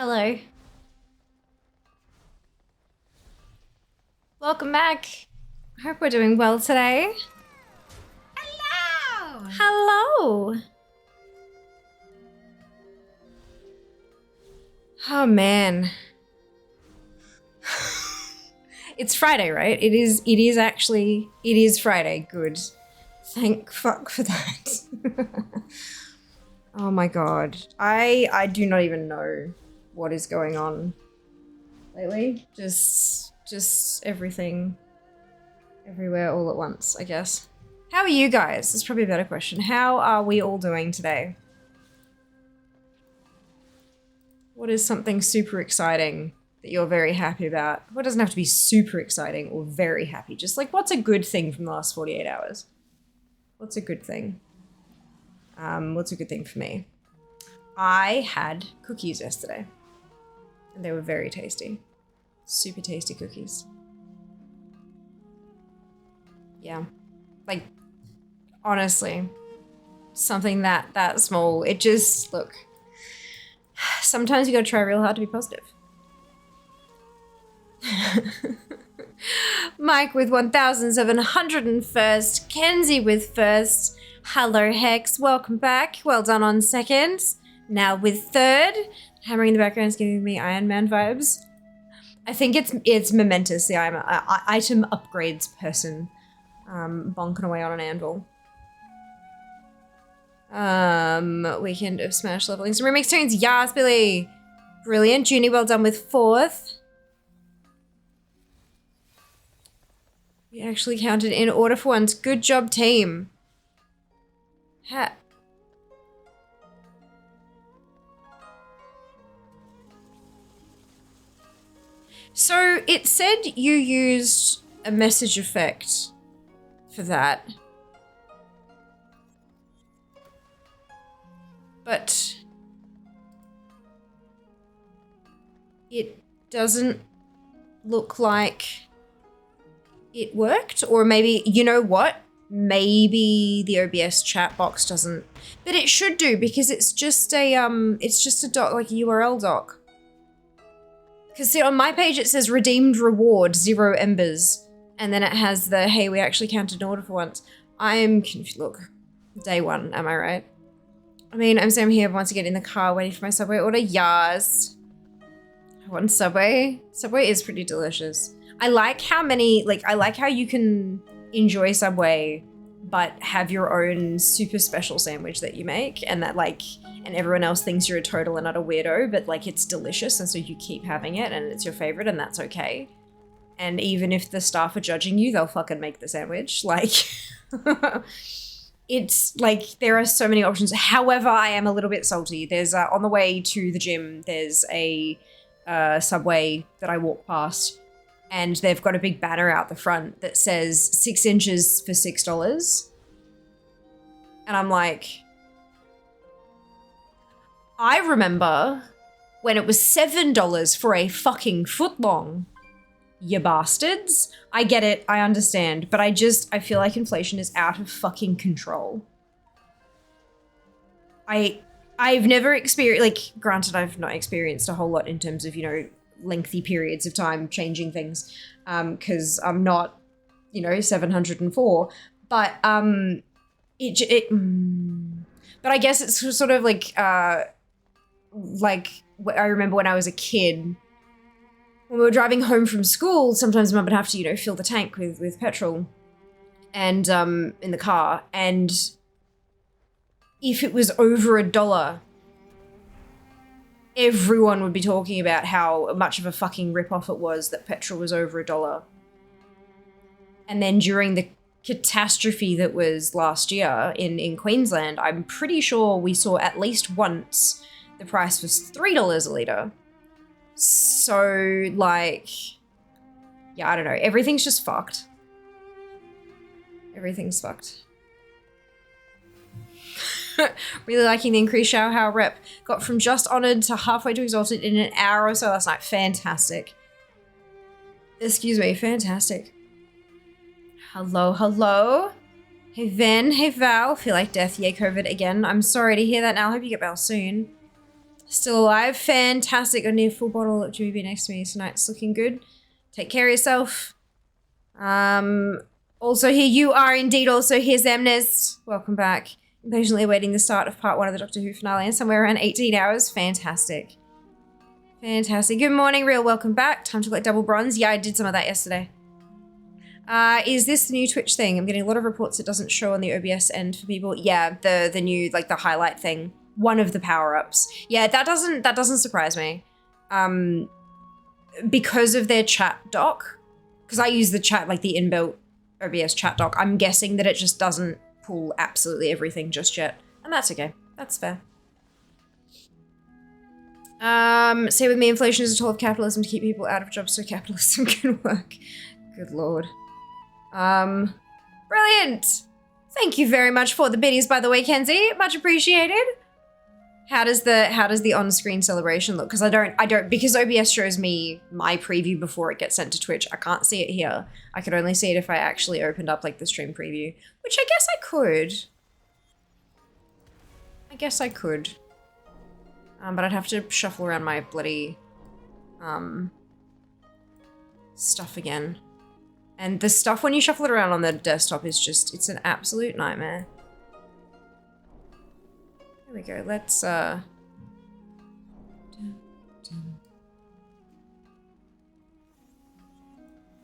Hello. Welcome back. I hope we're doing well today. Hello! Hello. Oh man. It's Friday, right? It is Friday. Good. Thank fuck for that. Oh my god. I do not even know what is going on lately. Just everything everywhere all at once, I guess. How are you guys? That's probably a better question. How are we all doing today? What is something super exciting that you're very happy about? Well, it doesn't have to be super exciting or very happy. Just like, what's a good thing from the last 48 hours? What's a good thing? What's a good thing for me? I had cookies yesterday. And they were very tasty. Super tasty cookies. Yeah. Like, honestly, something that small. It just, look, sometimes you gotta try real hard to be positive. Mike with 1,701st. Kenzie with first. Hello, Hex. Welcome back. Well done on second. Now with third. Hammering in the background is giving me Iron Man vibes. I think it's momentous, the item upgrades person bonking away on an anvil. Weekend of Smash leveling. Some remix tunes. Yas, Billy. Brilliant. Junie, well done with fourth. We actually counted in order for once. Good job, team. So it said you used a message effect for that. But it doesn't look like it worked, or maybe, you know what? Maybe the OBS chat box doesn't, but it should do because it's just a doc, like a URL doc. Because see, on my page it says redeemed reward 0 embers, and then it has the hey, we actually counted in order for once. I am confused. Look, day one, am I right? I mean, I'm saying I'm here once again in the car waiting for my Subway order. Yas. I want Subway. Subway is pretty delicious. I like how you can enjoy Subway but have your own super special sandwich that you make, and that and everyone else thinks you're a total and utter weirdo, but like it's delicious and so you keep having it and it's your favorite and that's okay. And even if the staff are judging you, they'll fucking make the sandwich. Like, it's like there are so many options. However, I am a little bit salty. There's on the way to the gym, there's a Subway that I walk past, and they've got a big banner out the front that says 6 inches for $6. And I'm like, I remember when it was $7 for a fucking foot long. You bastards. I get it, I understand, but I feel like inflation is out of fucking control. I've never experienced, like, granted I've not experienced a whole lot in terms of, you know, lengthy periods of time changing things, because I'm not, you know, 704, but but I guess it's sort of like I remember when I was a kid, when we were driving home from school, sometimes Mum would have to, you know, fill the tank with petrol and in the car, and if it was over $1, everyone would be talking about how much of a fucking rip-off it was that petrol was over $1. And then during the catastrophe that was last year in Queensland, I'm pretty sure we saw at least once the price was $3 a litre. So, like, yeah, I don't know. Everything's just fucked. Everything's fucked. Really liking the increased shower how rep. Got from just honoured to halfway to exalted in an hour or so last night. Fantastic. Excuse me, fantastic. Hello, hello. Hey Ven, hey Val. Feel like death, yay COVID again. I'm sorry to hear that now. I hope you get well soon. Still alive. Fantastic. Got a near full bottle of GB next to me tonight. It's looking good. Take care of yourself. Also here you are indeed also. Here's Amnest. Welcome back. Impatiently awaiting the start of part 1 of the Doctor Who finale in somewhere around 18 hours. Fantastic. Fantastic. Good morning, Real. Welcome back. Time to collect double bronze. Yeah, I did some of that yesterday. Is this the new Twitch thing? I'm getting a lot of reports it doesn't show on the OBS end for people. Yeah, the new, like, the highlight thing. One of the power-ups. Yeah, that doesn't surprise me. Because of their chat doc, because I use the chat, like the inbuilt OBS chat doc, I'm guessing that it just doesn't pull absolutely everything just yet. And that's okay. That's fair. Say with me, inflation is a tool of capitalism to keep people out of jobs so capitalism can work. Good lord. Brilliant! Thank you very much for the biddies, by the way, Kenzie. Much appreciated. How does the on-screen celebration look? Because I don't, because OBS shows me my preview before it gets sent to Twitch. I can't see it here. I could only see it if I actually opened up, like, the stream preview, which I guess I could. But I'd have to shuffle around my bloody, stuff again. And the stuff when you shuffle it around on the desktop is just, it's an absolute nightmare. There we go, let's,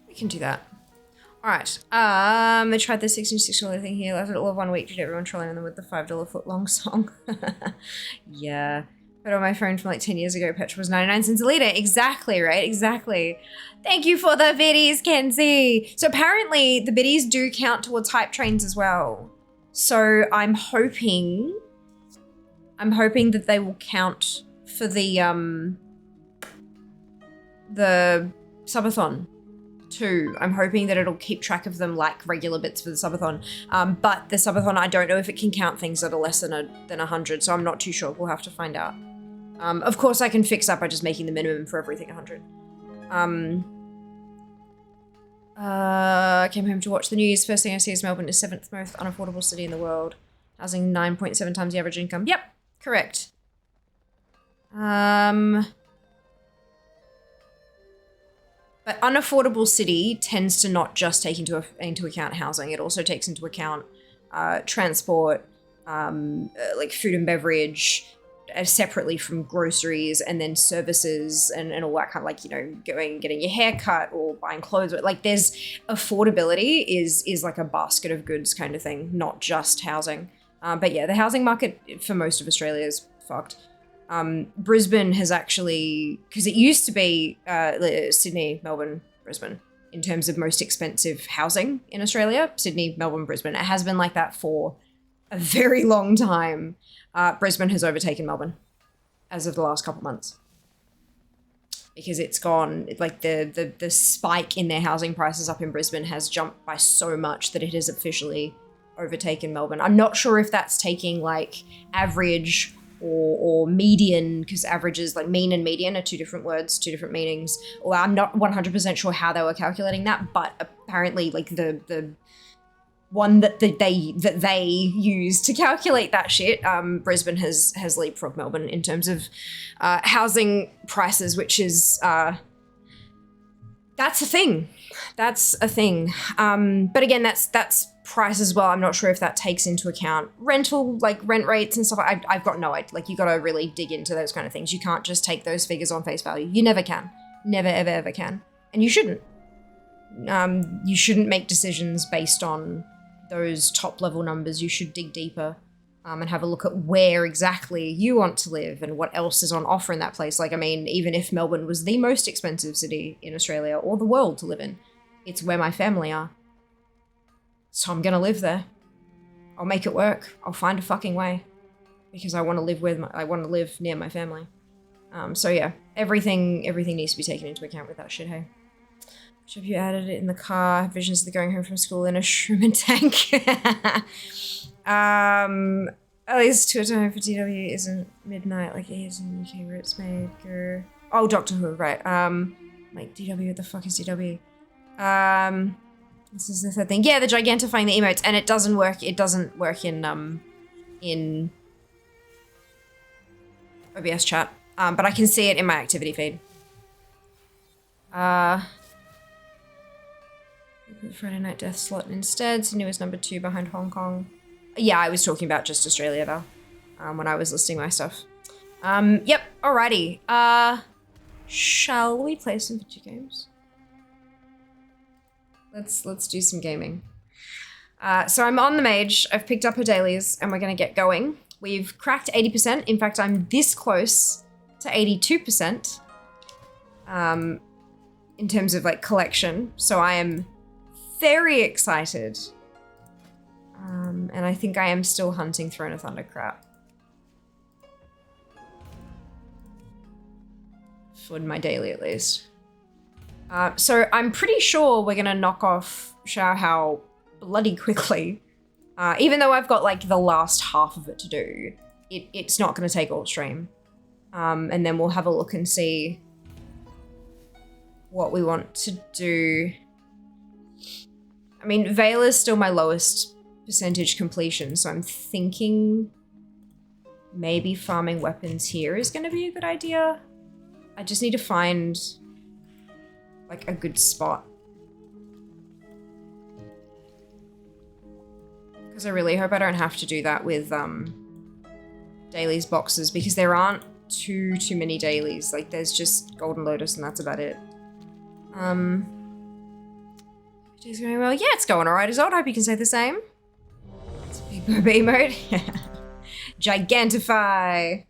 we can do that. Alright, I tried the $66 thing here, left it all of 1 week, did everyone trolling them with the $5 footlong song? Yeah. But on my phone from like 10 years ago, petrol was 99 cents a litre. Exactly, right? Exactly. Thank you for the biddies, Kenzie. So apparently the biddies do count towards hype trains as well. So I'm hoping that they will count for the subathon too. I'm hoping that it'll keep track of them like regular bits for the subathon. But the subathon, I don't know if it can count things that are less than 100, so I'm not too sure. We'll have to find out. Of course, I can fix up by just making the minimum for everything 100. I came home to watch the news. First thing I see is Melbourne is 7th most unaffordable city in the world. Housing 9.7 times the average income. Yep, correct. But unaffordable city tends to not just take into account housing. It also takes into account transport, like food and beverage, separately from groceries, and then services and all that kind of, like, you know, getting your hair cut or buying clothes. Like, there's affordability is like a basket of goods kind of thing, not just housing. But yeah, the housing market for most of Australia is fucked. Brisbane has actually, because it used to be Sydney, Melbourne, Brisbane in terms of most expensive housing in Australia. Sydney, Melbourne, Brisbane. It has been like that for a very long time. Brisbane has overtaken Melbourne as of the last couple months because it's gone, like the spike in their housing prices up in Brisbane has jumped by so much that it has officially overtaken Melbourne. I'm not sure if that's taking like average or median, because averages, like mean and median, are two different words, two different meanings. Or I'm not 100% sure how they were calculating that, but apparently like the one that they use to calculate that shit, Brisbane has leapfrogged Melbourne in terms of housing prices, which is that's a thing. That's a thing. But again, that's price as well. I'm not sure if that takes into account rental, like rent rates and stuff. I've got no idea. Like, you got to really dig into those kind of things. You can't just take those figures on face value. You never can. Never, ever, ever can. And you shouldn't. You shouldn't make decisions based on those top level numbers. You should dig deeper and have a look at where exactly you want to live and what else is on offer in that place. Like, I mean, even if Melbourne was the most expensive city in Australia or the world to live in, it's where my family are. So I'm gonna live there. I'll make it work. I'll find a fucking way because I want to live near my family. So yeah, everything needs to be taken into account with that shit. Hey, have you added it in the car? Visions of the going home from school in a Schumann tank. At least to a time for DW isn't midnight like it is in the UK where it's made. Oh, Doctor Who, right? Like DW, what the fuck is DW? This is the third thing. Yeah, the gigantifying the emotes, and it doesn't work. It doesn't work in OBS chat, but I can see it in my activity feed. Friday night death slot instead. Sydney was number 2 behind Hong Kong. Yeah, I was talking about just Australia though, when I was listing my stuff. Yep, alrighty. Shall we play some video games? Let's do some gaming. So I'm on the mage, I've picked up her dailies, and we're gonna get going. We've cracked 80%. In fact, I'm this close to 82%. In terms of like collection. So I am very excited. And I think I am still hunting Throne of Thunder crap. For my daily, at least. So I'm pretty sure we're gonna knock off Xiaohao bloody quickly. Even though I've got like the last half of it to do, it's not gonna take all stream. And then we'll have a look and see what we want to do. I mean, Veil is still my lowest percentage completion, so I'm thinking maybe farming weapons here is gonna be a good idea. I just need to find like a good spot. Because I really hope I don't have to do that with dailies boxes, because there aren't too many dailies. Like there's just Golden Lotus and that's about it. It's going well. Yeah, it's going alright as old. Hope you can say the same. It's big booby mode. Gigantify.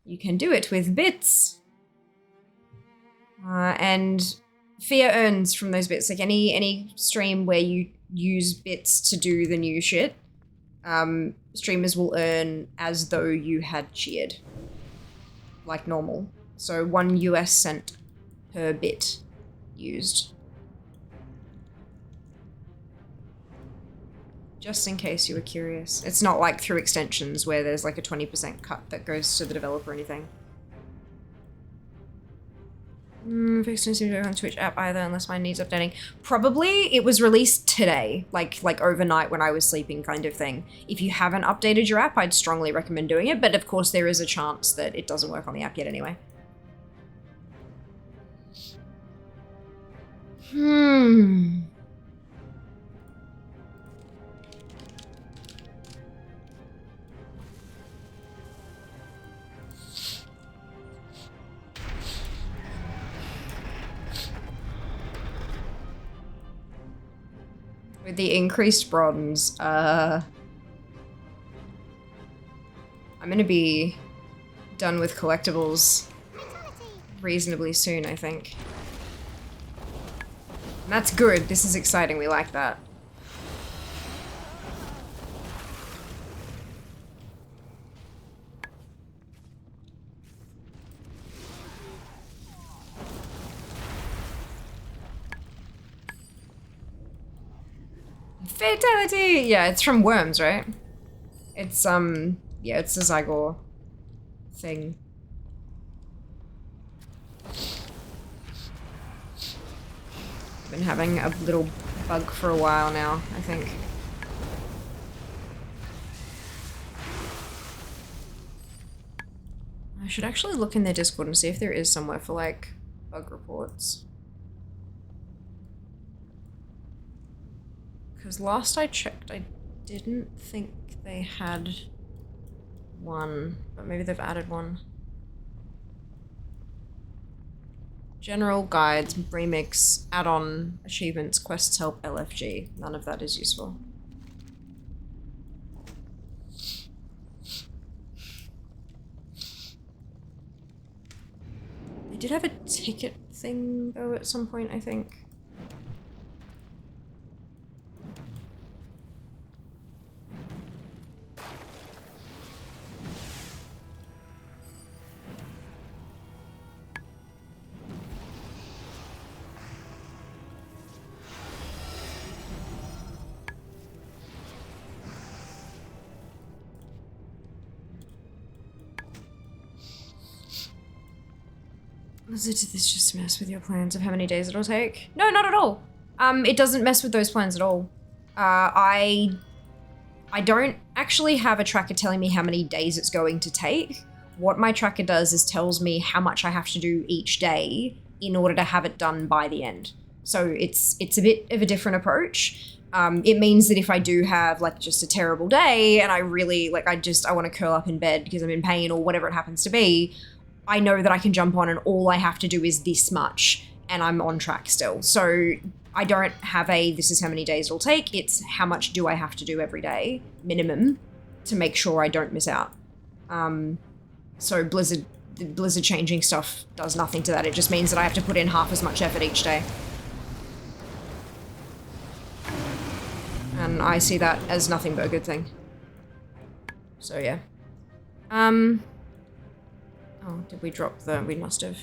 You can do it with bits. And Fear earns from those bits. Like any stream where you use bits to do the new shit, streamers will earn as though you had cheered. Like normal. So 1 US cent per bit used. Just in case you were curious. It's not like through extensions where there's like a 20% cut that goes to the developer or anything. Fixed doesn't seem to be on Twitch app either unless mine needs updating. Probably it was released today, like overnight when I was sleeping kind of thing. If you haven't updated your app, I'd strongly recommend doing it, but of course there is a chance that it doesn't work on the app yet anyway. With the increased bronze, I'm gonna be done with collectibles reasonably soon, I think. And that's good. This is exciting. We like that. Fatality! Yeah, it's from Worms, right? It's, yeah, it's the Zygor thing. Been having a little bug for a while now, I think. I should actually look in their Discord and see if there is somewhere for, like, bug reports. Because last I checked, I didn't think they had one, but maybe they've added one. General guides, remix, add-on, achievements, quests, help, LFG. None of that is useful. They did have a ticket thing, though, at some point, I think. Did this just mess with your plans of how many days it'll take? No, not at all. It doesn't mess with those plans at all. I don't actually have a tracker telling me how many days it's going to take. what my tracker does is tells me how much I have to do each day in order to have it done by the end. So it's a bit of a different approach. It means that if I do have like just a terrible day and I really like, I want to curl up in bed because I'm in pain or whatever it happens to be, I know that I can jump on and all I have to do is this much and I'm on track still. So I don't have this is how many days it'll take. It's how much do I have to do every day, minimum, to make sure I don't miss out. So the Blizzard changing stuff does nothing to that. It just means that I have to put in half as much effort each day. And I see that as nothing but a good thing. So yeah. Oh, did we drop we must have.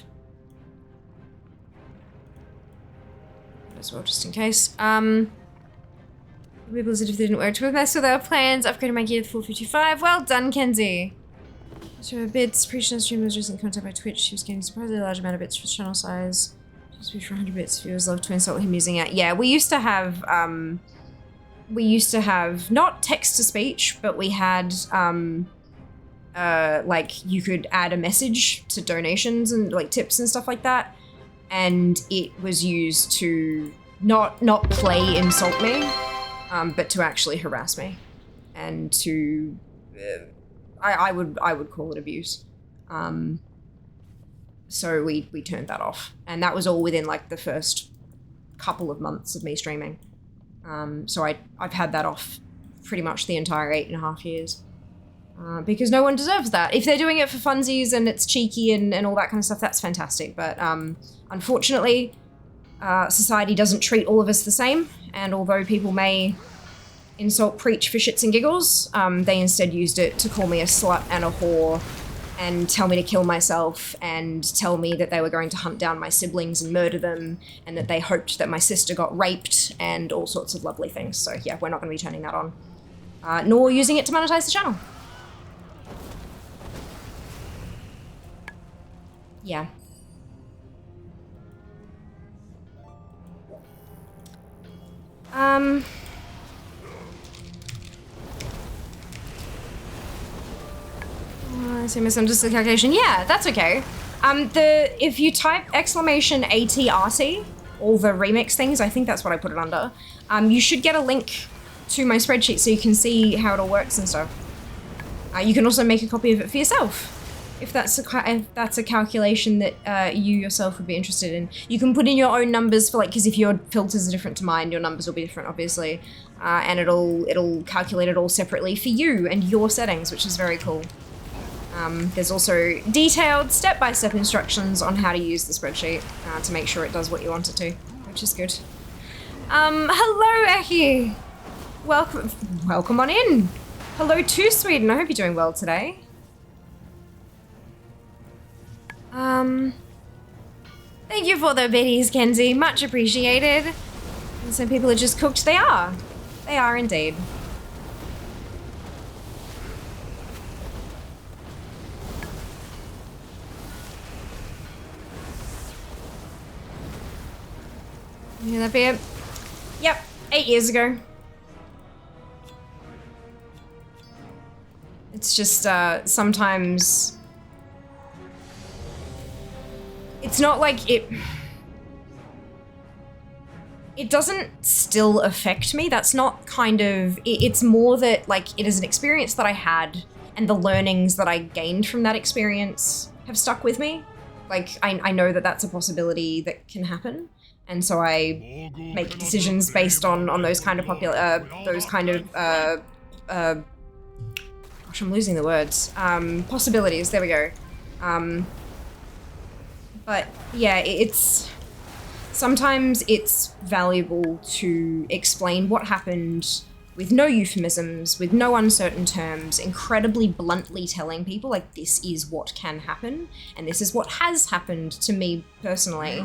As well, just in case. We Blizzard if they didn't work to mess with our plans. Upgraded my gear to 455. Well done, Kenzie. So bits, pre-channel stream was recently contacted by Twitch. She was getting surprisingly large amount of bits for channel size. Just be for 100 bits. Viewers love to insult him using it. Yeah, we used to have not text to speech, but we had like you could add a message to donations and like tips and stuff like that, and it was used to not play insult me, but to actually harass me, and to I would call it abuse. So we turned that off, and that was all within like the first couple of months of me streaming. So I've had that off pretty much the entire 8.5 years. Because no one deserves that. If they're doing it for funsies and it's cheeky and all that kind of stuff, that's fantastic. But unfortunately, society doesn't treat all of us the same. And although people may insult Preach for shits and giggles, they instead used it to call me a slut and a whore and tell me to kill myself and tell me that they were going to hunt down my siblings and murder them and that they hoped that my sister got raped and all sorts of lovely things. So yeah, we're not going to be turning that on. Nor using it to monetize the channel. Yeah. I see misunderstood calculation. Yeah, that's okay. If you type !ATRT, all the remix things, I think that's what I put it under, you should get a link to my spreadsheet so you can see how it all works and stuff. You can also make a copy of it for yourself, if that's a calculation that you yourself would be interested in. You can put in your own numbers for like, because if your filters are different to mine, your numbers will be different, obviously, and it'll calculate it all separately for you and your settings, which is very cool. There's also detailed step-by-step instructions on how to use the spreadsheet to make sure it does what you want it to, which is good. Hello, Eki! Welcome on in! Hello to Sweden, I hope you're doing well today. Thank you for the biddies, Kenzie, much appreciated. And some people are just cooked, they are. They are indeed. Hear that beer? Yep, 8 years ago. It's just, sometimes... It's not like it doesn't still affect me. That's not kind of... It's more that, like, it is an experience that I had, and the learnings that I gained from that experience have stuck with me. Like, I know that that's a possibility that can happen. And so I make decisions based on those kind of gosh, I'm losing the words. Possibilities, there we go. But yeah, sometimes it's valuable to explain what happened with no euphemisms, with no uncertain terms, incredibly bluntly telling people, like, this is what can happen, and this is what has happened to me personally,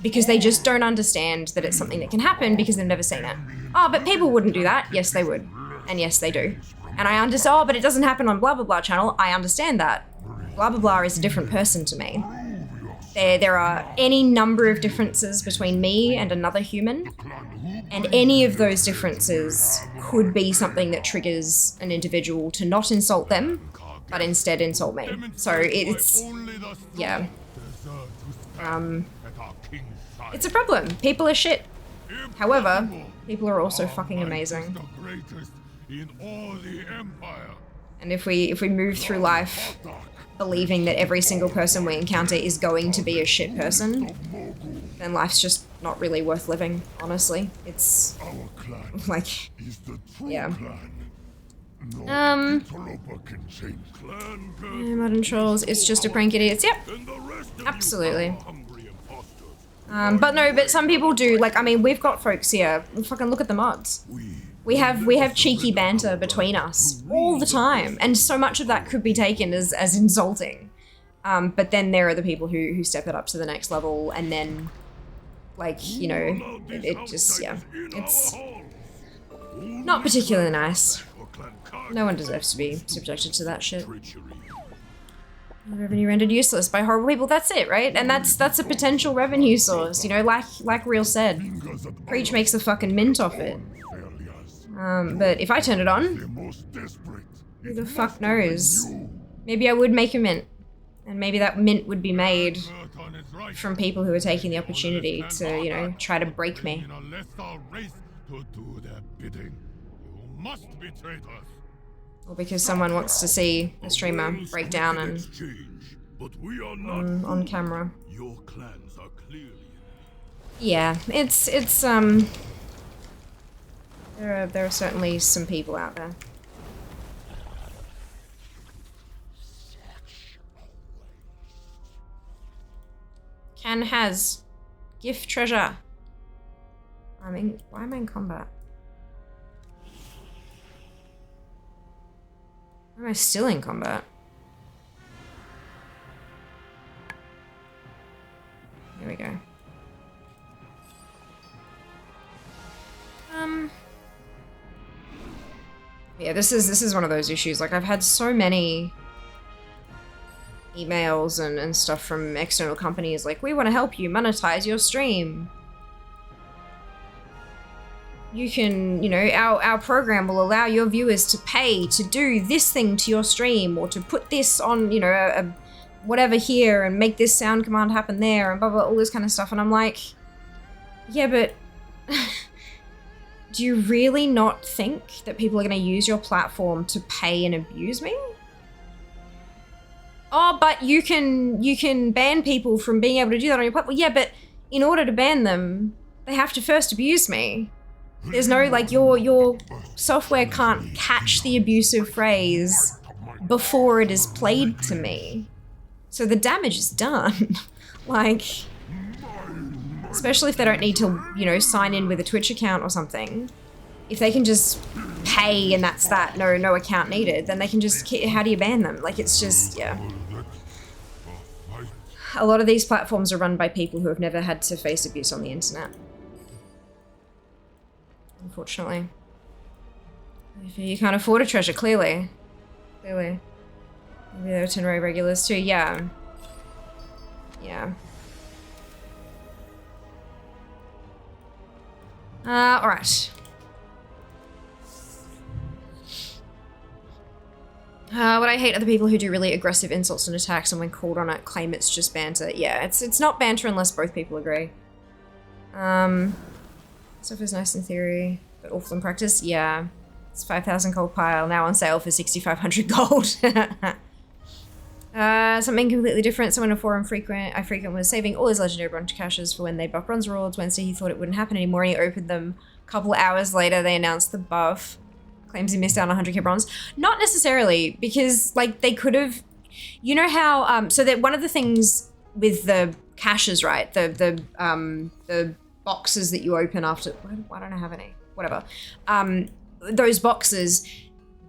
because they just don't understand that it's something that can happen because they've never seen it. Oh, but people wouldn't do that. Yes, they would. And yes, they do. And I understand, oh, but it doesn't happen on blah, blah, blah channel. I understand that. Blah, blah, blah is a different person to me. There are any number of differences between me and another human, and any of those differences could be something that triggers an individual to not insult them, but instead insult me. So it's, yeah. It's a problem. People are shit. However, people are also fucking amazing. And if we move through life believing that every single person we encounter is going to be a shit person, then life's just not really worth living, honestly. It's like, yeah. Modern trolls, it's just a prank, idiots. Yep, absolutely. But some people do, like, I mean, we've got folks here, fucking look at the mods. We have cheeky banter between us all the time, and so much of that could be taken as insulting. But then there are the people who step it up to the next level, and then, like, you know, it just, yeah, it's not particularly nice. No one deserves to be subjected to that shit. Revenue rendered useless by horrible people. That's it, right? And that's a potential revenue source, you know, like Real said. Preach makes a fucking mint off it. But if I turn it on, who the fuck knows? Maybe I would make a mint. And maybe that mint would be made from people who are taking the opportunity to, you know, try to break me. Or because someone wants to see a streamer break down and on camera. Yeah, it's there are certainly some people out there. Has gift treasure. I mean, why am I in combat? Why am I still in combat? Here we go. Yeah, this is one of those issues. Like, I've had so many emails and stuff from external companies like, we want to help you monetize your stream. You can, you know, our program will allow your viewers to pay to do this thing to your stream, or to put this on, you know, whatever here, and make this sound command happen there, and blah, blah, all this kind of stuff. And I'm like, yeah, but do you really not think that people are going to use your platform to pay and abuse me? Oh, but you can ban people from being able to do that on your platform. Yeah, but in order to ban them, they have to first abuse me. There's no, like, your software can't catch the abusive phrase before it is played to me. So the damage is done. Like, especially if they don't need to, you know, sign in with a Twitch account or something. If they can just pay and that's that, no account needed, then they can just, how do you ban them? Like, it's just, yeah. A lot of these platforms are run by people who have never had to face abuse on the internet. Unfortunately. You can't afford a treasure, clearly. Clearly. Maybe there were Tenere regulars too, yeah. Yeah. Alright. What I hate are the people who do really aggressive insults and attacks, and when called on it, claim it's just banter. Yeah, it's not banter unless both people agree. Stuff is nice in theory, but awful in practice. Yeah, it's 5,000 gold pile, now on sale for 6,500 gold. Something completely different. Someone in a forum I frequent was saving all his legendary bronze caches for when they buff bronze rewards. Wednesday he thought it wouldn't happen anymore, and he opened them. A couple hours later, they announced the buff. Claims he missed out on 100k bronze. Not necessarily, because, like, they could have, you know how, so that one of the things with the caches, right, the boxes that you open after, why don't I have any? Whatever. Those boxes,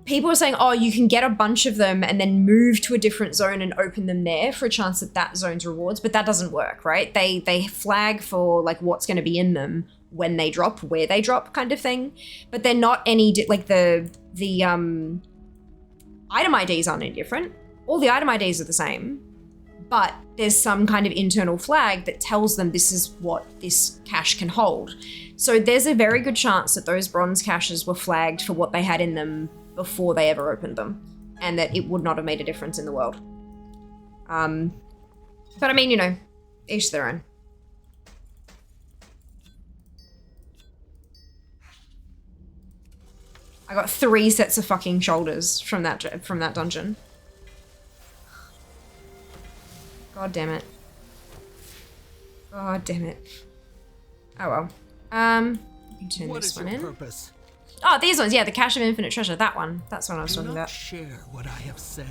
people are saying, oh, you can get a bunch of them and then move to a different zone and open them there for a chance that that zone's rewards, but that doesn't work, right? They flag for, like, what's going to be in them when they drop, where they drop, kind of thing. But they're not any, like, the item IDs aren't any different. All the item IDs are the same, but there's some kind of internal flag that tells them this is what this cache can hold. So there's a very good chance that those bronze caches were flagged for what they had in them before they ever opened them. and that it would not have made a difference in the world. But I mean, you know, each their own. I got 3 sets of fucking shoulders from that dungeon. God damn it. God damn it. Oh well. You can turn this one in. Purpose? Oh, these ones, yeah, the Cache of Infinite Treasure, that one. That's what I was talking about. Share what I have said.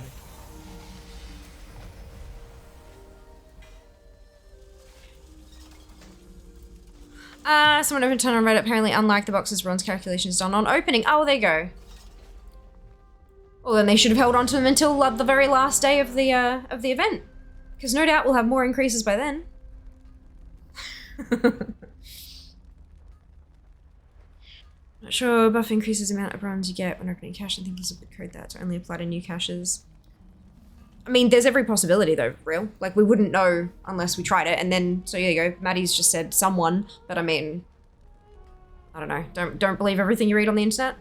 Someone opened turn on Reddit. Apparently, unlike the boxes, bronze calculation is done on opening. Oh, there you go. Well, then they should have held on to them until the very last day of the event, because no doubt we'll have more increases by then. Not sure. Buff increases the amount of bronze you get when opening cache. I think there's a bit code that to only apply to new caches. I mean, there's every possibility though, real. Like, we wouldn't know unless we tried it, and then, so there you go. Maddie's just said someone, but I mean, I don't know. Don't believe everything you read on the internet.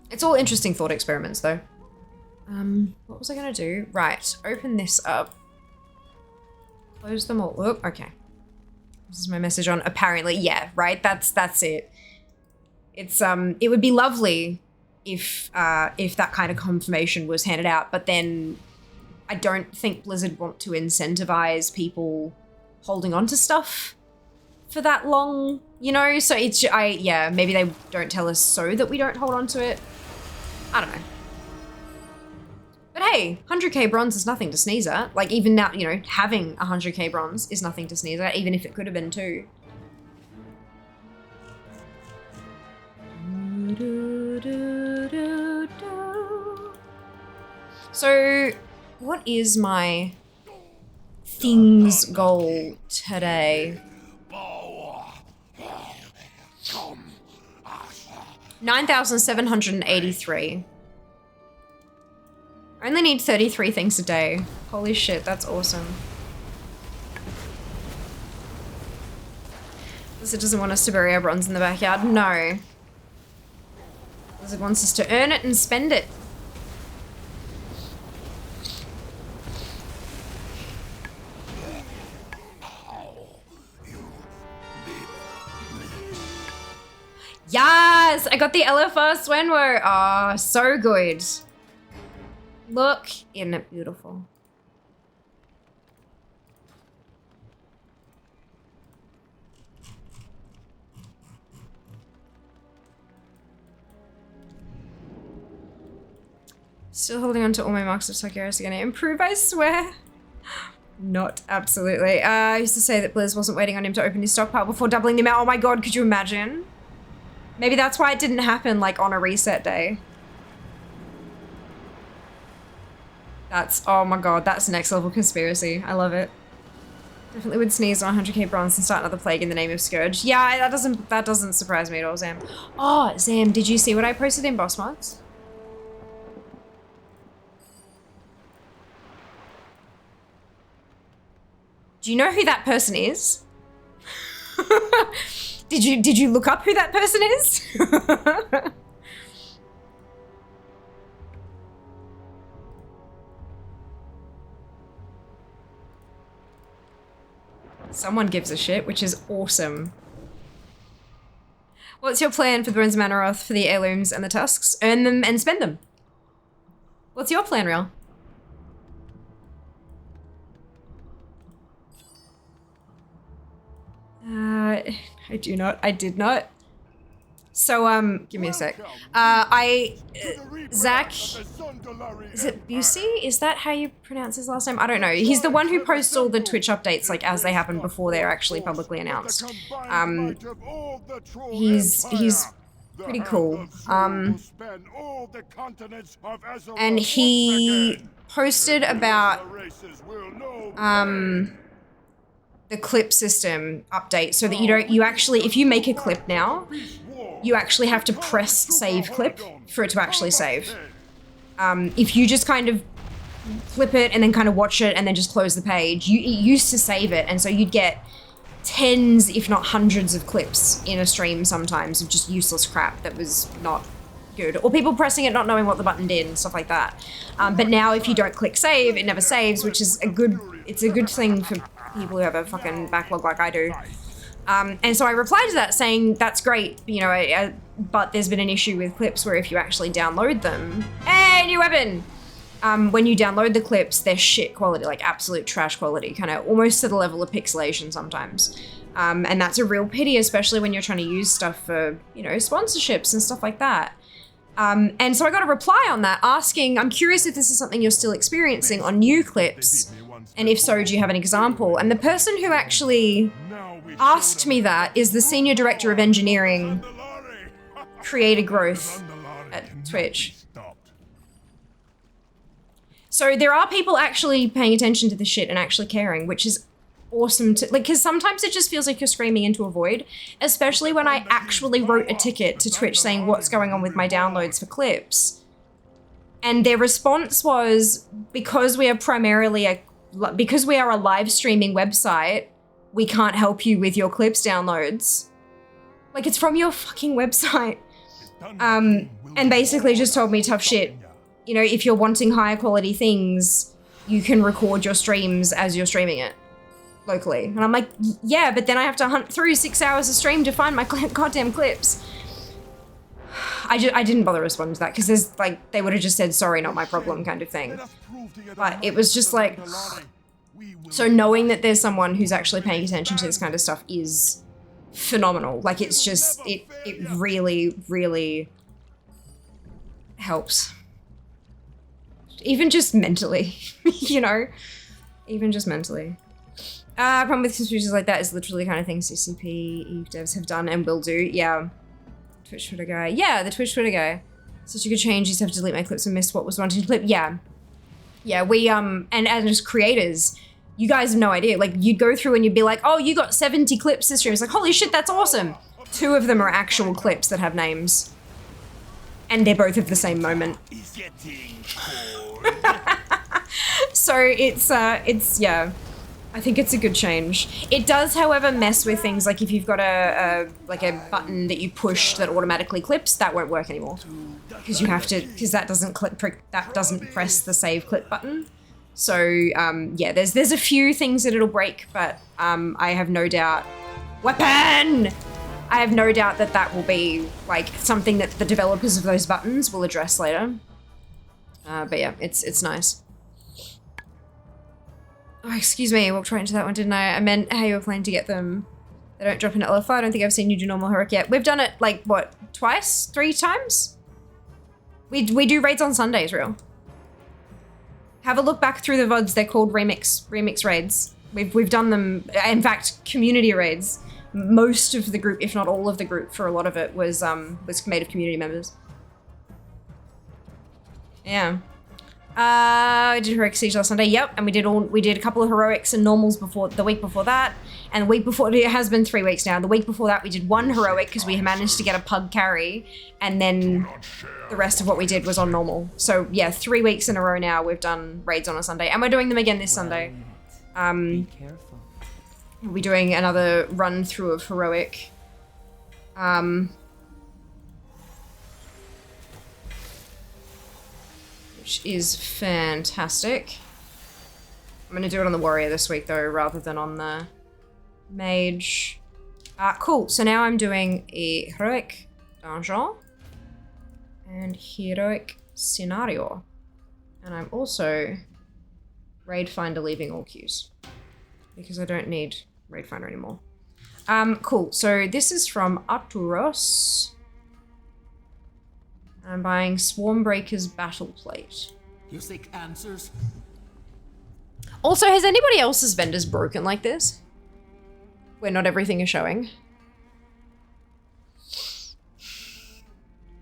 It's all interesting thought experiments though. What was I gonna do? Right, open this up. Close them all. Oh, okay. This is my message on apparently, yeah, right? That's it. It's it would be lovely if that kind of confirmation was handed out, but then I don't think Blizzard want to incentivize people holding on to stuff for that long, you know? So it's yeah, maybe they don't tell us so that we don't hold on to it. I don't know. But hey, 100k bronze is nothing to sneeze at. Like, even now, you know, having 100k bronze is nothing to sneeze at, even if it could have been 2. So, what is my things goal today? 9,783. I only need 33 things a day. Holy shit, that's awesome. Blizzard doesn't want us to bury our bronze in the backyard. No. Blizzard wants us to earn it and spend it. Yes! I got the LFR Swenwo. Oh, so good. Look, isn't it beautiful? Still holding on to all my marks of Sakiris are gonna improve, I swear. Not absolutely. I used to say that Blizz wasn't waiting on him to open his stockpile before doubling the amount. Oh my god, could you imagine? Maybe that's why it didn't happen, like, on a reset day. That's, oh my god, that's next level conspiracy. I love it. Definitely would sneeze on 100k bronze and start another plague in the name of Scourge. Yeah, that doesn't surprise me at all, Zam. Oh, Zam, did you see what I posted in Boss Mods? Do you know who that person is? Did you look up who that person is? Someone gives a shit, which is awesome. What's your plan for the Bones of Manaroth for the heirlooms and the tusks? Earn them and spend them. What's your plan, Real? I do not. I did not. So, give me a sec. Zach, is it Busey? Is that how you pronounce his last name? I don't know. He's the one who posts all the Twitch updates, like, as they happen before they're actually publicly announced. He's pretty cool. And he posted about, the clip system update so that you actually, if you make a clip now, you actually have to press save clip for it to actually save. If you just kind of clip it and then kind of watch it and then just close the page, it used to save it, and so you'd get tens, if not hundreds of clips in a stream sometimes of just useless crap that was not good. Or people pressing it, not knowing what the button did and stuff like that. But now if you don't click save, it never saves, which is it's a good thing for people who have a fucking backlog like I do. And so I replied to that saying, that's great, you know, but there's been an issue with clips where if you actually download them, hey, new weapon! When you download the clips, they're shit quality, like absolute trash quality, kind of almost to the level of pixelation sometimes. And that's a real pity, especially when you're trying to use stuff for, you know, sponsorships and stuff like that. And so I got a reply on that asking, I'm curious if this is something you're still experiencing on new clips, and if so, do you have an example? And the person who actually asked me that is the Senior Director of Engineering, Creator Growth at Twitch. So there are people actually paying attention to this shit and actually caring, which is awesome to, like, because sometimes it just feels like you're screaming into a void, especially when I actually wrote a ticket to Twitch saying what's going on with my downloads for clips. And their response was, because we are because we are a live streaming website, we can't help you with your clips downloads. Like, it's from your fucking website. And basically just told me tough shit. You know, if you're wanting higher quality things, you can record your streams as you're streaming it locally. And I'm like, yeah, but then I have to hunt through 6 hours of stream to find my goddamn clips. I didn't bother responding to that because there's like, they would have just said, sorry, not my problem kind of thing. But it was just like, so knowing that there's someone who's actually paying attention to this kind of stuff is phenomenal. Like, it's just, it really, really helps. Even just mentally, you know, even just mentally. Problem with conspiracies like that is literally the kind of thing CCP, Eve devs have done and will do. Yeah. Twitch Twitter guy. Yeah, the Twitch Twitter guy. Such a good change. You just have to delete my clips and miss what was wanted to clip. Yeah. Yeah, we, and as creators, you guys have no idea. Like, you'd go through and you'd be like, oh, you got 70 clips this stream. It's like, holy shit, that's awesome. 2 of them are actual clips that have names. And they're both of the same moment. So it's, yeah, I think it's a good change. It does, however, mess with things like if you've got a button that you push that automatically clips, that won't work anymore. Because you have to, because that doesn't press the save clip button. So, yeah, there's a few things that it'll break, but I have no doubt, weapon! I have no doubt that that will be like something that the developers of those buttons will address later. But yeah, it's nice. Oh, excuse me, I walked right into that one, didn't I? I meant how you were planning to get them. They don't drop into LFR. I don't think I've seen you do normal heroic yet. We've done it like, what, twice? 3 times? We do raids on Sundays, real. Have a look back through the VODs. They're called remix raids. We've done them, in fact, community raids. Most of the group, if not all of the group, for a lot of it was made of community members. Yeah. I did heroic siege last Sunday. Yep, and we did a couple of heroics and normals before the week before that, and the week before, it has been 3 weeks now. The week before that we did 1 heroic because we managed to get a pug carry, and then the rest of what we did was on normal. So yeah, 3 weeks in a row now we've done raids on a Sunday, and we're doing them again this Sunday. Be careful. We'll be doing another run through of heroic. Which is fantastic. I'm gonna do it on the warrior this week though, rather than on the mage. Cool, so now I'm doing a heroic dungeon and heroic scenario. And I'm also raid finder leaving all queues because I don't need raid finder anymore. Cool, so this is from Arturos. I'm buying Swarmbreaker's Battle Plate. You seek answers? Also, has anybody else's vendors broken like this? Where not everything is showing?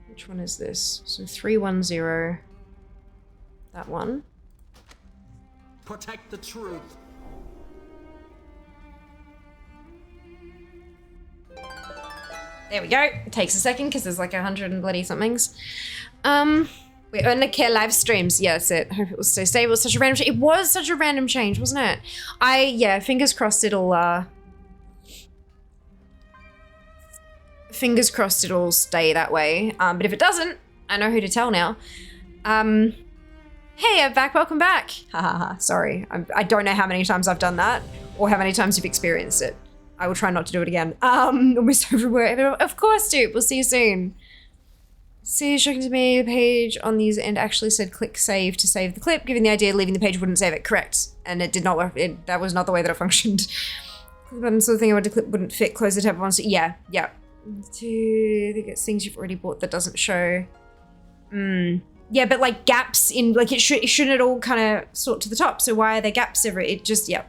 Which one is this? So 310. That one. Protect the truth. There we go. It takes a second because there's like 100 and bloody somethings. We only care live streams. Yeah, that's it. I hope it will stay stable. It's such a random change. It was such a random change, wasn't it? Yeah, fingers crossed it'll fingers crossed it'll stay that way. But if it doesn't, I know who to tell now. Hey, I'm back, welcome back. Haha, sorry. I don't know how many times I've done that or how many times you've experienced it. I will try not to do it again. Almost everywhere. Of course, dude. We'll see you soon. See, shocking to me, the page on the user end actually said click save to save the clip, giving the idea leaving the page wouldn't save it. Correct. And it did not work. That was not the way that it functioned. Click the button so the thing I wanted to clip wouldn't fit. Close the tab once. Yeah. I think it's things you've already bought that doesn't show. Yeah, but like gaps in, like shouldn't it all kind of sort to the top? So why are there gaps it just, yeah.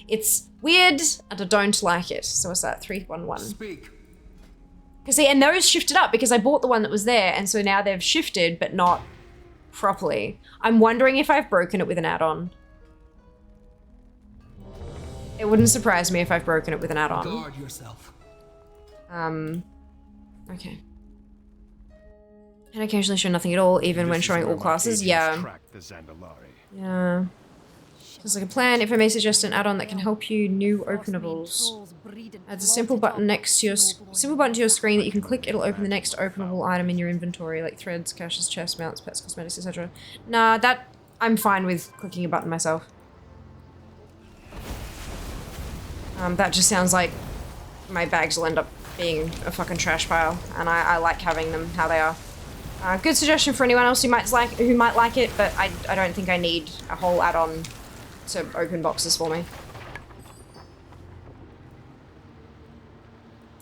It's weird and I don't like it. So what's that? 311. Speak. Because see, and those shifted up because I bought the one that was there, and so now they've shifted, but not properly. I'm wondering if I've broken it with an add-on. It wouldn't surprise me if I've broken it with an add-on. Guard yourself. Okay. And occasionally show nothing at all, even when showing all classes. Yeah. Yeah. Sounds like a plan. If I may suggest an add-on that can help you, new openables. Adds a simple button next to your screen that you can click. It'll open the next openable item in your inventory, like threads, caches, chests, mounts, pets, cosmetics, etc. Nah, that I'm fine with clicking a button myself. That just sounds like my bags will end up being a fucking trash pile, and I like having them how they are. Good suggestion for anyone else who might like it, but I don't think I need a whole add-on to open boxes for me.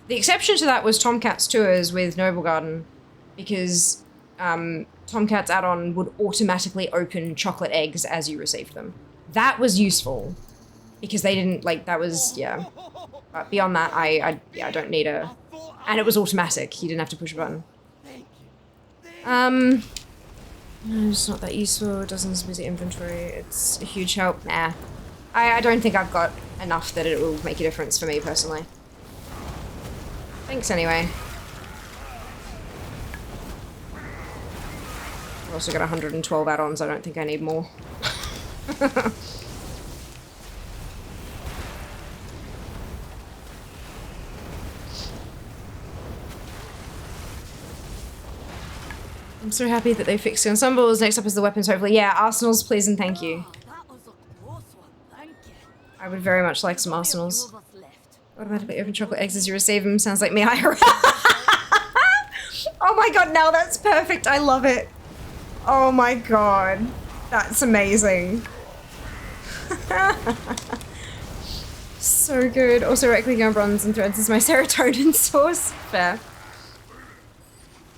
The exception to that was Tomcat's Tours with Noble Garden, because Tomcat's add-on would automatically open chocolate eggs as you received them. That was useful, because they didn't, like, that was, yeah. But beyond that, I don't need a... And it was automatic, you didn't have to push a button. It's not that useful, it doesn't visit inventory, it's a huge help. Nah. I don't think I've got enough that it will make a difference for me, personally. Thanks anyway. I've also got 112 add-ons, I don't think I need more. I'm so happy that they fixed the ensembles. Next up is the weapons, hopefully. Yeah, arsenals, please and thank you. I would very much like some arsenals. Automatically open chocolate eggs as you receive them. Sounds like me. Oh my god, now that's perfect. I love it. Oh my god. That's amazing. So good. Also, right-clicking on bronze and threads is my serotonin source. Fair.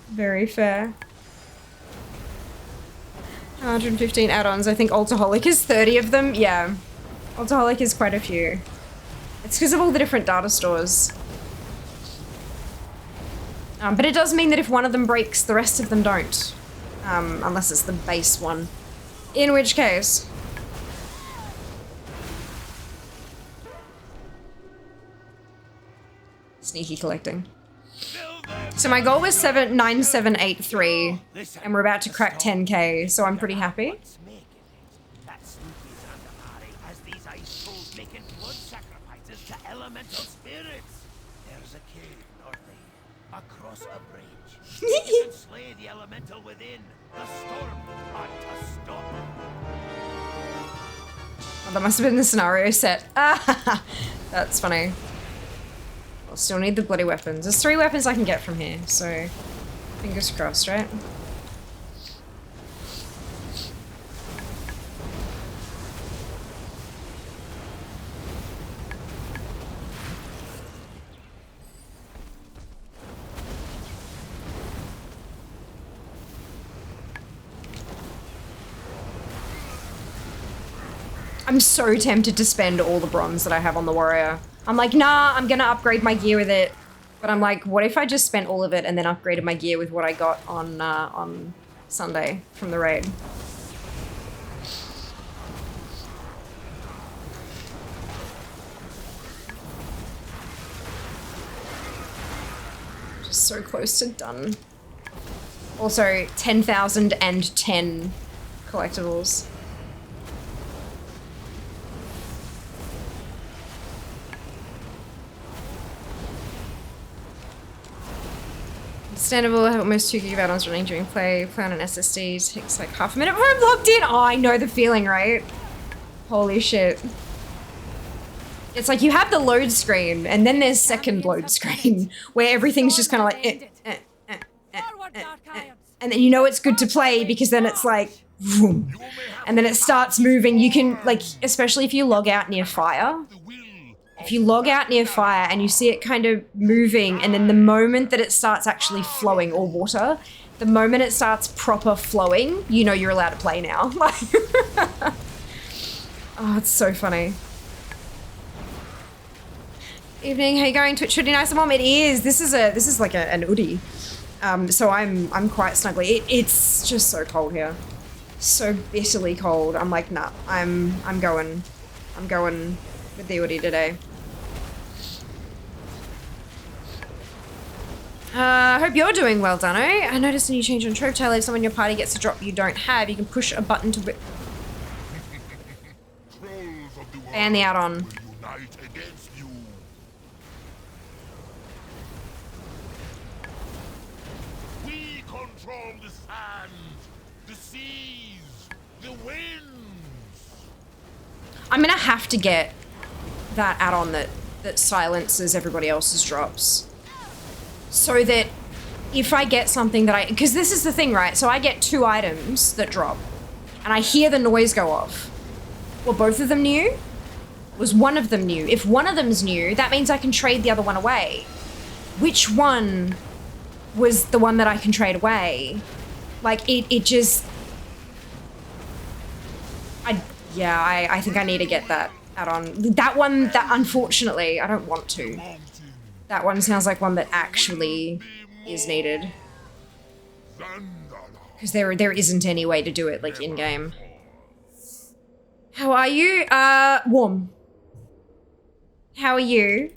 Very fair. 115 add-ons. I think Altaholic is 30 of them. Yeah. Altaholic is quite a few. It's because of all the different data stores. But it does mean that if one of them breaks, the rest of them don't. Unless it's the base one. In which case... Sneaky collecting. So my goal was 9783, and we're about to crack 10k, so I'm pretty happy. You can slay the elemental within. The storm ought to stop. Oh, that must have been the scenario set. Ah, that's funny. I'll still need the bloody weapons. There's 3 weapons I can get from here, so fingers crossed, right? I'm so tempted to spend all the bronze that I have on the warrior. I'm like, nah, I'm gonna upgrade my gear with it. But I'm like, what if I just spent all of it and then upgraded my gear with what I got on Sunday from the raid? Just so close to done. Also, 10,010 collectibles. Understandable. I have almost 2 gig add-ons running during play. Play on an SSD takes like half a minute before I'm logged in. Oh, I know the feeling, right? Holy shit. It's like you have the load screen, and then there's second load screen, where everything's just kind of like, and then you know it's good to play because then it's like, vroom, and then it starts moving. You can, like, especially if you log out near fire. If you log out near fire and you see it kind of moving, and then the moment that it starts actually flowing, or water, the moment it starts proper flowing, you know you're allowed to play now. Like, oh, it's so funny. Evening, how you going? Twitch pretty nice, Mom. It is. This is like an Udi. So I'm quite snuggly. It's just so cold here, so bitterly cold. I'm like, nah. I'm going with the Udi today. I hope you're doing well, Dano. I noticed a new change on Trope Tail. If someone in your party gets a drop you don't have, you can push a button to ban the add-on. We control the sand, the seas, the winds. I'm gonna have to get that add-on that silences everybody else's drops. So that if I get something that because this is the thing, right? So I get 2 items that drop, and I hear the noise go off. Were both of them new? Was one of them new? If one of them's new, that means I can trade the other one away. Which one was the one that I can trade away? Like, it just... I think I need to get that add-on. That one, that unfortunately, I don't want to. That one sounds like one that actually is needed. Because there isn't any way to do it, like, in-game. How are you? Warm. How are you?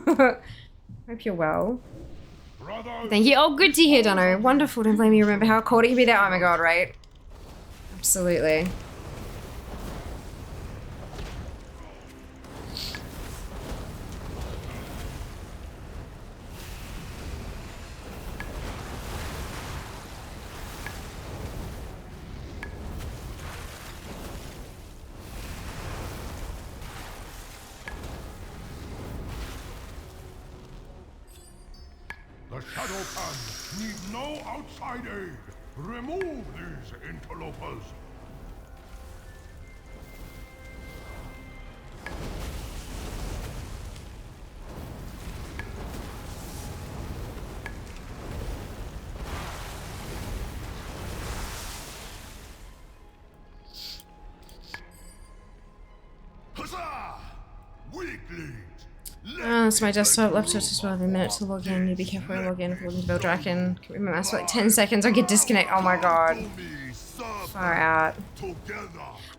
Hope you're well. Thank you. Oh, good to hear, Dunno. Wonderful. Don't blame me. Remember how cold it can be there? Oh my god, right? Absolutely. The Shadow Pan need no outside aid. Remove these interlopers. Huzzah! Weaklings! So my desktop laptop takes about a minute to log in. You be careful when you log in. If you log into Draken, keep my mouse for like 10 seconds. I get disconnect. Oh my god. Far out.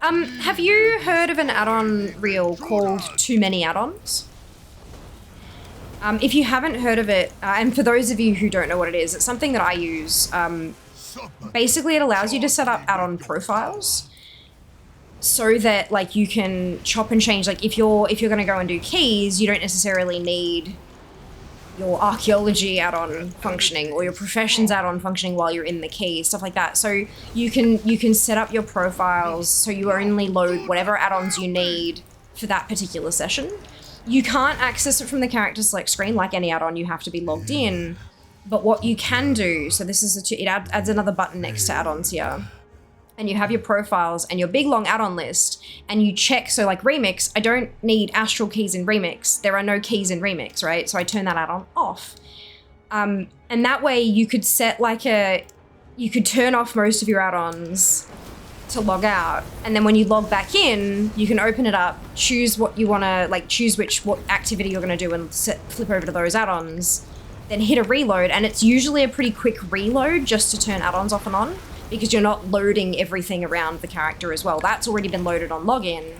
Have you heard of an add-on reel called Too Many Add-ons? If you haven't heard of it, and for those of you who don't know what it is, it's something that I use. Basically, it allows you to set up add-on profiles, so that, like, you can chop and change. Like, if you're gonna go and do keys, you don't necessarily need your archaeology add-on functioning or your professions add-on functioning while you're in the key, stuff like that. So you can set up your profiles so you only load whatever add-ons you need for that particular session. You can't access it from the character select screen like any add-on. You have to be logged in. But what you can do, so this is it adds another button next to add-ons here. And you have your profiles and your big long add-on list, and you check, so like Remix, I don't need astral keys in Remix. There are no keys in Remix, right? So I turn that add-on off. And that way you could set like you could turn off most of your add-ons to log out. And then when you log back in, you can open it up, choose what you wanna, like choose what activity you're gonna do and flip over to those add-ons, then hit a reload. And it's usually a pretty quick reload just to turn add-ons off and on, because you're not loading everything around the character as well. That's already been loaded on login.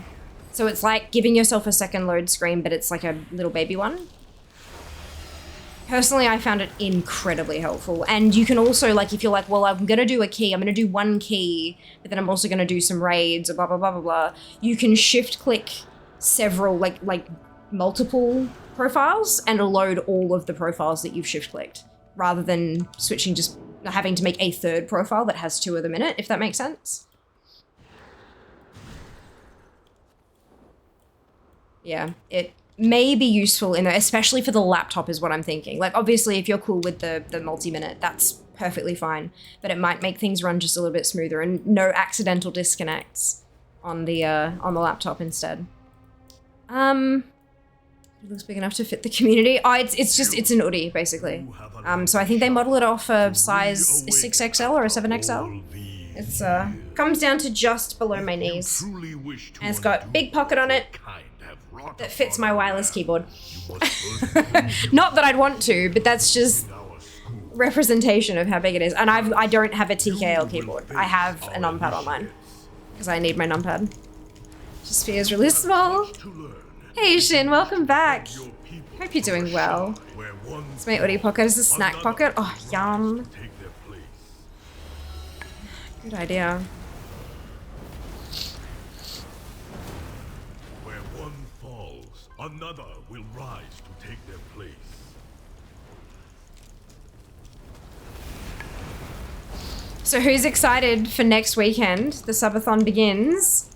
So it's like giving yourself a second load screen, but it's like a little baby one. Personally, I found it incredibly helpful. And you can also, like, if you're like, well, I'm gonna do a key, I'm gonna do one key, but then I'm also gonna do some raids or blah, blah, blah, blah, blah. You can shift click several, like multiple profiles and load all of the profiles that you've shift clicked. rather than switching, just having to make a third profile that has 2 of them in it, if that makes sense. Yeah, it may be useful in there, especially for the laptop is what I'm thinking. Like, obviously, if you're cool with the multi-minute, that's perfectly fine, but it might make things run just a little bit smoother and no accidental disconnects on the laptop instead. It looks big enough to fit the community. Oh, it's an hoodie, basically. So I think they model it off a size 6XL or a 7XL. It's comes down to just below my knees. And it's got a big pocket on it that fits my wireless keyboard. Not that I'd want to, but that's just representation of how big it is. And I don't have a TKL keyboard. I have a numpad on mine because I need my numpad. Just feels really small. Hey Shin, welcome back. Hope you're doing well. It's my Udi pocket. It's a snack pocket. Oh, yum. Good idea. Where one falls, another will rise to take their place. So who's excited for next weekend? The subathon begins.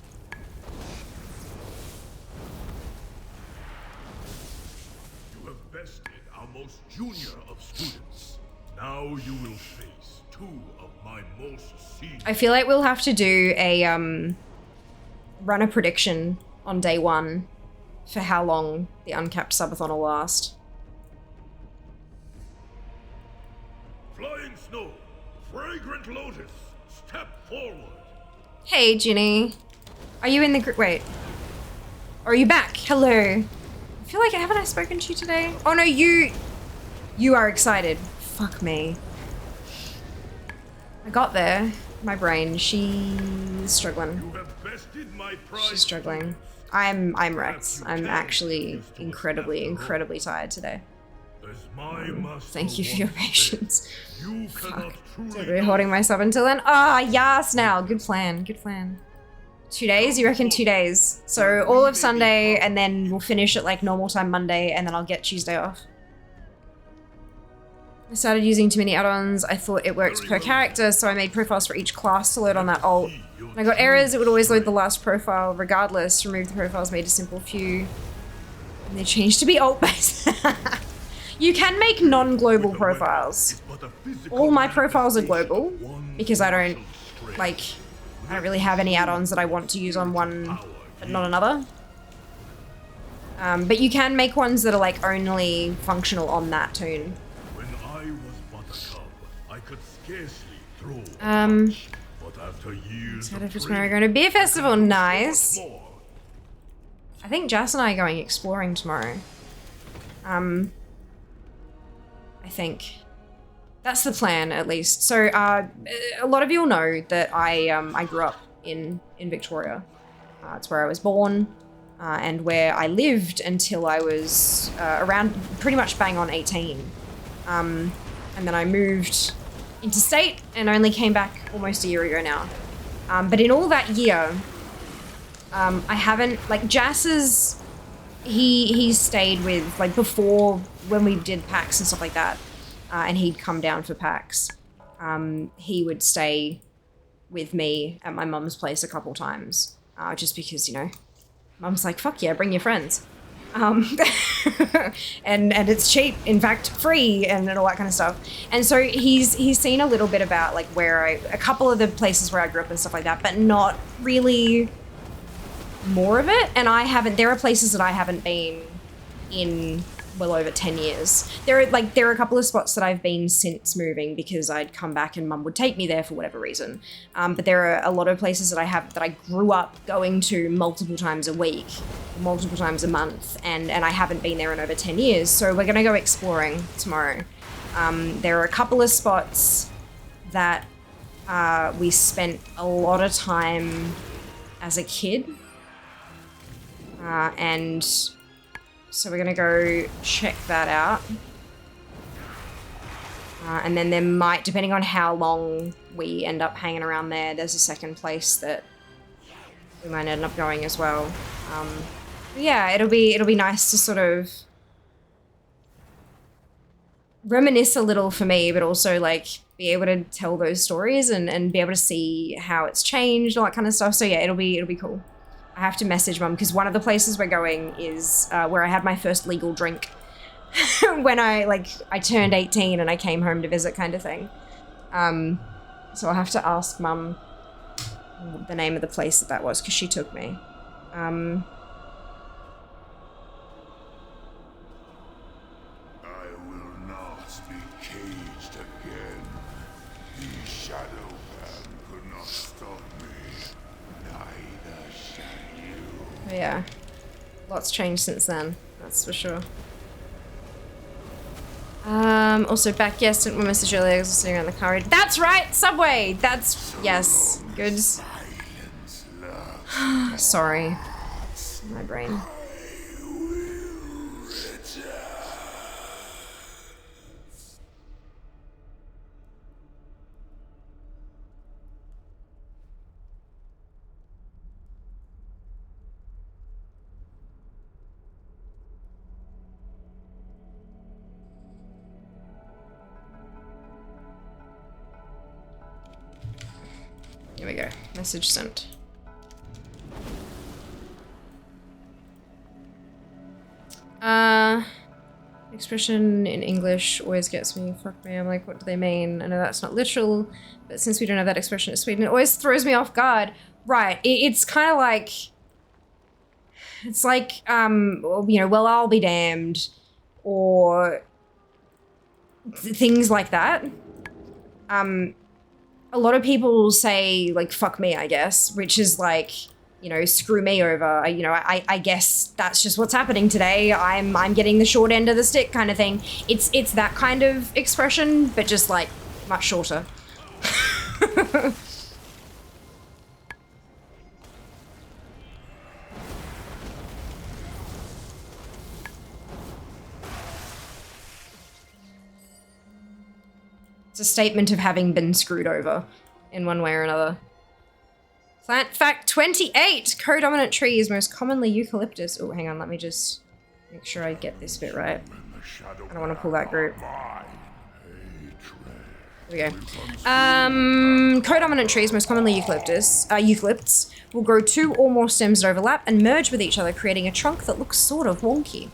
You have bested our most junior of students. Now you will face 2 of my most senior. I feel like we'll have to do a run a prediction on day 1 for how long the uncapped subathon will last. Flying snow, fragrant lotus, step forward. Hey, Ginny. Are you in the group? Wait. Are you back? Hello. I feel like, haven't I spoken to you today? Oh no, you are excited. Fuck me. I got there. My brain, she's struggling. You have bested my pride. She's struggling. I'm wrecked. I'm actually incredibly tired today. Thank you for your patience. Fuck. So we're holding myself until then. Ah, yes, now. Good plan. Good plan. 2 days? You reckon 2 days? So all of Sunday, and then we'll finish at like normal time Monday, and then I'll get Tuesday off. I started using too many add-ons. I thought it worked per character, so I made profiles for each class to load on that alt. When I got errors, it would always load the last profile regardless. Removed the profiles, made a simple few. And they changed to be alt-based. You can make non-global profiles. All my profiles are global because I don't really have any add-ons that I want to use on one but not another. But you can make ones that are like only functional on that tune. When I was but a cub, I could scarcely throw. But after years Excited for tomorrow, going to beer festival. Nice. I think Jas and I are going exploring tomorrow. I think that's the plan, at least. So a lot of you will know that I grew up in Victoria. It's where I was born and where I lived until I was around pretty much bang on 18. And then I moved interstate and only came back almost a year ago now. But in all that year, I haven't, like, Jas's, he stayed with, like, before when we did PAX and stuff like that, and he'd come down for PAX, he would stay with me at my mum's place a couple times, just because, you know, mum's like, fuck yeah, bring your friends. And it's cheap, in fact, free, and all that kind of stuff. And so he's seen a little bit about, like, a couple of the places where I grew up and stuff like that, but not really more of it. And there are places that I haven't been in well over 10 years. There are a couple of spots that I've been since moving because I'd come back and mum would take me there for whatever reason. But there are a lot of places that I grew up going to multiple times a week, multiple times a month, and I haven't been there in over 10 years. So we're gonna go exploring tomorrow. There are a couple of spots that we spent a lot of time as a kid. And so we're gonna go check that out. And then there might, depending on how long we end up hanging around there's a second place that we might end up going as well. Yeah, it'll be nice to sort of reminisce a little for me, but also like be able to tell those stories and be able to see how it's changed, all that kind of stuff. So yeah, it'll be cool. I have to message Mum because one of the places we're going is where I had my first legal drink when I turned 18 and I came home to visit, kind of thing. So I'll have to ask Mum the name of the place that was because she took me. I will not be caged again. The Shadow Pan could not stop me. Neither shall you. But yeah, lots changed since then, that's for sure. Also back, yes, sent one message earlier, I was sitting around the car. That's right, Subway! That's, yes, good. Sorry. My brain. Here we go. Message sent. Expression in English always gets me. Fuck me. I'm like, what do they mean? I know that's not literal, but since we don't have that expression in Sweden, it always throws me off guard. Right. It's kind of like, it's like, you know, well, I'll be damned, or things like that. A lot of people say, like, fuck me, I guess, which is like, you know, screw me over. You know, I guess that's just what's happening today. I'm getting the short end of the stick kind of thing. It's that kind of expression, but just like much shorter. It's a statement of having been screwed over in one way or another. Plant fact 28! Co-dominant tree is most commonly eucalyptus. Oh, hang on, let me just make sure I get this bit right. I don't want to pull that group. There we go. Co-dominant trees, most commonly eucalypts, will grow 2 or more stems that overlap and merge with each other, creating a trunk that looks sort of wonky.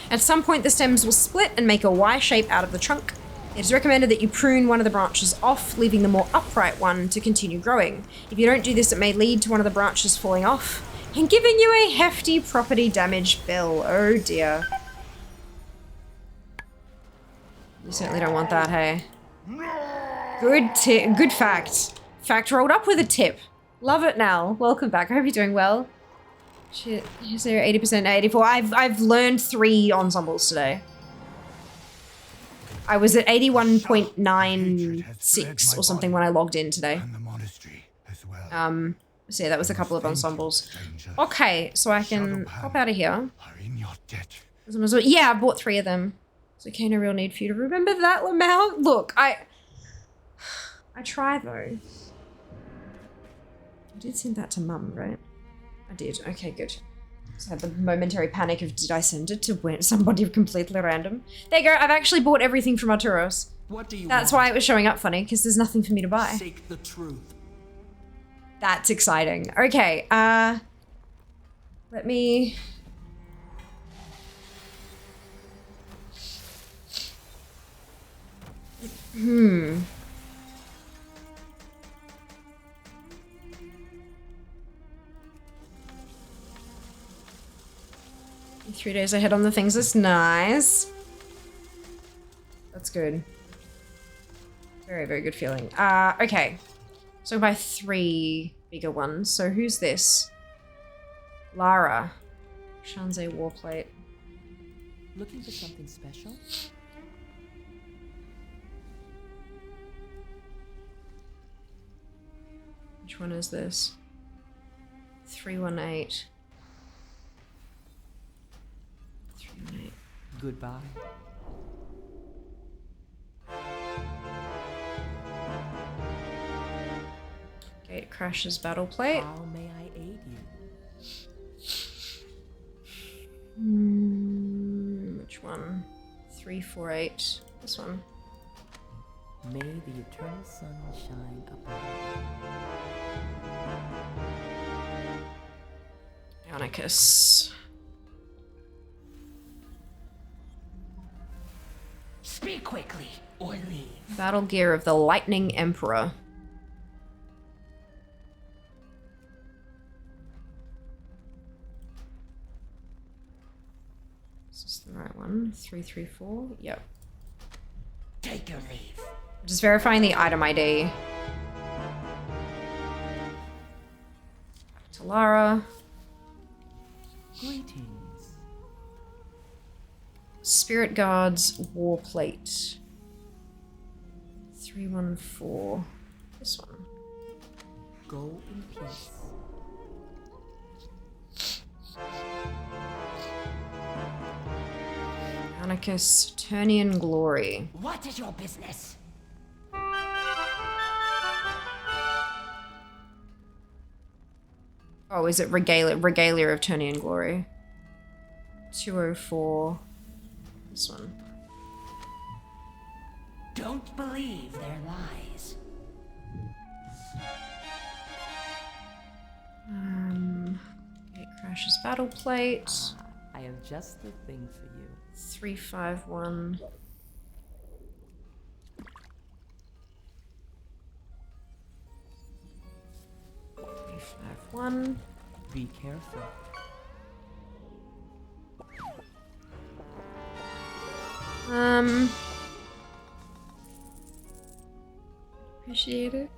At some point, the stems will split and make a Y shape out of the trunk. It is recommended that you prune one of the branches off, leaving the more upright one to continue growing. If you don't do this, it may lead to one of the branches falling off and giving you a hefty property damage bill. Oh dear. You certainly don't want that, hey? Good fact. Fact rolled up with a tip. Love it, Nal. Welcome back. I hope you're doing well. Shit, is there 80% 84? I've learned 3 ensembles today. I was at 81.96 or something when I logged in today. So yeah, that was a couple of ensembles. Okay, so I can pop out of here. Yeah, I bought 3 of them. So okay, no real need for you to remember that, Lamau. Look, I try though. I did send that to Mum, right? I did. Okay, good. So I had the momentary panic of, did I send it to somebody completely random? There you go. I've actually bought everything from Arturos. What do you That's want? why it was showing up funny, because there's nothing for me to buy. Seek the truth. That's exciting. Okay, let me... Hmm. 3 days ahead on the things. That's nice. That's good. Very, very good feeling. Okay. So buy 3 bigger ones. So who's this? Lara. Shanzeh Warplate. Looking for something special? Which one is this? 318. 318. Goodbye. Gate Crash's battle plate. How may I aid you? Which one? 348. This one. May the eternal sun shine upon you. Ionicus. Speak quickly, or leave. Battle gear of the Lightning Emperor. Is this the right one? 334? Yep. Take your leave. Just verifying the item ID. Back to Lara. Greetings. Spirit Guards War Plate. 314. This one. Go in peace. Ionicus Turnian Glory. What is your business? Oh, is it Regalia of Turnian Glory? 204. This one. Don't believe their lies. Gatecrash's Battle Plate. I have just the thing for you. 351. One. Be careful. Appreciate it.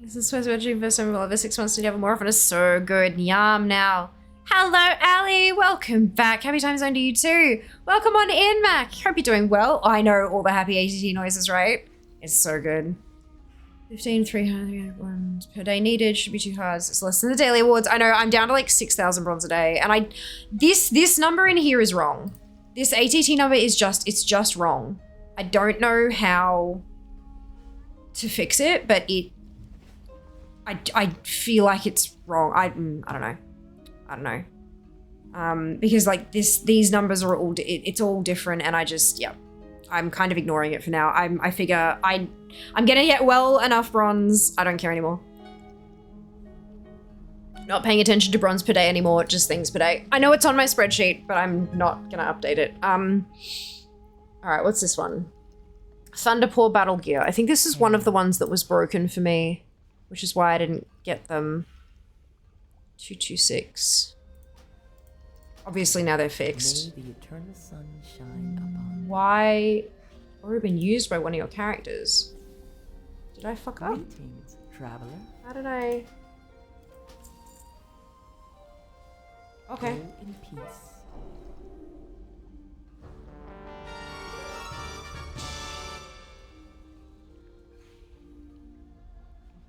This is supposed to be first time over 6 months to have more often. It's so good. Yum now. Hello, Ali. Welcome back. Happy time zone to you too. Welcome on in, Mac. Hope you're doing well. I know all the happy ATT noises, right? It's so good. 15, 300 ones per day needed. Should be too hard. It's less than the daily awards. I know, I'm down to like 6,000 bronze a day. And this number in here is wrong. This ATT number is it's just wrong. I don't know how to fix it, but I feel like it's wrong. I don't know. Because like these numbers are all, it's all different, and I'm kind of ignoring it for now. I figure I'm gonna get well enough bronze. I don't care anymore. Not paying attention to bronze per day anymore, just things per day. I know it's on my spreadsheet, but I'm not gonna update it. All right, what's this one? Thunderpaw Battle Gear. I think this is one of the ones that was broken for me, which is why I didn't get them. 226. Obviously now they're fixed. May the eternal sun shine upon Why? Already been used by one of your characters. Did I fuck you. up? Greetings, traveler. How did I? Okay. Go in peace.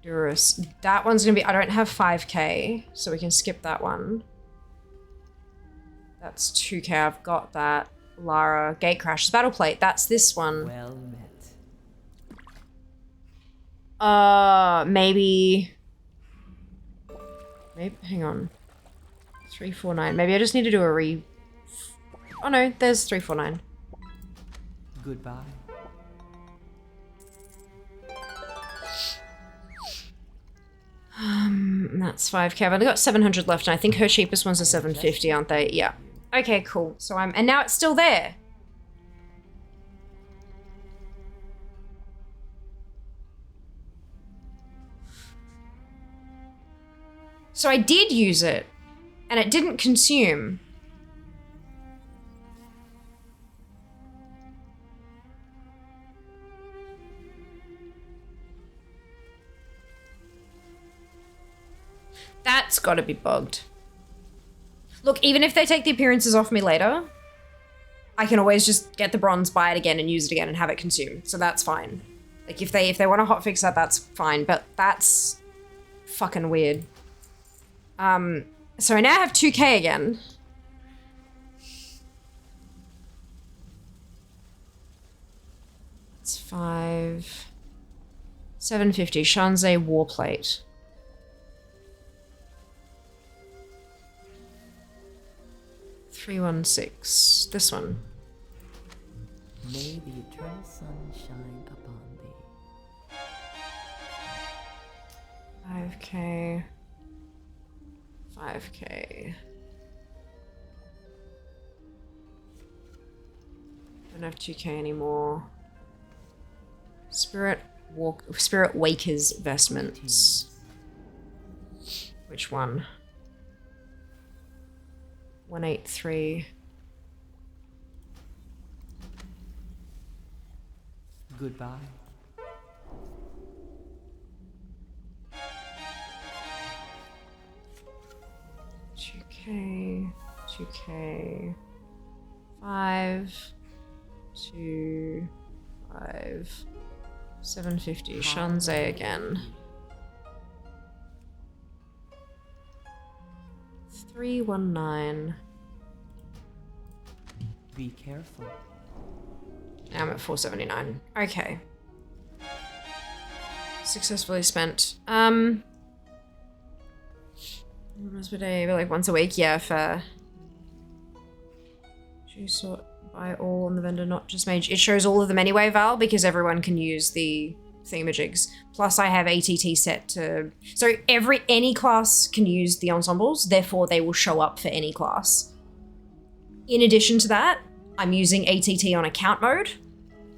Durus. That one's gonna be, I don't have 5k, so we can skip that one. That's 2k, I've got that. Lara, Gatecrash's Battle Plate, that's this one. Well met. Maybe, hang on. 349, maybe I just need to do a oh no, there's 349. Goodbye. That's 5k. I've only got 700 left, and I think her cheapest ones are 750, aren't they? Yeah. Okay, cool. So and now it's still there. So I did use it, and it didn't consume. That's gotta be bugged. Look, even if they take the appearances off me later, I can always just get the bronze, buy it again, and use it again and have it consume. So that's fine. Like, if they want to hotfix that, that's fine. But that's fucking weird. So I now have 2k again. It's 750. Shanzeh War Plate. 316. This one. May the eternal sun shine upon thee. 5k. 5k. Don't have 2k anymore. Spirit Waker's vestments. Which one? 183. Goodbye. $2k, 2k, 5, 2, 5, 750. Shanzai again. 319. Be careful. Now I'm at 479. Okay. Successfully spent. Once per day, but like once a week, yeah, fair. Choose sort by all on the vendor, not just mage. It shows all of them anyway, Val, because everyone can use the thingamajigs. Plus I have ATT set to, so any class can use the ensembles, therefore they will show up for any class. In addition to that, I'm using ATT on account mode.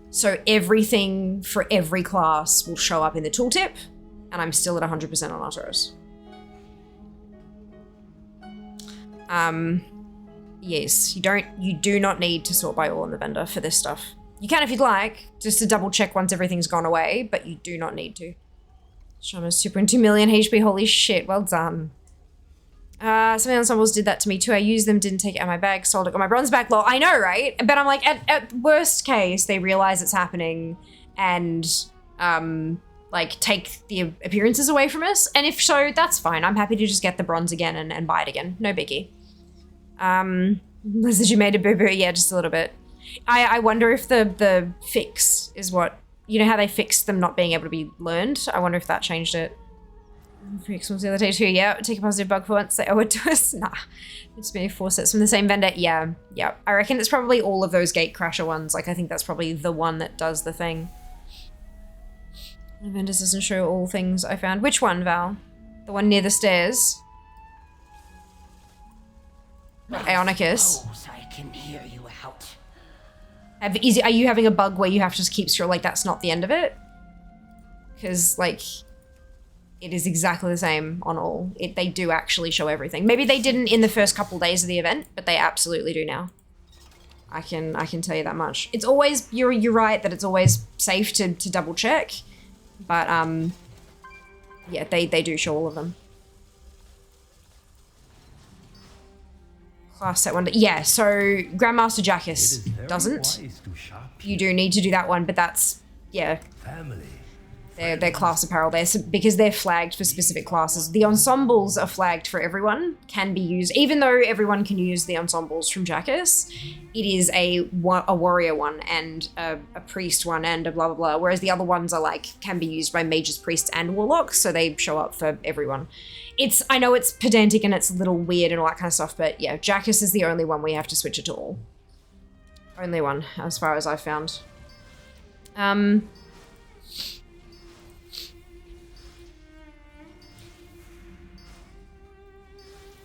So everything for every class will show up in the tooltip, and I'm still at 100% on Arteros. Yes, you do not need to sort by all on the vendor for this stuff. You can if you'd like, just to double check once everything's gone away, but you do not need to. Shama's super in 2 million HP, holy shit, well done. Some of the ensembles did that to me too. I used them, didn't take it out of my bag, sold it, got my bronze back, lol. I know, right? But I'm like, at worst case, they realize it's happening and, like, take the appearances away from us. And if so, that's fine. I'm happy to just get the bronze again and buy it again. No biggie. Liz, you made a boo-boo? Yeah, just a little bit. I wonder if the fix is what, you know how they fixed them not being able to be learned? I wonder if that changed it. Freaks was the other day too, yeah. Take a positive bug for once, they owe it to us. Nah, it's maybe 4 sets from the same vendor. Yeah. I reckon it's probably all of those Gatecrasher ones. Like, I think that's probably the one that does the thing. The vendors doesn't show all things I found. Which one, Val? The one near the stairs? Ionicus. I can hear you out. Are you having a bug where you have to just keep scroll, like that's not the end of it? Because, like, it is exactly the same on all. They do actually show everything. Maybe they didn't in the first couple days of the event, but they absolutely do now. I can tell you that much. It's always, you're right that it's always safe to double check, but yeah, they do show all of them. Class set one, yeah, so Grandmaster Jackus doesn't. You do need to do that one, but that's, yeah. They're class apparel there, so because they're flagged for specific classes. The ensembles are flagged for everyone, can be used, even though everyone can use the ensembles from Jackus, it is a warrior one and a priest one and a blah blah blah, whereas the other ones are like, can be used by mages, priests, and warlocks, so they show up for everyone. I know it's pedantic and it's a little weird and all that kind of stuff, but yeah, Jackus is the only one we have to switch it to all. Only one, as far as I've found.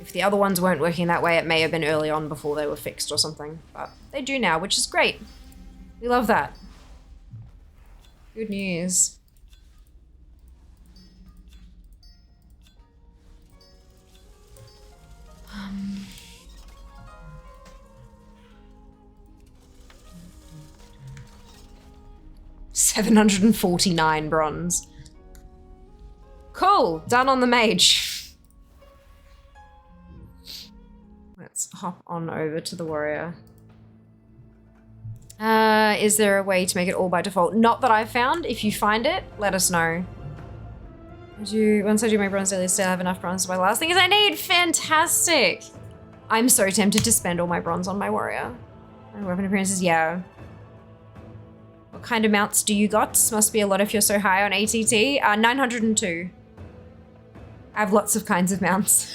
If the other ones weren't working that way, it may have been early on before they were fixed or something, but they do now, which is great. We love that. Good news. $749 bronze. Cool, done on the mage. Let's hop on over to the warrior. Is there a way to make it all by default? Not that I've found. If you find it, let us know. Once I do my bronze daily, still have enough bronze. My last thing is I need. Fantastic. I'm so tempted to spend all my bronze on my warrior. My weapon appearances, yeah. What kind of mounts do you got? Must be a lot if you're so high on ATT. 902. I have lots of kinds of mounts.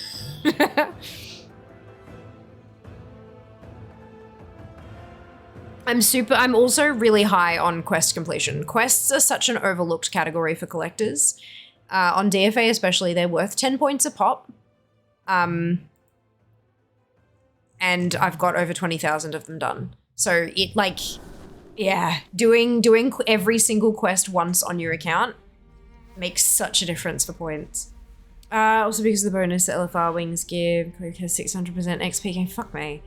I'm also really high on quest completion. Quests are such an overlooked category for collectors. On DFA especially, they're worth 10 points a pop. And I've got over 20,000 of them done. So it like, yeah, doing every single quest once on your account makes such a difference for points. Also because of the bonus that LFR wings give, Cloak has 600% XP gain. Fuck me.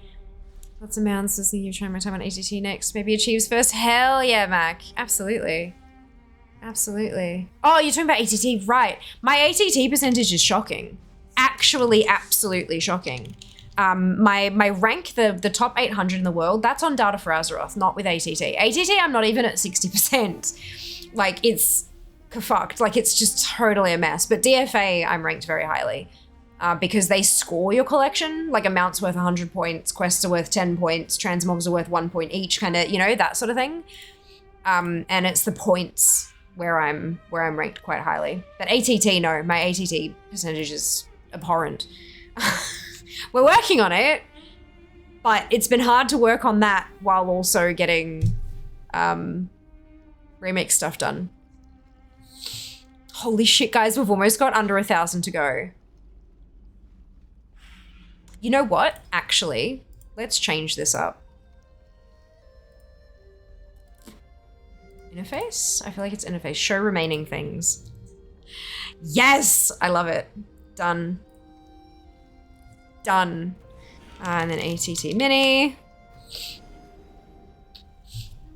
Lots of mounts. I was thinking of trying my time on ATT next. Maybe achieves first. Hell yeah, Mac. Absolutely. Absolutely. Oh, you're talking about ATT, right. My ATT percentage is shocking. Actually, absolutely shocking. My rank, the top 800 in the world, that's on data for Azeroth, not with ATT. ATT, I'm not even at 60%. Like, it's fucked. Like, it's just totally a mess. But DFA, I'm ranked very highly. Because they score your collection, like a mount's worth 100 points, quests are worth 10 points, transmobs are worth 1 point each, kind of, you know, that sort of thing. And it's the points where I'm ranked quite highly. But ATT, no, my ATT percentage is abhorrent. We're working on it, but it's been hard to work on that while also getting remix stuff done. Holy shit, guys, we've almost got under 1,000 to go. You know what? Actually, let's change this up. Interface? I feel like it's interface. Show remaining things. Yes! I love it. Done. Done. And then ATT Mini.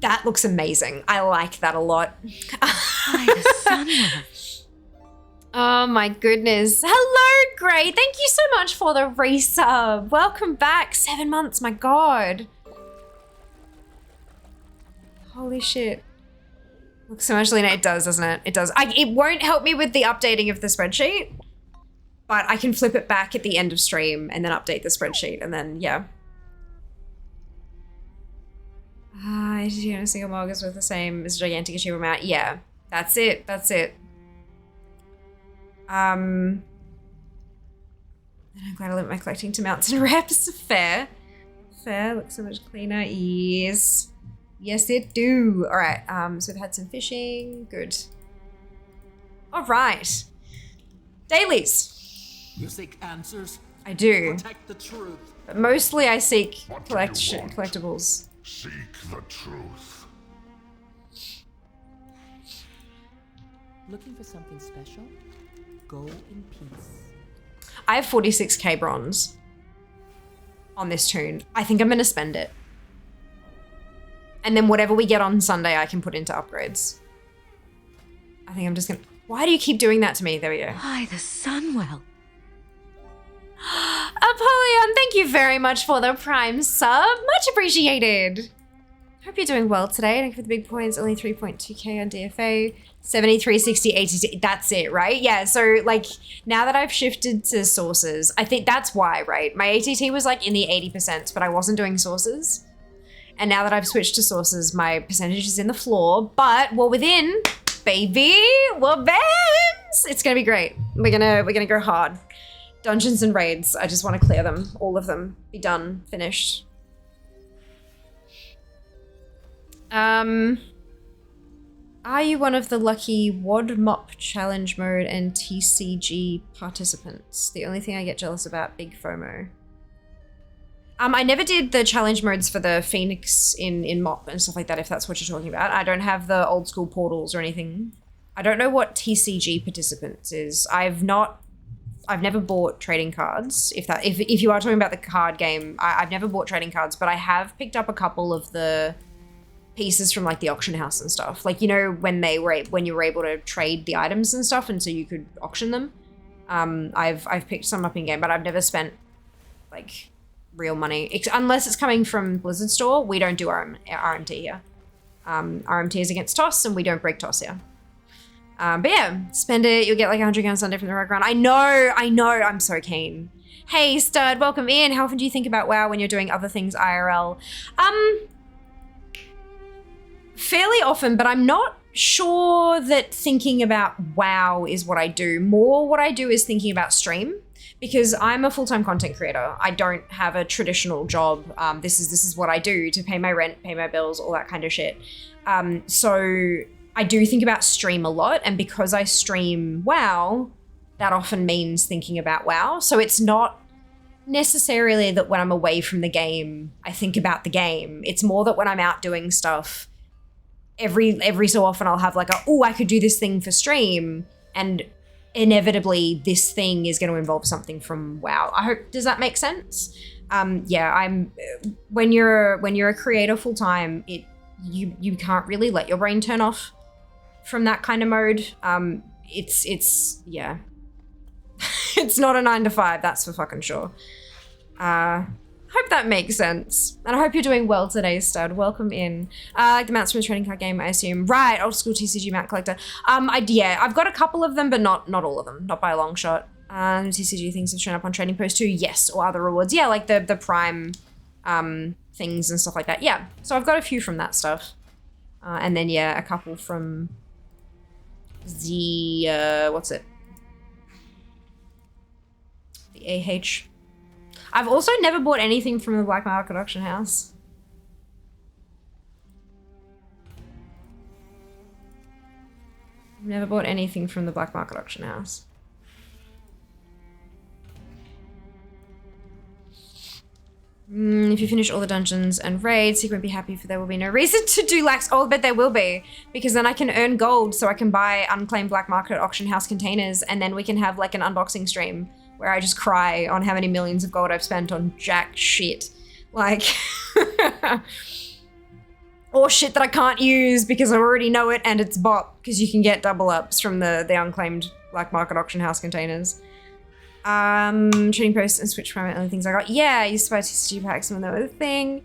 That looks amazing. I like that a lot. Oh my goodness. Hello, Gray. Thank you so much for the resub. Welcome back. 7 months, my God. Holy shit. Looks so much leaner. It does, doesn't it? It does. It won't help me with the updating of the spreadsheet, but I can flip it back at the end of stream and then update the spreadsheet and then, yeah. A single mog is worth the same as a gigantic achievable amount. Yeah, that's it. That's it. And I'm glad I limit my collecting to mounts and reps. Fair. Fair. Looks so much cleaner. Yes. Yes, it do. All right. So we've had some fishing. Good. All right. Dailies. You seek answers? I do. Protect the truth. But mostly I seek What do you want? collectibles. Seek the truth. Looking for something special? Go in peace. I have 46k bronze on this tune. I think I'm going to spend it. And then whatever we get on Sunday, I can put into upgrades. I think I'm just going to... Why do you keep doing that to me? There we go. By the Sunwell. Apollyon, thank you very much for the Prime sub. Much appreciated. Hope you're doing well today. Thank you for the big points. Only 3.2k on DFA. 73, 60, 80. That's it, right? Yeah, so like now that I've shifted to sources, I think that's why, right? My ATT was like in the 80%, but I wasn't doing sources. And now that I've switched to sources, my percentage is in the floor, but we're within, baby. We're bams. It's gonna be great. We're gonna go hard. Dungeons and raids. I just want to clear them, all of them. Be done, finished. Are you one of the lucky WOD MOP challenge mode and TCG participants? The only thing I get jealous about, big FOMO. I never did the challenge modes for the Phoenix in MOP and stuff like that, if that's what you're talking about. I don't have the old school portals or anything. I don't know what TCG participants is. I've never bought trading cards. If you are talking about the card game, I've never bought trading cards, but I have picked up a couple of the pieces from like the auction house and stuff. Like, you know, when you were able to trade the items and stuff, and so you could auction them. I've picked some up in game, but I've never spent like real money unless it's coming from Blizzard store. We don't do RMT here. RMT is against toss, and we don't break toss here. But yeah, spend it. You'll get like 100 guns Sunday from the background. I know. I'm so keen. Hey, stud, welcome in. How often do you think about WoW when you're doing other things IRL? Fairly often, but I'm not sure that thinking about WoW is what I do. More what I do is thinking about stream, because I'm a full-time content creator. I don't have a traditional job. This is what I do to pay my rent, pay my bills, all that kind of shit. So I do think about stream a lot, and because I stream WoW, that often means thinking about WoW. So it's not necessarily that when I'm away from the game, I think about the game. It's more that when I'm out doing stuff, every so often I'll have like I could do this thing for stream, and inevitably this thing is going to involve something from WoW. Does that make sense? When you're a creator full time, you can't really let your brain turn off from that kind of mode. It's it's not a 9 to 5, that's for fucking sure. Hope that makes sense. And I hope you're doing well today, stud. Welcome in. Like the mounts from the trading card game, I assume. Right, old school TCG mount collector. I've got a couple of them, but not all of them. Not by a long shot. TCG things have shown up on trading post too, yes, or other rewards. Yeah, like the prime things and stuff like that. Yeah, so I've got a few from that stuff. And then, yeah, a couple from the, what's it? The AH. I've also never bought anything from the Black Market Auction House. I've never bought anything from the Black Market Auction House. If you finish all the dungeons and raids, you won't be happy, for there will be no reason to do lax. Oh, but there will be, because then I can earn gold so I can buy unclaimed Black Market Auction House containers, and then we can have like an unboxing stream where I just cry on how many millions of gold I've spent on jack shit. Like, or shit that I can't use because I already know it and it's bot, because you can get double ups from the unclaimed Black Market Auction House containers. Trading posts and Switch Prime, other things I got. Yeah, I used to buy TCG packs when they were a thing.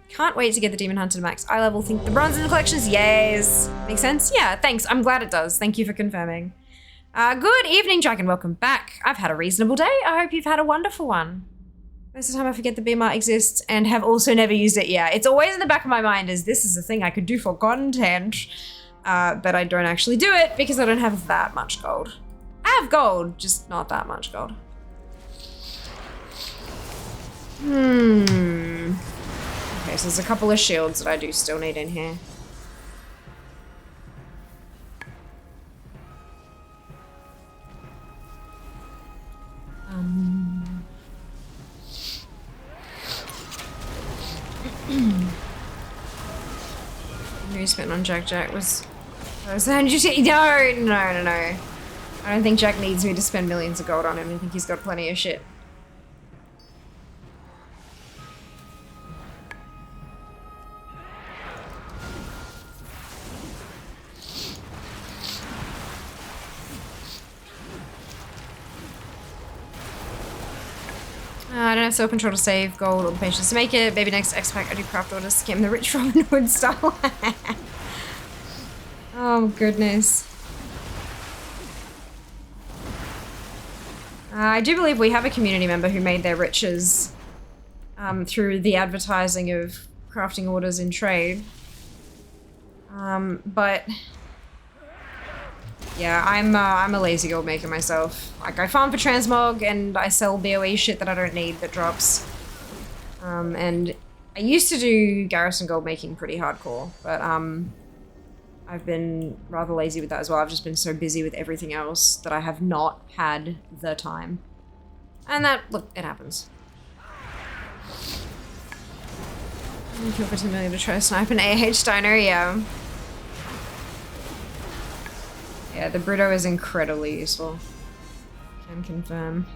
Can't wait to get the Demon Hunter to max eye level. Think the bronze in the collections, yes. Makes sense? Yeah, thanks. I'm glad it does. Thank you for confirming. Good evening, Dragon. Welcome back. I've had a reasonable day. I hope you've had a wonderful one. Most of the time I forget the BMR exists and have also never used it. Yeah, it's always in the back of my mind as this is a thing I could do for content, but I don't actually do it because I don't have that much gold. I have gold, just not that much gold. Okay, so there's a couple of shields that I do still need in here. You spent on Jack was 100. No. I don't think Jack needs me to spend millions of gold on him. I think he's got plenty of shit. I don't have self control to save gold or the patience to make it. Maybe next X Pack I do craft orders to scam the rich Robin Hood style. Oh goodness. I do believe we have a community member who made their riches through the advertising of crafting orders in trade. But yeah, I'm a lazy gold maker myself. Like, I farm for transmog and I sell BOE shit that I don't need that drops. And I used to do garrison gold making pretty hardcore, but I've been rather lazy with that as well. I've just been so busy with everything else that I have not had the time. And that, look, it happens. I feel for 2 million to try to snipe an AH diner, yeah. Yeah, the Brito is incredibly useful. Can confirm.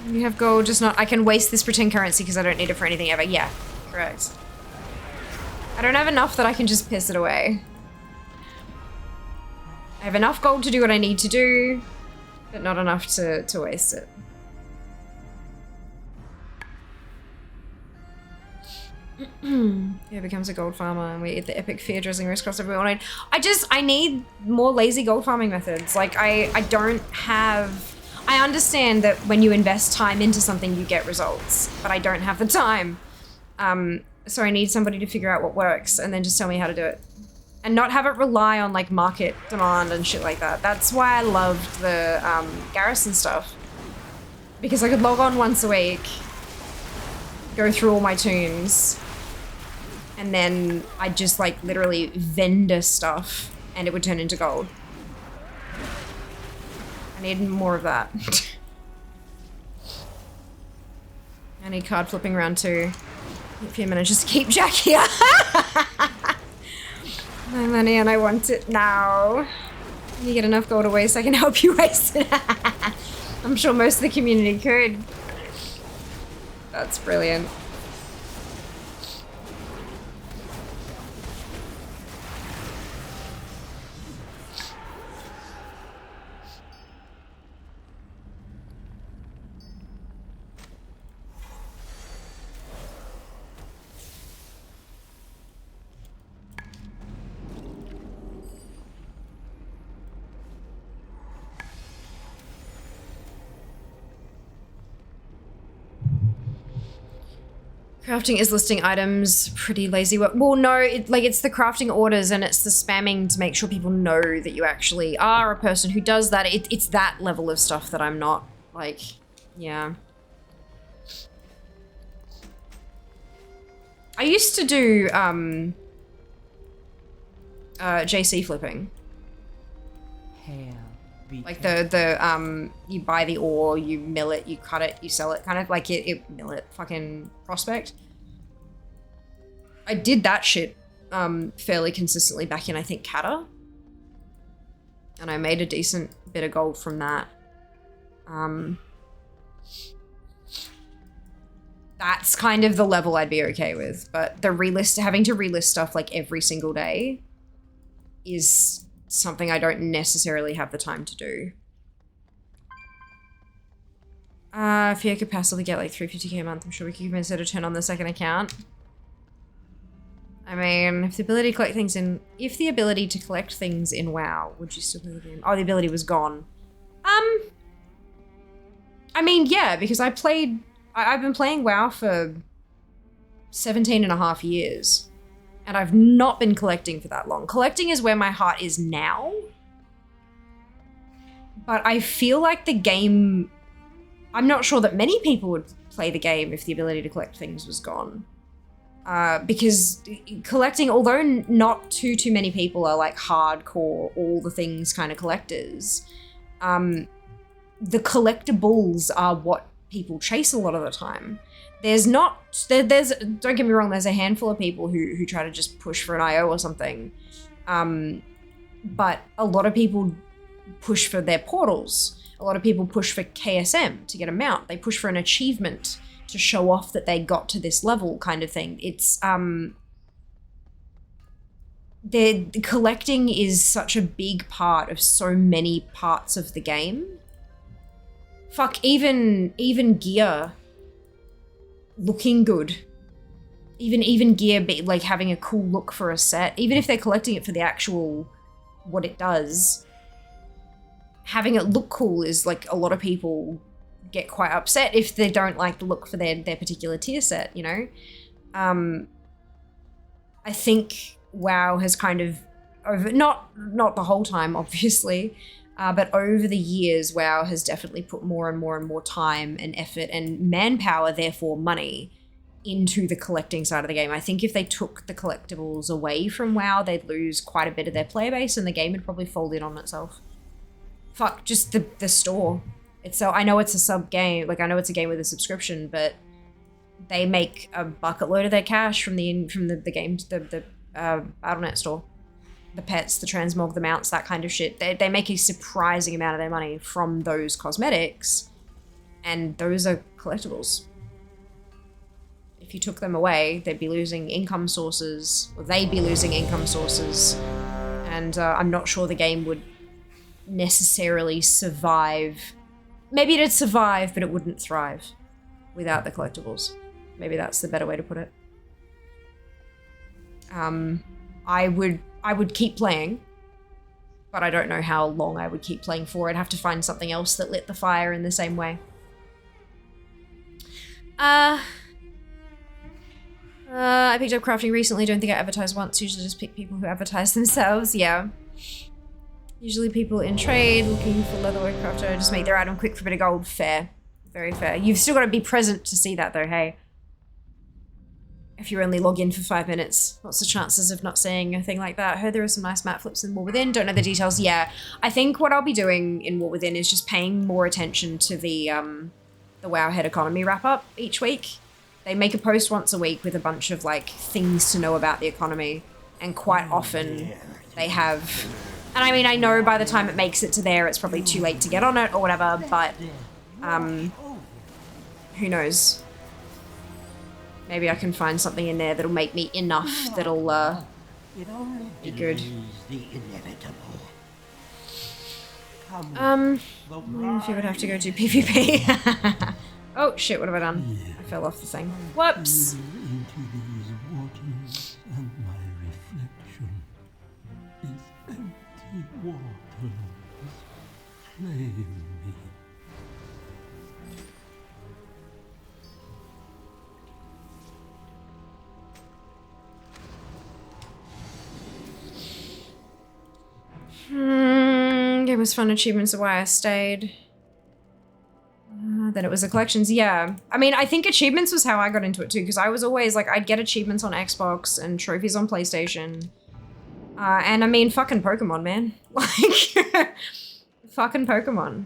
You have gold, just not- I can waste this pretend currency because I don't need it for anything ever. Yeah, correct. I don't have enough that I can just piss it away. I have enough gold to do what I need to do, but not enough to waste it. Yeah, becomes a gold farmer and we eat the epic fear drizzling risk cross everyone. I need more lazy gold farming methods. Like, I don't have... I understand that when you invest time into something, you get results, but I don't have the time. So I need somebody to figure out what works and then just tell me how to do it. and not have it rely on like market demand and shit like that. That's why I loved the Garrison stuff, because I could log on once a week, go through all my toons, and then I'd just like literally vendor stuff and it would turn into gold. I need more of that. I need card flipping round 2. If you manage to keep Jack here. My money and I want it now. You get enough gold to waste, I can help you waste it. I'm sure most of the community could. That's brilliant. Crafting is listing items, pretty lazy work. Well, no, it's the crafting orders and it's the spamming to make sure people know that you actually are a person who does that. It's that level of stuff that I'm not, like, yeah. I used to do, JC flipping. Like you buy the ore, you mill it, you cut it, you sell it, kind of like mill it, fucking prospect. I did that shit fairly consistently back in, I think, Kata. And I made a decent bit of gold from that. That's kind of the level I'd be okay with, but the having to relist stuff like every single day is something I don't necessarily have the time to do. If you could passively get like 350k a month, I'm sure we could consider to turn on the second account. I mean, if the ability to collect things in WoW, would you still play the game? Oh, the ability was gone. I mean, yeah, because I've been playing WoW for 17 and a half years. And I've not been collecting for that long. Collecting is where my heart is now. But I feel like the game... I'm not sure that many people would play the game if the ability to collect things was gone. Because collecting, although not too many people are like hardcore, all the things kind of collectors, the collectibles are what people chase a lot of the time. There's don't get me wrong, there's a handful of people who try to just push for an IO or something. But a lot of people push for their portals. A lot of people push for KSM to get a mount. They push for an achievement to show off that they got to this level kind of thing. It's, the collecting is such a big part of so many parts of the game. Fuck, even gear looking good. Even gear like having a cool look for a set, even if they're collecting it for the actual what it does, having it look cool is like, a lot of people get quite upset if they don't like the look for their particular tier set, you know? I think WoW has kind of not the whole time, obviously, but over the years, WoW has definitely put more and more and more time and effort and manpower, therefore money, into the collecting side of the game. I think if they took the collectibles away from WoW, they'd lose quite a bit of their player base and the game would probably fold in on itself. Fuck, just the store. I know it's a sub game, like I know it's a game with a subscription, but they make a bucket load of their cash from the games, the Battle.net store. The pets, the transmog, the mounts, that kind of shit. They make a surprising amount of their money from those cosmetics, and those are collectibles. If you took them away, they'd be losing income sources, or they'd be losing income sources, and I'm not sure the game would necessarily survive. Maybe it'd survive, but it wouldn't thrive without the collectibles. Maybe that's the better way to put it. I would keep playing, but I don't know how long I would keep playing for. I'd have to find something else that lit the fire in the same way. I picked up crafting recently. Don't think I advertised once. Usually just pick people who advertise themselves. Yeah. Usually people in trade looking for leatherwork crafter just make their item quick for a bit of gold. Fair. Very fair. You've still got to be present to see that though, hey. If you only log in for 5 minutes, what's the chances of not seeing a thing like that? I heard there are some nice map flips in War Within. Don't know the details. Yeah. I think what I'll be doing in War Within is just paying more attention to the Wowhead economy wrap-up each week. They make a post once a week with a bunch of, like, things to know about the economy. And quite often they have... And I mean, I know by the time it makes it to there, it's probably too late to get on it or whatever, but... who knows? Maybe I can find something in there that'll make me enough that'll, be good. If you would have to go to PvP. Oh shit, what have I done? I fell off the thing. Whoops! Into these waters, and my reflection is empty waters. Flame me. Game was fun, achievements are why I stayed. Then it was the collections, yeah. I mean, I think achievements was how I got into it too, because I was always like, I'd get achievements on Xbox and trophies on PlayStation. And I mean, fucking Pokemon, man. Like, fucking Pokemon.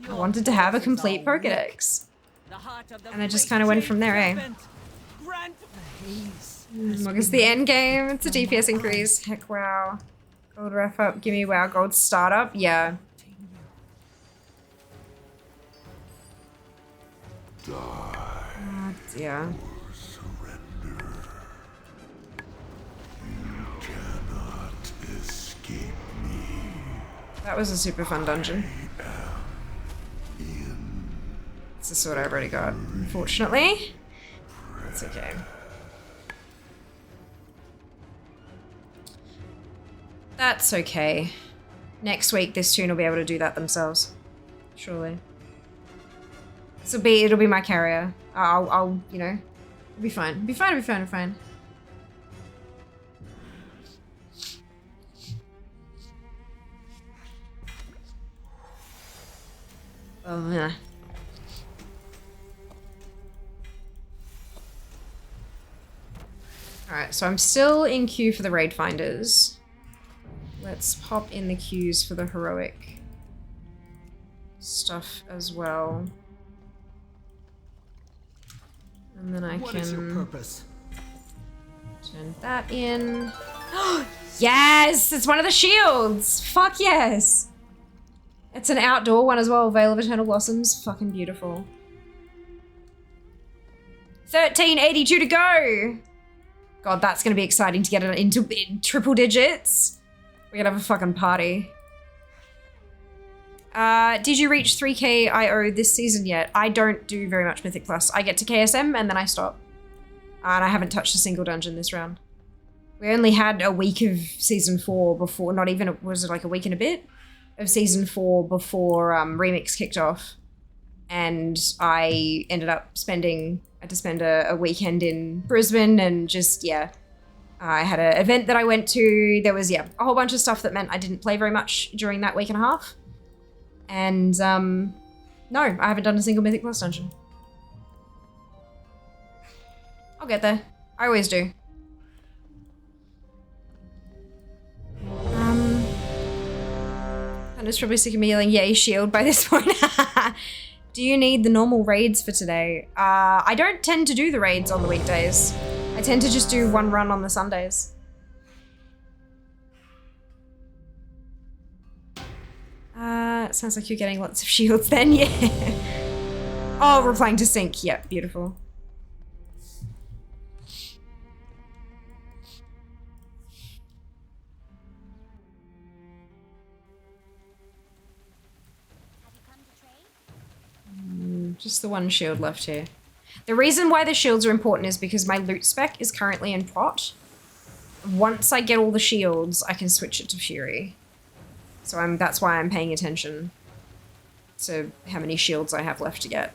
I wanted to have a complete Pokedex. And I just kind of went from there, eh? Look, it's the end game. It's a DPS increase. Heck, wow. Gold ref up. Give me WoW gold startup. Yeah. Yeah. Surrender. You cannot escape me. That was a super fun dungeon. It's the sword I've already got, unfortunately. It's okay. That's okay. Next week, this tune will be able to do that themselves. Surely. It'll be my carrier. I'll, you know, it'll be fine. It'll be fine, it'll be fine, it'll be fine. Oh, yeah. Alright, so I'm still in queue for the raid finders. Let's pop in the queues for the heroic stuff as well. And then I What is your can purpose? turn that in. Yes! It's one of the shields! Fuck yes! It's an outdoor one as well. Veil of Eternal Blossoms. Fucking beautiful. 1382 to go! God, that's gonna be exciting to get it into triple digits. We're gonna have a fucking party. Did you reach 3k IO this season yet? I don't do very much Mythic Plus. I get to KSM and then I stop. And I haven't touched a single dungeon this round. We only had a week of Season 4 before, not even, was it like a week and a bit? Of Season 4 before Remix kicked off. And I ended up I had to spend a weekend in Brisbane and just, yeah. I had an event that I went to. There was, yeah, a whole bunch of stuff that meant I didn't play very much during that week and a half. And, no, I haven't done a single Mythic Plus dungeon. I'll get there. I always do. I'm just probably sick of me yelling, yay, shield by this point. Do you need the normal raids for today? I don't tend to do the raids on the weekdays. I tend to just do one run on the Sundays. It sounds like you're getting lots of shields then, yeah. Oh, replying to sync, yeah, beautiful. Just the one shield left here. The reason why the shields are important is because my loot spec is currently in pot. Once I get all the shields, I can switch it to Fury. So that's why I'm paying attention to how many shields I have left to get.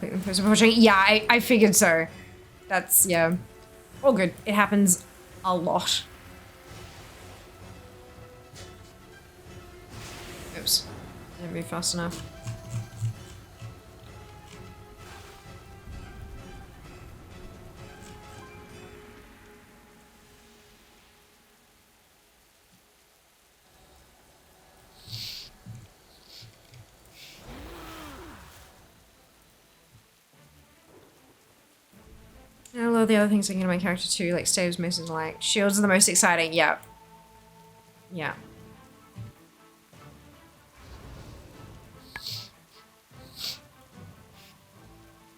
complete the first watching. Yeah, I figured so. That's, yeah. All good. It happens a lot. Oops. Didn't move fast enough. I love the other things I can do my character too, like staves, misses, like shields are the most exciting. Yeah. Yeah.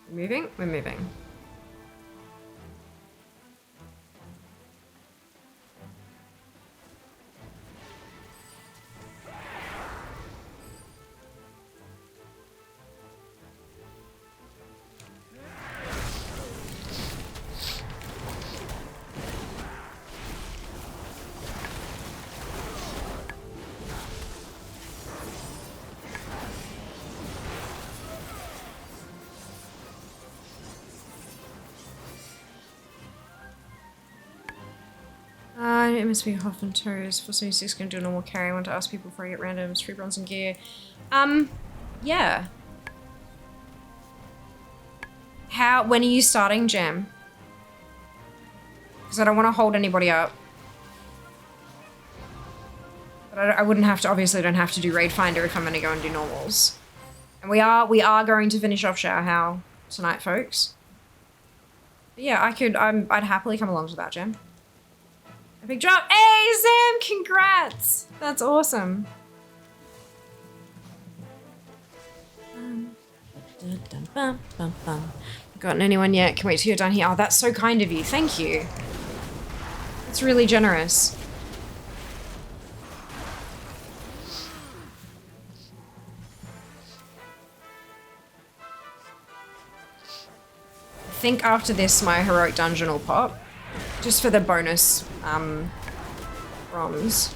We're moving? We're moving. It must be off on toes. 476 gonna do a normal carry. I want to ask people before I get randoms. Free bronze and gear. Yeah. When are you starting, Jam? Because I don't want to hold anybody up. But I wouldn't have to, obviously don't have to do Raid Finder if I'm gonna go and do normals. And we are going to finish off Shower How tonight, folks. But yeah, I'd happily come along to that, Jam. A big drop. Hey, Sam, congrats. That's awesome. Gotten anyone yet? Can wait till you're done here. Oh, that's so kind of you. Thank you. That's really generous. I think after this, my heroic dungeon will pop. Just for the bonus, bronze.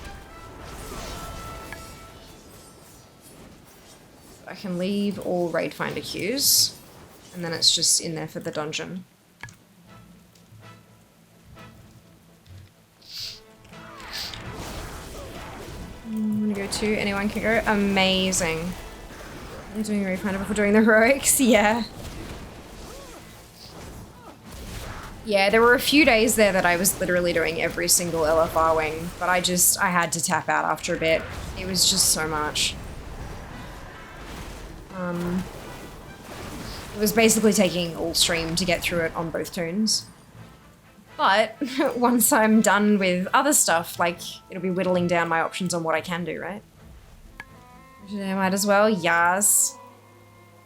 I can leave all Raid Finder queues, and then it's just in there for the dungeon. I'm gonna go too. Anyone can go. Amazing. I'm doing Raid Finder before doing the heroics. Yeah. Yeah, there were a few days there that I was literally doing every single LFR wing, but I had to tap out after a bit. It was just so much. It was basically taking all stream to get through it on both tunes. But once I'm done with other stuff, like, it'll be whittling down my options on what I can do, right? I might as well, yes.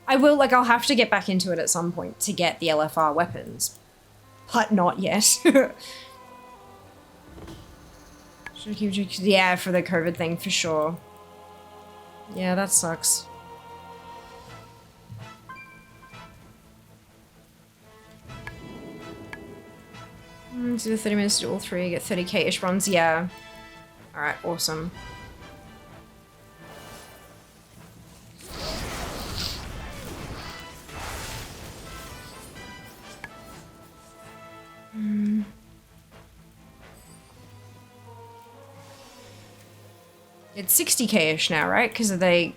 I will, like, I'll have to get back into it at some point to get the LFR weapons. But not yet. Yeah, for the COVID thing, for sure. Yeah, that sucks. So the 30 minutes to do all three, get 30k-ish bronze, yeah. Alright, awesome. It's 60k-ish now, right? Because the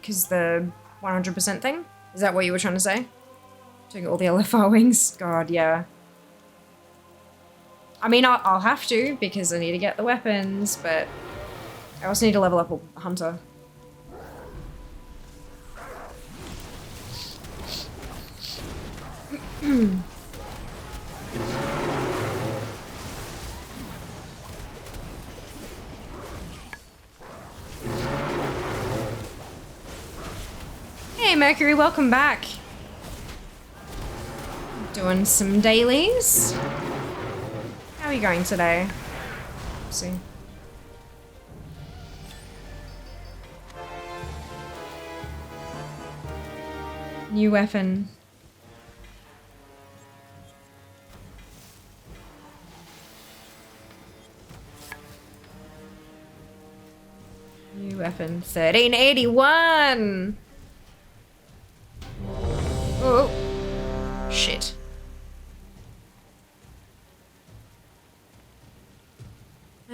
100% thing? Is that what you were trying to say? Doing all the LFR wings? God, yeah. I mean, I'll have to, because I need to get the weapons, but I also need to level up a hunter. Hey Mercury, welcome back. Doing some dailies. How are you going today? Let's see. New weapon. New weapon. 1381! Oh.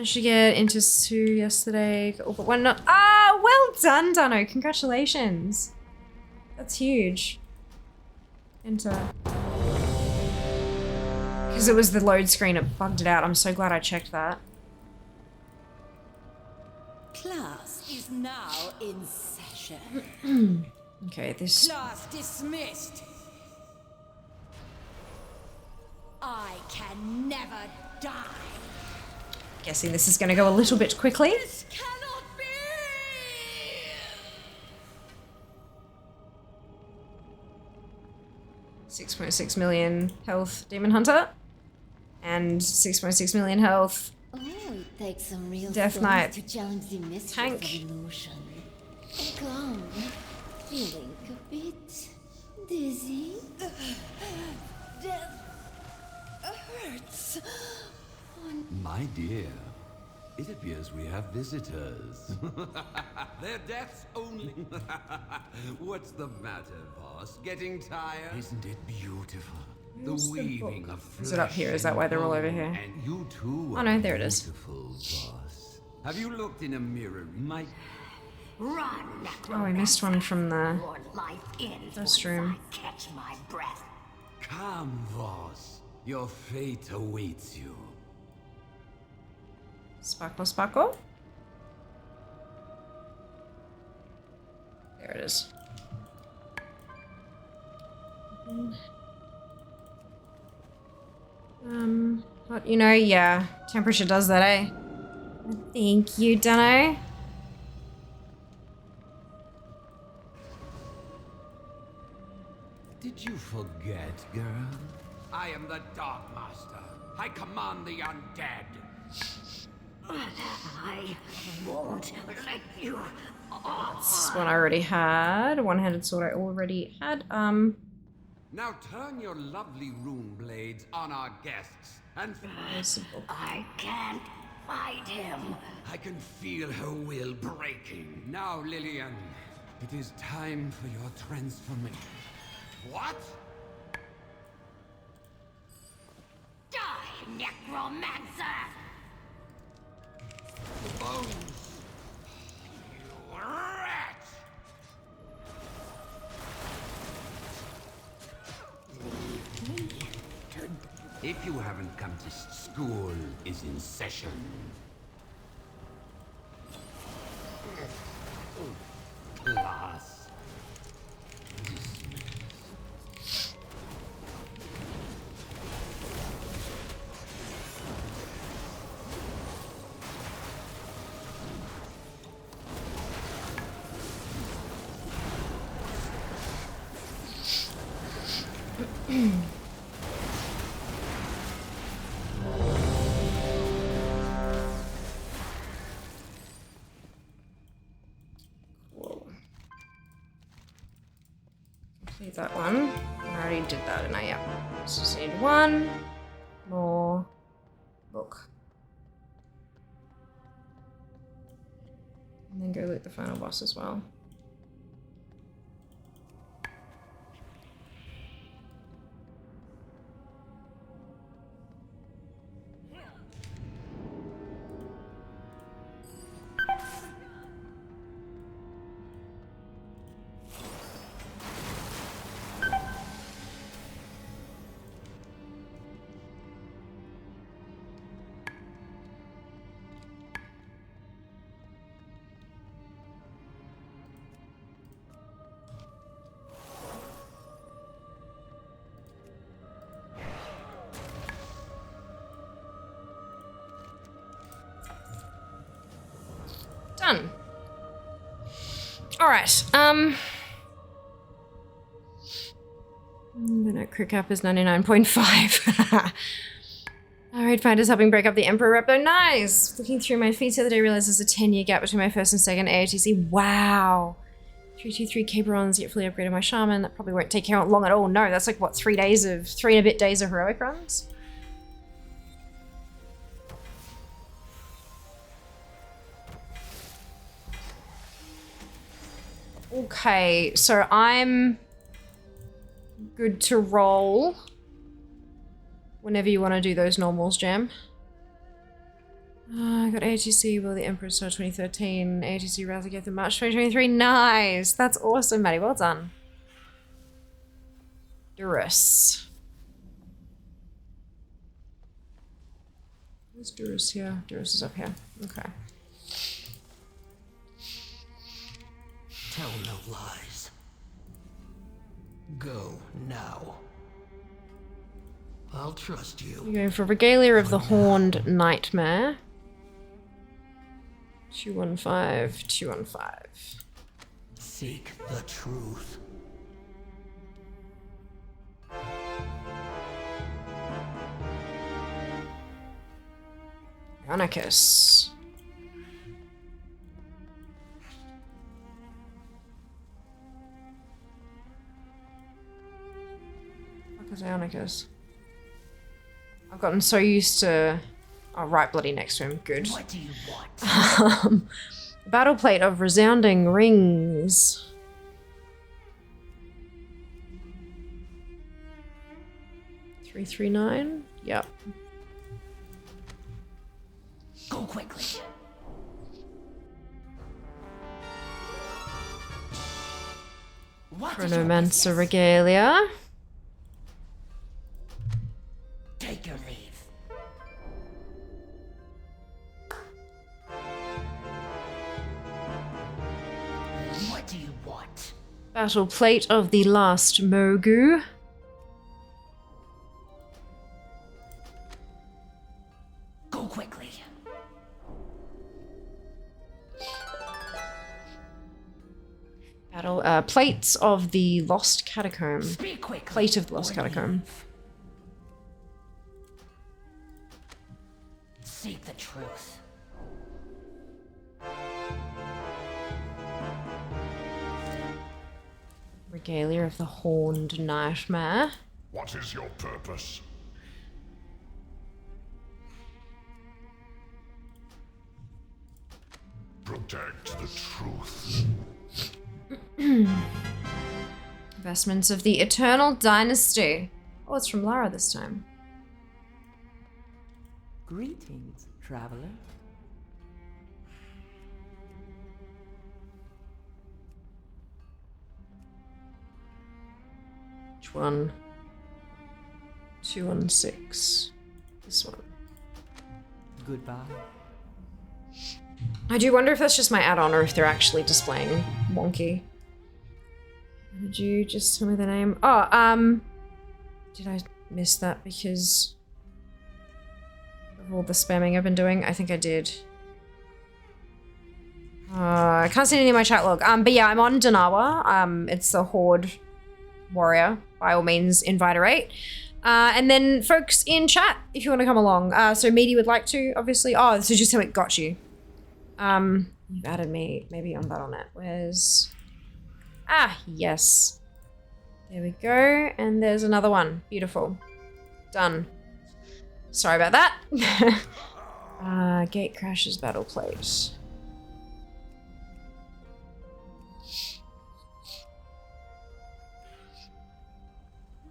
Managed to get into Sue yesterday. Got all but one not. Ah, well done, Dano. Congratulations. That's huge. Enter. Because it was the load screen, it bugged it out. I'm so glad I checked that. Class is now in session. Okay, this. Class dismissed. I can never die. Guessing this is going to go a little bit quickly. This cannot be. 6.6 million health Demon Hunter. And 6.6 million health. Oh, it takes some real Death souls Knight. to challenge the mistress Tank. of illusion. Come, feeling a bit dizzy? Death hurts. My dear, it appears we have visitors. Their deaths only. What's the matter, boss? Getting tired? Isn't it beautiful? The weaving of flesh. Is it up here? Is that why they're all over here? And you too. Oh no, there it is. Beautiful, boss. Have you looked in a mirror, my? Run, Oh, I missed one from the Your life ends first once room. I catch my breath. Come, boss. Your fate awaits you. Sparkle, sparkle. There it is. But you know, yeah, temperature does that, eh? Thank you, Dunno. Did you forget, girl? I am the Dark Master. I command the undead. I won't let you off. This one I already had. One-handed sword I already had. Now turn your lovely rune blades on our guests and I can't fight him. I can feel her will breaking. Now, Lillian, it is time for your transformation. What? Die, necromancer! Bones! You rat! If you haven't come to school is in session. Class. Whoa. Complete that one. I already did that, and yeah. Just need one more book. And then go loot the final boss as well. Done. Alright, the note crew cap is 99.5. Alright, finders helping break up the Emperor rep though. Nice! Looking through my feeds the other day, I realized there's a 10-year gap between my first and second AOTC. Wow! 323 K-Brons, yet fully upgraded my Shaman. That probably won't take care long at all. No, that's like, what, 3 and a bit days of heroic runs? Okay, so I'm good to roll whenever you want to do those normals, Jam. I got ATC Will the Emperor Star 2013, ATC Razageth in March 2023. Nice! That's awesome, Maddie. Well done. Durus. Where's Durus here? Durus is up here. Okay. Tell no lies. Go now. I'll trust you. We're going for Regalia of the Horned Nightmare. 215, 215. Seek the truth. Ionicus. What is Ionicus? I've gotten so used to... Oh, right bloody next to him. Good. What do you want? Battle plate of resounding rings. $339? Yep. Go quickly. What is your Chronomancer business? Regalia. Take your leave. What do you want? Battle plate of the last Mogu. Go quickly. Battle plates of the lost catacomb. Speak quickly. Plate of the lost or catacomb. leave. Seek the truth. Regalia of the Horned Nightmare. What is your purpose? Protect the truth. Investments of the Eternal Dynasty. Oh, it's from Lara this time. Greetings, traveler. Which one? 216. This one. Goodbye. I do wonder if that's just my add-on or if they're actually displaying wonky. Did you just tell me the name? Oh, did I miss that because of all the spamming I've been doing? I think I did. I can't see any of my chat log. But yeah, I'm on Danawa. It's the Horde Warrior. By all means, invite her 8. And then folks in chat, if you want to come along. So Meaty would like to, obviously. Oh, so just how it got you. You've added me maybe on Battle.net. Where's... Ah, yes. There we go. And there's another one. Beautiful. Done. Sorry about that. Gate crashes battle plate. Is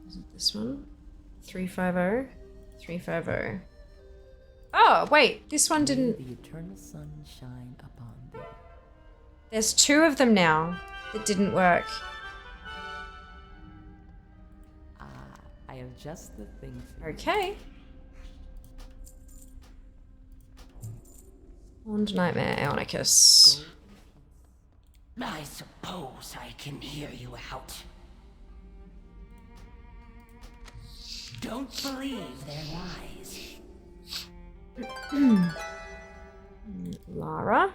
it this one? 350. 350. Oh, wait. This one May didn't... the eternal sun shine upon thee. There's 2 of them now that didn't work. I have just the thing for you. Okay. Horned Nightmare, Ionicus. I suppose I can hear you out. Don't believe their lies. Lara.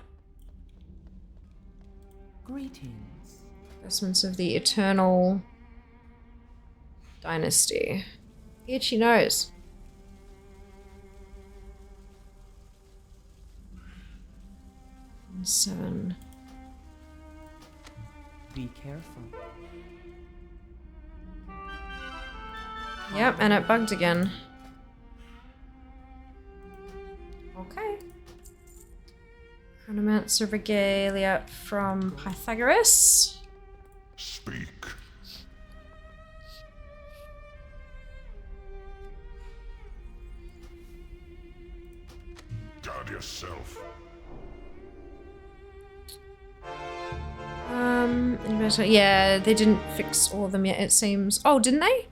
Greetings. Investments of the Eternal Dynasty. Itchy nose. Seven. Be careful. Yep, and it bugged again. Okay. Chronomancer Regalia from Pythagoras. Speak. Guard yourself. Yeah, they didn't fix all of them yet, it seems. Oh, didn't they?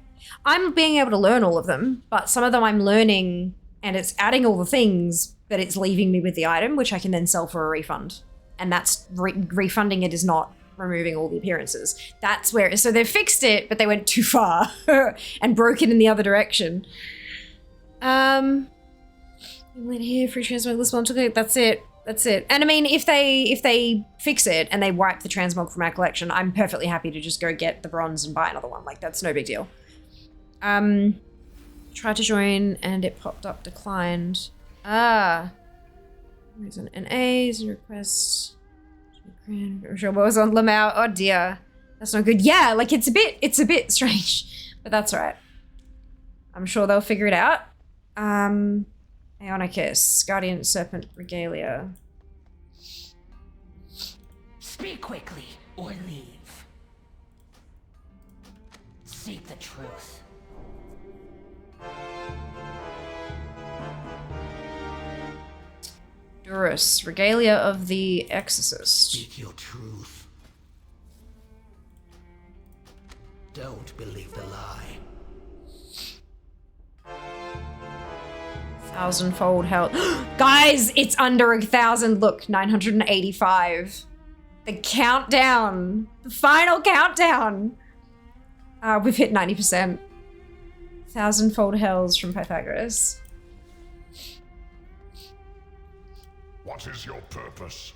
I'm being able to learn all of them, but some of them I'm learning and it's adding all the things, but it's leaving me with the item, which I can then sell for a refund. And that's refunding it is not removing all the appearances. That's where, so they fixed it, but they went too far and broke it in the other direction. Here, free transmog, this one took it, that's it. That's it. And I mean, if they fix it and they wipe the transmog from our collection, I'm perfectly happy to just go get the bronze and buy another one. Like, that's no big deal. Tried to join and it popped up declined. Reason NA is a request. Sure, what was on Lamau? Oh dear, that's not good. Yeah, like it's a bit strange, but that's all right. I'm sure they'll figure it out. Ionicus, Guardian Serpent Regalia. Speak quickly or leave. Seek the truth. Durus, Regalia of the Exorcist. Speak your truth. Don't believe the lie. 1,000-fold hell. Guys, it's under 1,000. Look, 985. The countdown. The final countdown. We've hit 90%. 1,000-fold hells from Pythagoras. What is your purpose?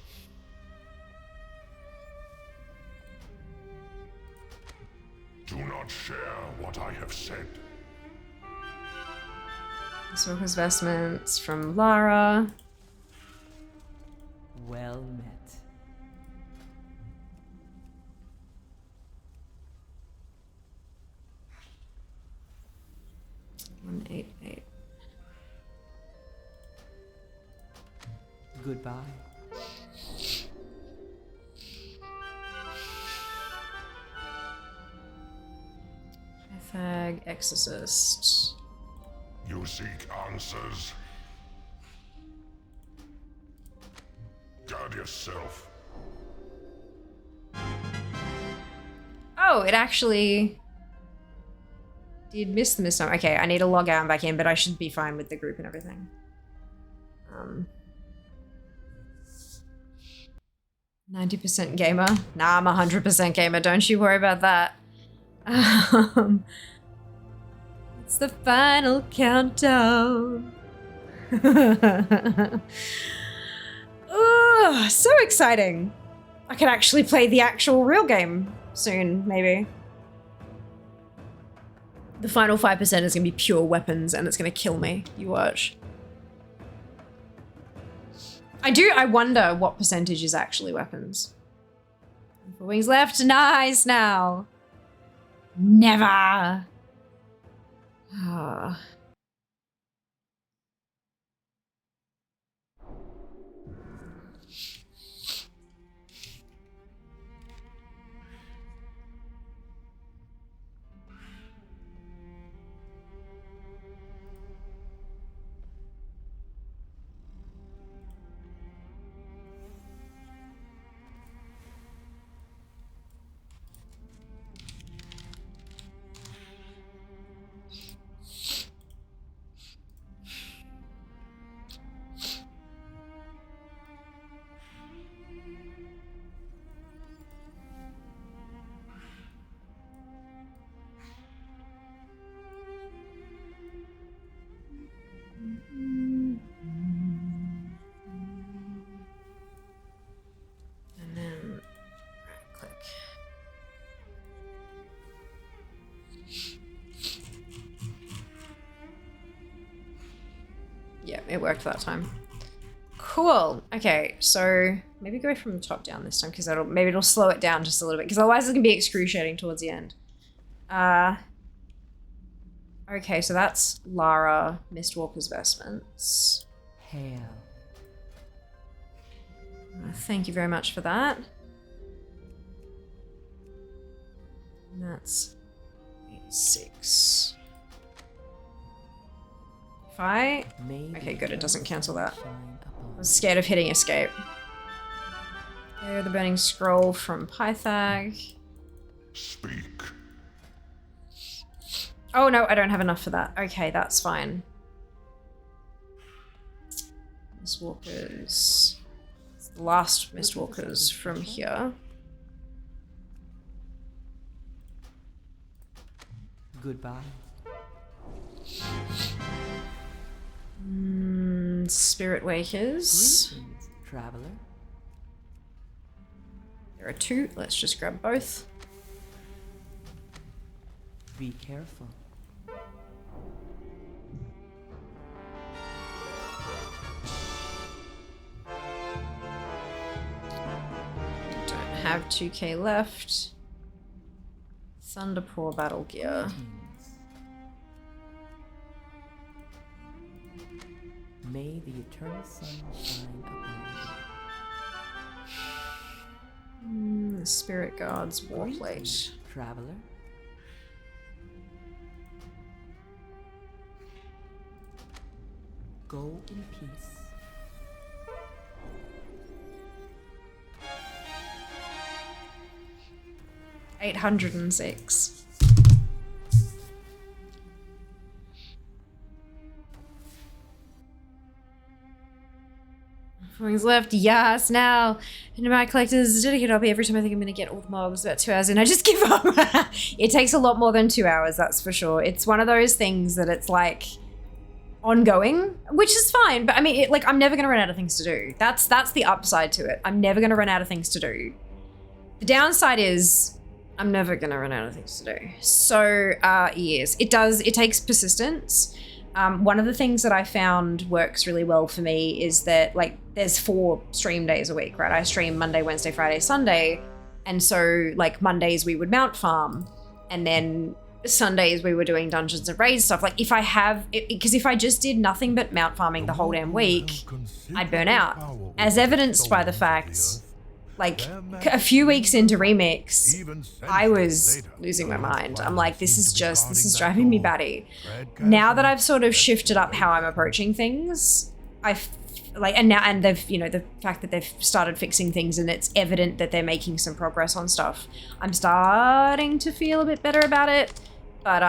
Do not share what I have said. Smoker's vestments from Lara. Well met. $188. Goodbye. Pythag, Exorcist. You seek answers. Guard yourself. Oh, it actually did miss them this time. Okay, I need to log out and back in, but I should be fine with the group and everything. 90% gamer. Nah, I'm 100% gamer. Don't you worry about that. It's the final countdown. Oh, so exciting. I can actually play the actual real game soon, maybe. The final 5% is going to be pure weapons and it's going to kill me. You watch. I wonder what percentage is actually weapons. 4 wings left. Nice now. Never. Ah. And then right click. Yeah, it worked that time. Cool. Okay, so maybe go from the top down this time because maybe it'll slow it down just a little bit because otherwise it's gonna be excruciating towards the end. Okay, so that's Lara, Mistwalker's vestments. Hail. Thank you very much for that. And that's 86. If I... Okay, good, it doesn't cancel that. Shine upon I was scared of hitting escape. There, the burning scroll from Pythag. Speak. Oh no, I don't have enough for that. Okay, that's fine. Mistwalkers. It's the last Mistwalkers from here. Goodbye. Spirit Wakers. Greetings, traveler. There are 2. Let's just grab both. Be careful. Don't have 2k left. Thunderpaw Battle Gear. May the eternal sun shine upon The Spirit Guard's you. Warplate. Greetings, traveler. Go in peace. $806. Things left, yes, now. And my collector's dedicated hobby. Every time I think I'm going to get all the mobs, about 2 hours in, I just give up. It takes a lot more than 2 hours, that's for sure. It's one of those things that it's like ongoing, which is fine. But I mean, I'm never going to run out of things to do. That's the upside to it. I'm never going to run out of things to do. The downside is I'm never going to run out of things to do. So, yes, it takes persistence. One of the things that I found works really well for me is that there's 4 stream days a week, right? I stream Monday, Wednesday, Friday, Sunday. And so Mondays we would mount farm, and then Sundays we were doing dungeons and raids stuff. If I just did nothing but mount farming the whole damn week, I'd burn out. As evidenced by the fact, a few weeks into Remix, I was losing my mind. I'm like, this is driving me batty. Now that I've sort of shifted up how I'm approaching things, and they've, the fact that they've started fixing things and it's evident that they're making some progress on stuff, I'm starting to feel a bit better about it. But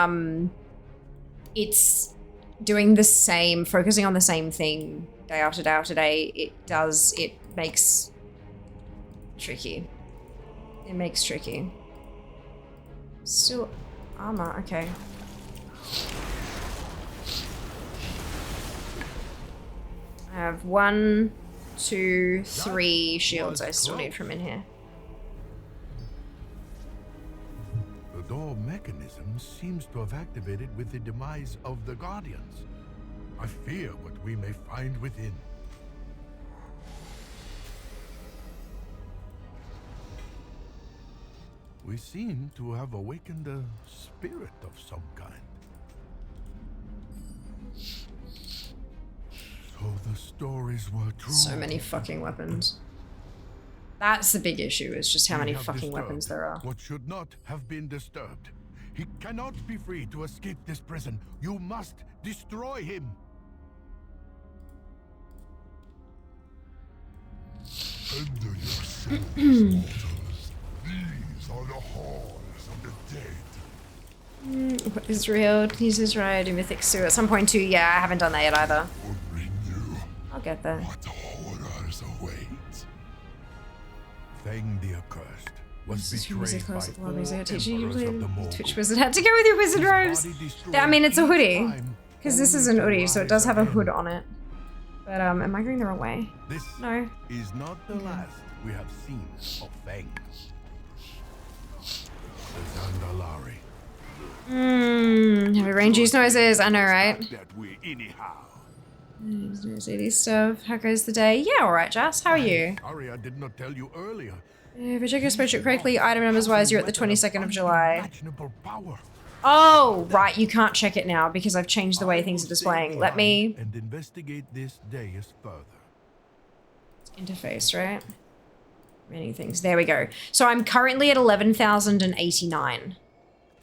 it's doing the same, focusing on the same thing day after day after day. It makes tricky. It makes tricky. Still armor, okay. I have 1, 2, 3 shields I still need from in here. The door mechanism seems to have activated with the demise of the Guardians. I fear what we may find within. We seem to have awakened a spirit of some kind. So the stories were true. So many fucking weapons. That's the big issue, is just how many fucking weapons there are. What should not have been disturbed. He cannot be free to escape this prison. You must destroy him. Enter yourselves, mortals. These are the halls of the dead. What is real? He's Israel, do Mythics too. At some point too, yeah, I haven't done that yet either. Only knew I'll get there. what horrors await. Thang the Accursed was betrayed by four emperors of the Mogul. Twitch Wizard had to go with your wizard robes. I mean, it's a hoodie. Because this is an hoodie, so it does have a hood on it. But, am I going the wrong way? This No. is not the last we have seen of Thang. The Zandalari. Heavy rain juice noises, I know, right? That way anyhow. CD stuff. How goes the day? Yeah, alright, Jas. How are you? Sorry, I did not tell you earlier. If I check your spreadsheet correctly, item numbers wise, you're at the 22nd of July. Unimaginable power. Oh, right, you can't check it now because I've changed the way things are displaying. Let me... And investigate this dais further. Interface, right? Many things. There we go. So I'm currently at 11,089.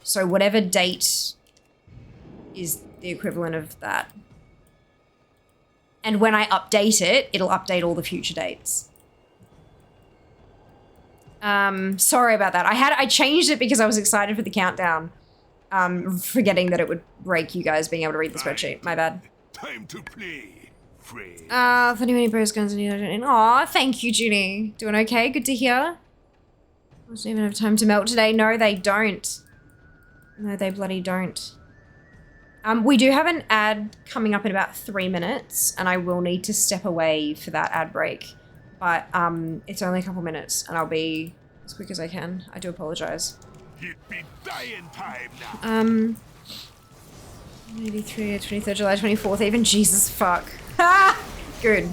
So whatever date is the equivalent of that. And when I update it, it'll update all the future dates. Sorry about that. I changed it because I was excited for the countdown. Forgetting that it would break you guys being able to read the spreadsheet. My bad. Time to play, friend. 30 many prayers guns and aw, thank you, Junie. Doing okay? Good to hear. Doesn't even have time to melt today. No, they don't. No, they bloody don't. We do have an ad coming up in about 3 minutes, and I will need to step away for that ad break. But it's only a couple minutes, and I'll be as quick as I can. I do apologize. It be dying time now. Maybe 23rd July, 24th even. Jesus fuck. Ah! Good.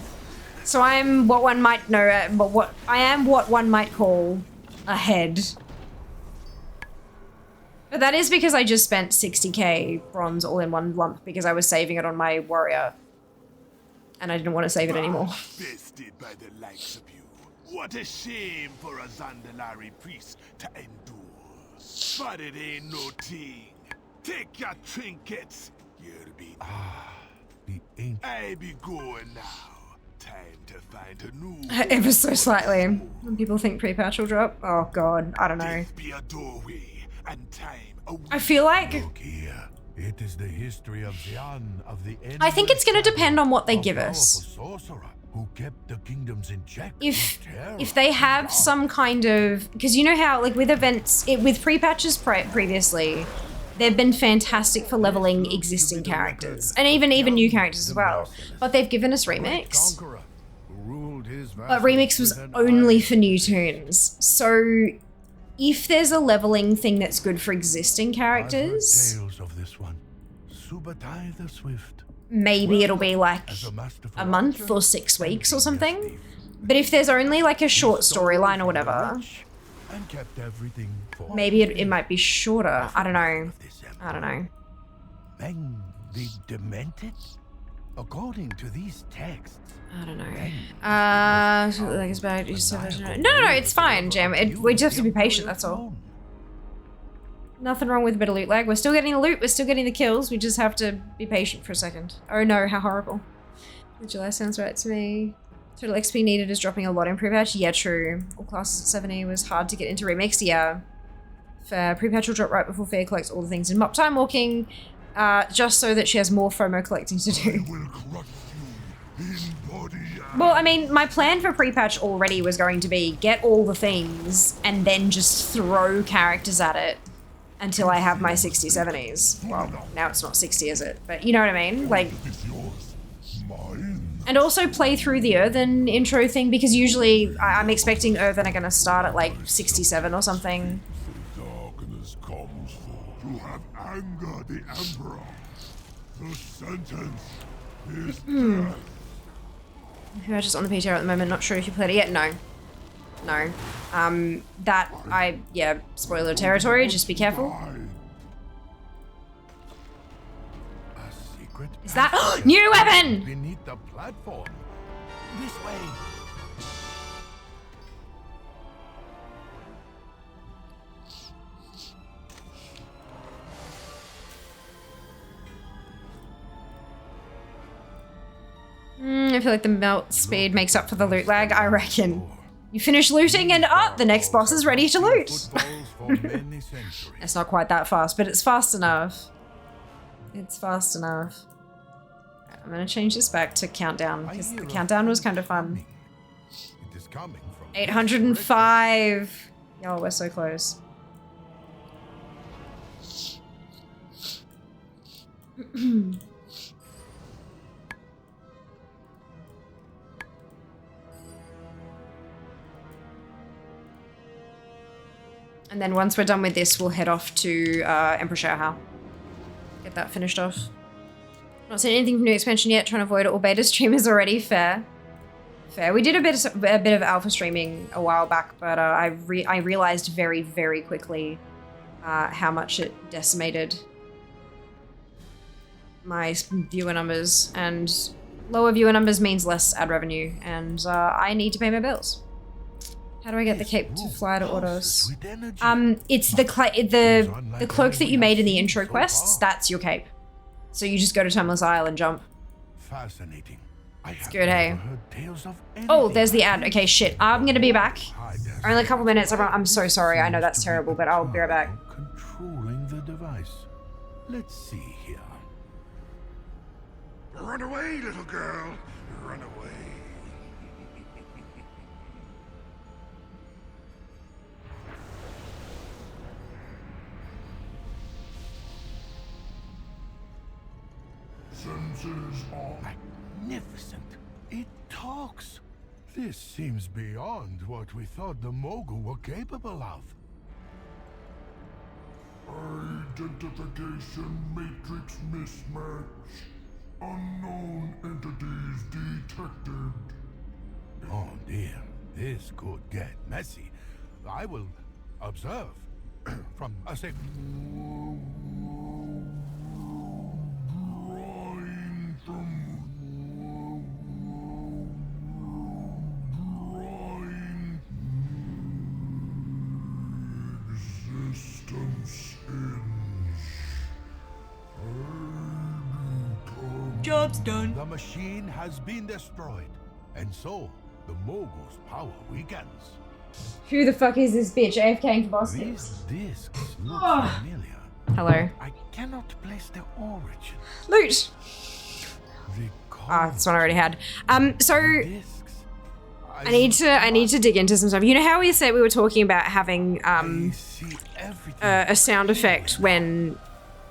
So I'm what one might know, what one might call ahead. But that is because I just spent 60k bronze all in one lump because I was saving it on my warrior. And I didn't want to save it anymore. Bested by the likes of you. What a shame for a Zandalari priest to endure. But it ain't no thing. Take your trinkets. You'll be... The ancient... I be going now. Time to find a new... Ever so slightly. When people think pre-patch will drop. Oh god, I don't know. This be a doorway, and time a I feel like... Look here. It is the history of Xian of the end. I think it's going to depend on what they give us. Sorcerer who kept the kingdoms in check. If they have some kind of... Because you know how, like, with events... with pre-patches previously, they've been fantastic for leveling existing characters. And even new characters as well. But they've given us Remix. But Remix was only for new tunes. So... if there's a leveling thing that's good for existing characters, Tales of this one. Subatai the Swift. maybe it'll be like a month or 6 weeks or something. But if there's only like a short storyline or whatever, maybe it might be shorter. I don't know. I don't know. Then the demented? According to these texts. I don't know. So like it's bad. No, it's fine, Jam. We just have to be patient. That's all. Nothing wrong with a bit of loot lag. We're still getting the loot. We're still getting the kills. We just have to be patient for a second. Oh no, how horrible. The July sounds right to me. Total XP needed is dropping a lot in pre-patch. Yeah, true. All classes at 70 was hard to get into remix. Yeah. Fair. Pre-patch will drop right before Fair collects all the things in MOP time walking. Just so that she has more FOMO collecting to do. Well, I mean, my plan for pre-patch already was going to be get all the things and then just throw characters at it until I have my 60, 70s. Well, now it's not 60, is it? But you know what I mean? Like, and also play through the Earthen intro thing because usually I'm expecting Earthen are going to start at like 67 or something. Darkness comes to have anger the Emperor. The sentence is death. We're just on the PTR at the moment, not sure if you played it yet. No. Yeah, spoiler territory, just be careful. Is that new weapon? Beneath the platform. This way. I feel like the melt speed makes up for the loot lag, I reckon. You finish looting and the next boss is ready to loot. It's not quite that fast, but it's fast enough. It's fast enough. I'm gonna change this back to countdown, because the countdown was kind of fun. 805! Yo, we're so close. And then once we're done with this, we'll head off to Emperor Shaohao. Get that finished off. Not seen anything from new expansion yet. Trying to avoid all beta streamers already. Fair. We did a bit of alpha streaming a while back, but I realized very, very quickly how much it decimated my viewer numbers. And lower viewer numbers means less ad revenue, and I need to pay my bills. How do I get the cape to fly to Autos? It's the cloak that you made in the intro quests. That's your cape. So you just go to Timeless Isle and jump. Fascinating. It's good, hey? heard tales of Oh, anything there's the like ad. this. Okay, shit. I'm gonna be back. I dare Only a say couple minutes. I'm so sorry. I know that's used to be terrible, a but I'll be right back. charm controlling the device. Let's see here. Run away, little girl. Run away. Senses are Magnificent. It talks. This seems beyond what we thought the Mogul were capable of. identification matrix mismatch. Unknown entities detected. Oh dear, this could get messy. I will observe from a safe. Drawing from drawing existence ends. Job's done. The machine has been destroyed, and so the Mogul's power weakens. Who the fuck is this bitch AFKing for boss These tips? discs look Oh. familiar. Hello. I cannot place their origin. Loot! The Ah, this one I already had. So discs. I need to dig into some stuff. You know how we said we were talking about having I see everything. a sound effect when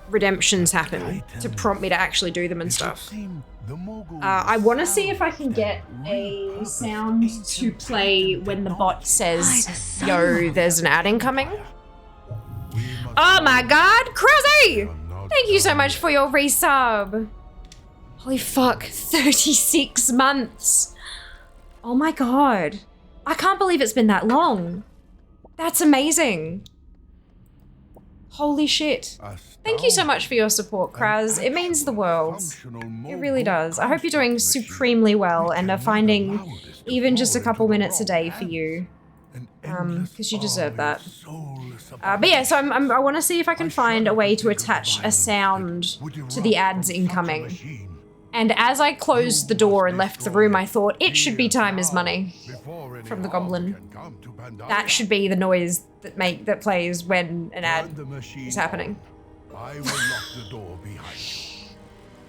redemptions happen to prompt me to actually do them and It would stuff. seem the Mogul I want to see if I can sound get a repurposed sound ancient to play when the bot says, the yo, there's an ad incoming. We must Oh my god, Crazy! are not Thank you so done much yet. for your resub. Holy fuck, 36 months. Oh my god. I can't believe it's been that long. That's amazing. Holy shit. Thank you so much for your support, Kraz. It means the world. It really does. I hope you're doing supremely well and are finding even just a couple minutes a day for you. 'Cause you deserve that. But yeah, so I want to see if I can find a way to attach a sound to the ads incoming. And as I closed the door and left the room, I thought, it should be time is money from the goblin. That should be the noise that plays when an ad is happening. I will lock the door behind you.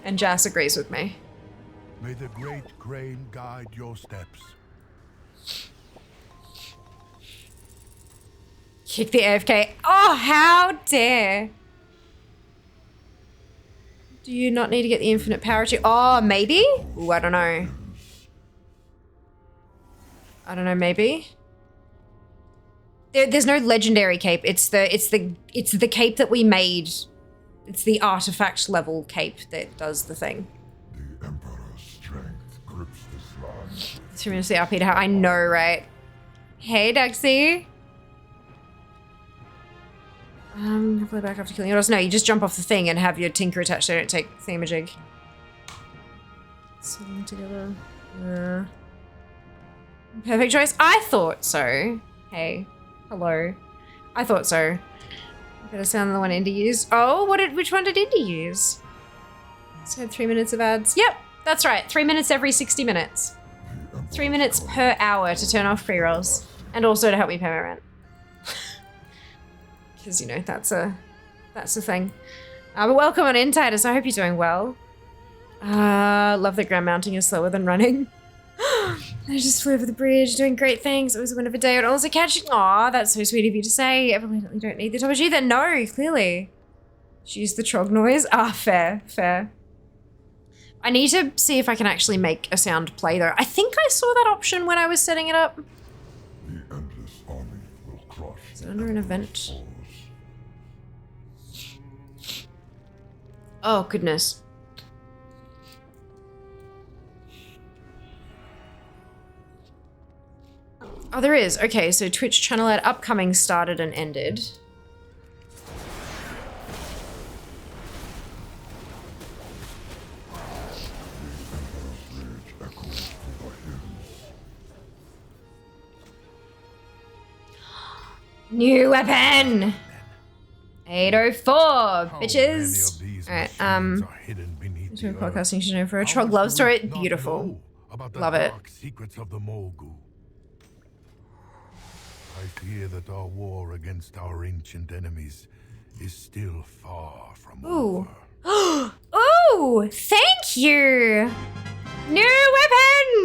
And Jas agrees with me. May the great grain guide your steps. Kick the AFK. Oh, how dare. Do you not need to get the infinite power to? Oh, maybe? Ooh, I don't know. I don't know, maybe? There's no legendary cape. It's the cape that we made. It's the artifact level cape that does the thing. The Emperor's strength grips this land. 3 minutes the RP to how I know, right? Hey, Duxie. Play back after killing yours. No, you just jump off the thing and have your tinker attached so you don't take thingamajig. Sitting together. Perfect choice. I thought so. Hey. Hello. I thought so. Better sound than the one Indy used. Oh, which one did Indy use? So 3 minutes of ads. Yep, that's right. 3 minutes every 60 minutes. 3 minutes per hour to turn off pre-rolls. And also to help me pay my rent. Because, you know, that's a thing. But welcome on in, Titus. I hope you're doing well. Love that ground mounting is slower than running. I just flew over the bridge, doing great things. It was a win of a day. And also catching. Aw, that's so sweet of you to say. Evidently don't need the top of you then. No, clearly. She used the trog noise. Ah, fair. I need to see if I can actually make a sound play though. I think I saw that option when I was setting it up. The endless army will crush. Is it under an event? foes. Oh, goodness. Oh, there is. Okay, so Twitch channel ad upcoming started and ended. Rage echoes through the hills. New weapon! 804, How many bitches! of these Alright, machines are hidden beneath the Doing earth? podcasting should know for a How trog love do story. we not Beautiful. know? about the Love it. dark secrets of the Mogu. I fear that our war against our ancient enemies is still far from Ooh. over. Ooh, thank you. New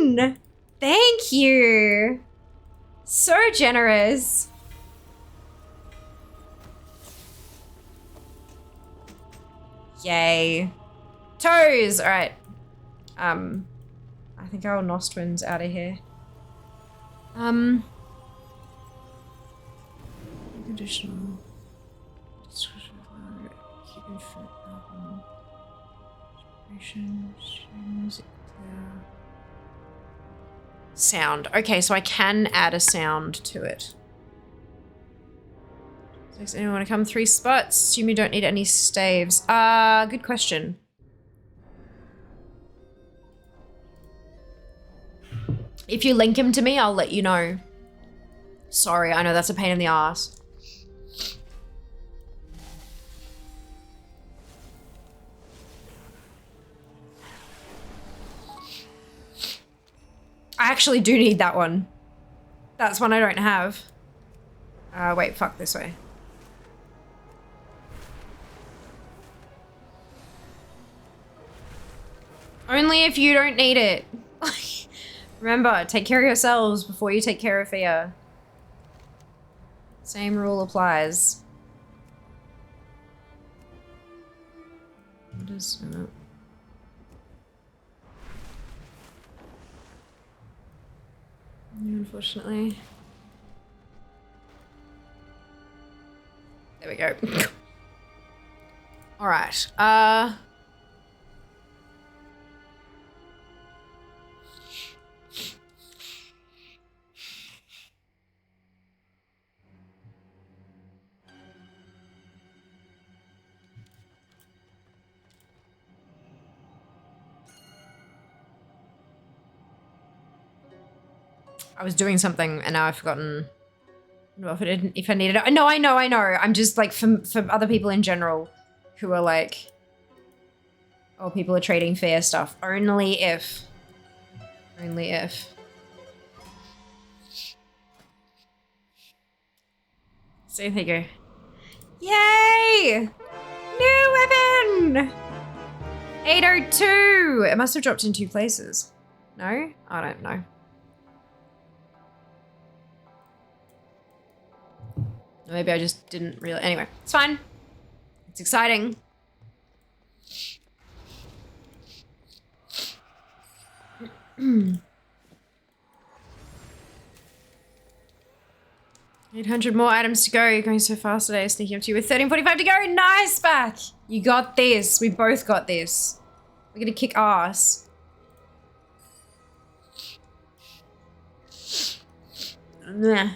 weapon. Thank you. So generous. Yay. Toes. All right. I think our Nostwin's out of here. Additional. Keep infinite album. Music clear. Sound. Okay, so I can add a sound to it. Does anyone want to come 3 spots? Assume you don't need any staves. Good question. If you link him to me, I'll let you know. Sorry, I know that's a pain in the ass. I actually do need that one. That's one I don't have. Wait, fuck, this way. Only if you don't need it. Remember, take care of yourselves before you take care of Fia. Same rule applies. What is that? Unfortunately. There we go. All right. I was doing something and now I've forgotten. I don't know if I needed it. No, I know. I'm just like for other people in general who are like, oh, people are trading fair stuff. Only if. Only if. So there you go. Yay! New weapon! 802! It must have dropped in 2 places. No? I don't know. Maybe I just didn't really. Anyway, it's fine. It's exciting. $800 more items to go. You're going so fast today. Sneaking up to you with 13:45 to go. Nice, back. You got this. We both got this. We're gonna kick ass. Nah.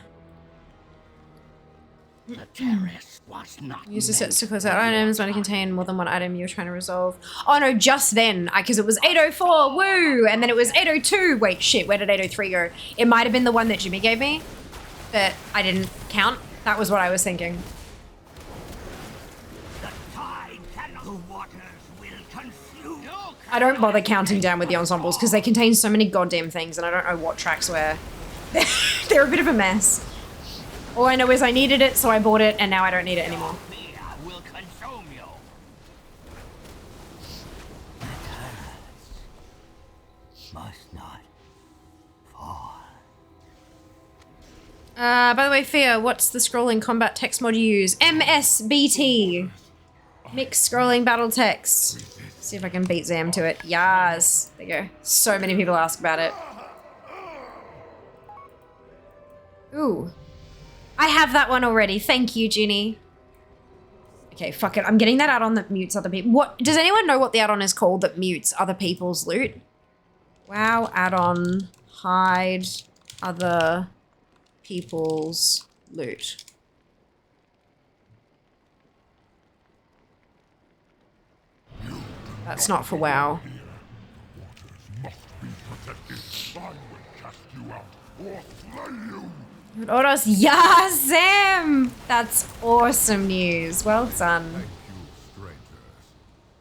The terrace was not Use the sets to close out items when it contain more than one item you're trying to resolve. Oh no, just then, because it was 804, woo! And then it was 802. Wait, shit, where did 803 go? It might have been the one that Jimmy gave me, but I didn't count. That was what I was thinking. The tide cannot. The waters will consume. I don't bother counting down with the ensembles because they contain so many goddamn things and I don't know what tracks where. They're a bit of a mess. All I know is I needed it, so I bought it, and now I don't need it anymore. Fear will consume you. The terrace must not fall. By the way, Fia, what's the scrolling combat text mod you use? MSBT. Mixed scrolling battle text. See if I can beat Zam to it. Yas. There you go. So many people ask about it. Ooh. I have that one already. Thank you, Ginny. Okay, fuck it. I'm getting that add-on that mutes other people. What? Does anyone know what the add-on is called that mutes other people's loot? Wow, add-on. Hide other people's loot. That's not for WoW. Oros, yeah, Sam! That's awesome news. Well done. Thank you, strangers.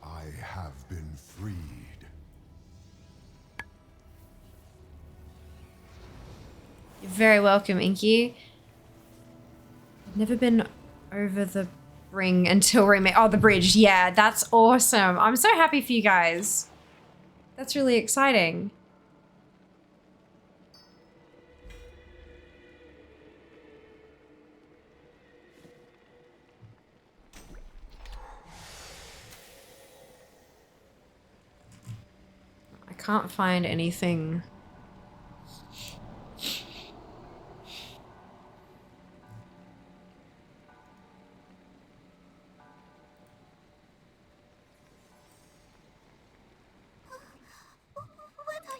I have been freed. You're very welcome, Inky. Never been over the ring until remake. Oh, the bridge. Yeah, that's awesome. I'm so happy for you guys. That's really exciting. I can't find anything.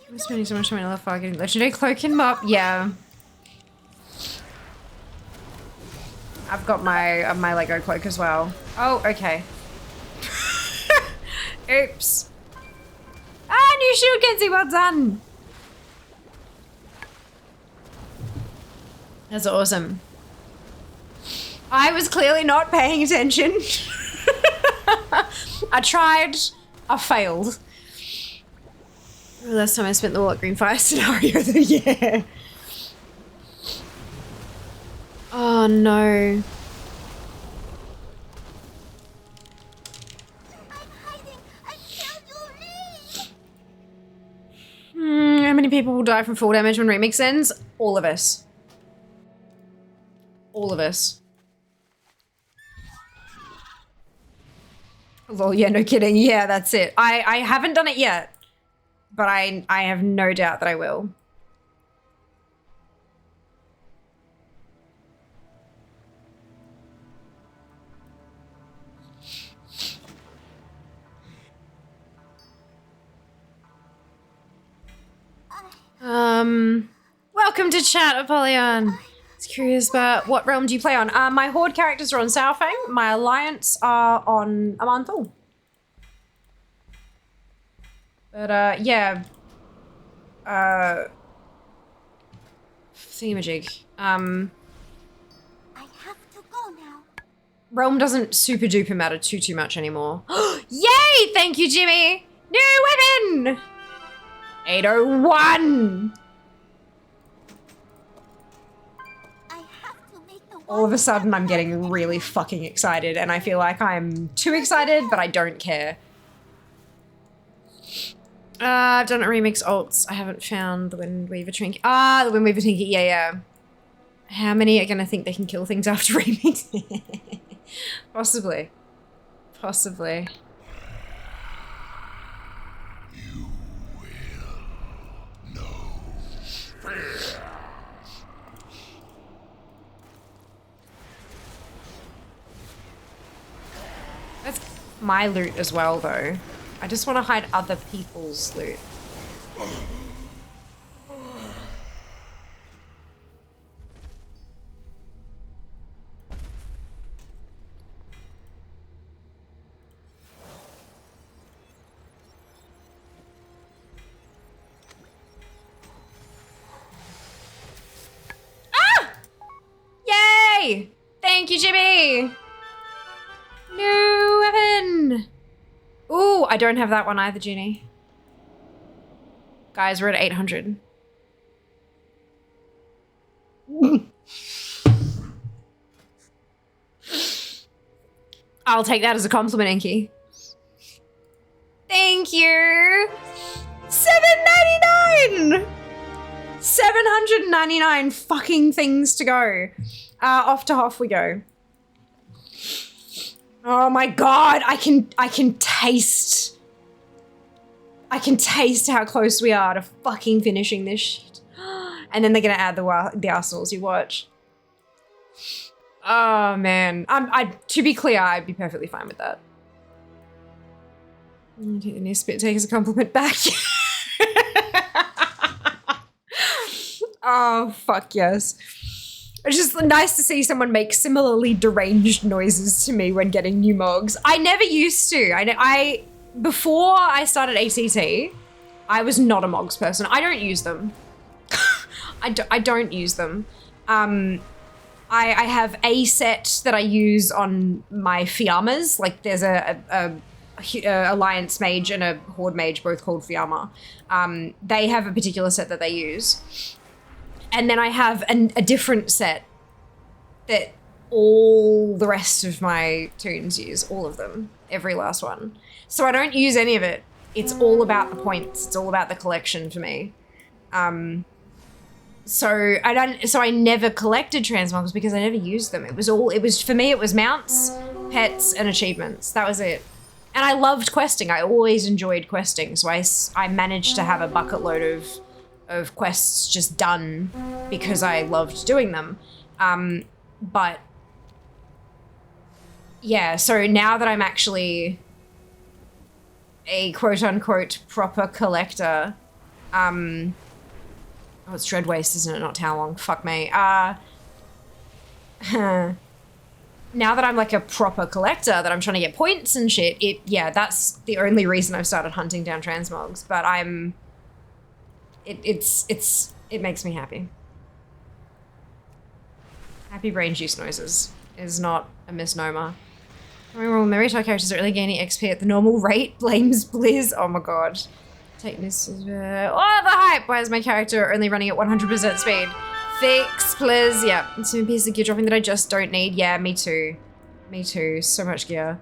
I'm spending so much time in LFR getting legendary cloak and mop. Yeah. I've got my Lego cloak as well. Oh, okay. Oops. Ah, new shield, Kenzie, well done. That's awesome. I was clearly not paying attention. I tried. I failed. Last time I spent the Wall at Greenfire scenario of the year. Oh no. How many people will die from full damage when remix ends? All of us. All of us. Lol, yeah, no kidding. Yeah, that's it. I haven't done it yet, but I have no doubt that I will. Welcome to chat, Apollyon. I was curious about what realm do you play on? My Horde characters are on Southfang. My Alliance are on Amanthal. But, yeah. Thingamajig. I have to go now. Realm doesn't super duper matter too much anymore. Yay! Thank you, Jimmy! New weapon! 801! All of a sudden, I'm getting really fucking excited, and I feel like I'm too excited, but I don't care. I've done a remix alts. I haven't found the Windweaver trinket. Ah, the Windweaver trinket. Yeah. How many are gonna think they can kill things after remix? Possibly. Possibly. You will know fear. That's my loot as well, though. I just want to hide other people's loot. Ah! Yay! Thank you, Jimmy! New weapon! Ooh, I don't have that one either, Ginny. Guys, we're at 800. I'll take that as a compliment, Inky. Thank you! $7.99! 799 fucking things to go. Off to Hoff we go. Oh my god, I can taste how close we are to fucking finishing this shit. And then they're gonna add the arsenals, you watch. Oh man, to be clear, I'd be perfectly fine with that. I take the new spit take as a compliment back. Oh fuck yes. It's just nice to see someone make similarly deranged noises to me when getting new mogs. I never used to. Before I started ACT, I was not a mogs person. I don't use them. I don't use them. I have a set that I use on my Fiammas. Like there's a Alliance mage and a Horde mage, both called Fiamma. They have a particular set that they use. And then I have a different set that all the rest of my toons use, all of them, every last one. So I don't use any of it. It's all about the points. It's all about the collection for me. So I never collected transmogs because I never used them. For me, it was mounts, pets, and achievements. That was it. And I loved questing. I always enjoyed questing. So I managed to have a bucket load of quests just done because I loved doing them. But yeah, so now that I'm actually a quote-unquote proper collector, oh, it's Dread Waste, isn't it? Not Talong. Fuck me. Now that I'm like a proper collector, that I'm trying to get points and shit, that's the only reason I've started hunting down transmogs. But it makes me happy. Happy brain juice noises is not a misnomer. Well, Merito characters are really gaining XP at the normal rate. Blames Blizz. Oh my god. Take this as the hype! Why is my character only running at 100% speed? Fix, please. Yeah, it's a piece of gear dropping that I just don't need. Yeah, me too. Me too. So much gear.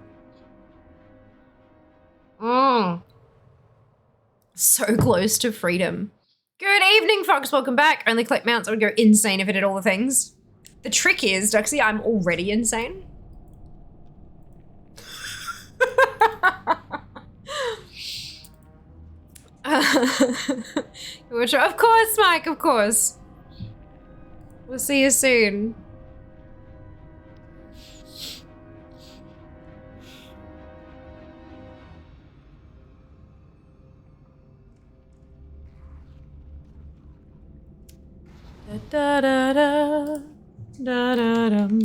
So close to freedom. Good evening, Fox. Welcome back. Only collect mounts. I would go insane if I did all the things. The trick is, Duxie, I'm already insane. Of course, Mike, of course. We'll see you soon. Da da da da da dum.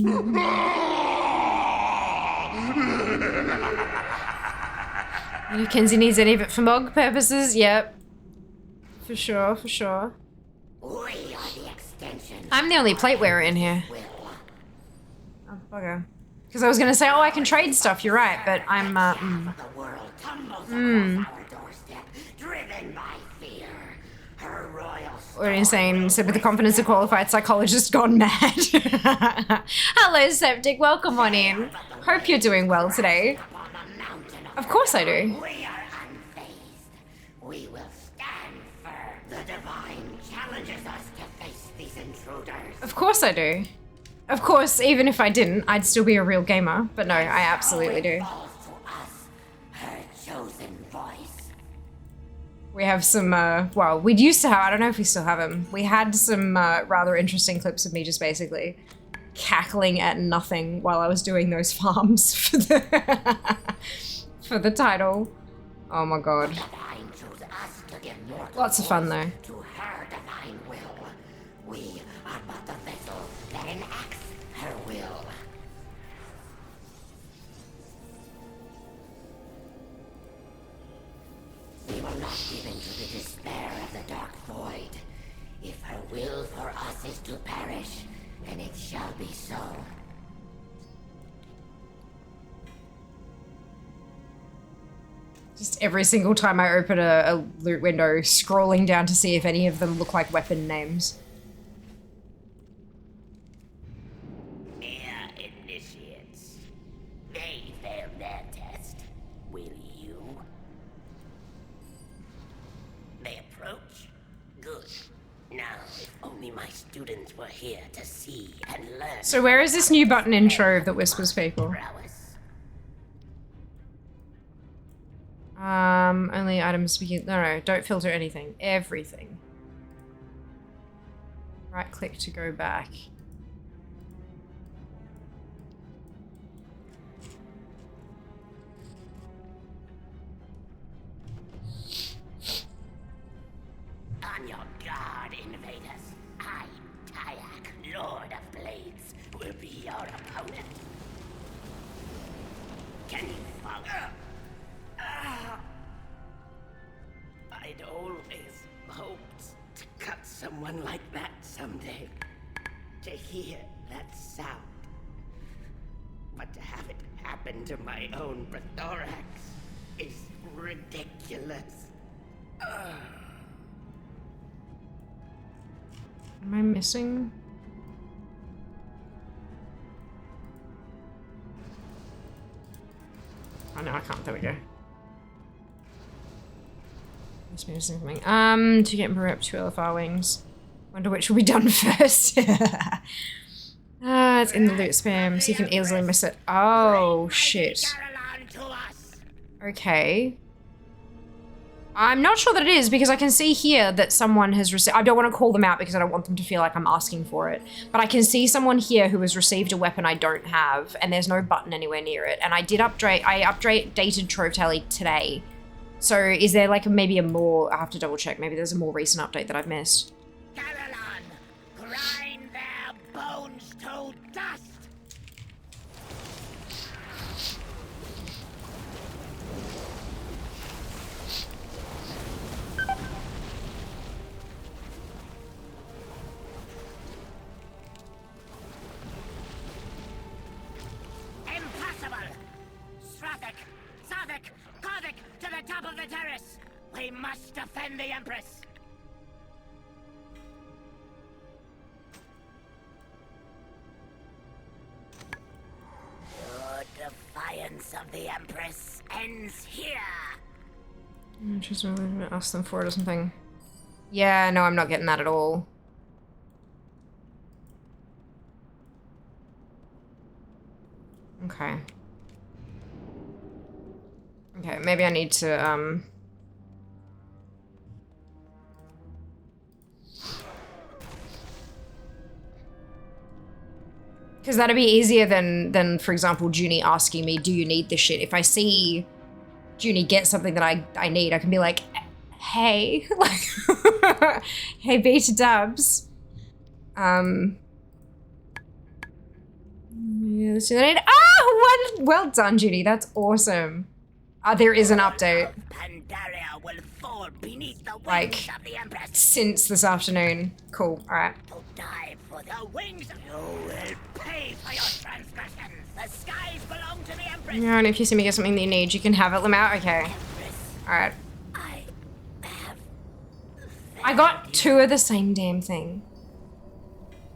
If Kenzie needs any of it for mog purposes, yep. For sure, for sure. We are the extension. I'm the only plate wearer in here. Oh, bugger. Because I was going to say, oh, I can trade stuff, you're right, but I'm, The world tumbles across our doorstep, driven by fear. Her royal Or insane, said with the confidence of qualified psychologist gone mad. Hello, Septic, welcome on in. Hope you're doing well today. Of course I do. We are unfazed. We will stand firm. The divine challenges us to face these intruders. Of course I do. Of course, even if I didn't, I'd still be a real gamer. But no, I absolutely do. Falls to us, her chosen voice. We have some, well, we used to have, I don't know if we still have them. We had some rather interesting clips of me just basically cackling at nothing while I was doing those farms for the title. Oh my god. Divine chose us to give mortal Lots of fun though. to her divine will. We are but the vessel that enacts her will. We will not give in to the despair of the dark void. If her will for us is to perish, then it shall be so. Just every single time I open a loot window, scrolling down to see if any of them look like weapon names. Mere initiates. They failed their test. Will you? They approach? Good. Now, if only my students were here to see and learn. So where is this new button in Trove that whispers people? Prowess. Only items speaking. No, don't filter anything. Everything. Right click to go back. On your guard, invaders. I, Tyak, Lord of Blades, will be your opponent. Can you follow? I'd always hoped to cut someone like that someday. To hear that sound. But to have it happen to my own prothorax is ridiculous. Am I missing? Oh no, I can't. There we go. Must be missing something. To get Emperor up 2 LFR wings. Wonder which will be done first. It's in the loot spam, so you can easily miss it. Oh, shit. Okay. I'm not sure that it is because I can see here that someone has received. I don't want to call them out because I don't want them to feel like I'm asking for it. But I can see someone here who has received a weapon I don't have, and there's no button anywhere near it. And I did updated Trove Tally today. So is there like maybe a more? I have to double check. Maybe there's a more recent update that I've missed. Grind their bones to dust. To the top of the terrace! We must defend the Empress! Your defiance of the Empress ends here! Just ask them for it or something. Yeah, no, I'm not getting that at all. Okay. Okay, maybe I need to, because that'd be easier than, for example, Junie asking me, do you need this shit? If I see Junie get something that I need, I can be like, hey, like, hey, beta dubs. Yeah, let's do that. Oh, well done, Junie. That's awesome. There is an update. Pandaria will fall beneath the wings Like, of the Empress. Since this afternoon. Cool, alright. To die for the wings, you will pay for your transgressions. The skies belong to the Empress. Yeah, and if you see me get something that you need, you can have it, Lamau. Okay. Alright. I got 2 of the same damn thing.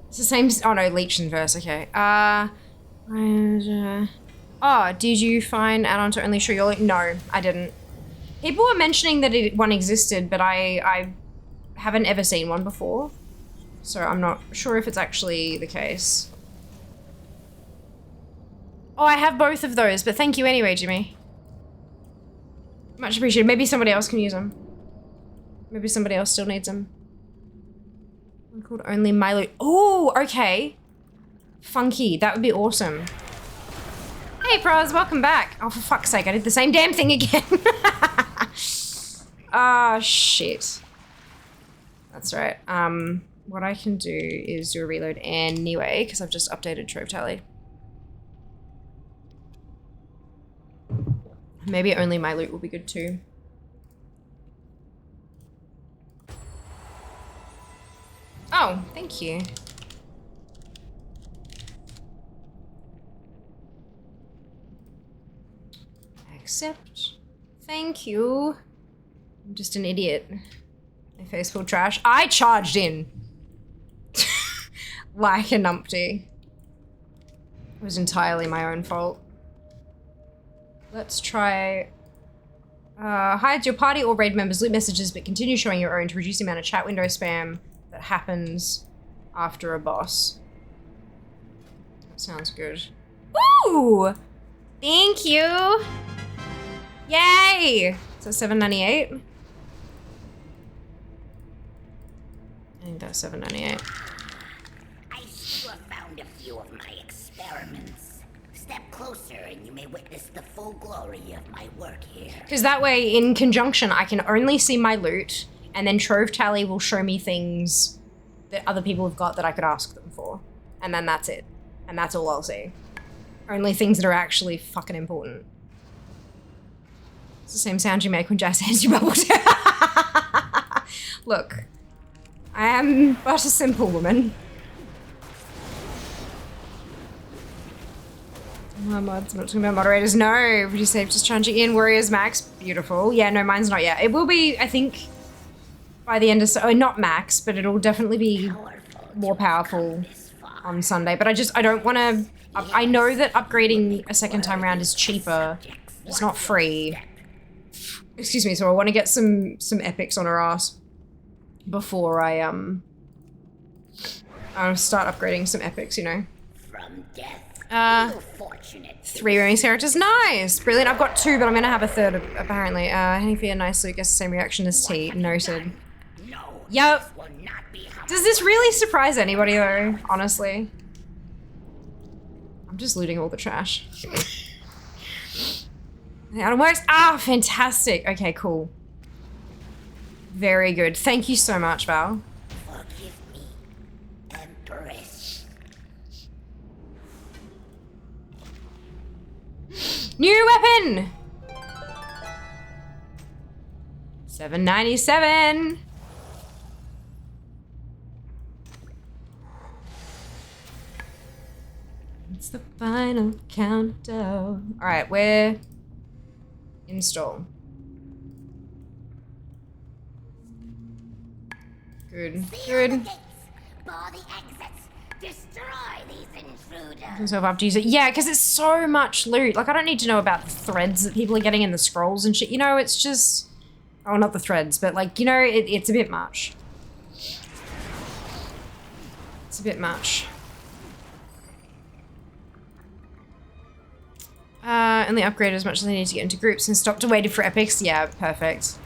It's the same. Oh no, Leech and Verse. Okay. Oh, did you find add-on to only show your link? No, I didn't. People were mentioning that one existed, but I haven't ever seen one before. So I'm not sure if it's actually the case. Oh, I have both of those, but thank you anyway, Jimmy. Much appreciated. Maybe somebody else can use them. Maybe somebody else still needs them. One called Only Milo. Oh, okay. Funky. That would be awesome. Hey, pros, welcome back. Oh, for fuck's sake, I did the same damn thing again. Ah, shit. That's right. What I can do is do a reload anyway, because I've just updated Trove Tally. Maybe Only My Loot will be good too. Oh, thank you. Accept. Thank you. I'm just an idiot. My face full trash. I charged in. Like a numpty. It was entirely my own fault. Let's try... hide your party or raid members' loot messages, but continue showing your own to reduce the amount of chat window spam that happens after a boss. That sounds good. Ooh! Thank you! Yay! So $7.98? I think that's $7.98. I see you have found a few of my experiments. Step closer and you may witness the full glory of my work here. Because that way, in conjunction, I can only see my loot, and then Trove Tally will show me things that other people have got that I could ask them for. And then that's it. And that's all I'll see. Only things that are actually fucking important. It's the same sound you make when Jazz hands you bubbles. Look, I am but a simple woman. Oh, mods, I'm not talking about moderators. No, pretty safe, just charging in. Warriors max, beautiful. Yeah, no, mine's not yet. It will be, I think, by the end of, not max, but it'll definitely be Powerful more powerful on Sunday, but I don't want to. I know that upgrading a second time round is cheaper. It's not free. Excuse me. So I want to get some epics on her ass before I'll start upgrading some epics. You know. From death, 3 race characters. Nice! Brilliant. I've got 2, but I'm gonna have a 3rd, apparently. Henny Fear, nice Luke, gets the same reaction as T. Noted. Yep. Does this really surprise anybody, though? Honestly. I'm just looting all the trash. The item works. Ah, fantastic. Okay, cool. Very good. Thank you so much, Val. Forgive me, Empress. New weapon! 797. It's the final countdown. All right, we're install. Good. Good. Bar the exits. Destroy these intruders. So if I have to use it, yeah, because it's so much loot. Like I don't need to know about the threads that people are getting in the scrolls and shit. You know, it's just, oh, not the threads, but like you know, it's a bit much. It's a bit much. Only upgrade as much as I need to get into groups and stopped waiting for epics. Yeah, perfect.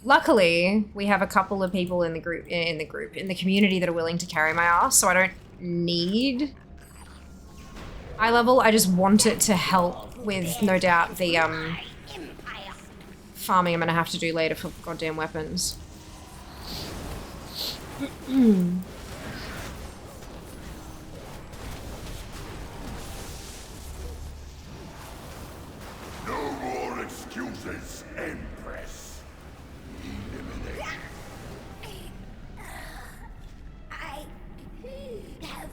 Luckily, we have a couple of people in the community that are willing to carry my ass, so I don't need eye level. I just want it to help with, no doubt, the farming I'm gonna have to do later for goddamn weapons. No more excuses, Empress. Eliminate. I have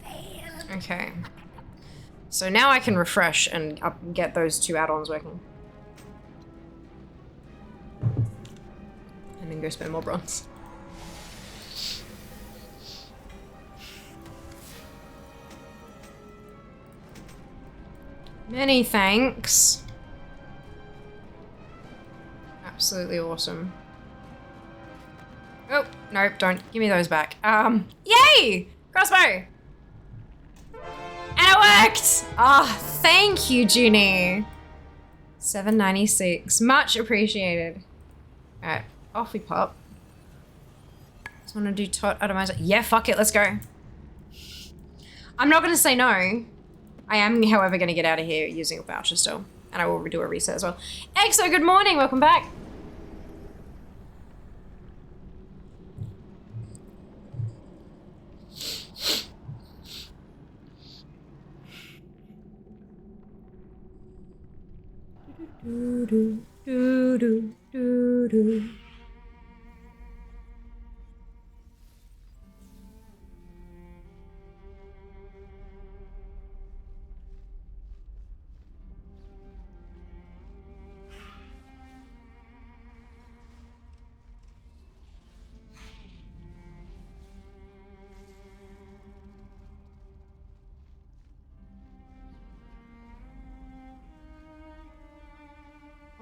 failed. Okay. So now I can refresh and get those 2 add-ons working. And then go spend more bronze. Many thanks. Absolutely awesome. Oh, nope, don't. Give me those back. Yay! Crossbow! And it worked! Ah, oh, thank you, Junie. 796. Much appreciated. Alright, off we pop. Just want to do tot atomizer. Yeah, fuck it, let's go. I'm not going to say no. I am, however, going to get out of here using a voucher still. And I will do a reset as well. Exo, good morning. Welcome back. Do, do, do, do, do, do.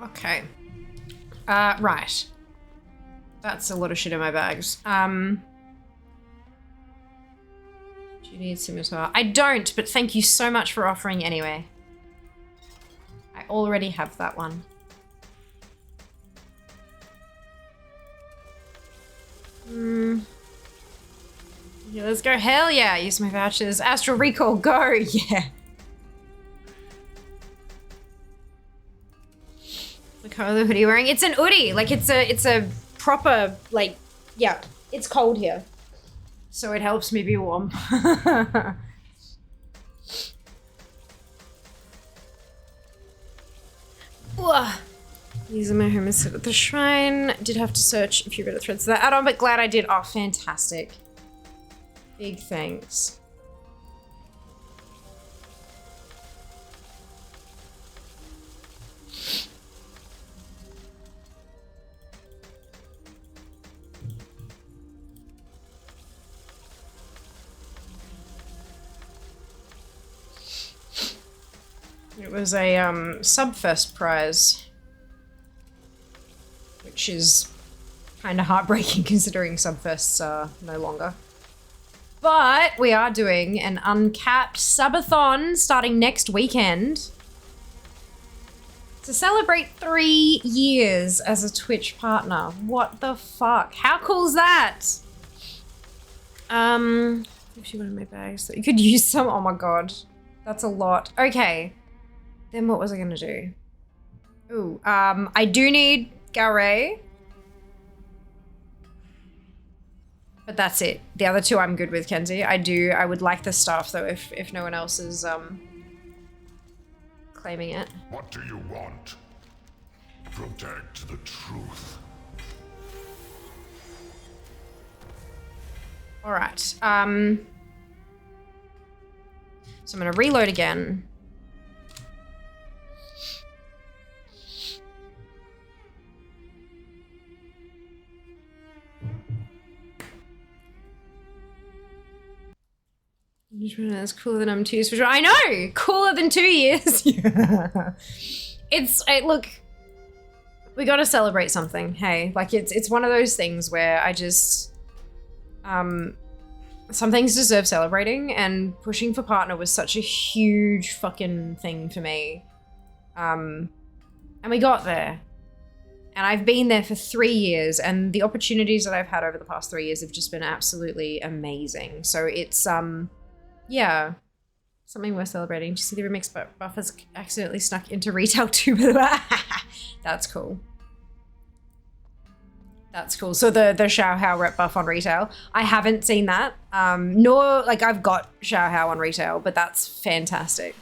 Okay. Right. That's a lot of shit in my bags. Do you need scimitar? I don't, but thank you so much for offering anyway. I already have that one. Yeah, let's go. Hell yeah, use my vouchers. Astral Recall, go! Yeah. The color of the hoodie you're wearing? It's an hoodie. Like it's a proper, like, yeah, it's cold here. So it helps me be warm. Using my home instead of the shrine. Did have to search a few bit of threads of that add-on, but glad I did. Oh, fantastic. Big thanks. It was a sub first prize, which is kind of heartbreaking considering sub firsts are no longer. But we are doing an uncapped subathon starting next weekend to celebrate 3 years as a Twitch partner. What the fuck? How cool is that? If you wanted my bags, so you could use some. Oh my god, that's a lot. Okay, then what was I gonna do? Ooh, I do need Garay. But that's it. The other two I'm good with, Kenzie. I would like the staff though if no one else is claiming it. What do you want? Protect the truth. All right. So I'm gonna reload again. It's cooler than 2 years for sure. I know! Cooler than 2 years. Yeah. Look, we gotta celebrate something, hey? Like, it's one of those things where I just, some things deserve celebrating, and pushing for partner was such a huge fucking thing for me. And we got there. And I've been there for 3 years, and the opportunities that I've had over the past 3 years have just been absolutely amazing. So it's, yeah, something worth celebrating. Did you see the remix buff has accidentally snuck into retail too? That's cool. That's cool. So the Xiao Hao rep buff on retail, I haven't seen that. Nor, like, I've got Xiao Hao on retail, but that's fantastic.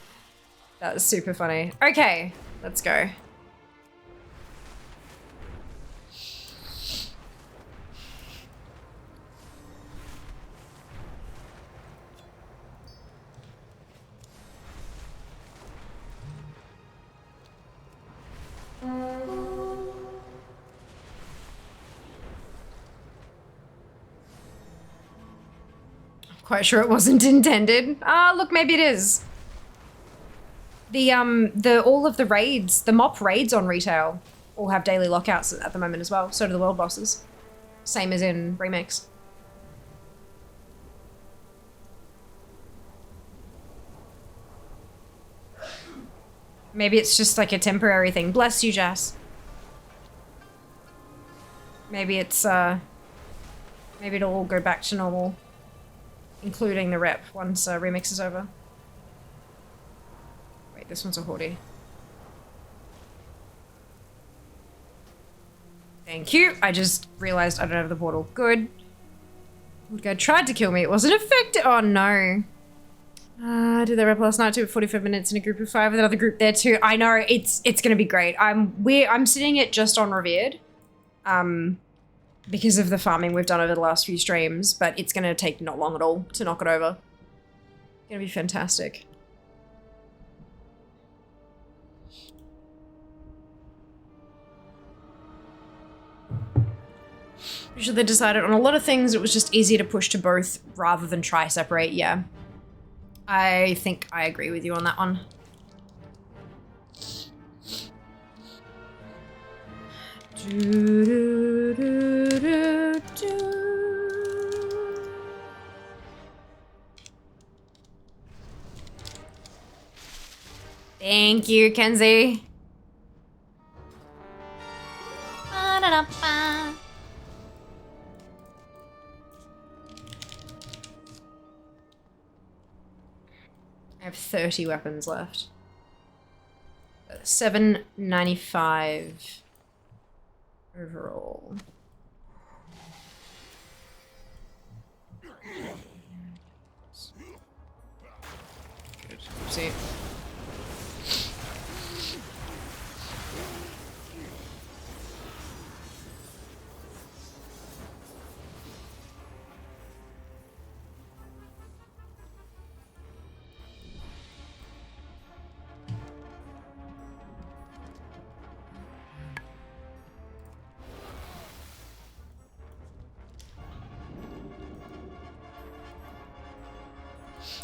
That's super funny. Okay, let's go. Quite sure it wasn't intended. Ah, look, maybe it is. All of the raids, the MOP raids on retail all have daily lockouts at the moment as well. So do the world bosses. Same as in Remix. Maybe it's just like a temporary thing. Bless you, Jas. Maybe it's, maybe it'll all go back to normal. Including the rep once Remix is over. Wait, this one's a hoardie. Thank you. I just realized I don't have the portal. Good. One guy tried to kill me. It wasn't effective. Oh no. I did the rep last night too, 45 minutes in a group of 5 with another group there too. I know, it's gonna be great. I'm sitting it just on Revered. Because of the farming we've done over the last few streams, but it's gonna take not long at all to knock it over. It's gonna be fantastic. Pretty sure they decided on a lot of things it was just easier to push to both rather than try separate, yeah. I think I agree with you on that one. Thank you, Kenzie. Ba-da-da-ba. I have 30 weapons left. 795 overall. Good. See.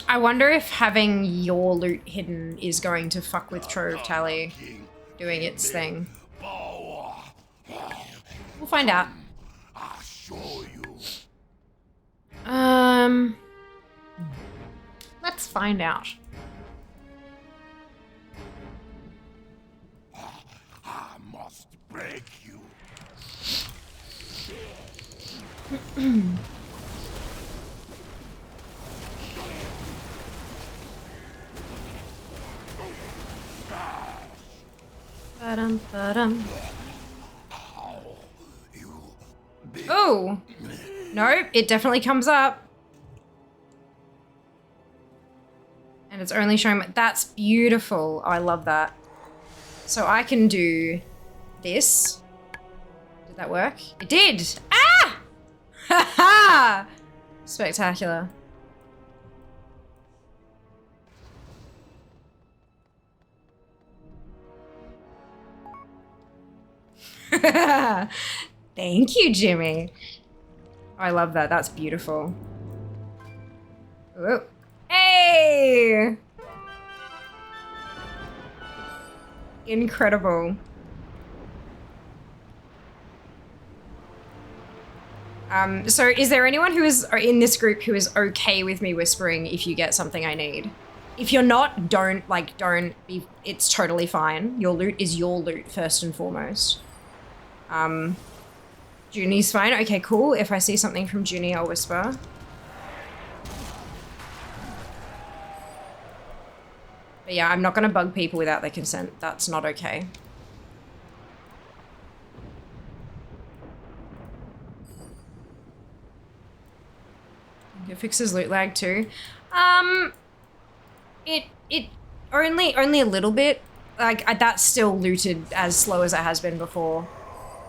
I wonder if having your loot hidden is going to fuck with Trove Tally doing its thing. We'll find out. I'll show you. Let's find out. I must break you. Ba-dum. Oh! No, it definitely comes up. And it's only showing... That's beautiful. Oh, I love that. So I can do this. Did that work? It did! Ah! Ha ha! Spectacular. Thank you, Jimmy. Oh, I love that. That's beautiful. Ooh. Hey! Incredible. So is there anyone who is in this group who is okay with me whispering if you get something I need? If you're not, don't be, it's totally fine. Your loot is your loot first and foremost. Junie's fine. Okay, cool. If I see something from Junie, I'll whisper. But yeah, I'm not gonna bug people without their consent. That's not okay. It fixes loot lag too. It only a little bit. Like that's still looted as slow as it has been before,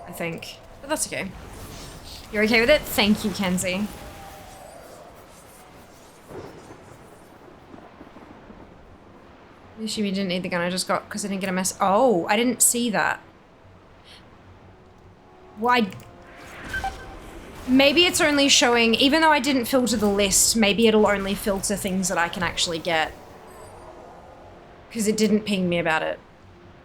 I think. But that's okay. You're okay with it? Thank you, Kenzie. Assume you didn't need the gun I just got because I didn't get a mess. Oh, I didn't see that. Why? Maybe it's only showing, even though I didn't filter the list, maybe it'll only filter things that I can actually get. Because it didn't ping me about it.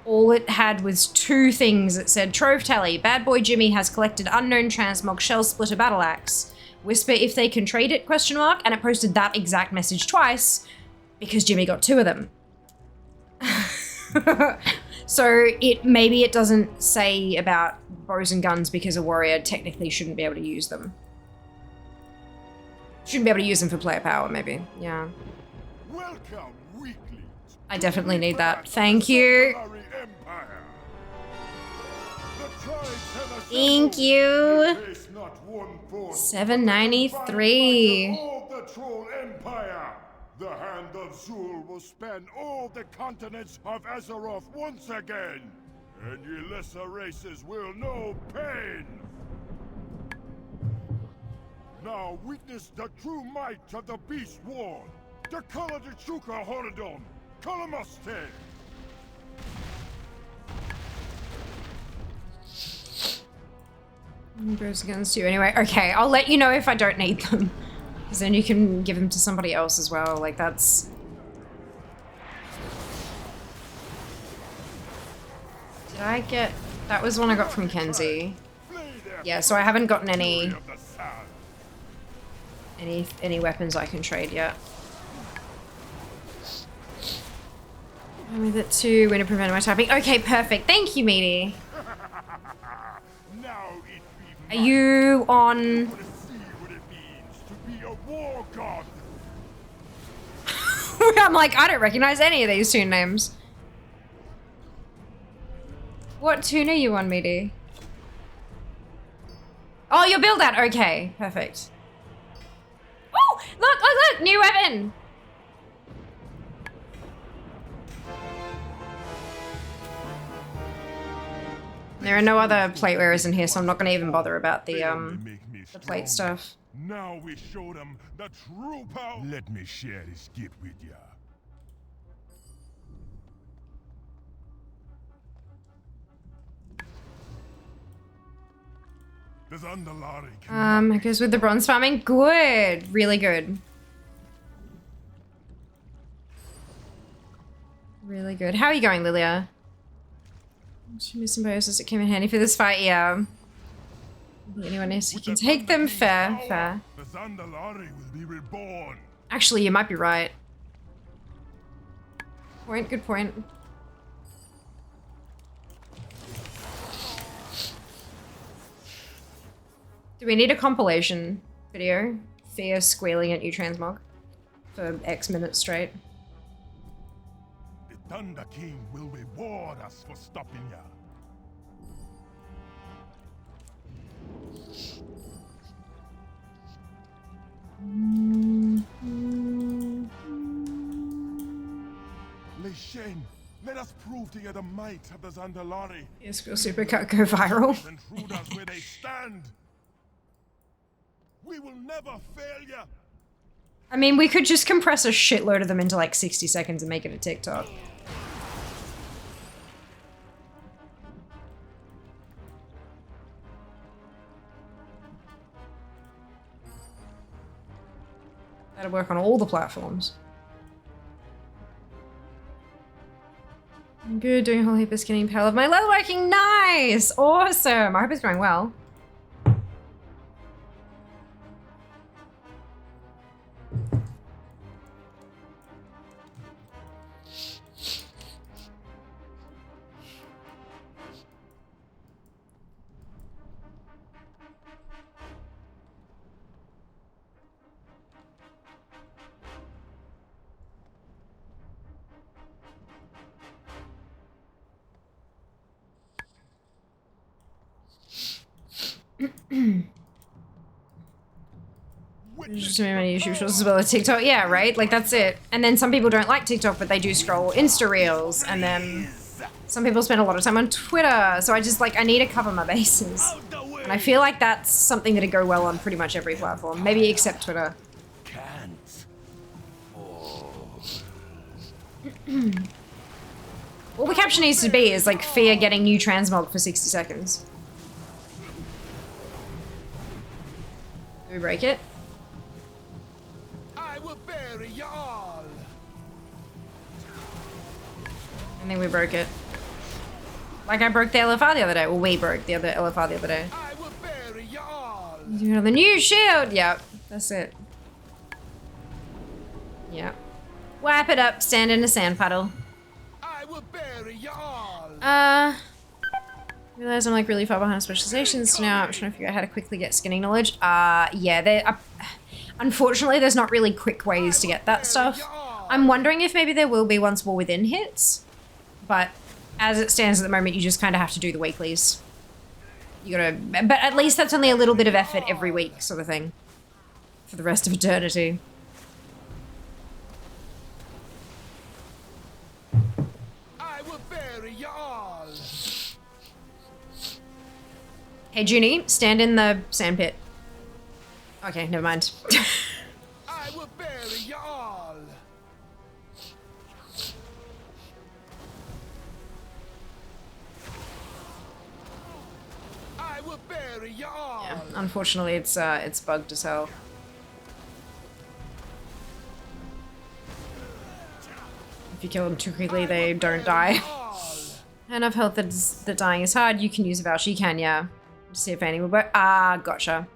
All it had was 2 things. It said, Trove Tally, Bad Boy Jimmy has collected unknown transmog shell splitter battle axe. Whisper if they can trade it, ? And it posted that exact message twice because Jimmy got 2 of them. So maybe it doesn't say about bows and guns because a warrior technically shouldn't be able to use them. Shouldn't be able to use them for player power, maybe. Yeah. Welcome, weaklings. I definitely need that. Thank you. Thank you. 793. The hand of Zul will span all the continents of Azeroth once again, and ye lesser races will know pain. Now witness the true might of the Beast War. The color the Chuka Horadon, Kalamaste. Goes against you anyway. Okay, I'll let you know if I don't need them. Because then you can give them to somebody else as well. Like, that's... Did I get... That was one I got from Kenzie. Yeah, so I haven't gotten any weapons I can trade yet. I with it too when to prevent my typing. Okay, perfect. Thank you, Meaty. Are you on... I'm like, I don't recognize any of these tune names. What tune are you on, Meaty? Oh, your build out. Okay, perfect. Oh, look, look, look, new weapon. There are no other plate wearers in here, so I'm not going to even bother about the plate stuff. Now we show them the true power. Let me share this gift with ya. It goes with the bronze farming. Good, really good. Really good. How are you going, Lilia? Two missing bows that came in handy for this fight, yeah. Anyone else who can take them? Fair, fair. The Zandalari will be reborn. Actually, you might be right. Point, good point. Do we need a compilation video? Fear squealing at you, transmog, for X minutes straight. The Thunder King will reward us for stopping ya. Leishen, let us prove to you the might of the Zandalari. Yes, go supercut, go viral. And prove us where they stand. We will never fail ya. I mean, we could just compress a shitload of them into like 60 seconds and make it a TikTok. That'll work on all the platforms. I'm good, doing a whole heap of skinning power of my leather working. Nice! Awesome! I hope it's going well. Just many YouTube shorts as well as TikTok. Yeah, right? Like, that's it. And then some people don't like TikTok, but they do scroll Insta Reels. And then some people spend a lot of time on Twitter. So I just, like, I need to cover my bases. And I feel like that's something that'd go well on pretty much every platform. Maybe except Twitter. All the caption needs to be is, like, Fear getting new transmog for 60 seconds. Do we break it? I will bury you all. I think we broke it. Like I broke the LFR the other day. Well, we broke the other LFR the other day. I will bury you all. You have the new shield! Yep, that's it. Yep. Wipe it up, stand in a sand puddle. I will bury you all. Realize I'm like really far behind specializations now. I'm trying to figure out how to quickly get skinning knowledge. Yeah, unfortunately, there's not really quick ways to get that stuff. I'm wondering if maybe there will be once War Within hits, but as it stands at the moment, you just kind of have to do the weeklies. You gotta, but at least that's only a little bit of effort every week, sort of thing, for the rest of eternity. I will bury you all. Hey, Junie, stand in the sandpit. Okay, never mind. I will bury you all. I will bury you all. Yeah, unfortunately, it's bugged as hell. If you kill them too quickly, they don't die. Enough health that dying is hard. You can use a voucher. You can, yeah. Just see if any will work. Ah, gotcha.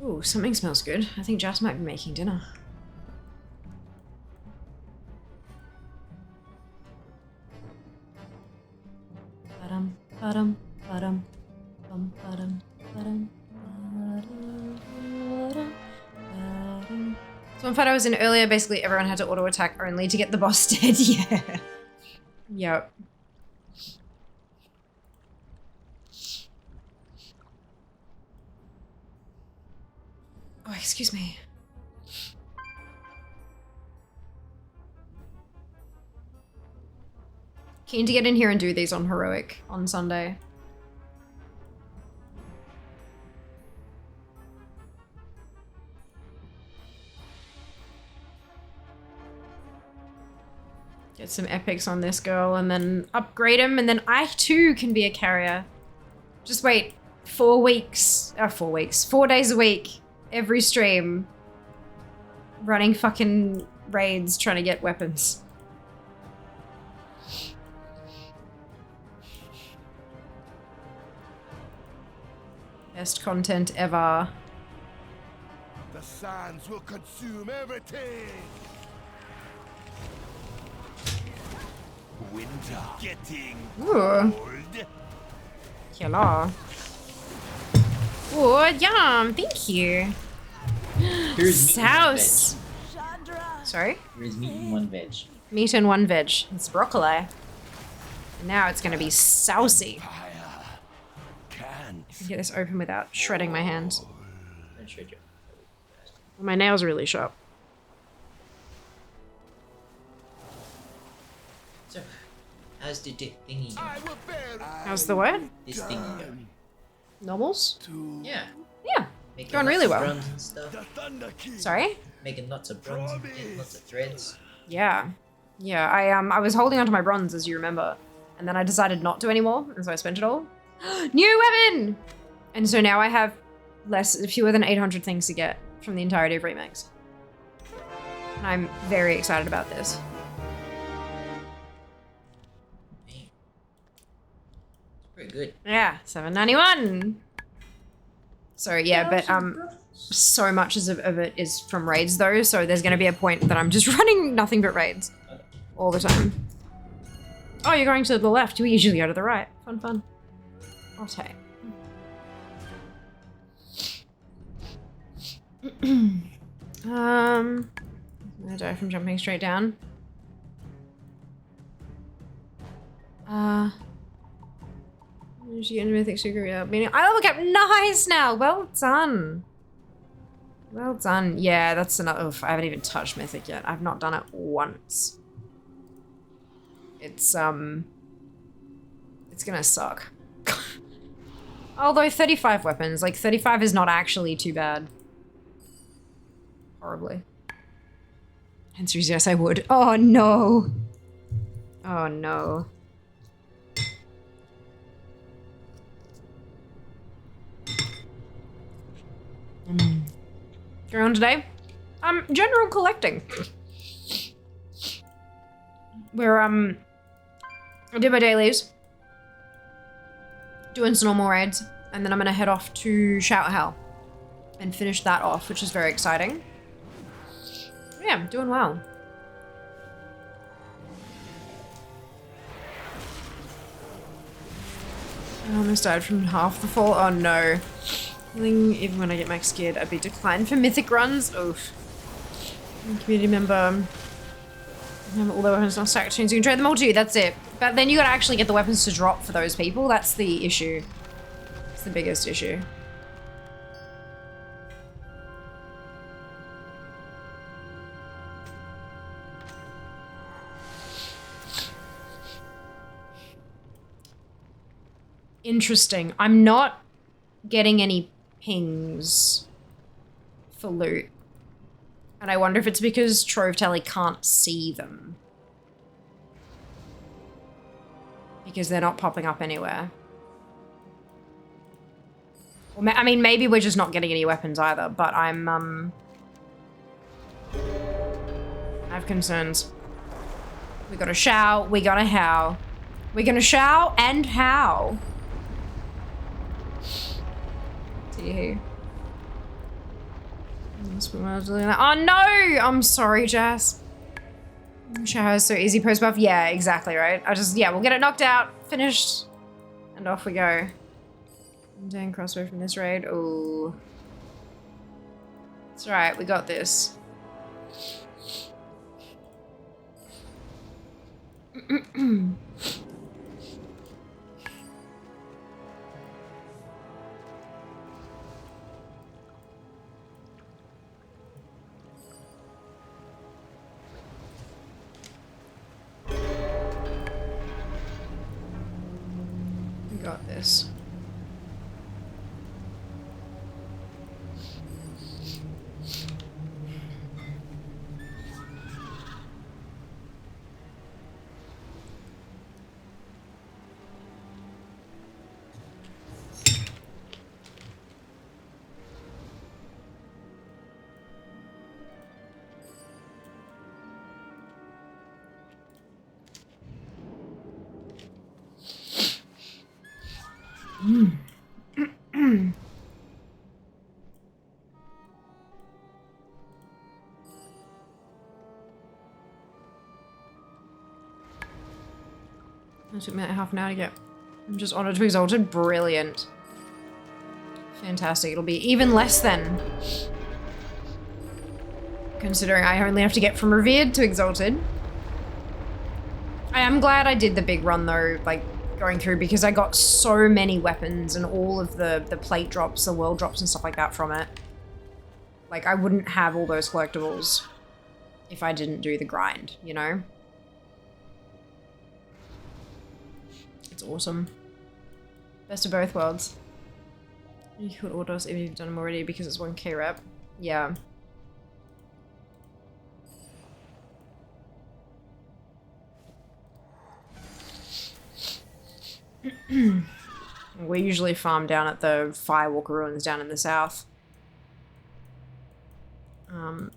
Ooh, something smells good. I think Jess might be making dinner. Ba-dum, ba-dum, ba-dum, bum, ba-dum, ba-dum, ba-dum, ba-dum, ba-dum. So one fight I was in earlier, basically everyone had to auto attack only to get the boss dead. Yeah. Yep. Oh, excuse me. Keen to get in here and do these on Heroic on Sunday. Get some epics on this girl and then upgrade him, and then I too can be a carrier. Just wait. 4 weeks, 4 weeks, 4 days a week, every stream, running fucking raids trying to get weapons. Best content ever. The sands will consume everything. Winter getting Ooh. cold. Killer. Oh, yum, thank you. Here's meat and one veg. Sauce. Sorry? Here's meat and one veg. Meat and one veg. It's broccoli. Now it's gonna be saucy. Can Get this open without shredding my hands. And shred your- My nails are really sharp. So, how's the thingy? I will bear How's the what? This thingy going? Normals? to Yeah. Yeah. Making Going lots really of well. bronze and stuff. the Thunder King. Sorry? Making lots of bronze and getting lots of threads. Yeah. Yeah, I was holding onto my bronze, as you remember. And then I decided not to anymore, and so I spent it all. New weapon! And so now I have fewer than 800 things to get from the entirety of remakes. And I'm very excited about this. Man. It's pretty good. Yeah, 791. So yeah, but so much of it is from raids though, so there's gonna be a point that I'm just running nothing but raids all the time. Oh, you're going to the left. We usually go to the right. Fun, fun. I'll take. I'm gonna die from jumping straight down. She get into mythic secret without meaning. I look up nice now. Well done. Well done. Yeah, that's another. Oof, I haven't even touched mythic yet. I've not done it once. It's gonna suck. Although 35 weapons, like 35 is not actually too bad. Horribly. Answer is yes, I would. Oh no. Oh no. Going on today? General collecting. We're I did my dailies. Doing some normal raids, and then I'm gonna head off to Shout Hell and finish that off, which is very exciting. Yeah, I'm doing well. I almost died from half the fall. Oh no. I think even when I get max geared, I'd be declined for mythic runs. Oof. Community member. All the weapons not stacked tunes. You can trade them all too, that's it. But then you gotta actually get the weapons to drop for those people. That's the issue. It's the biggest issue. Interesting. I'm not getting any pings for loot. And I wonder if it's because Trove Tally can't see them. Because they're not popping up anywhere. Or I mean, maybe we're just not getting any weapons either, but I'm, I have concerns. We gotta shout, we gotta how. We're gonna shout and how. See who. Oh no! I'm sorry, Jazz. Shower is so easy post buff. Yeah, exactly, right? We'll get it knocked out, finished, and off we go. Dang crossbow from this raid. Ooh. It's alright, we got this. We got this. It took me like half an hour to get. I'm just honored to exalted. Brilliant. Fantastic. It'll be even less then. Considering I only have to get from revered to exalted. I am glad I did the big run though, like going through, because I got so many weapons and all of the plate drops, the world drops and stuff like that from it. Like I wouldn't have all those collectibles if I didn't do the grind, you know? It's awesome. Best of both worlds. You could autos even if you've done them already because it's 1k rep. Yeah. We usually farm down at the Firewalker ruins down in the south.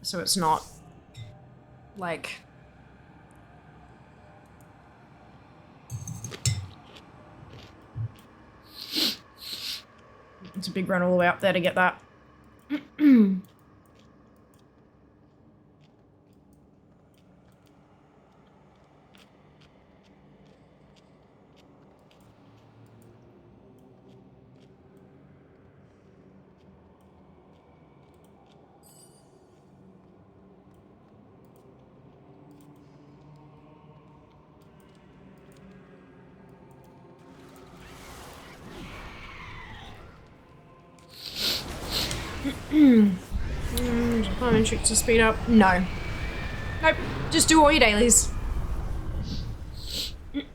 So it's not like it's a big run all the way up there to get that. Climbing tricks to speed up. No. Nope. Just do all your dailies.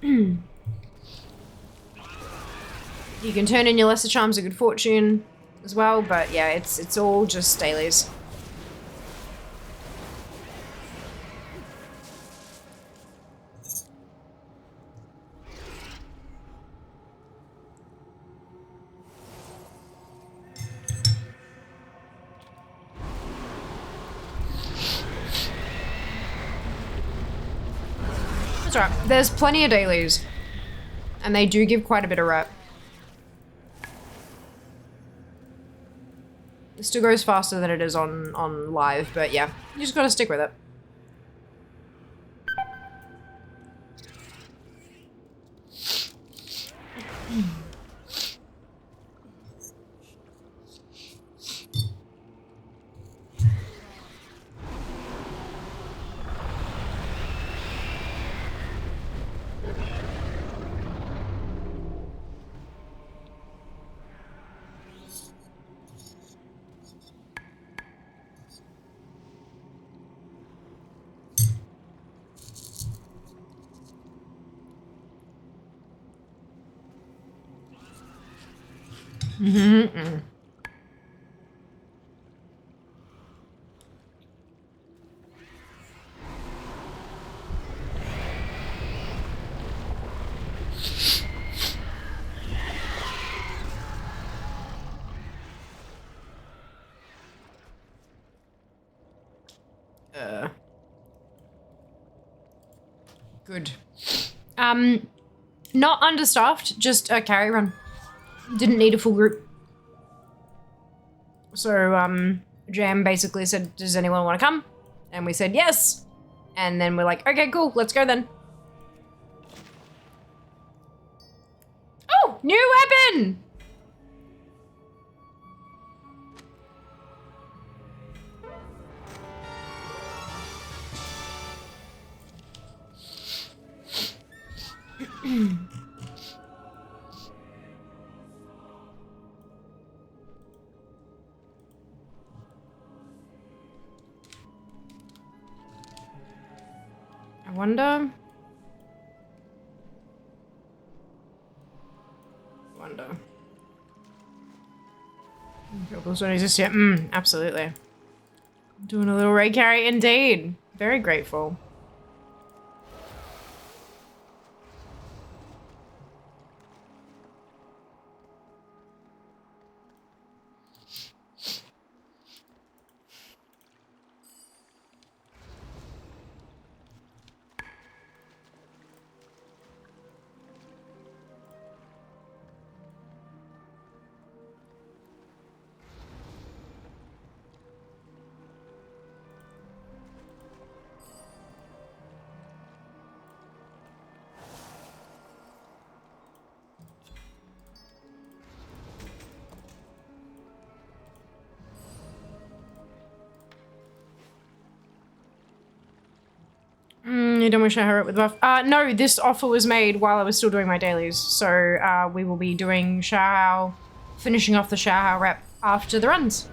You can turn in your lesser charms of good fortune as well, but yeah, it's all just dailies. That's right. There's plenty of dailies. And they do give quite a bit of rep. It still goes faster than it is on live, but yeah, you just gotta stick with it. Mm-hmm. Good. Not understaffed, just a carry run. Didn't need a full group. So, Jam basically said, does anyone want to come? And we said yes. And then we're like, okay, cool, let's go then. Oh, new weapon! I wonder. Purples don't exist yet. Absolutely. Doing a little raid carry indeed. Very grateful. Finally done with Shahara with the buff. No, this offer was made while I was still doing my dailies. So we will be doing Shahao, finishing off the Shahao rep after the runs.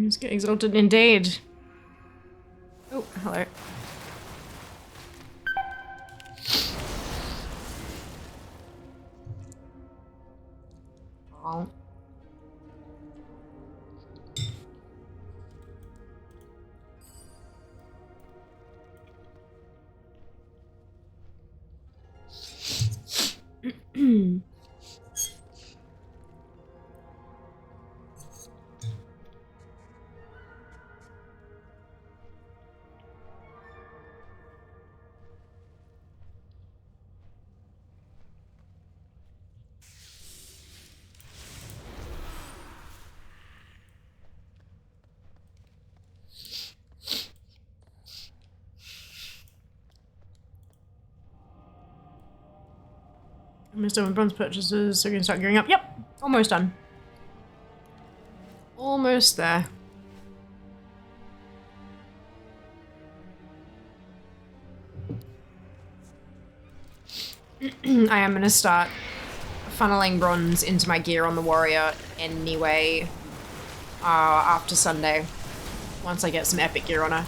Just get exalted indeed. Oh, hello. Oh. Almost done with bronze purchases, so we can start gearing up. Yep, almost done. Almost there. I am going to start funneling bronze into my gear on the warrior anyway after Sunday, once I get some epic gear on her.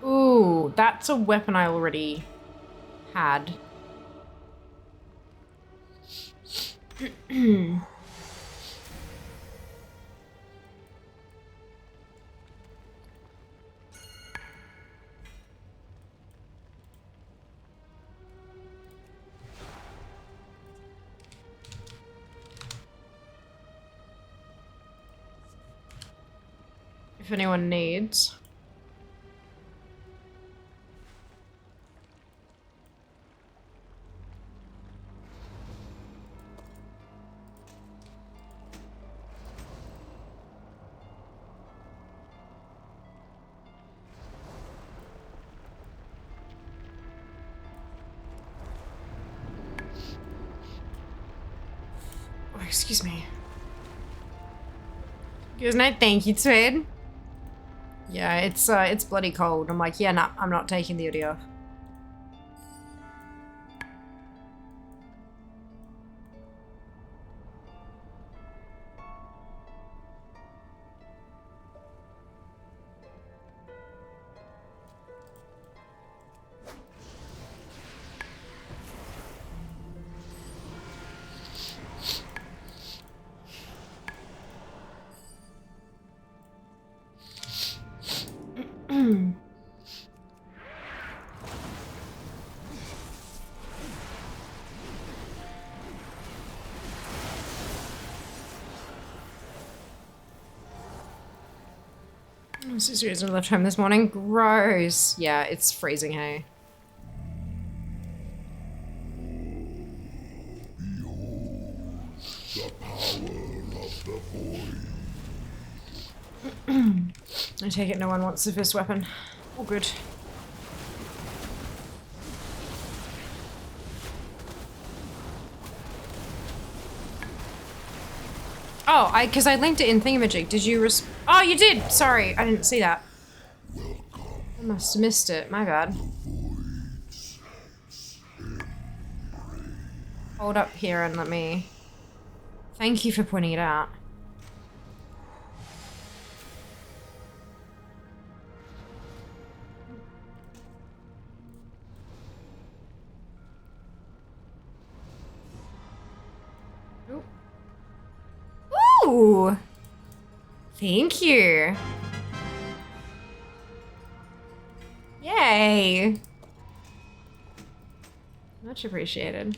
Ooh, that's a weapon I already had. If anyone needs. Oh, excuse me. Good night, thank you, Twid. Yeah, it's bloody cold. I'm like, yeah, nah, I'm not taking the hoodie off. Sisters left home this morning. Gross. Yeah, it's freezing, hey. The power of the void. I take it no one wants the fist weapon. All good. Oh, because I linked it in Thingamajig. Did you Oh, you did! Sorry, I didn't see that. I must have missed it. My bad. Hold up here and let me... Thank you for pointing it out. Ooh! Thank you. Yay! Much appreciated.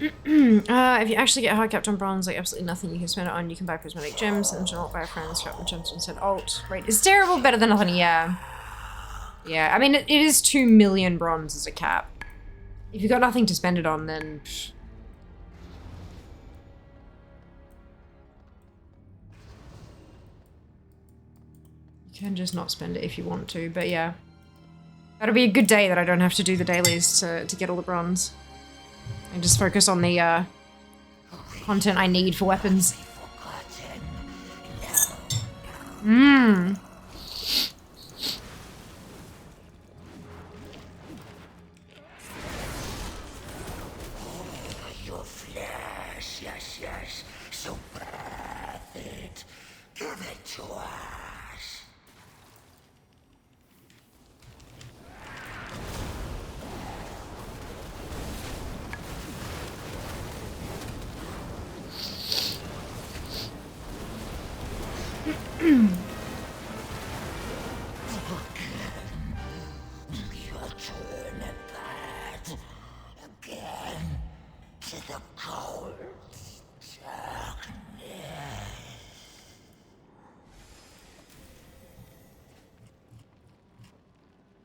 If you actually get hard capped on bronze, like absolutely nothing you can spend it on, you can buy prismatic gems and not buy friends, crap and gems instead. Alt. Right. It's terrible, better than nothing, yeah. Yeah, I mean, it is 2 million bronze as a cap. If you've got nothing to spend it on, then... You can just not spend it if you want to, but yeah. That'll be a good day that I don't have to do the dailies to get all the bronze. And just focus on the content I need for weapons. Mmm. Your flesh, yes. So birth it. Give it to us.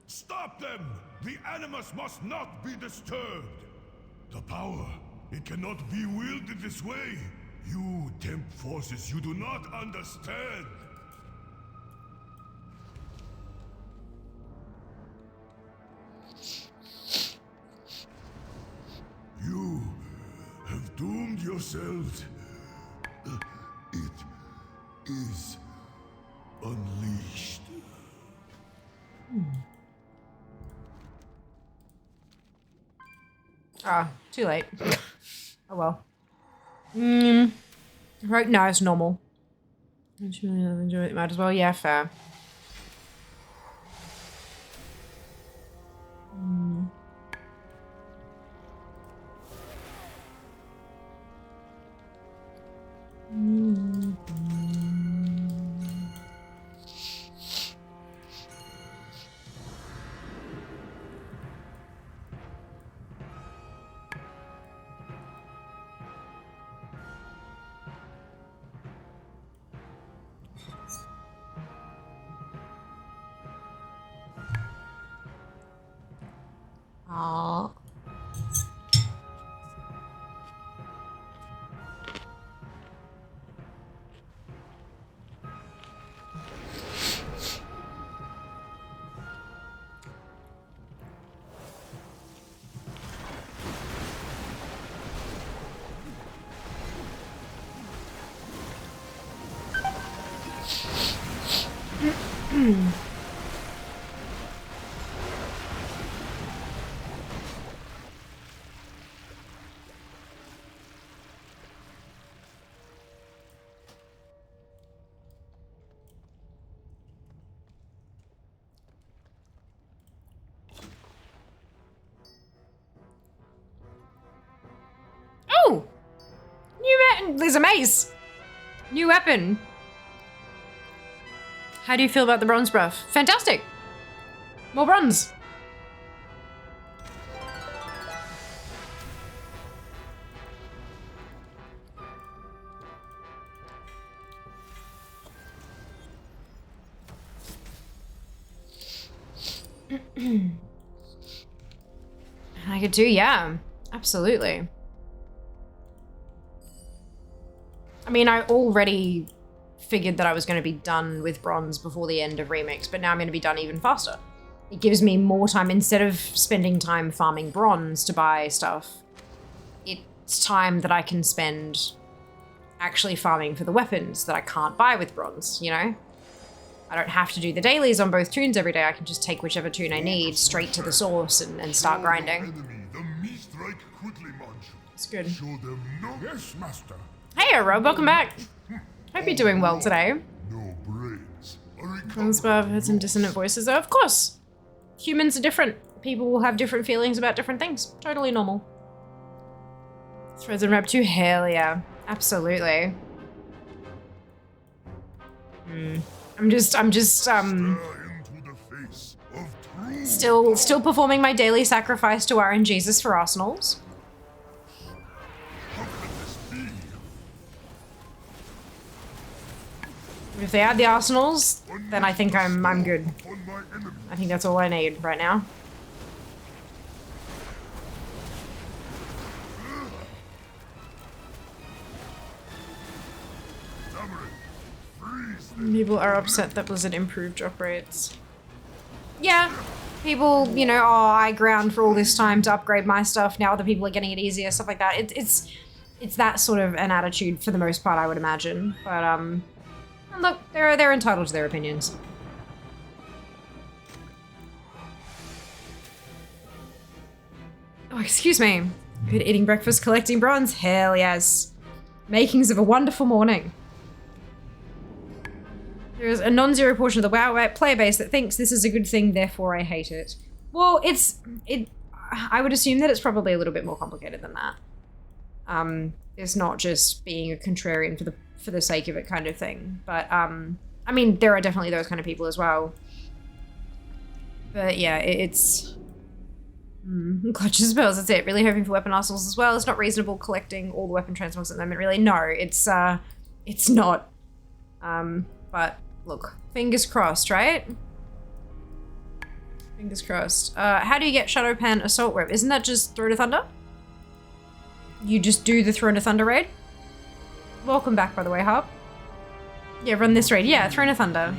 Stop them! The animus must not be disturbed! The power, it cannot be wielded this way! You tempt forces you do not understand! You have doomed yourselves. It is unleashed. Ah, too late. Oh well. Right now it's normal. Enjoy it, might as well. Yeah, fair. Aww. Oh! There's a mace! New weapon. How do you feel about the bronze buff? Fantastic! More bronze! I could do, yeah. Absolutely. I mean, I already figured that I was going to be done with bronze before the end of Remix, but now I'm going to be done even faster. It gives me more time. Instead of spending time farming bronze to buy stuff, it's time that I can spend actually farming for the weapons that I can't buy with bronze, you know? I don't have to do the dailies on both tunes every day. I can just take whichever tune I need straight to the source and start grinding. It's good. Yes, master. Hey, Rob, welcome back. Hope you're doing well today. No brains. I've heard some dissonant voices, though. Of course. Humans are different. People will have different feelings about different things. Totally normal. Threads and Rep 2, hell yeah. Absolutely. I'm just still performing my daily sacrifice to RNGesus for arsenals. if they add the arsenals, then I think I'm good. I think that's all I need right now. People are upset that Blizzard improved drop rates. Yeah. People, you know, oh, I ground for all this time to upgrade my stuff. Now other people are getting it easier, stuff like that. It's that sort of an attitude for the most part, I would imagine. But look, they're entitled to their opinions. Oh, excuse me. Good eating breakfast, collecting bronze. Hell yes. Makings of a wonderful morning. There is a non-zero portion of the WoW player base that thinks this is a good thing, therefore I hate it. Well, I would assume that it's probably a little bit more complicated than that. It's not just being a contrarian for the sake of it kind of thing. But, I mean, there are definitely those kind of people as well. But yeah, it's... clutches spells, that's it. Really hoping for weapon arsenals as well. It's not reasonable collecting all the weapon transmogs at the moment, really. No, it's not. But... Look, fingers crossed, right? Fingers crossed. How do you get Shadow Pan Assault Rep? Isn't that just Throne of Thunder? You just do the Throne of Thunder raid? Welcome back, by the way, Harp. Yeah, run this raid. Yeah, Throne of Thunder.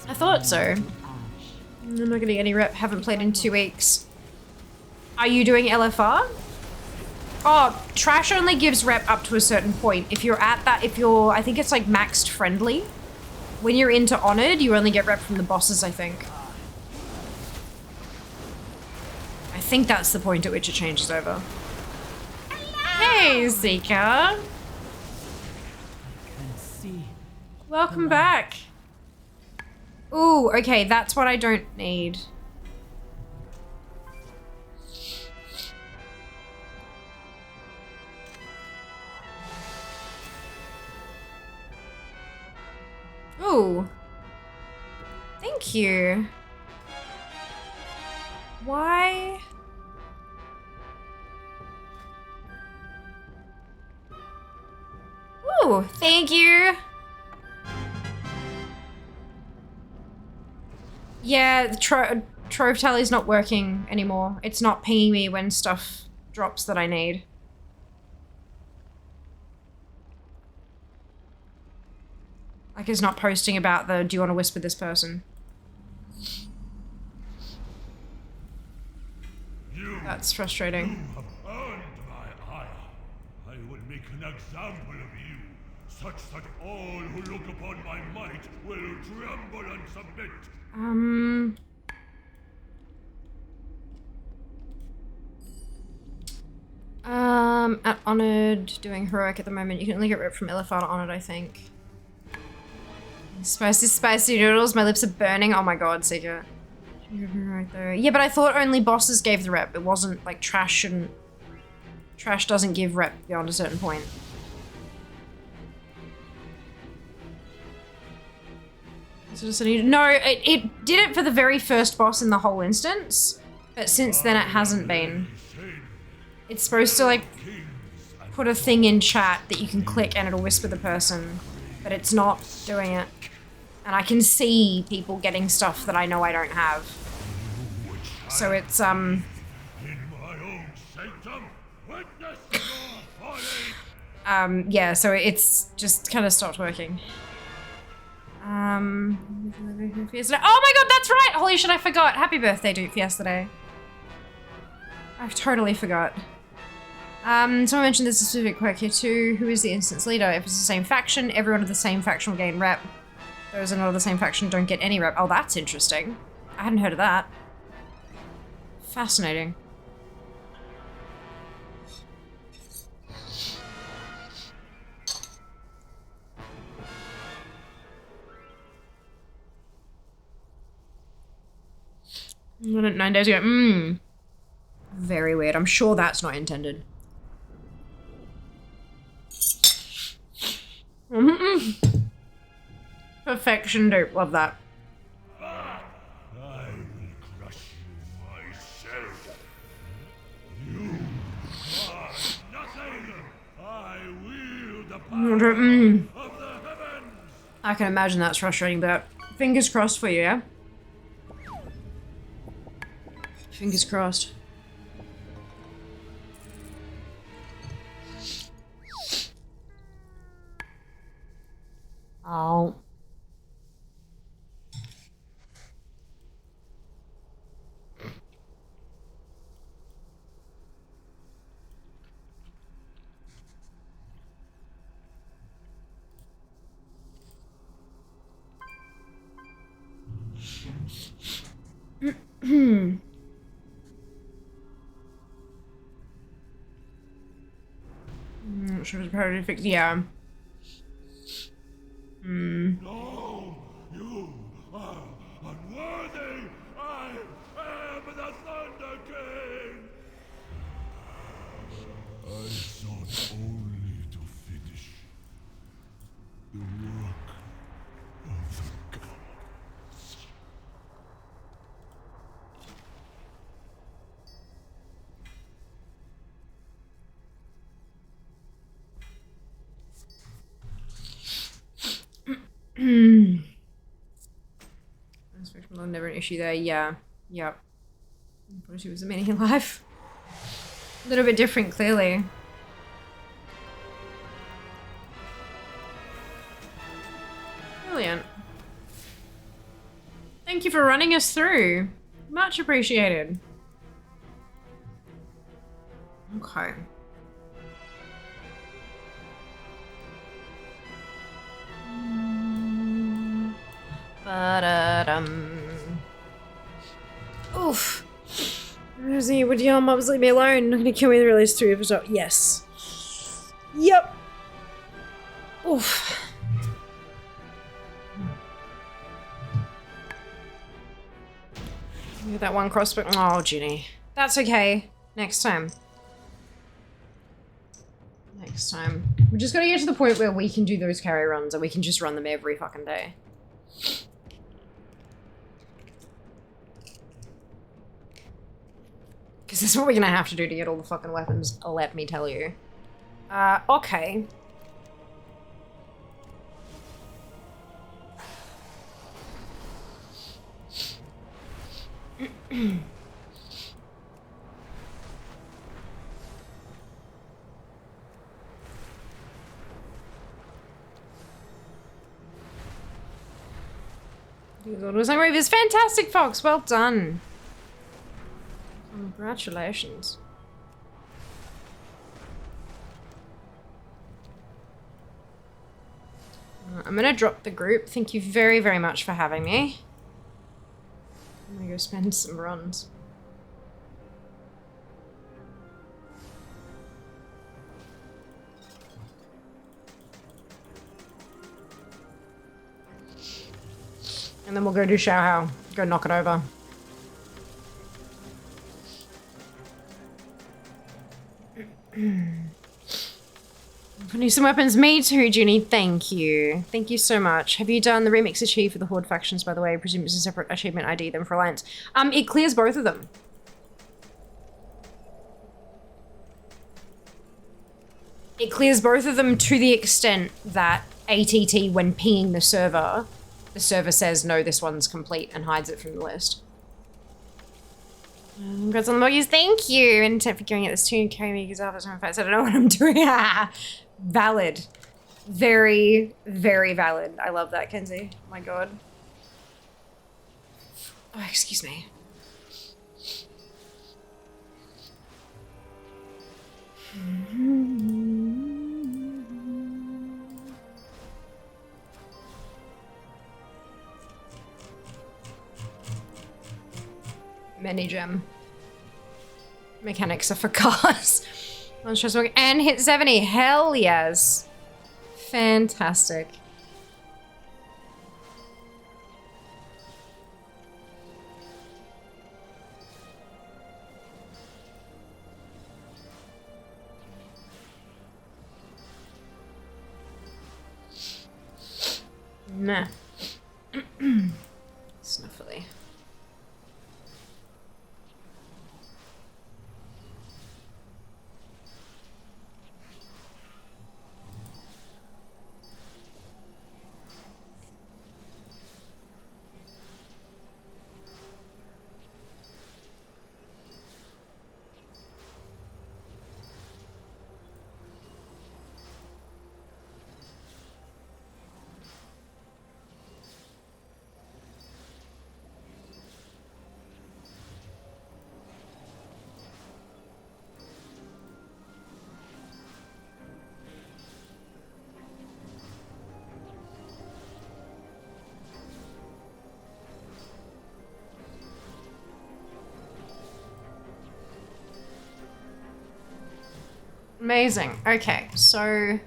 I thought so. I'm not getting any rep. Haven't played in 2 weeks. Are you doing LFR? Oh, trash only gives rep up to a certain point. If you're at that, I think it's like maxed friendly. When you're into Honored, you only get rep from the bosses, I think. I think that's the point at which it changes over. Hey, Zika. Welcome back. Ooh, okay, that's what I don't need. Ooh. Thank you. Why? Ooh, thank you. Yeah, the trove tally's not working anymore. It's not pinging me when stuff drops that I need. Like, it's not posting about the, do you want to whisper this person? That's frustrating. You have earned my ire. I will make an example of you, such that all who look upon my might will tremble and submit. At Honored, doing heroic at the moment. You can only get rep from LFR to Honored, I think. Spicy noodles, my lips are burning. Oh my god, Seeker. Right there. Yeah, but I thought only bosses gave the rep. It wasn't like trash and... Trash doesn't give rep beyond a certain point. No, it did it for the very first boss in the whole instance, but since then it hasn't been. It's supposed to like put a thing in chat that you can click and it'll whisper the person, but it's not doing it. And I can see people getting stuff that I know I don't have. So it's yeah, so it's just kind of stopped working. Oh my god, that's right! Holy shit, I forgot! Happy birthday, Duke, yesterday. I totally forgot. Someone mentioned there's a specific quirk here too. Who is the instance leader? If it's the same faction, everyone of the same faction will gain rep. Those are not of the same faction don't get any rep. Oh, that's interesting. I hadn't heard of that. Fascinating. I did it 9 days ago. Very weird. I'm sure that's not intended. Perfection, dope. Love that. I will crush you myself. You are nothing. I wield the power of the heavens. I can imagine that's frustrating, but fingers crossed for you, yeah? Fingers crossed. Oh. Not sure if it's priority fix. Yeah. No, you are unworthy. I am the Thunder King. I sought only to finish the work of the gods. Never an issue there. Yeah. Yep. She was a meaning in life. A little bit different, clearly. Brilliant. Thank you for running us through. Much appreciated. Okay. Ba-da-dum. Oof. Rosie, would your mums leave me alone? Not gonna kill me in the release 3 of it. Yes. Yep. Oof. Get that one crossbow. Oh, Ginny. That's okay. Next time. Next time. We just gotta get to the point where we can do those carry runs and we can just run them every fucking day. Because this is what we're gonna have to do to get all the fucking weapons, let me tell you. Okay. It was fantastic, Fox. Well done. Congratulations. I'm gonna drop the group. Thank you very, very much for having me. I'm gonna go spend some runs. And then we'll go do Shao. Go knock it over. Need some weapons. Me too, Junie. Thank you. Thank you so much. Have you done the remix achieve for the Horde factions, by the way? I presume it's a separate achievement ID than for Alliance. It clears both of them. It clears both of them to the extent that ATT, when pinging the server says, no, this one's complete and hides it from the list. Congrats on the moggies. Thank you. And for figuring out this tune, carry me because after time fights, I don't know what I'm doing. Valid. Very, very valid. I love that, Kenzie. Oh my god. Oh, excuse me. Mini gem. Mechanics are for cars. And hit 70. Hell yes. Fantastic. Nah. Snuffly. Amazing. Okay, so...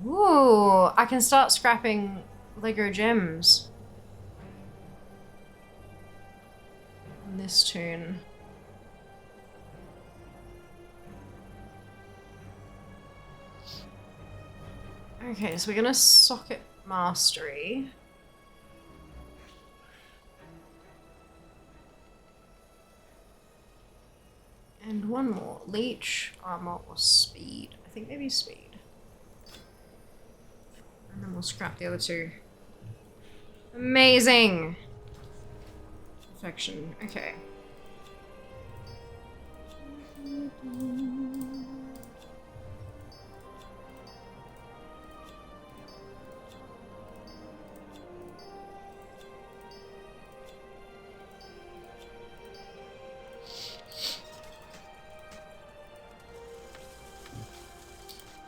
Ooh, I can start scrapping Lego gems. On this tune. Okay, so we're gonna socket mastery. And one more. Leech, armor, or speed. I think maybe speed. And then we'll scrap the other two. Amazing! Perfection. Okay.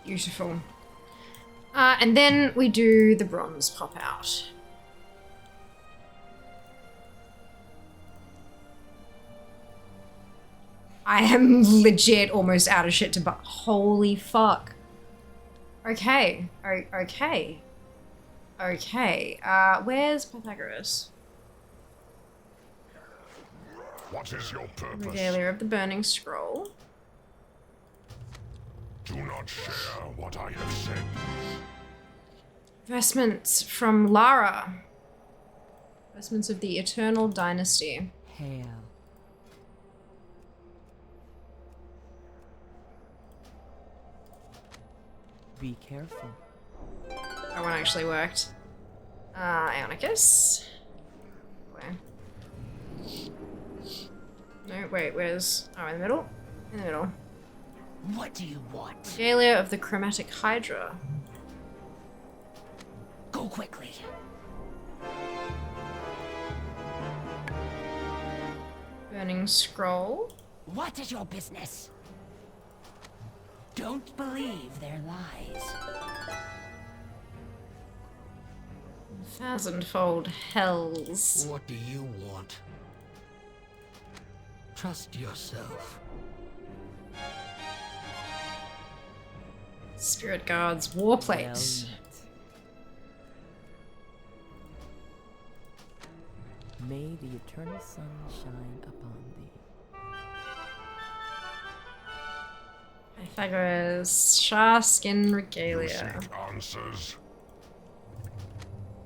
Beautiful. And then we do the bronze pop out. I am legit almost out of shit to buy. Holy fuck. Okay. Okay. Okay. Where's Pythagoras? What is your purpose? Regalia of the Burning Scroll. Do not share what I have said. Vestments from Lara. Vestments of the Eternal Dynasty. Hail. Be careful. That one actually worked. Ionicus. Where? No, wait, where's... Oh, in the middle? In the middle. What do you want? Regalia of the Chromatic Hydra. Go quickly. Burning Scroll. What is your business? Don't believe their lies. Thousandfold Hells. What do you want? Trust yourself. Spirit Guards Warplate. Well met. May the eternal sun shine upon thee. Pythagoras. Sharskin You Regalia. seek answers.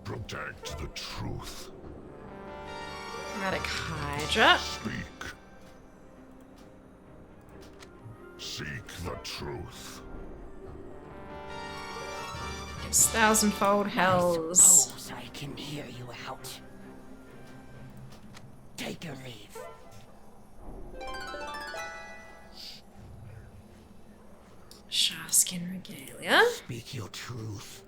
Protect the truth. Chromatic Hydra. Speak. Seek the truth. It's Thousandfold Hells. Suppose I can hear you out. Take your leave. Sharskin Regalia. Speak your truth.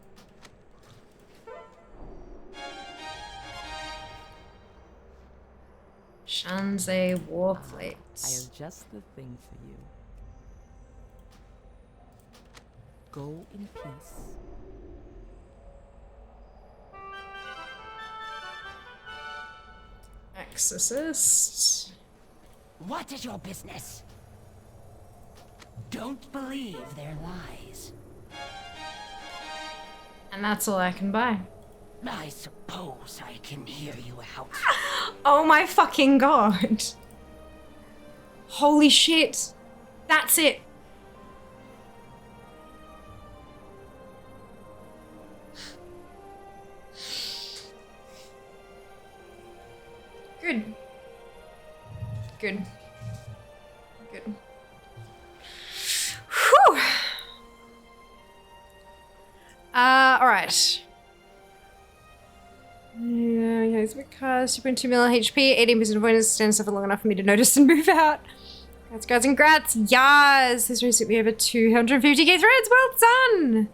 Shanzeh I Warplates. have just the thing for you. Go in peace. Exorcist. What is your business? Don't believe their lies. And that's all I can buy. I suppose I can hear you out. Oh my fucking god. Holy shit. That's it. Good. Good. Good. Whew. Alright. Yeah, it's because 2.2 million HP, 18% avoidance, stand stuff for long enough for me to notice and move out. Congrats, and grats. Yes! This race took me over 250k threads. Well done!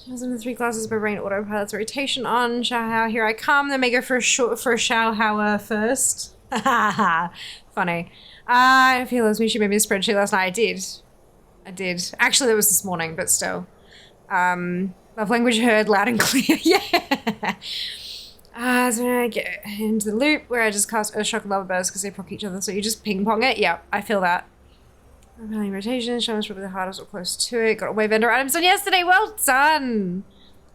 Shows in the 3 classes by rain autopilot's rotation on. Shao, here I come. Then may go for a Shao first. Funny. I feel as we should maybe a spreadsheet last night. I did. Actually, that was this morning, but still. Love language heard loud and clear. Yeah. So then I get into the loop where I just cast Earthshock and Lava Burst because they proc each other, so you just ping pong it. Yeah, I feel that. Repelling rotation, Shaman's probably the hardest or close to it. Got a way vendor items on yesterday. Well done!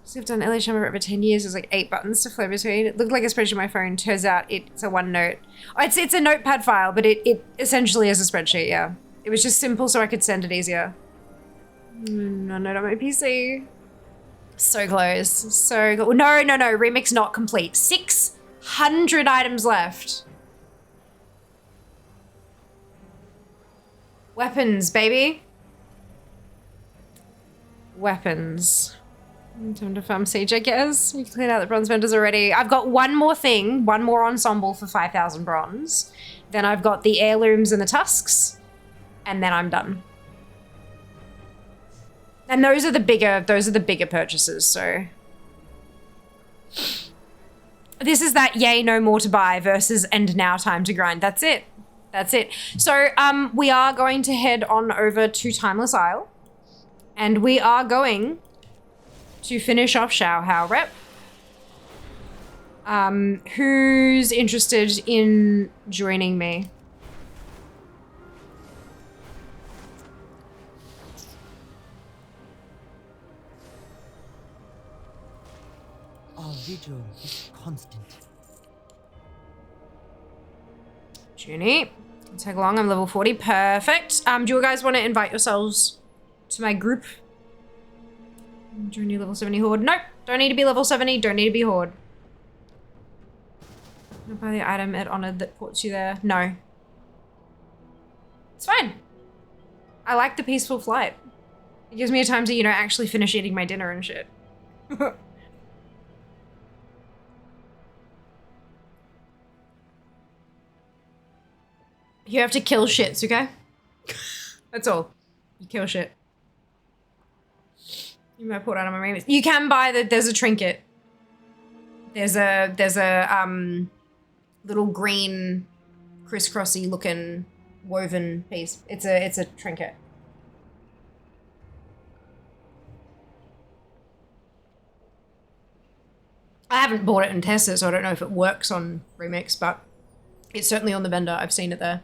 So I've done LA Shaman for over 10 years. There's like 8 buttons to flow between. It looked like a spreadsheet on my phone. Turns out it's a OneNote. Oh, it's a notepad file, but it essentially is a spreadsheet, yeah. It was just simple so I could send it easier. No, not on my PC. So close. So no. Remix not complete. 600 items left. Weapons, baby. Weapons. Time to farm siege, I guess. You cleared out the bronze vendors already. I've got one more thing, one more ensemble for 5,000 bronze. Then I've got the heirlooms and the tusks. And then I'm done. And those are the bigger purchases, so. This is that yay, no more to buy versus and now time to grind. That's it. That's it. So we are going to head on over to Timeless Isle. And we are going to finish off Shao Hao Rep. Who's interested in joining me? Our vigil is constant. Junie, tag along. I'm level 40. Perfect. Do you guys want to invite yourselves to my group? Junie level 70 Horde. Nope. Don't need to be level 70. Don't need to be Horde. Buy the item at Honored that ports you there. No. It's fine. I like the peaceful flight. It gives me a time to, you know, actually finish eating my dinner and shit. You have to kill shits, okay? That's all. You kill shit. You might put out on my remix. You can buy there's a trinket. There's a little green crisscrossy looking woven piece. It's a trinket. I haven't bought it and tested it, so I don't know if it works on Remix, but it's certainly on the vendor. I've seen it there.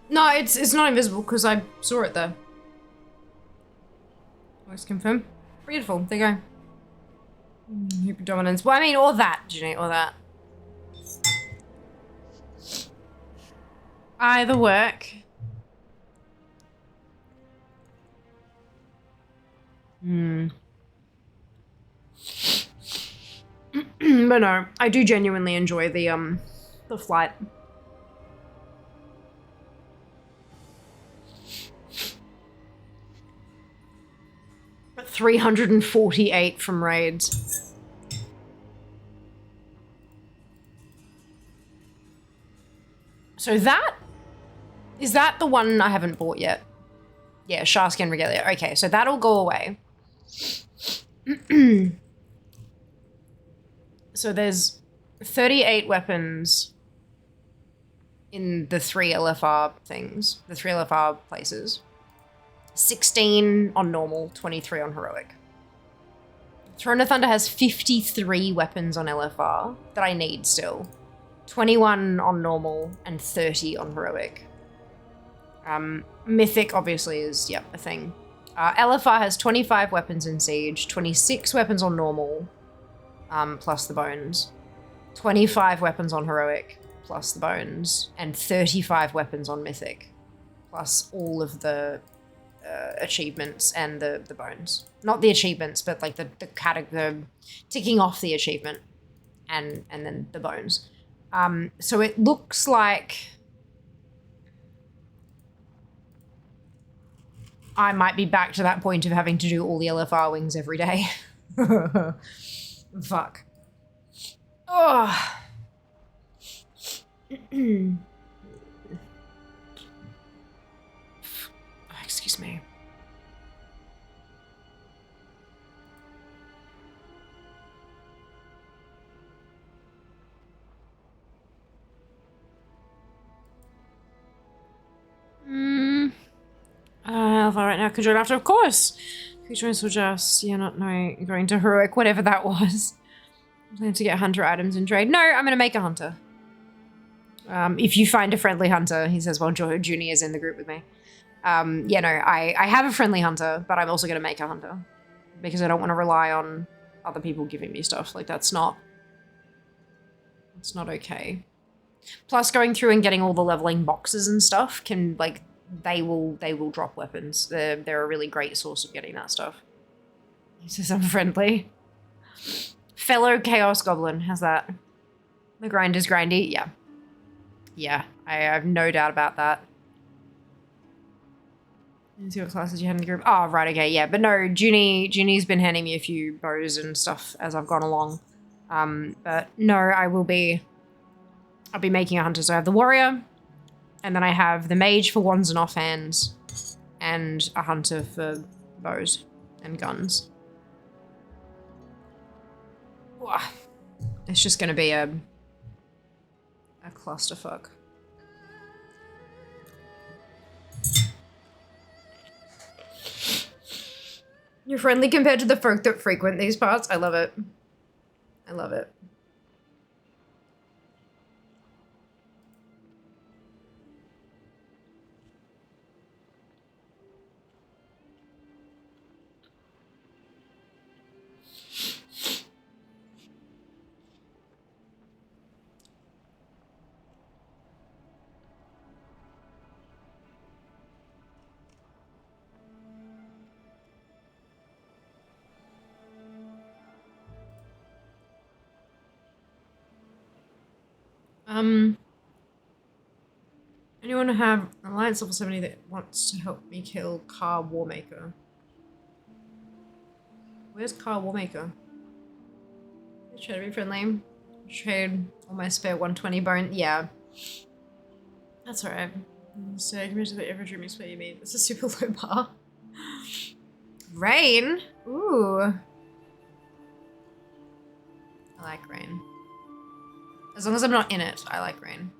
No, it's not invisible because I saw it there. Voice confirm. Beautiful. There you go. Hyper dominance. Well, I mean, or that, Jeanette, or that. Either work. But no, I do genuinely enjoy the flight. But 348 from raids. So that is that the one I haven't bought yet? Yeah, Sharskin Regalia. Okay, so that'll go away. So there's 38 weapons in the 3 LFR things, the 3 LFR places. 16 on normal, 23 on heroic. Throne of Thunder has 53 weapons on LFR that I need still. 21 on normal and 30 on heroic. Mythic obviously is, yep, a thing. LFR has 25 weapons in Siege, 26 weapons on normal, plus the bones. 25 weapons on heroic, plus the bones. And 35 weapons on Mythic, plus all of the achievements and the bones. Not the achievements, but like the ticking off the achievement and then the bones. So it looks like I might be back to that point of having to do all the LFR wings every day. Fuck. Oh. Excuse me. Alpha right now, could join after, of course. Completionist or just, yeah, not knowing, going to heroic, whatever that was. I'm planning to get hunter items in trade. No, I'm gonna make a hunter. If you find a friendly hunter, he says, well, Junie is in the group with me. Yeah, no, I have a friendly hunter, but I'm also gonna make a hunter. Because I don't want to rely on other people giving me stuff. Like, that's not okay. Plus, going through and getting all the leveling boxes and stuff can, like, they will drop weapons. They're a really great source of getting that stuff. He says I'm friendly. Fellow Chaos Goblin, how's that? The grind is grindy, yeah. Yeah, I have no doubt about that. Let's see what classes you had in the group. Oh, right, okay, yeah. But no, Junie's been handing me a few bows and stuff as I've gone along. But no, I'll be making a hunter. So I have the warrior, and then I have the mage for wands and offhands, and a hunter for bows and guns. Whoa. It's just gonna be a clusterfuck. You're friendly compared to the folk that frequent these parts. I love it. I love it. Anyone have Alliance level 70 that wants to help me kill Car Warmaker? Where's Car Warmaker? Try to be friendly. Trade all my spare 120 bone. Yeah. That's alright. So compared to the average room spare you mean. It's a super low bar. Rain? Ooh. I like rain. As long as I'm not in it, I like rain.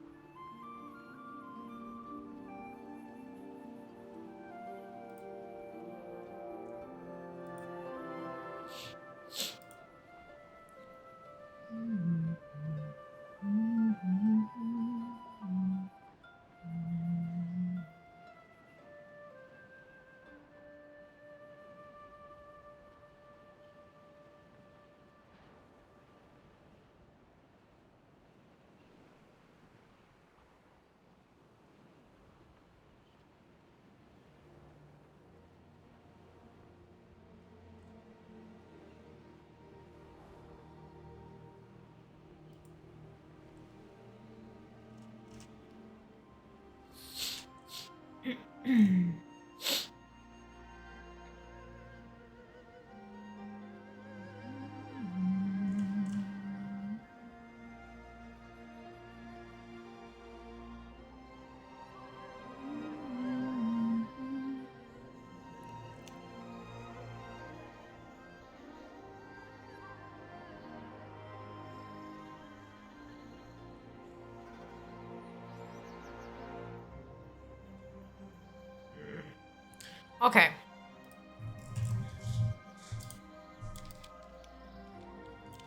Okay.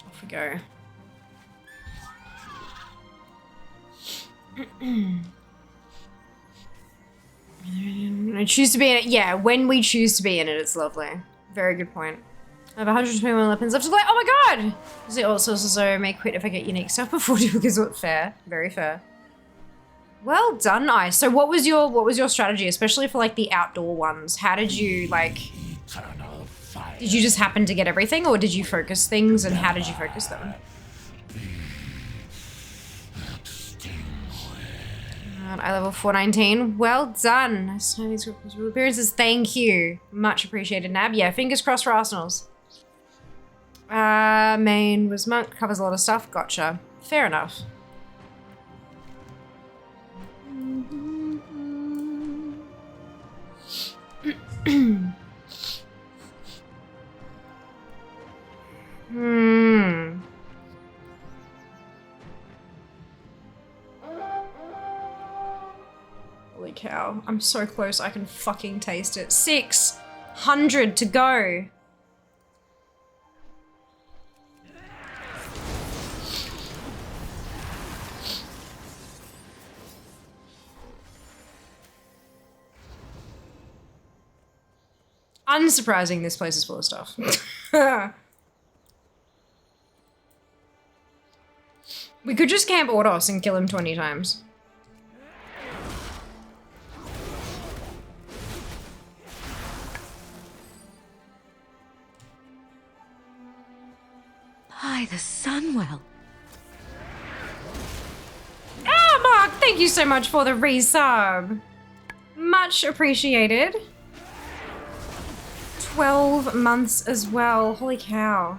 Off we go. I choose to be in it. Yeah, when we choose to be in it, it's lovely. Very good point. I have 121 weapons left to play. Oh my god! Does it also may quit if I get unique stuff before you because it's fair. Very fair. Well done, Ice. So what was your strategy, especially for like the outdoor ones? How did you like did you just happen to get everything or did you focus things and how did you focus them? I level 419. Well done. Nice timing appearances. Thank you. Much appreciated, Nab. Yeah, fingers crossed for Arsenals. Main was monk, covers a lot of stuff. Gotcha. Fair enough. Holy cow. I'm so close, I can fucking taste it. 6 100 to go. Unsurprising, this place is full of stuff. We could just camp Ordos and kill him 20 times. By the Sunwell. Ah, Mark, thank you so much for the resub. Much appreciated. 12 months as well. Holy cow.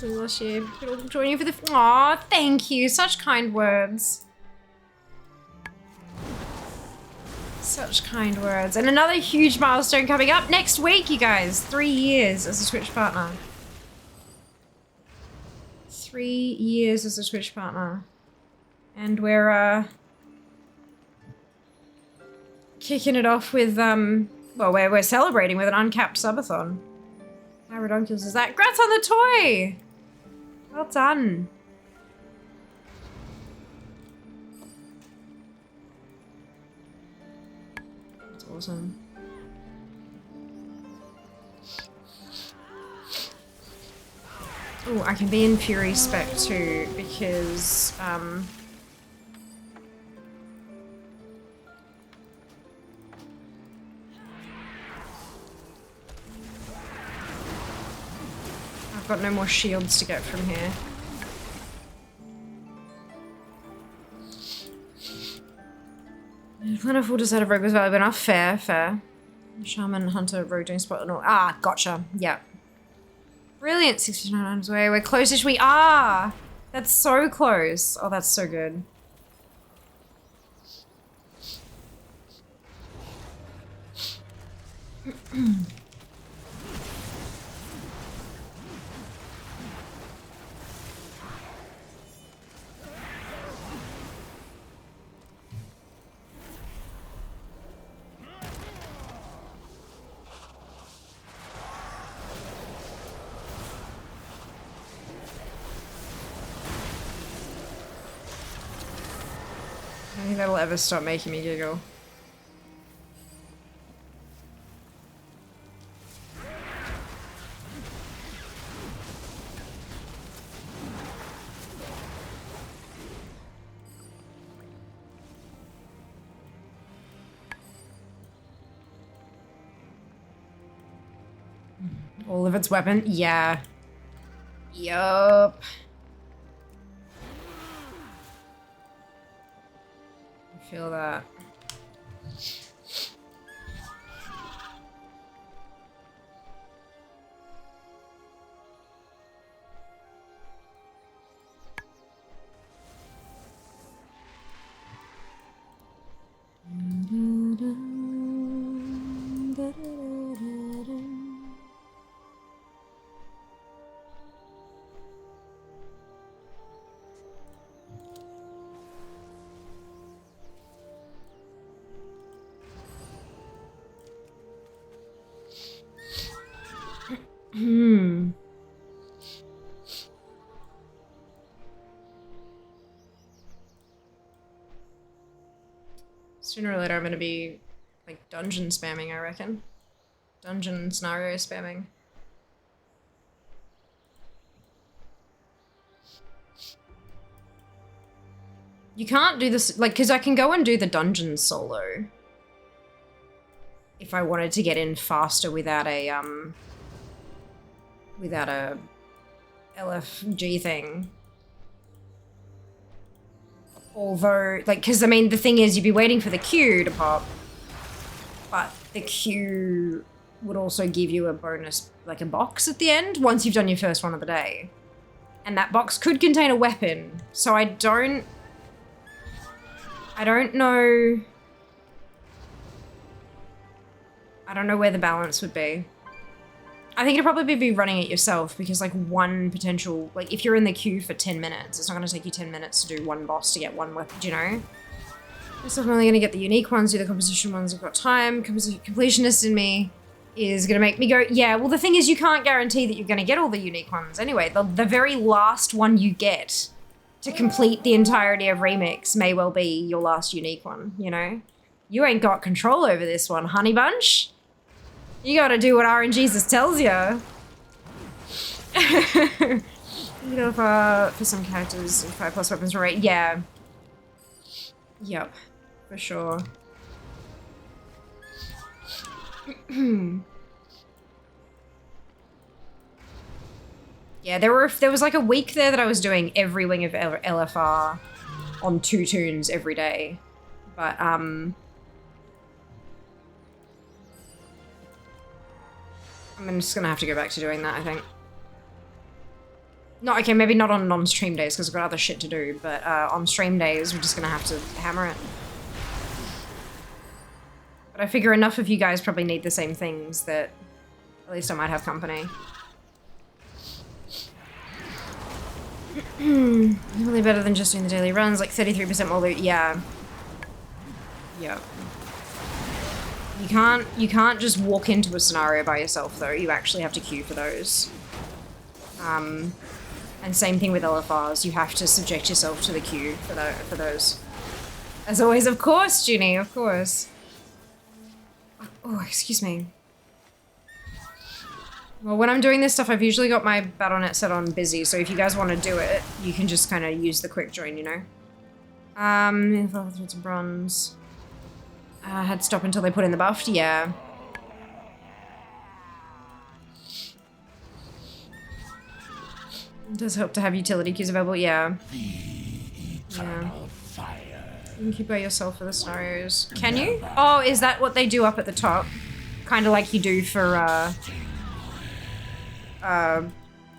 Last year. Joining you for the. Aw, thank you. Such kind words. Such kind words. And another huge milestone coming up next week, you guys. 3 years as a Twitch partner. 3 years as a Twitch partner. And we're, kicking it off with, well, we're celebrating with an uncapped subathon. How ridiculous is that? Congrats on the toy! Well done. That's awesome. Oh, I can be in Fury Spec too, because, I've got no more shields to get from here. Plentiful deserted rogue was valuable enough. Fair, fair. Shaman, hunter, rogue doing spot and all. Ah, gotcha. Yep. Brilliant. 69 items away. We're close-ish. We are. That's so close. Oh, that's so good. I don't think that'll ever stop making me giggle. All of its weapon? Yeah. Yup. I feel that. Sooner or later I'm gonna be like dungeon spamming, I reckon. Dungeon scenario spamming. You can't do this, like, because I can go and do the dungeon solo. If I wanted to get in faster without a LFG thing. Although, like, because I mean, the thing is, you'd be waiting for the queue to pop, but the queue would also give you a bonus, like a box at the end, once you've done your first one of the day. And that box could contain a weapon, so I don't know. I don't know where the balance would be. I think it'd probably be running it yourself, because like one potential, like if you're in the queue for 10 minutes, it's not going to take you 10 minutes to do one boss to get one weapon, do you know? So I'm only gonna get the unique ones, do the composition ones. I've got time. Completionist in me is gonna make me go, yeah, well the thing is you can't guarantee that you're gonna get all the unique ones anyway. The very last one you get to complete the entirety of Remix may well be your last unique one, you know? You ain't got control over this one, honey bunch. You gotta do what RNGesus tells you. You know, for some characters, 5+ weapons rate, yeah. Yep, for sure. Yeah, there was like a week there that I was doing every wing of LFR on 2 tunes every day. But, I'm just gonna have to go back to doing that, I think. No, okay, maybe not on non-stream days because I've got other shit to do, but on stream days, we're just gonna have to hammer it. But I figure enough of you guys probably need the same things that at least I might have company. Really better than just doing the daily runs, like 33% more loot, yeah. Yep. You can't just walk into a scenario by yourself though, you actually have to queue for those. And same thing with LFRs, you have to subject yourself to the queue for those. As always, of course, Ginny, of course. Oh, excuse me. Well, when I'm doing this stuff, I've usually got my BattleNet set on busy, so if you guys want to do it, you can just kind of use the quick join, you know? Threads of bronze. I had to stop until they put in the buff, yeah. It does help to have utility queues available, yeah. Yeah. You can queue by yourself for the scenarios. Can you? Oh, is that what they do up at the top? Kind of like you do for,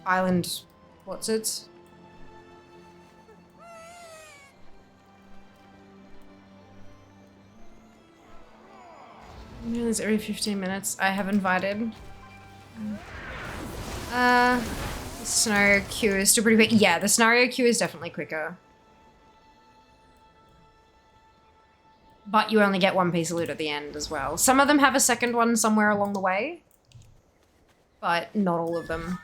Island... what's it? It's every 15 minutes. I have invited. The scenario queue is still pretty quick. Yeah, the scenario queue is definitely quicker. But you only get one piece of loot at the end as well. Some of them have a second one somewhere along the way. But not all of them.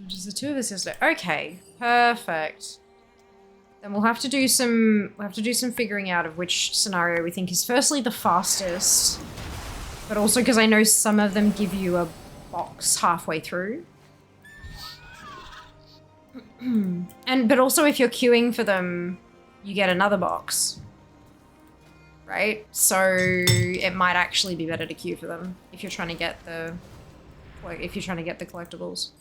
Just the 2 of us yesterday. Okay, perfect. Then we'll have to do some figuring out of which scenario we think is firstly the fastest, but also because I know some of them give you a box halfway through. But also if you're queuing for them, you get another box. Right? So it might actually be better to queue for them if you're trying to get the collectibles.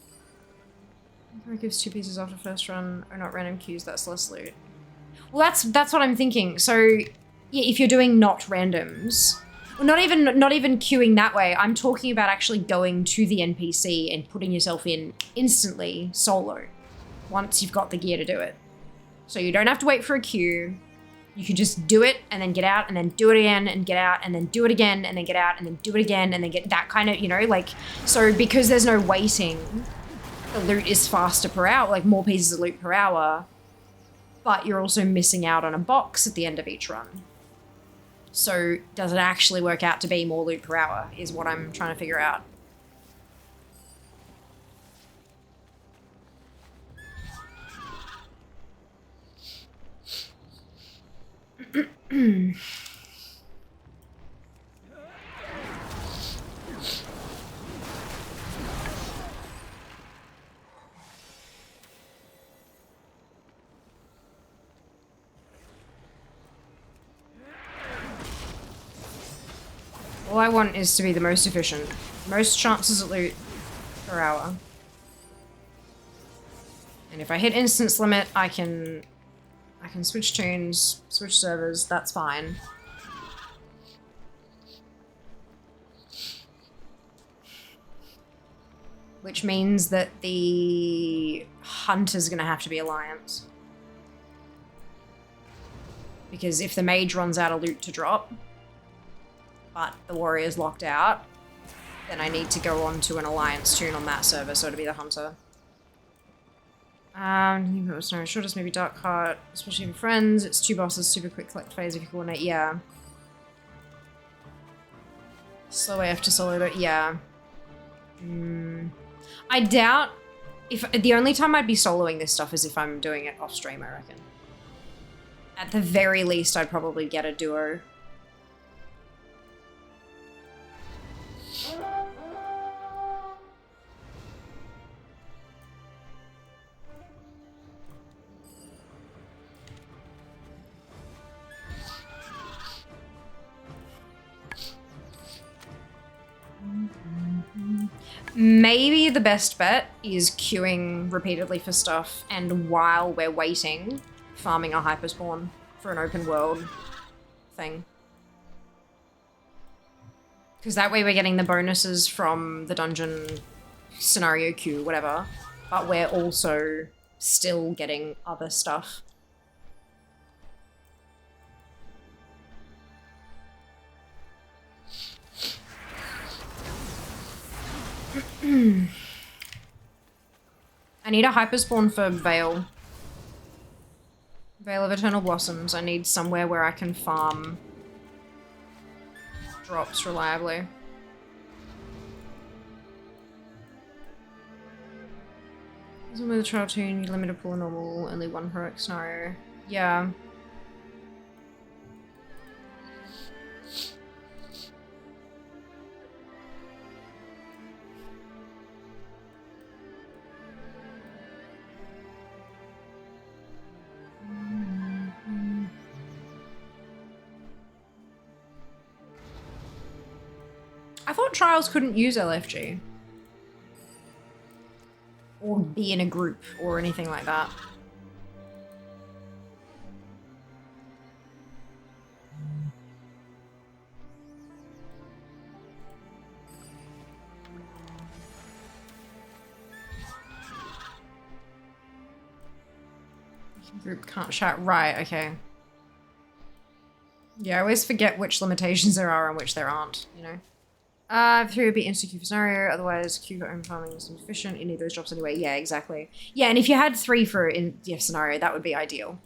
It gives 2 pieces after first run or not random queues, that's less loot. Well, that's what I'm thinking. So yeah, if you're doing not randoms, well, not even queuing that way. I'm talking about actually going to the NPC and putting yourself in instantly solo once you've got the gear to do it. So you don't have to wait for a queue. You can just do it and then get out and then do it again and get out and then do it again and then get out and then do it again and then get that kind of, you know, like, so because there's no waiting, the loot is faster per hour, like more pieces of loot per hour, but you're also missing out on a box at the end of each run. So does it actually work out to be more loot per hour is what I'm trying to figure out. All I want is to be the most efficient. Most chances at loot per hour. And if I hit instance limit, I can switch tunes, switch servers, that's fine. Which means that the hunter's gonna have to be Alliance. Because if the mage runs out of loot to drop, but the warrior's locked out, then I need to go on to an Alliance tune on that server, so to be the hunter. No, shortest maybe Dark Heart, especially in friends. It's 2 bosses, super quick collect phase if you coordinate. Yeah. Slow AF to solo though. Yeah. I doubt if the only time I'd be soloing this stuff is if I'm doing it off stream, I reckon. At the very least, I'd probably get a duo. Maybe the best bet is queuing repeatedly for stuff, and while we're waiting, farming a hyperspawn for an open world thing. Because that way we're getting the bonuses from the dungeon scenario queue, whatever, but we're also still getting other stuff. I need a hyperspawn for Vale. Vale of Eternal Blossoms. I need somewhere where I can farm drops reliably. With a trial tune, you limit a pool normal, only 1 heroic scenario. Yeah. I thought trials couldn't use LFG. Or be in a group or anything like that. Group can't chat. Right, okay. Yeah, I always forget which limitations there are and which there aren't, you know? 3 would be instant queue for scenario, otherwise queue for own farming is insufficient. You need those drops anyway. Yeah, exactly. Yeah, and if you had 3 for in scenario, that would be ideal.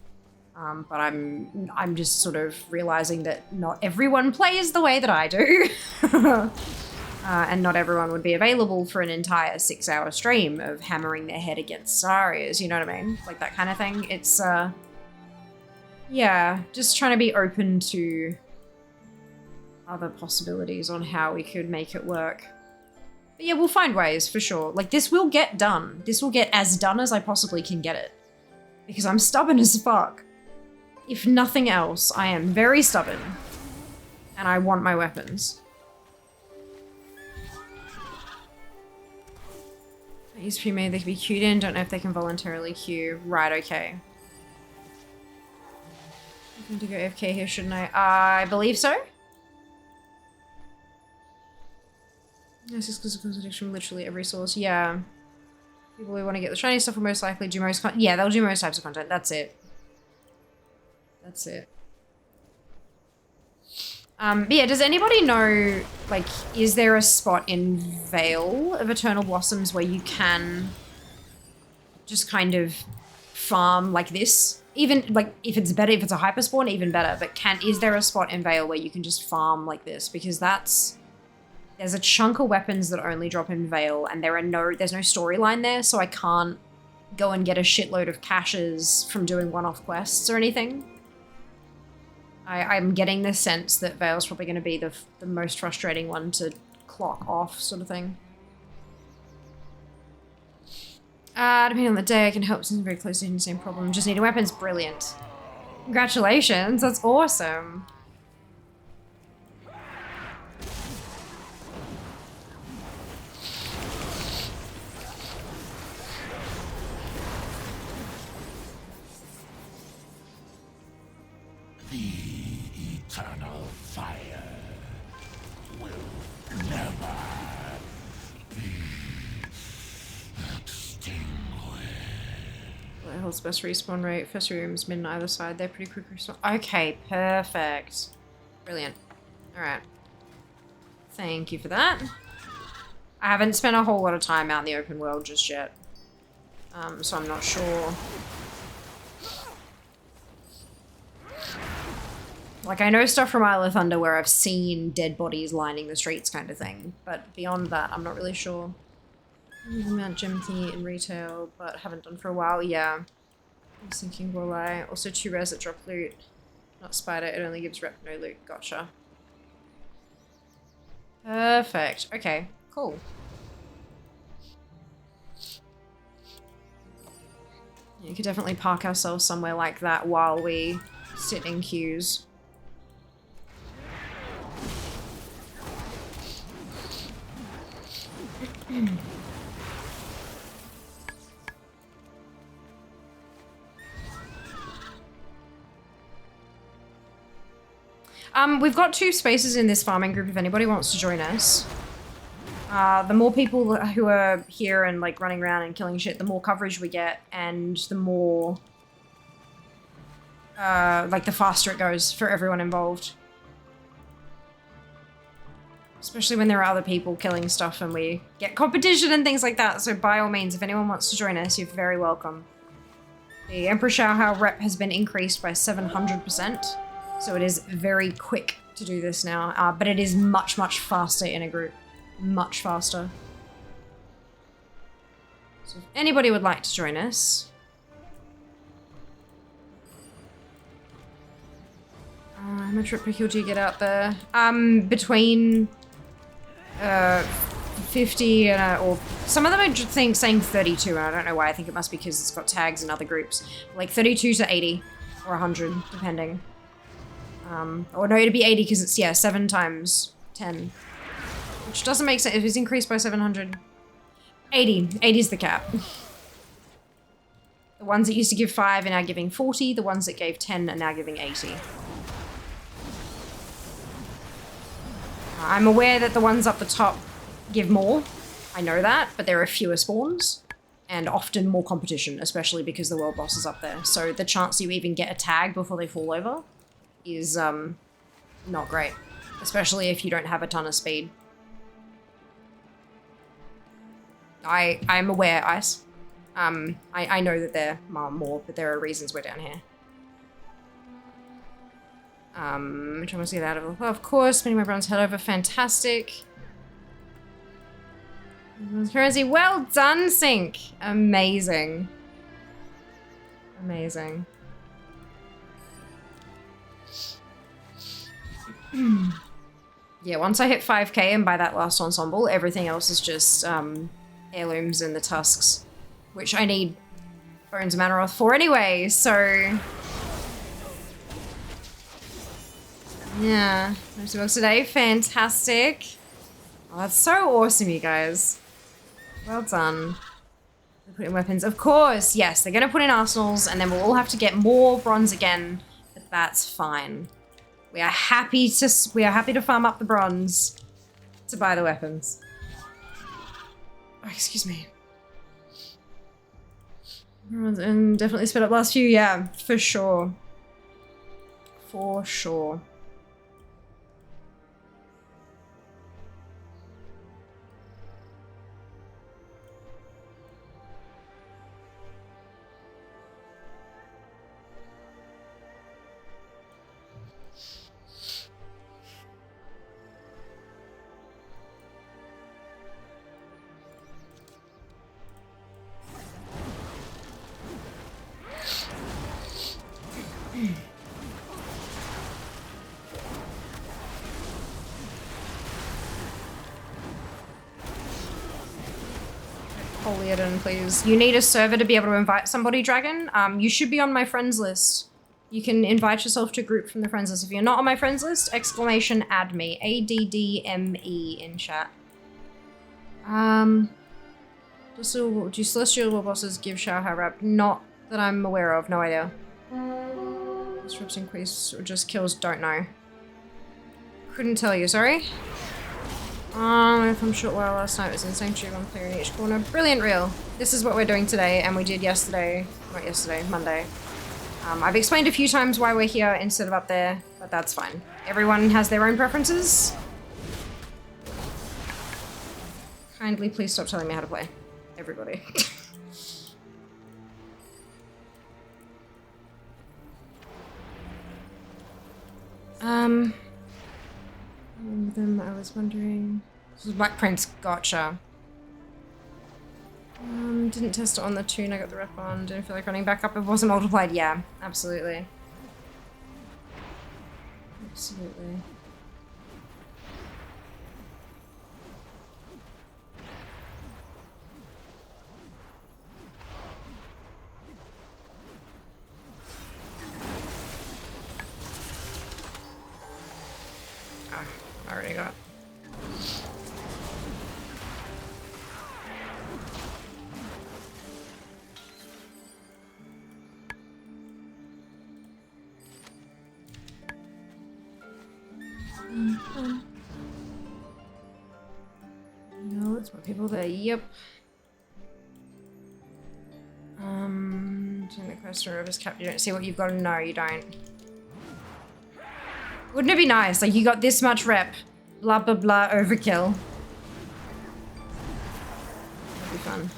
But I'm just sort of realizing that not everyone plays the way that I do. And not everyone would be available for an entire 6-hour stream of hammering their head against scenarios, you know what I mean? Like that kind of thing. It's, yeah, just trying to be open to other possibilities on how we could make it work. But yeah, we'll find ways for sure. Like, this will get done. This will get as done as I possibly can get it. Because I'm stubborn as fuck. If nothing else, I am very stubborn. And I want my weapons. Used to be made, they can be queued in. Don't know if they can voluntarily queue. Right, okay. I'm going to go AFK here, shouldn't I? I believe so. This is because of contradiction from literally every source. Yeah. People who want to get the shiny stuff will most likely do most yeah, they'll do most types of content. That's it. That's it. But yeah, does anybody know, like, is there a spot in Vale of Eternal Blossoms where you can just kind of farm like this? Even, like, if it's better, if it's a hyperspawn, even better. But is there a spot in Vale where you can just farm like this? Because there's a chunk of weapons that only drop in Vale, and there's no storyline there, so I can't go and get a shitload of caches from doing one-off quests or anything. I'm getting the sense that Vale's probably going to be the most frustrating one to clock off, sort of thing. Depending on the day, I can help since I'm very close to the same problem. Just need weapons. Brilliant. Congratulations, that's awesome. Eternal fire will never be extinguished. It holds best respawn rate. First rooms, mid and either side. They're pretty quick respawn. Okay, perfect. Brilliant. Alright. Thank you for that. I haven't spent a whole lot of time out in the open world just yet. So I'm not sure. Like, I know stuff from Isle of Thunder where I've seen dead bodies lining the streets kind of thing, but beyond that, I'm not really sure. Mount Gemthy in retail, but haven't done for a while. Yeah. I'm thinking, will I? Also 2 res that drop loot. Not spider, it only gives rep, no loot. Gotcha. Perfect. Okay, cool. You could definitely park ourselves somewhere like that while we sit in queues. We've got 2 spaces in this farming group if anybody wants to join us. The more people who are here and like running around and killing shit, the more coverage we get and the more like the faster it goes for everyone involved. Especially when there are other people killing stuff and we get competition and things like that. So by all means, if anyone wants to join us, you're very welcome. The Emperor Shaohao rep has been increased by 700%. So it is very quick to do this now, but it is much, much faster in a group. Much faster. So if anybody would like to join us... how much rep per kill do you get out there? Between 50 and or some of them are saying 32, and I don't know why. I think it must be because it's got tags in other groups. Like 32 to 80 or 100, depending. Or no, it'd be 80 because it's, yeah, 7 times 10. Which doesn't make sense. It was increased by 700. 80. 80 is the cap. The ones that used to give 5 are now giving 40. The ones that gave 10 are now giving 80. I'm aware that the ones up the top give more. I know that, but there are fewer spawns. And often more competition, especially because the world boss is up there. So the chance you even get a tag before they fall over is not great, especially if you don't have a ton of speed. I'm aware, Ice. I know that there are more, but there are reasons we're down here. Trying to get out of, well, of course, spending my bronze head over, fantastic. Transparency, well done, Sync. Amazing. Amazing. Yeah, once I hit 5k and buy that last ensemble, everything else is just heirlooms and the tusks, which I need Bones of Manaroth for anyway, so... Yeah, $50 bucks today, fantastic. Oh, that's so awesome, you guys. Well done. Put in weapons, of course, yes, they're gonna put in arsenals and then we'll all have to get more bronze again, but that's fine. We are happy to farm up the bronze to buy the weapons. Oh, excuse me. And definitely sped up last few, yeah, for sure. For sure. Holiodon, please. You need a server to be able to invite somebody, Dragon. You should be on my friends list. You can invite yourself to a group from the friends list. If you're not on my friends list, exclamation add me. ADDME in chat. Do celestial war bosses give Shaohao rep? Not that I'm aware of, no idea. Disrupts increase or just kills, don't know. Couldn't tell you, sorry. From a short while last night, it was in Sanctuary, one player in each corner. Brilliant reel. This is what we're doing today, and we did yesterday, not yesterday, Monday. I've explained a few times why we're here instead of up there, but that's fine. Everyone has their own preferences. Kindly please stop telling me how to play. Everybody. Them, I was wondering. This is Black Prince, gotcha. Didn't test it on the tune I got the rep on. Didn't feel like running back up. It wasn't multiplied. Yeah, absolutely. Absolutely. Ah, I already got. No, it's more people there. Yep. Turn the quest to River's Cap. You don't see what you've got. No, you don't. Wouldn't it be nice? Like, you got this much rep. Blah, blah, blah, overkill. That'd be fun.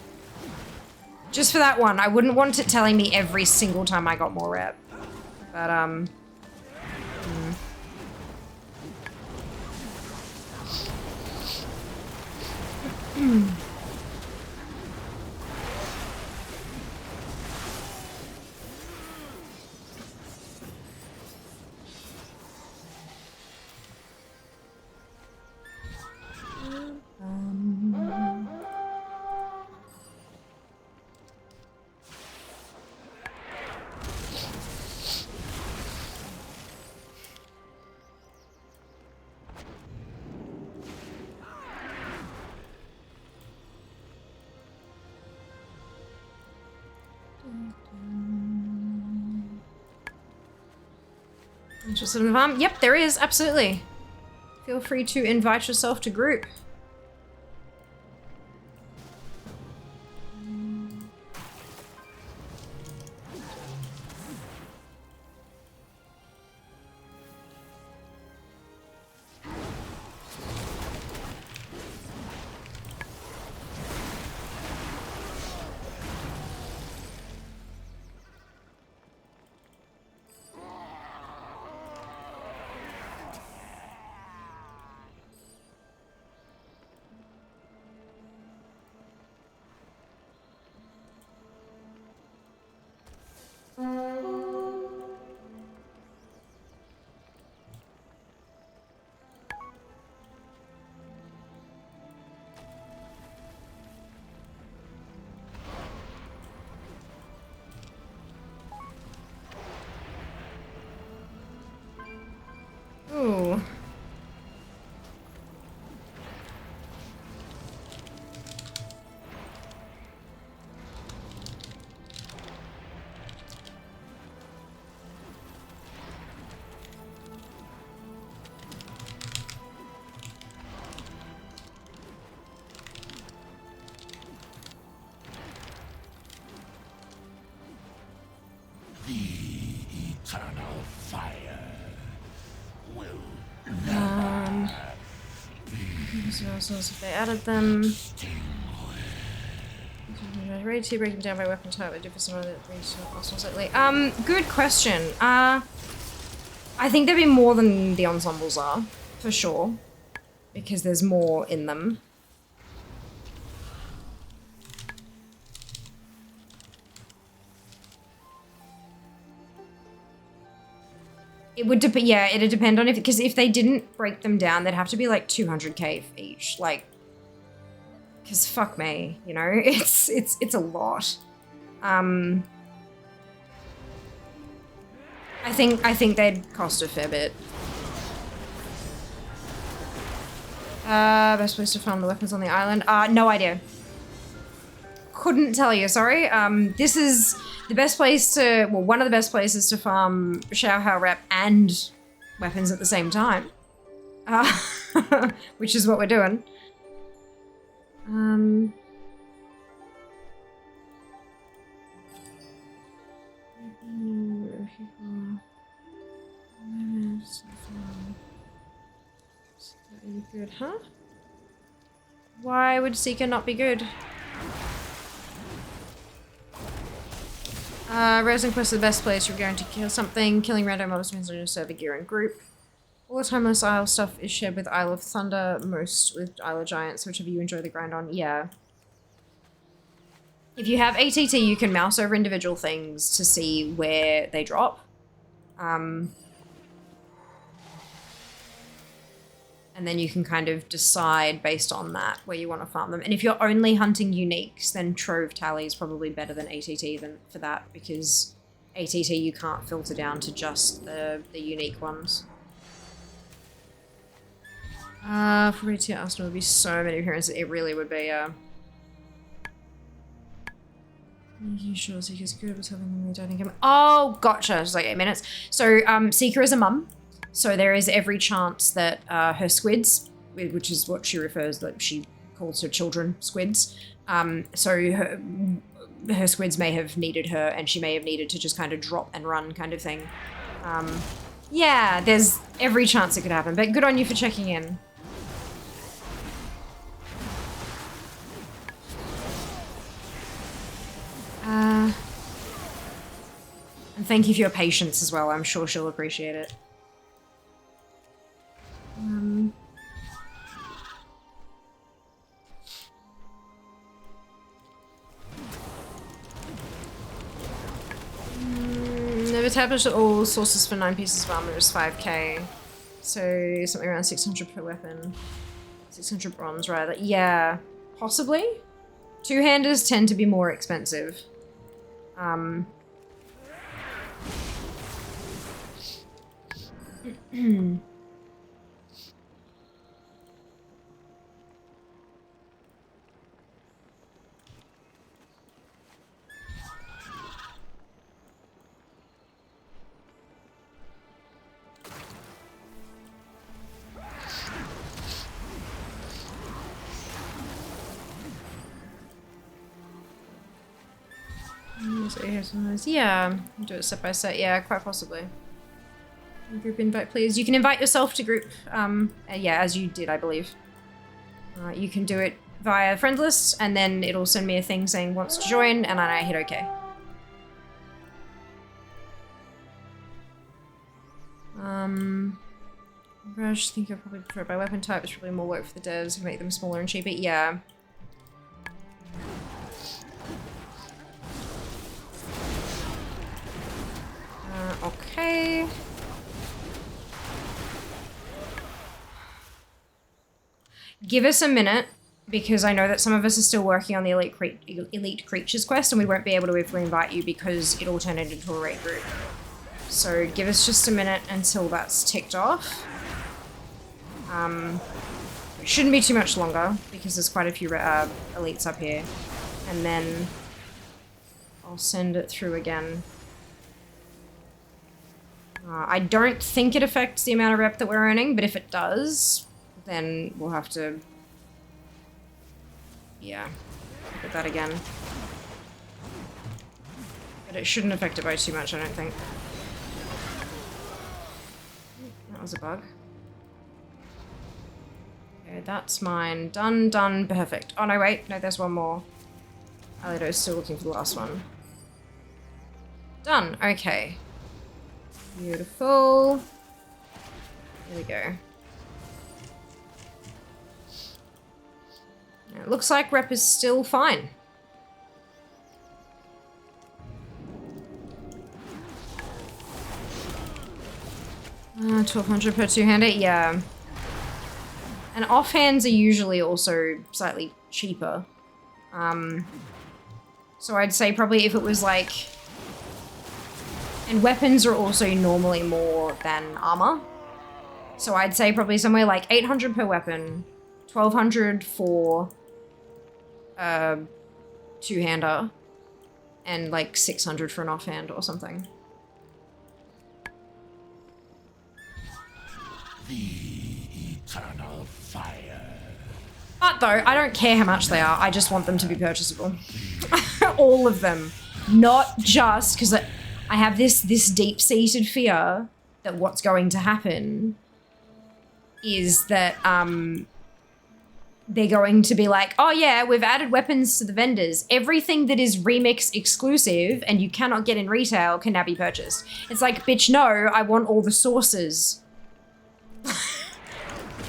Just for that one. I wouldn't want it telling me every single time I got more rep. But, Interested in the farm? Yep, there is, absolutely. Feel free to invite yourself to group. Ooh. Eternal fire will So if they added them. Ready to break them down by weapon type. I do for some other things lately. Good question. I think there'd be more than the ensembles are, for sure. Because there's more in them. It would depend, yeah, it'd depend on because if they didn't break them down, they'd have to be like 200k for each, like, because fuck me, you know, it's a lot. I think they'd cost a fair bit. Best place to farm the weapons on the island? No idea. Couldn't tell you, sorry. This is the best place to, well, one of the best places to farm Xiaohao rep and weapons at the same time. Which is what we're doing. Good, huh? Why would Seeker not be good? Resin Quest is the best place. You're going to kill something. Killing random mobs means on your server gear and group. All the time most Isle stuff is shared with Isle of Thunder, most with Isle of Giants, whichever you enjoy the grind on. Yeah. If you have ATT, you can mouse over individual things to see where they drop. And then you can kind of decide based on that where you want to farm them. And if you're only hunting uniques, then Trove Tally is probably better than ATT for that, because ATT you can't filter down to just the unique ones. For me to Arsenal would be so many appearances, it really would be, You sure Seeker's good with having me dating him? Oh, gotcha. It's like 8 minutes. So, Seeker is a mum. So there is every chance that her squids, which is what she refers, like she calls her children squids. So her squids may have needed her, and she may have needed to just kind of drop and run kind of thing. Yeah, there's every chance it could happen, but good on you for checking in. And thank you for your patience as well. I'm sure she'll appreciate it. They've established all sources for 9 pieces of armor is 5k. So something around 600 per weapon. 600 bronze, rather. Yeah, possibly. Two-handers tend to be more expensive. Yeah, do it step by step. Yeah, quite possibly. Group invite, please. You can invite yourself to group. Yeah, as you did, I believe. You can do it via friend list, and then it'll send me a thing saying wants to join, and I hit OK. I just think I probably prefer it by weapon type. It's probably more work for the devs who make them smaller and cheaper. Yeah. Okay. Give us a minute, because I know that some of us are still working on the elite creatures quest, and we won't be able to ever invite you because it all turned into a raid group. So give us just a minute until that's ticked off. It shouldn't be too much longer because there's quite a few elites up here, and then I'll send it through again. I don't think it affects the amount of rep that we're earning, but if it does, then we'll have to, yeah, look at that again. But it shouldn't affect it by too much, I don't think. That was a bug. Okay, that's mine. Done, done, perfect. Oh no, wait, no, there's one more. Alito's still looking for the last one. Done, okay. Beautiful. There we go. It looks like rep is still fine. $1,200 per two-hander, yeah. And offhands are usually also slightly cheaper. So I'd say probably if it was like... And weapons are also normally more than armor. So I'd say probably somewhere like 800 per weapon, 1,200 for two-hander, and like 600 for an offhand or something. The eternal fire. But though, I don't care how much they are, I just want them to be purchasable. All of them. Not just because I have this deep-seated fear that what's going to happen is that they're going to be like, oh yeah, we've added weapons to the vendors. Everything that is Remix exclusive and you cannot get in retail can now be purchased. It's like, bitch, no, I want all the sources.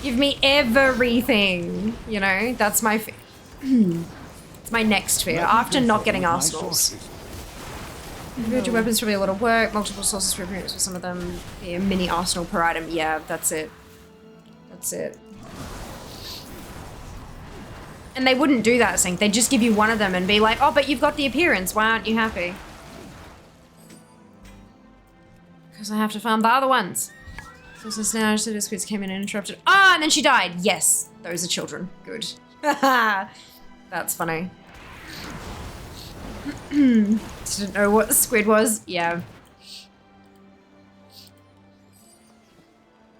Give me everything, you know? That's my fear. It's my next fear, after not getting arsenals. Virtual weapons probably a lot of work, multiple sources for appearance for some of them. Yeah, mini arsenal per item, yeah, that's it. That's it. And they wouldn't do that, Sync. They'd just give you one of them and be like, oh, but you've got the appearance, why aren't you happy? Because I have to farm the other ones. So since now, so the squids came in and interrupted. Ah, and then she died. Yes, those are children. Good. That's funny. Didn't know what the squid was. Yeah.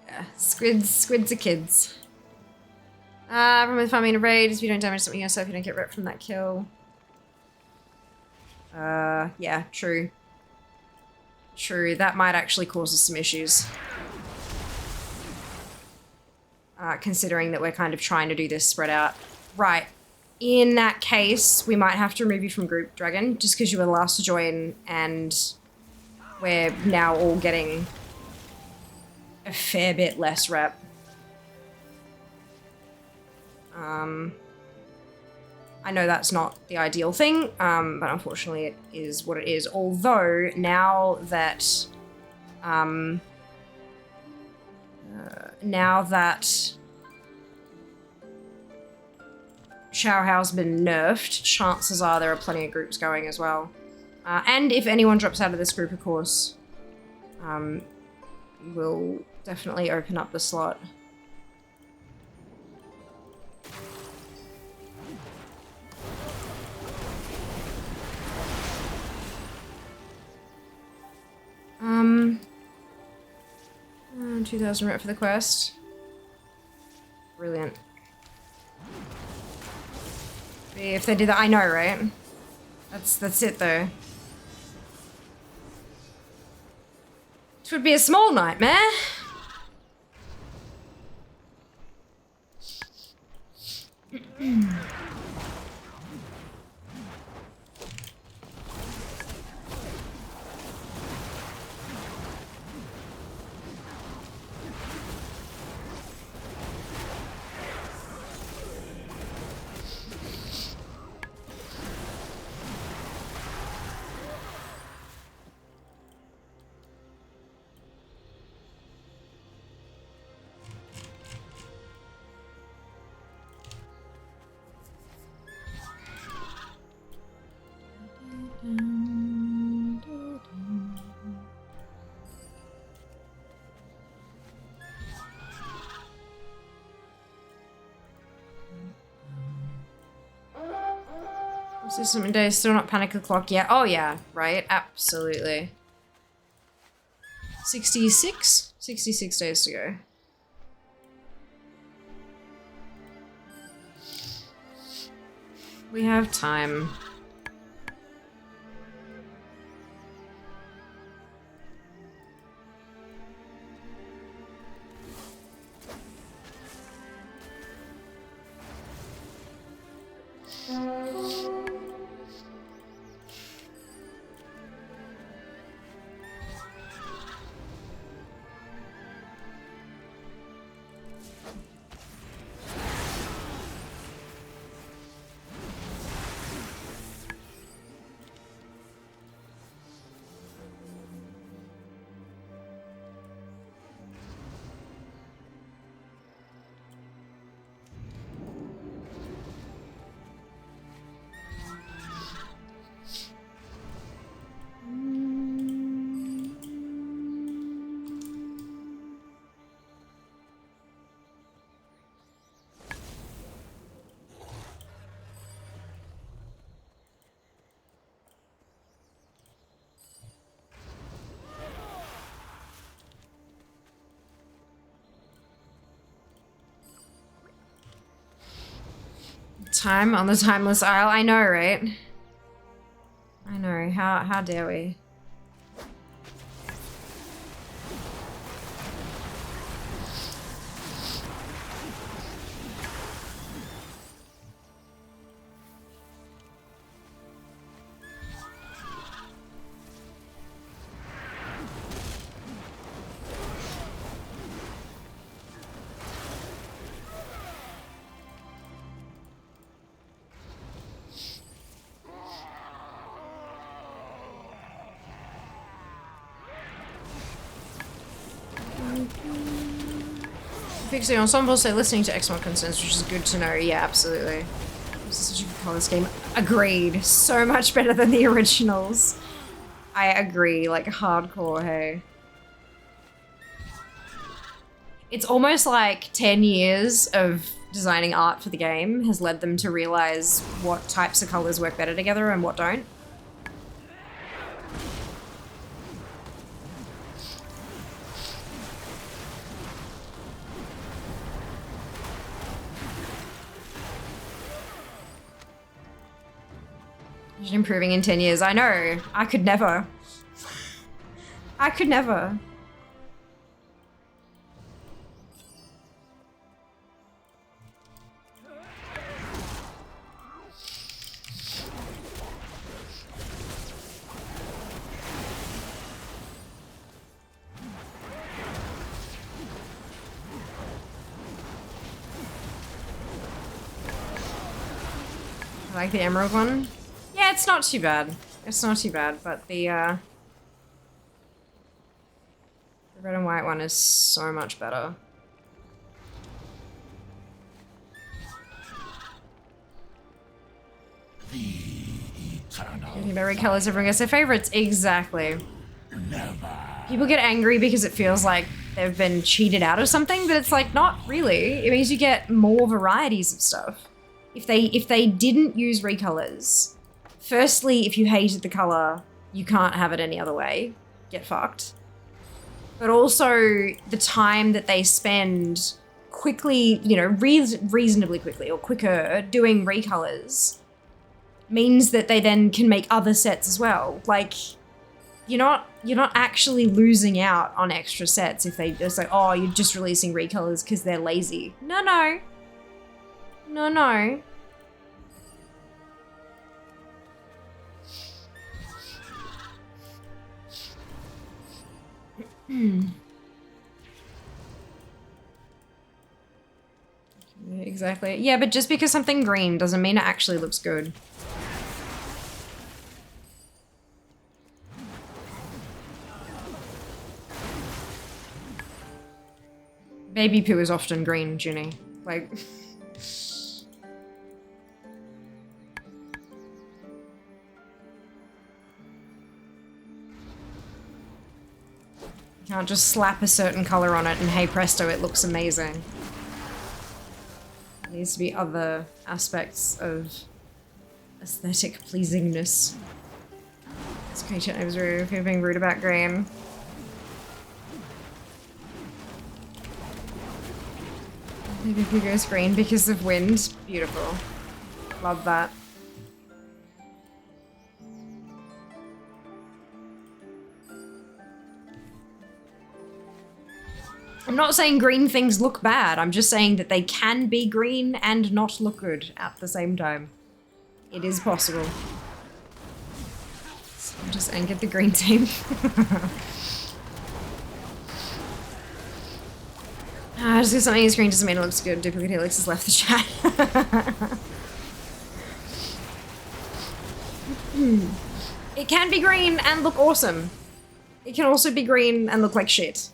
Yeah, squids are kids. Problem with farming a raid is if you don't damage something yourself, you don't get rep from that kill. Yeah, true. True, that might actually cause us some issues. Considering that we're kind of trying to do this spread out. Right. In that case, we might have to remove you from Group Dragon, just because you were the last to join, and we're now all getting a fair bit less rep. I know that's not the ideal thing, but unfortunately it is what it is. Although, now that Xiaohao's been nerfed, chances are there are plenty of groups going as well. And if anyone drops out of this group, of course, we'll definitely open up the slot. Um, 2,000 rep for the quest. Brilliant. If they did that, I know, right? That's it though. It would be a small nightmare. System day, still not panic o'clock yet. Oh yeah, right, absolutely. 66? 66 days to go. We have time. Time on the Timeless Isle. I know, right? I know. How dare we? Fix the ensemble, so listening to X1 concerns, which is good to know. Yeah, absolutely. This is such a good color scheme. Agreed. So much better than the originals. I agree, like hardcore, hey. It's almost like 10 years of designing art for the game has led them to realize what types of colors work better together and what don't. Improving in 10 years. I know. I could never. I could never. I like the emerald one. Yeah, it's not too bad. It's not too bad, but the red and white one is so much better. Thinking about recolors, everyone gets their favorites. Exactly. People get angry because it feels like they've been cheated out of something, but it's like, not really. It means you get more varieties of stuff. If they didn't use recolors, firstly, if you hated the color, you can't have it any other way. Get fucked. But also, the time that they spend quickly, you know, reasonably quickly or quicker doing recolors means that they then can make other sets as well. Like, you're not actually losing out on extra sets if they just like, oh, you're just releasing recolors because they're lazy. No, no. No, no. Exactly. Yeah, but just because something green doesn't mean it actually looks good. Baby poo is often green, Junie. Like... You can't just slap a certain color on it and hey presto, it looks amazing. There needs to be other aspects of aesthetic pleasingness. It's great, I was being rude about green. Maybe if goes green because of wind. Beautiful. Love that. I'm not saying green things look bad, I'm just saying that they can be green and not look good at the same time. It is possible. So I just angered the green team. Just because something is green doesn't mean it looks good. Duplicate Helix has left the chat. It can be green and look awesome. It can also be green and look like shit.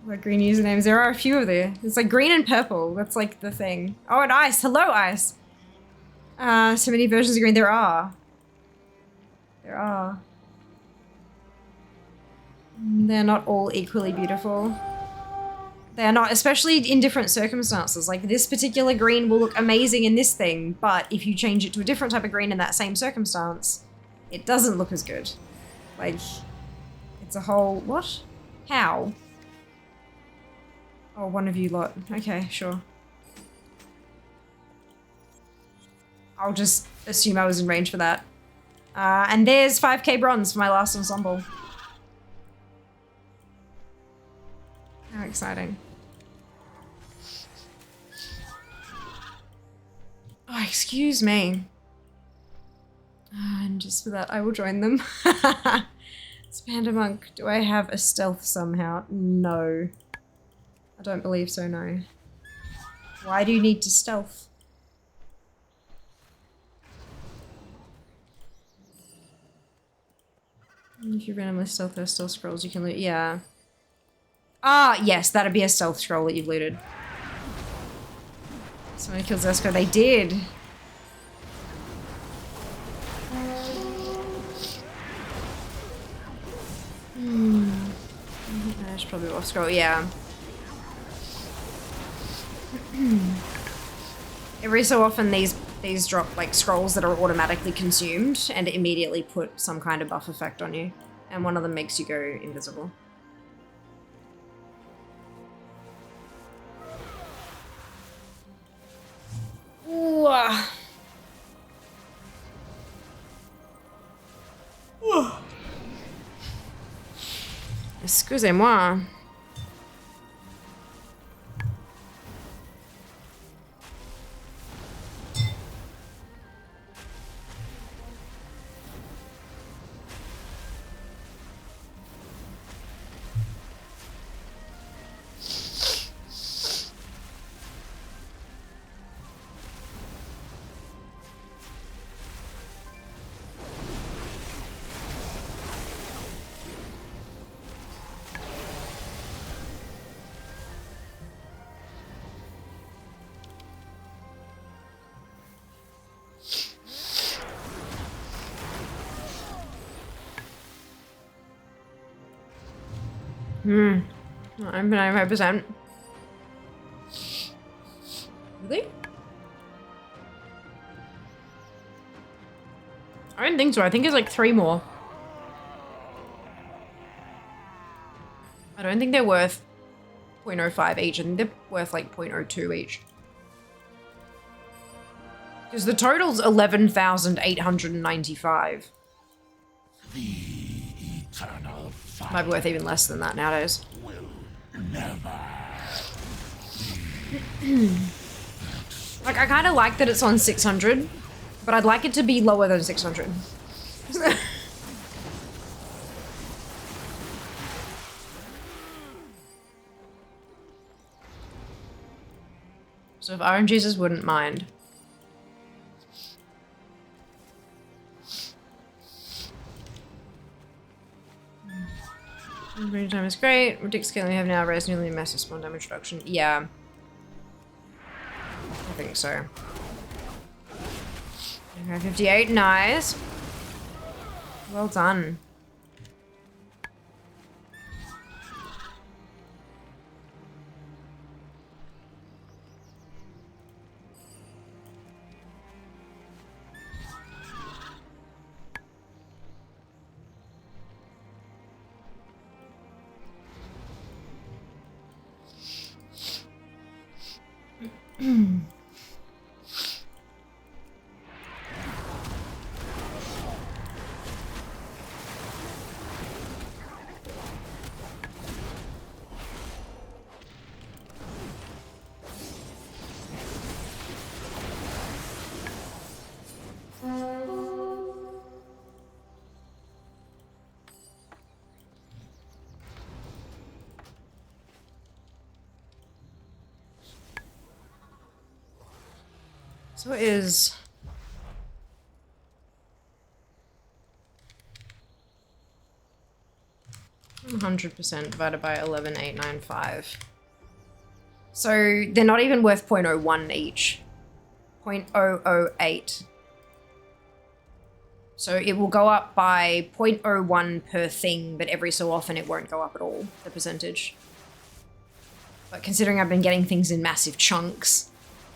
What green usernames? There are a few of there. It's like green and purple. That's like the thing. Oh, and ice. Hello, ice. So many versions of green. There are. There are. They're not all equally beautiful. They're not, especially in different circumstances. Like this particular green will look amazing in this thing, but if you change it to a different type of green in that same circumstance, it doesn't look as good. Like, it's a whole... What? How? Oh, one of you lot. Okay, sure. I'll just assume I was in range for that. And there's 5k bronze for my last ensemble. How exciting. Oh, excuse me. And just for that, I will join them. Spanda Monk, do I have a stealth somehow? No. I don't believe so, no. Why do you need to stealth? If you randomly stealth or stealth scrolls, you can loot. Yeah. Ah, yes, that'd be a stealth scroll that you've looted. Someone killed Zesko. They did. That's probably off scroll. Yeah. Every so often, these drop like scrolls that are automatically consumed and immediately put some kind of buff effect on you, and one of them makes you go invisible. Ooh. Excusez-moi. I'm 95%. Really? I don't think so. I think it's like 3 more. I don't think they're worth 0.05 each. I think they're worth like 0.02 each. Because the total's 11,895. The eternal fire Might be worth even less than that nowadays. will never. Like, I kind of like that it's on 600, but I'd like it to be lower than 600. So if RNGesus wouldn't mind. Range time is great. Ridiculous scaling we have now raised nearly massive spawn damage reduction. Yeah. I think so. Okay, 58, nice. Well done. So it is 100% divided by 11,895. So they're not even worth 0.01 each. 0.008. So it will go up by 0.01 per thing, but every so often it won't go up at all, the percentage. But considering I've been getting things in massive chunks,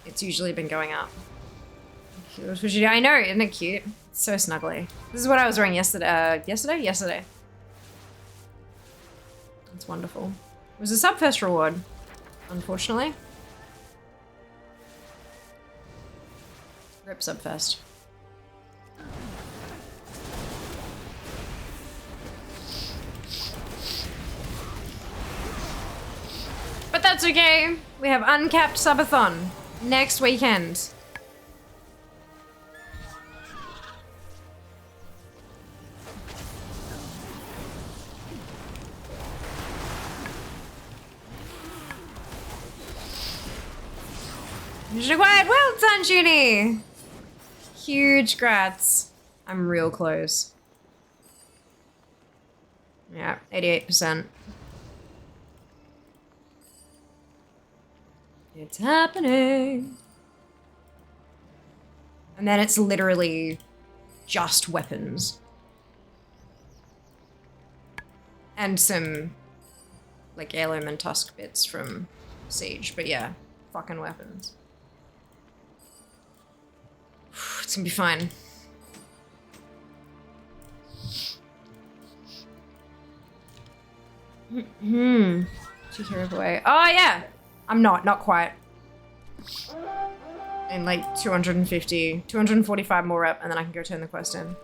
it's usually been going up. Cute. I know, isn't it cute? It's so snuggly. This is what I was wearing yesterday. Yesterday. It's wonderful. It was a Subfest reward, unfortunately. Rip Subfest. But that's okay. We have uncapped subathon next weekend. Required. Well done, Junie. Huge grats. I'm real close. Yeah, 88%. It's happening. And then it's literally just weapons. And some, like, heirloom and tusk bits from Siege. But yeah, fucking weapons. It's gonna be fine. Two heroes away. Oh yeah! I'm not quite. In like 245 more up, and then I can go turn the quest in.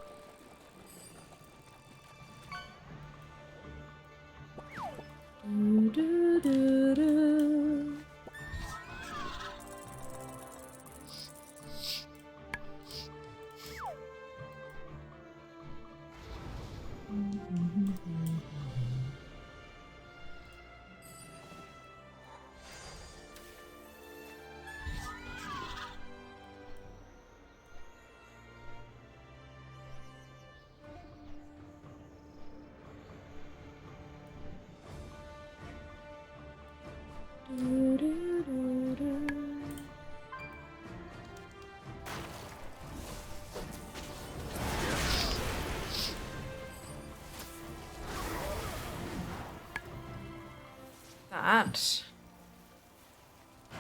That.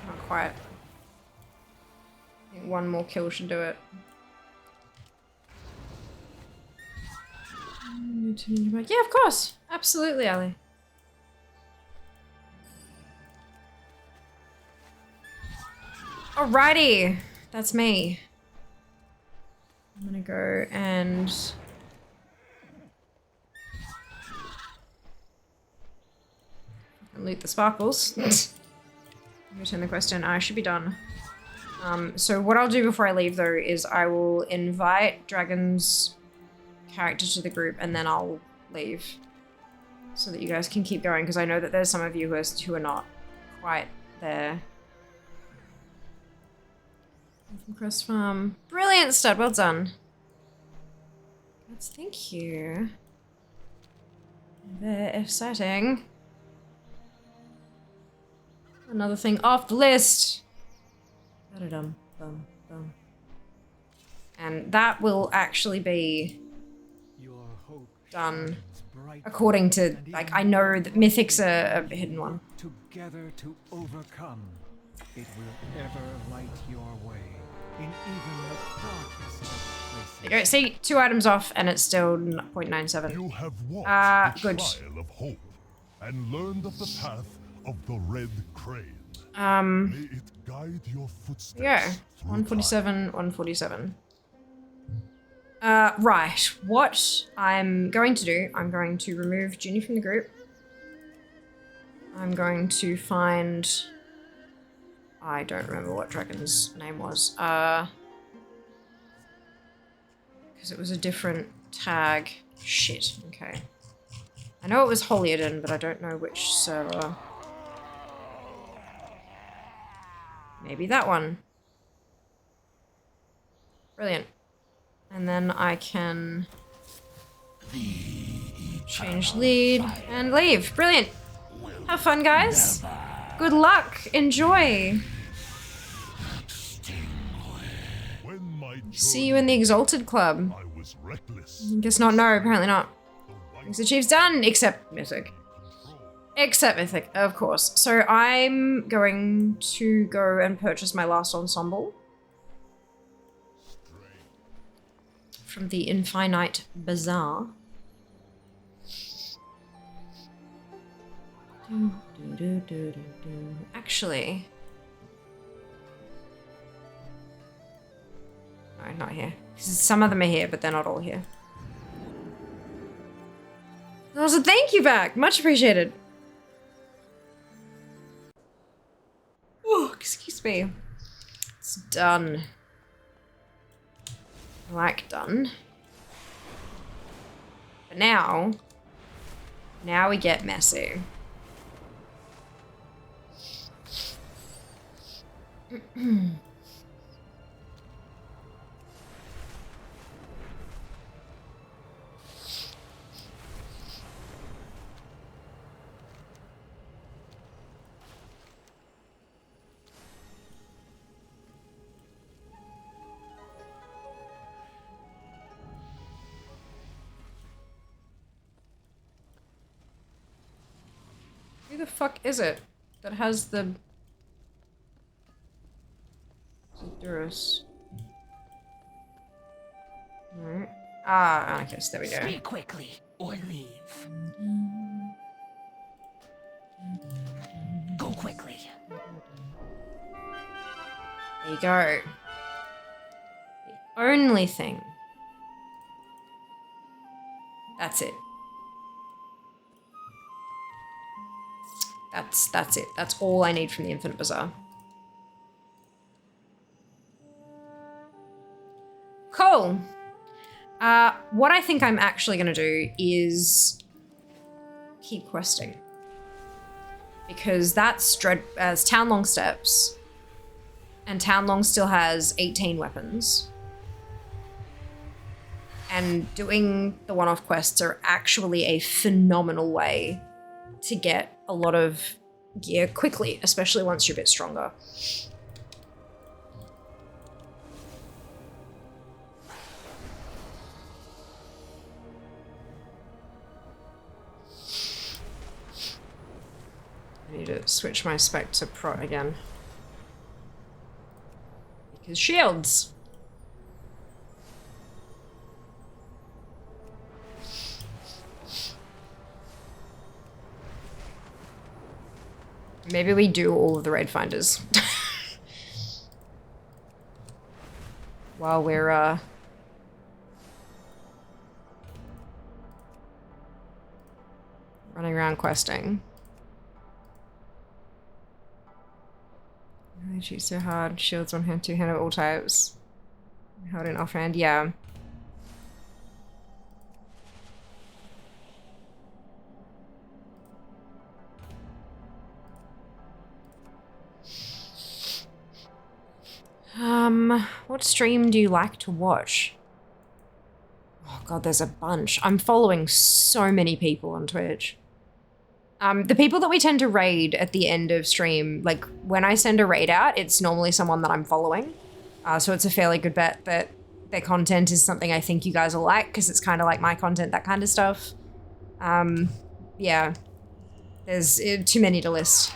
Not quite. I think one more kill should do it. Yeah, of course. Absolutely, Ali. Alrighty. That's me. I'm gonna go and... loot the sparkles. Return the quest in. I should be done. So what I'll do before I leave though is I will invite Dragon's character to the group and then I'll leave. So that you guys can keep going because I know that there's some of you who are not quite there. From Crest Farm. Brilliant stud, well done. Thank you. Very exciting. Another thing off the list. Ba-da-dum, bum, bum. And that will actually be done according to, like, I know that mythics are a hidden one. Together to overcome, it will ever light your way in even the darkest of places. There you go. See, 2 items off, and it's still 0.97. You have walked the good. trial of hope and learned of the path of the Red Crane. May it guide your footsteps. Yeah, 147, 147. Right. What I'm going to do, I'm going to remove Junie from the group. I'm going to find... I don't remember what Dragon's name was. Because it was a different tag. Shit, okay. I know it was Holiodin, but I don't know which server. Maybe that one. Brilliant. And then I can change lead and leave. Brilliant. Have fun, guys. Good luck. Enjoy. See you in the Exalted Club. Guess not. No, apparently not. Things Chief's done, except Mythic. Except Mythic, of course. So I'm going to go and purchase my last ensemble. From the Infinite Bazaar. Actually... no, not here. Some of them are here, but they're not all here. Also, thank you back! Much appreciated. Oh, excuse me. It's done. Like done. But now we get messy. Who the fuck is it that has the... Durus? Alright. Ah, okay, so there we go. Speak quickly or leave. Go quickly. There you go. The only thing. That's it. That's it. That's all I need from the Infinite Bazaar. Cool. What I think I'm actually going to do is keep questing. Because that's Townlong steps. And Townlong still has 18 weapons. And doing the one-off quests are actually a phenomenal way to get a lot of gear quickly, especially once you're a bit stronger. I need to switch my spec to pro again. Because shields! Maybe we do all of the raid finders. While we're, running around questing. They shoot so hard. Shields on hand, two-hand of all types. Held in offhand, yeah. What stream do you like to watch? Oh god, there's a bunch. I'm following so many people on Twitch. The people that we tend to raid at the end of stream, like when I send a raid out, it's normally someone that I'm following. So it's a fairly good bet that their content is something I think you guys will like, because it's kind of like my content, that kind of stuff. Yeah. There's too many to list.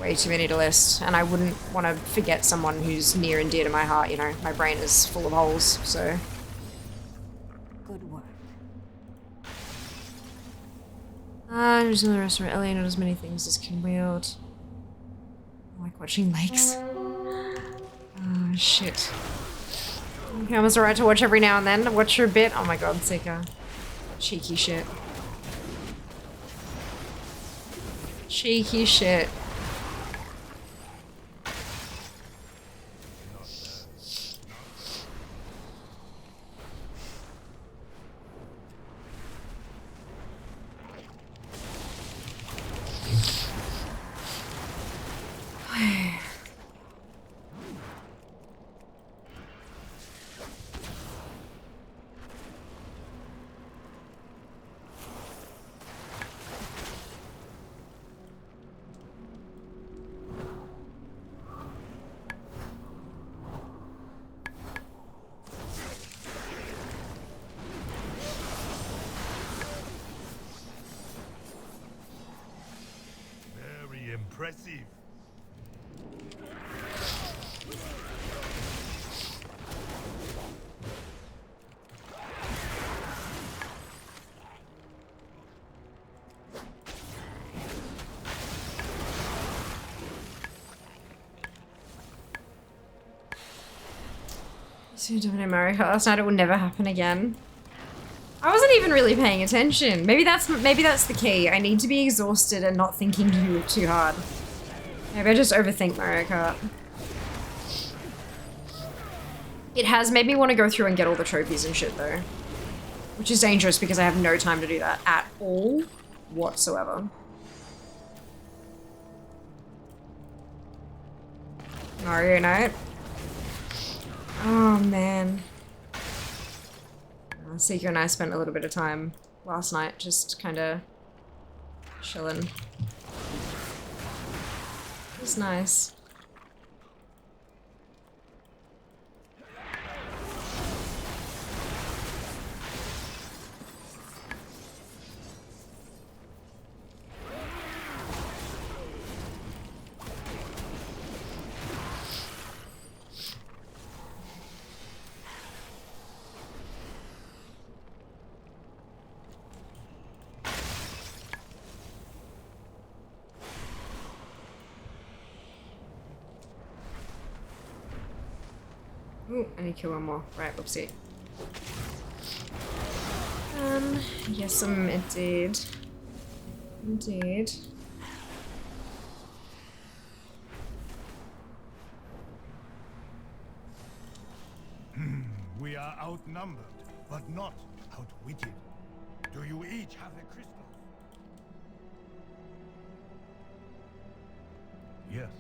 Way too many to list, and I wouldn't want to forget someone who's near and dear to my heart, you know. My brain is full of holes, so. Good work. Just in the restaurant, Ellie not as many things as can wield. I like watching lakes. Oh, shit. Okay, almost alright to watch every now and then. Watch your bit. Oh my god, Sika. Cheeky shit. Cheeky shit. Impressive. So doing America last night, it will never happen again. I wasn't even really paying attention. Maybe that's the key. I need to be exhausted and not thinking too hard. Maybe I just overthink Mario Kart. It has made me want to go through and get all the trophies and shit though. Which is dangerous because I have no time to do that at all whatsoever. Mario Night. Oh man. Seeker and I spent a little bit of time last night just kind of chilling. It was nice. Ooh, I need to kill one more. Right, whoopsie. Yes, indeed. Indeed. We are outnumbered, but not outwitted. Do you each have the crystals? Yes.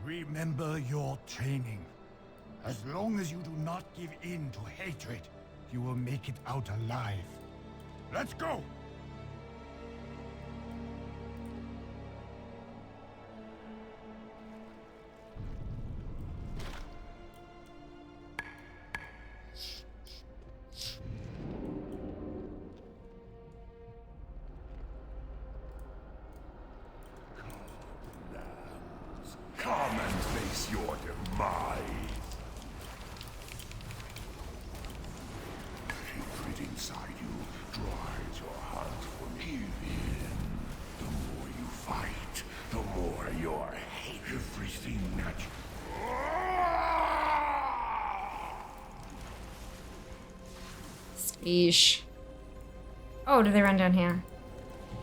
Remember your training. As long as you do not give in to hatred, you will make it out alive. Let's go! Come and face your demise. Hatred inside you drives your heart from evil. The more you fight, the more your hate. Everything that Yeesh. Oh, do they run down here?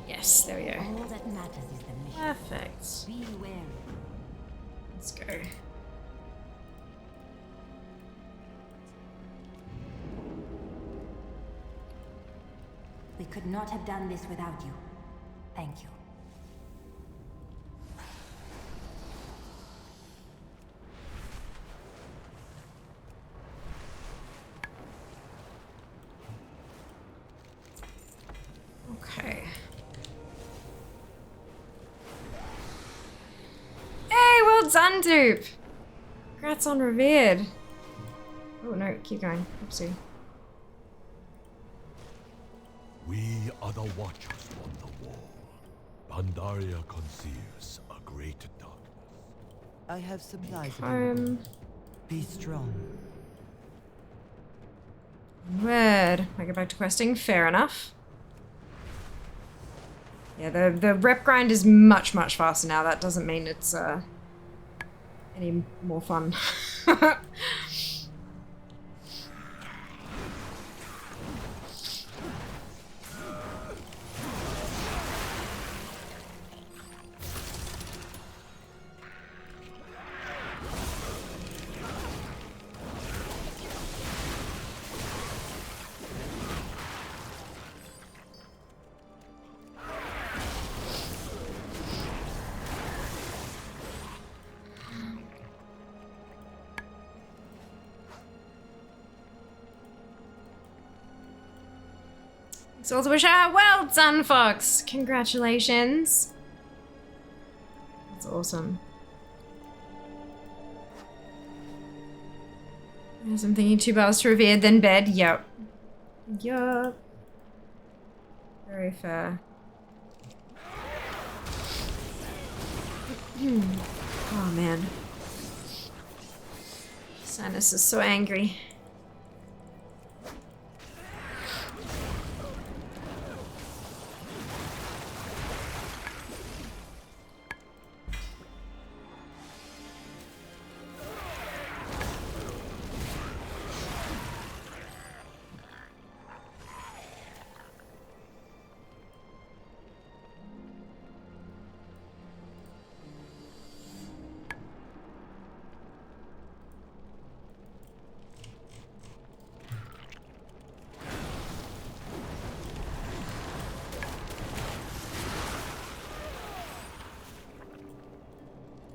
Yes, there we go. All that matters is the mission. Perfect. Be wary. Let's go. We could not have done this without you. Thank you. Okay. Hey, well done, dupe! Congrats on Revered. Oh no, keep going. Oopsie. We are the watchers on the wall. Pandaria conceals a great darkness. I have supplies available. Be strong. Word. I go back to questing. Fair enough. Yeah, the rep grind is much, much faster now. That doesn't mean it's any more fun. Souls wish well done, Fox! Congratulations. That's awesome. Yes, I'm thinking 2 bars to Revered, then bed. Yep. Yup. Very fair. Oh man. Sinus is so angry.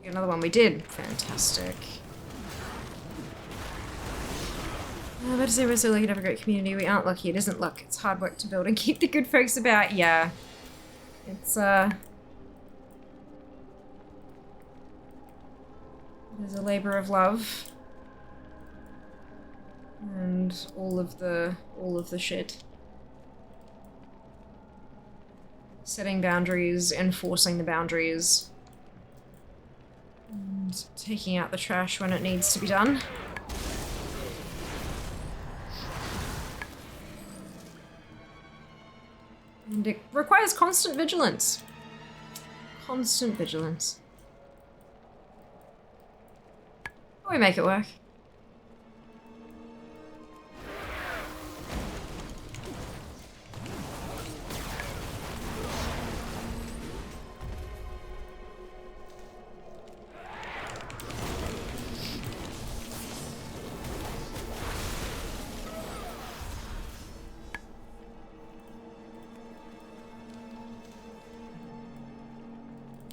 Another one we did. Fantastic. I'm about to say we're so lucky to have a great community. We aren't lucky. It isn't luck. It's hard work to build and keep the good folks about. Yeah. It's, there's a labor of love. And all of the shit. Setting boundaries, enforcing the boundaries. And taking out the trash when it needs to be done. And it requires constant vigilance. Constant vigilance. We make it work.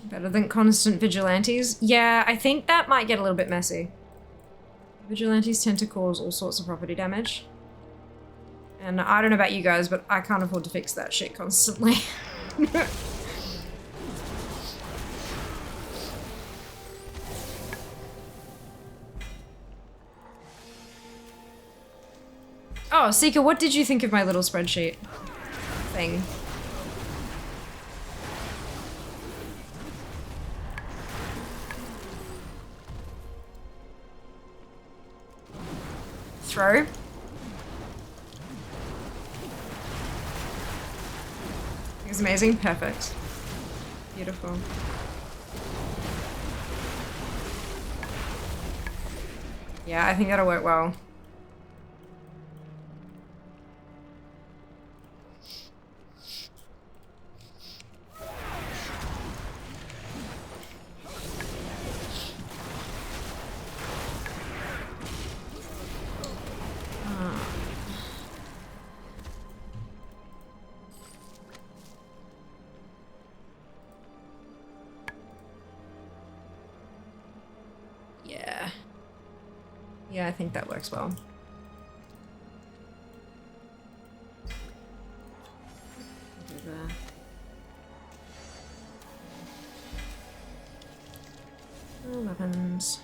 Better than constant vigilantes? Yeah, I think that might get a little bit messy. Vigilantes tend to cause all sorts of property damage. And I don't know about you guys, but I can't afford to fix that shit constantly. Oh, Seeker, what did you think of my little spreadsheet thing? Throw. It's amazing. Perfect. Beautiful. Yeah, I think that'll work well. Yeah, I think that works well. Weapons.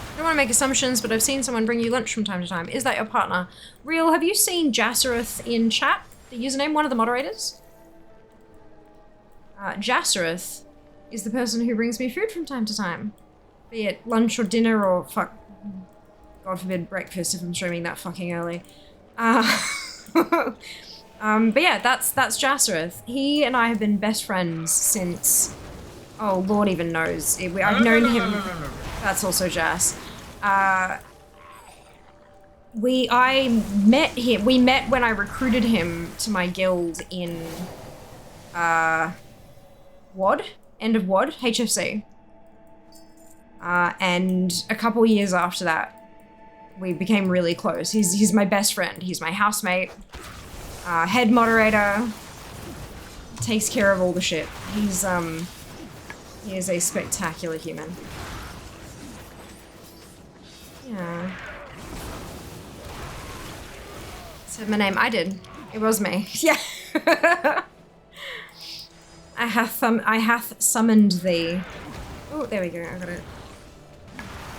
I don't want to make assumptions, but I've seen someone bring you lunch from time to time. Is that your partner? Real, have you seen Jassereth in chat? The username, one of the moderators? Jassereth is the person who brings me food from time to time. Be it lunch or dinner or fuck, God forbid, breakfast if I'm streaming that fucking early. But yeah, that's Jassereth. He and I have been best friends since, oh, Lord even knows. I've known him. That's also Jas. We met when I recruited him to my guild in WOD, end of WOD, HFC. And a couple years after that, we became really close. He's my best friend. He's my housemate, head moderator, takes care of all the shit. He is a spectacular human. Yeah. Said my name. I did. It was me. Yeah. I hath summoned thee. Oh, there we go. I got it.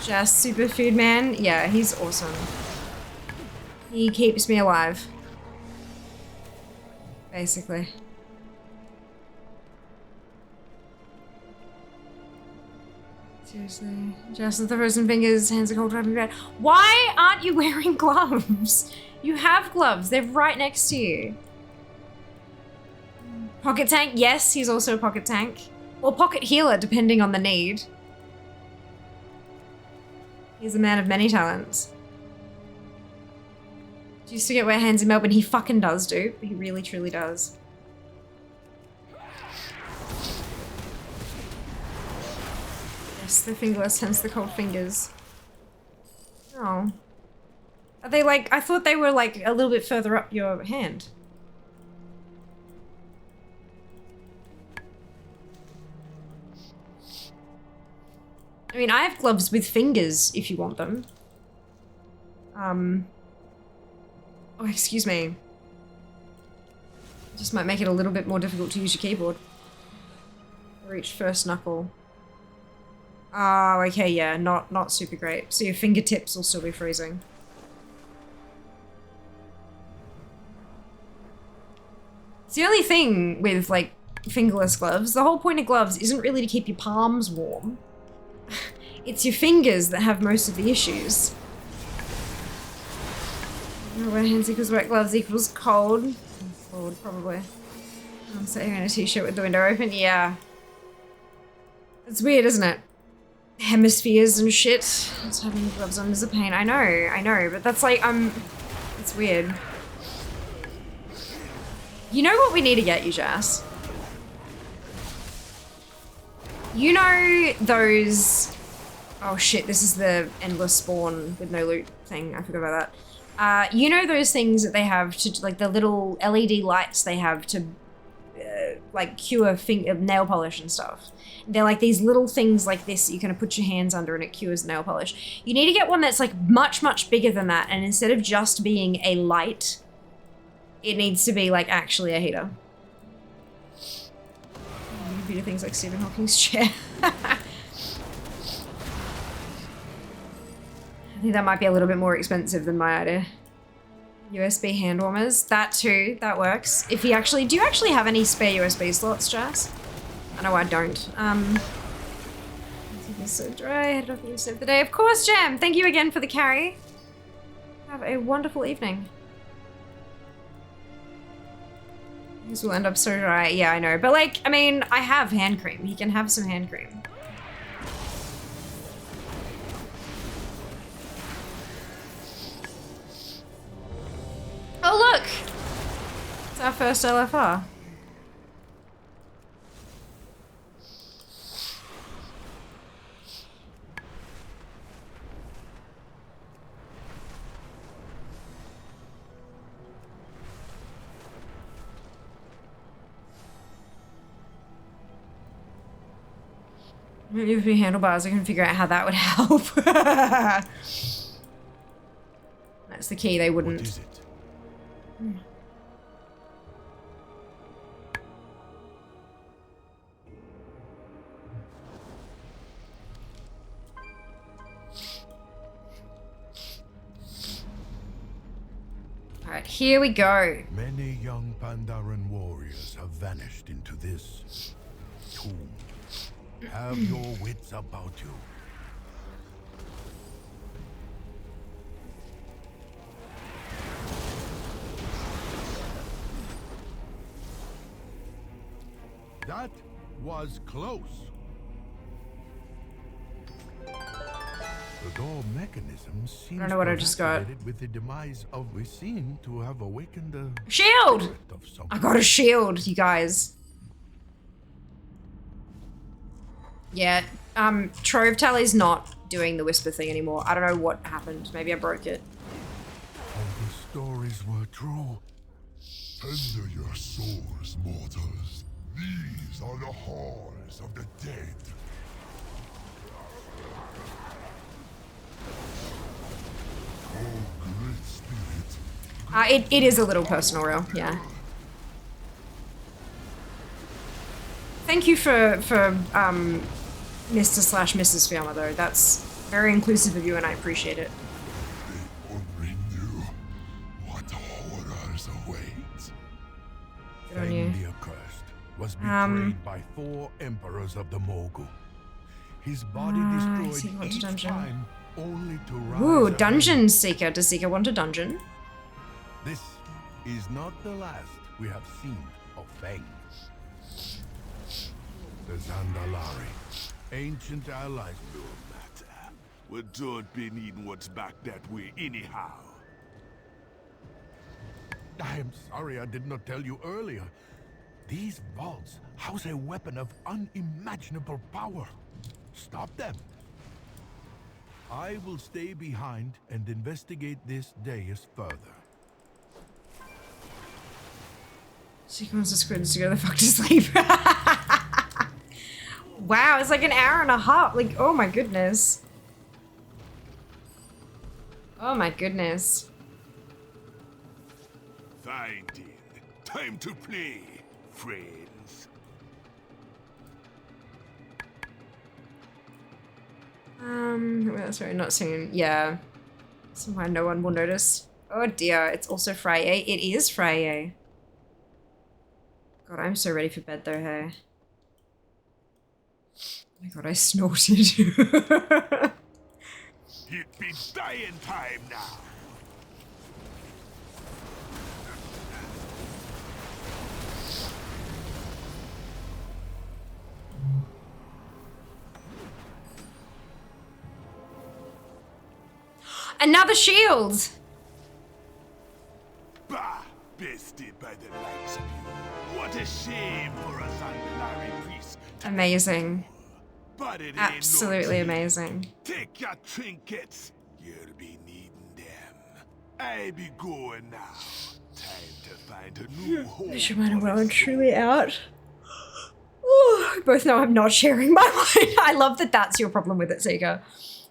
Just superfood man. Yeah, he's awesome. He keeps me alive. Basically. Seriously. Just with the frozen fingers, hands are cold, driving bad. Why aren't you wearing gloves? You have gloves. They're right next to you. Pocket tank. Yes, he's also a pocket tank. Or pocket healer, depending on the need. He's a man of many talents. Do you still get wet hands in Melbourne? He fucking does, dude. He really, truly does. Yes, the fingerless, hence the cold fingers. Oh. Are they like, I thought they were like a little bit further up your hand. I mean, I have gloves with fingers if you want them. Oh, excuse me. Just might make it a little bit more difficult to use your keyboard. Reach first knuckle. Oh, okay, yeah, not super great. So your fingertips will still be freezing. It's the only thing with, like, fingerless gloves. The whole point of gloves isn't really to keep your palms warm. It's your fingers that have most of the issues. Wet hands equals wet gloves equals cold. Cold, probably. I'm sitting in a t-shirt with the window open. Yeah. It's weird, isn't it? Hemispheres and shit. Just having gloves on is a pain. I know, but that's like, it's weird. You know what we need to get you, Jas? You know those... Oh shit, this is the endless spawn with no loot thing. I forgot about that. You know those things that they have to, like the little LED lights they have to, like cure nail polish and stuff. They're like these little things like this that you kind of put your hands under and it cures nail polish. You need to get one that's like much, much bigger than that. And instead of just being a light, it needs to be like actually a heater. Computer things like Stephen Hawking's chair. I think that might be a little bit more expensive than my idea. USB hand warmers, that too, that works. If you actually, do you actually have any spare USB slots, Jas? I know I don't. It's so dry, headed off the save the day. Of course, Jam! Thank you again for the carry. Have a wonderful evening. This will end up so dry. Yeah, I know. But like, I mean, I have hand cream. He can have some hand cream. Oh, look! It's our first LFR. Maybe with your handlebars, I can figure out how that would help. That's the key, they wouldn't. What is it? Alright, here we go. Many young Pandaren warriors have vanished into this tomb. Have your wits about you. That was close. The door mechanism seems I don't know what I just got. with the demise of we seem to have awakened a shield. Of I got a shield, you guys. Yeah, Trove Tally's not doing the whisper thing anymore. I don't know what happened. Maybe I broke it. All the stories were true. Tender your souls, mortals. These are the halls of the dead. Oh, great spirit. It is a little personal, real, yeah. Thank you for Mr./Mrs. Fiamma, though. That's very inclusive of you, and I appreciate it. They only knew what horrors await. Good on you. The accursed was betrayed by 4 emperors of the Mogul. His body destroyed each time, only to rise. Ooh, Dungeon Seeker. Does Seeker want a dungeon? This is not the last we have seen of Fang. The Zandalari, ancient allies, no matter. We don't be needing what's back that way anyhow. I am sorry I did not tell you earlier. These vaults house a weapon of unimaginable power. Stop them. I will stay behind and investigate this dais further. Seeker wants the squids to go the fuck to sleep. Wow, it's like an hour and a half. Like, oh my goodness. Oh my goodness. Fine, then. Time to play, friends. Well, sorry, not soon. Yeah. Somewhere no one will notice. Oh dear, it's also Friday. It is Friday. God, I'm so ready for bed though, hey. Oh my god, I snorted. It be dying time now. Another shield! Bah! Bested by the likes of you. What a shame for a Zandalari priest. Amazing. But it ain't Absolutely no amazing. Take your trinkets. You'll be needing them. I be going now. Time to find a new home. Is your mind well and truly out? Ooh, we both know I'm not sharing my wine. I love that that's your problem with it, Seeker.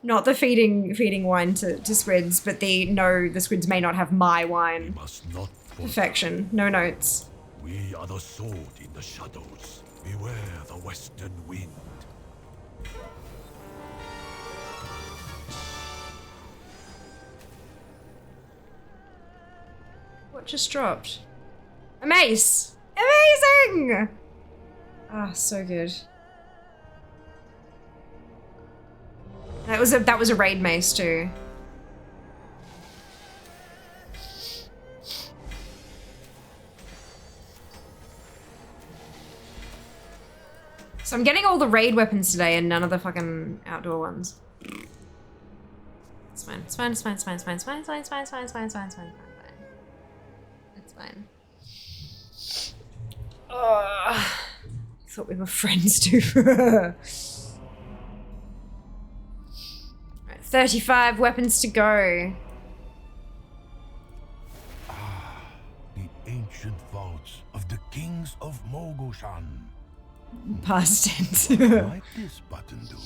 Not the feeding wine to squids, but the squids may not have my wine. Must not Perfection. No notes. We are the sword in the shadows. Beware the western wind. What just dropped? A mace! Amazing! Ah, so good. That was a raid mace too. So I'm getting all the raid weapons today and none of the fucking outdoor ones. It's fine. It's fine. It's fine. It's fine. It's fine. It's fine. It's fine. It's fine. It's fine. It's fine. It's fine. It's fine. It's fine. I thought we were friends too. Right, 35 weapons to go. The ancient vaults of the kings of Mogoshan. Past tense. What might this button do?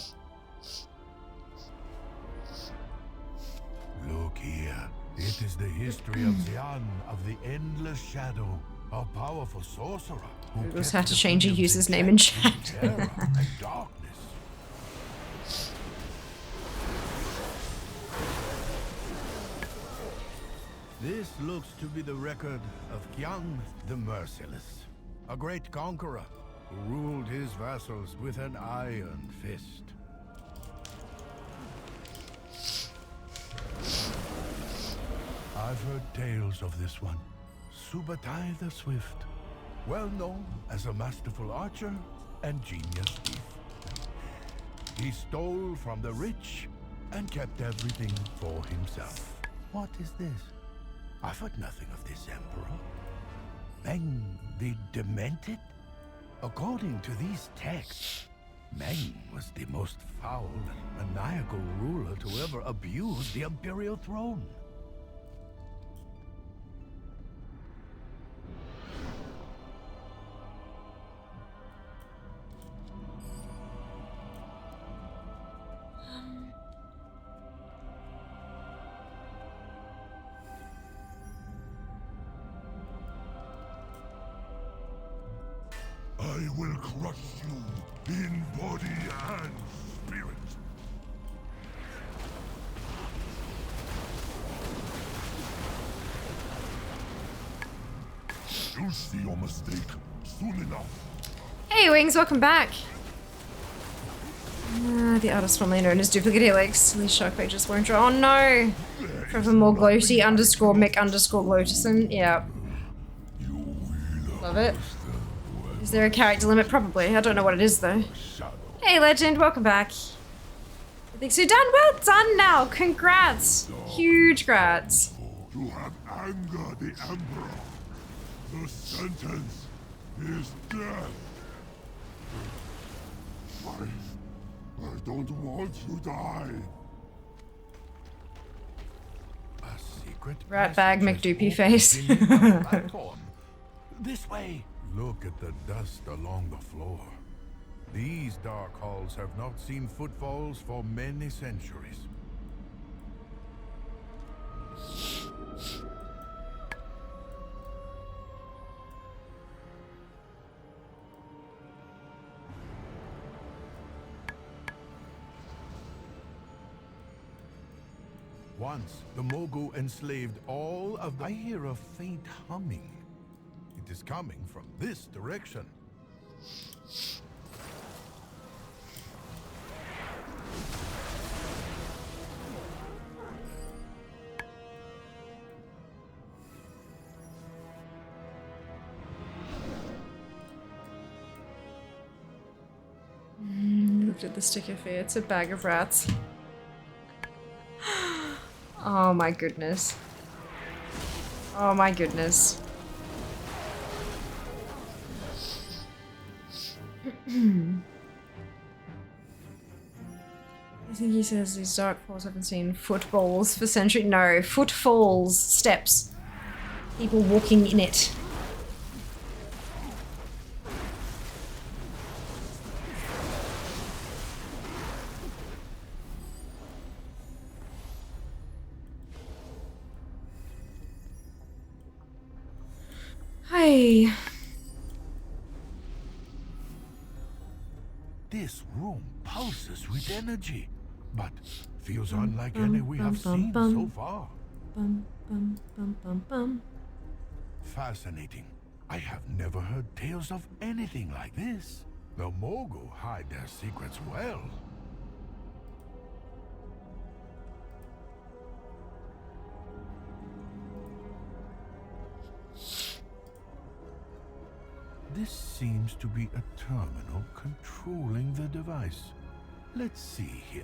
Look here. It is the history of Xian of the Endless Shadow, a powerful sorcerer. We just have to change your user's name in chat. Terror and darkness. This looks to be the record of Qiang the Merciless, a great conqueror who ruled his vassals with an iron fist. I've heard tales of this one, Subutai the Swift, well known as a masterful archer and genius thief. He stole from the rich and kept everything for himself. What is this? I've heard nothing of this emperor. Meng the Demented? According to these texts, Meng was the most foul and maniacal ruler to ever abuse the imperial throne. I will crush you in body and spirit. You'll see your mistake soon enough. Hey Wings, welcome back. The artist formerly known as Duplicate Helix. These shark pages won't draw. Oh no! Forevermore Gloaty underscore Mick underscore Glotison. Yeah. Love it. Is there a character limit? Probably. I don't know what it is though. Hey Legend, welcome back. I think so. Done. Well done now. Congrats. Huge grats. To have angered the Emperor. The sentence is death. I don't want to die. A secret Rat bag McDoopy face. This way. Look at the dust along the floor. These dark halls have not seen footfalls for many centuries. Once, the Mogul enslaved all of the... I hear a faint humming. It is coming from this direction. Looked at the sticker fee. It's a bag of rats. Oh my goodness. Oh my goodness. I think he says these dark halls haven't seen footballs for centuries. No, footfalls, steps. People walking in it. Hey. This room pulses with energy, but feels unlike any we have seen so far. Fascinating. I have never heard tales of anything like this. The Mogul hide their secrets well. This seems to be a terminal controlling the device. Let's see here.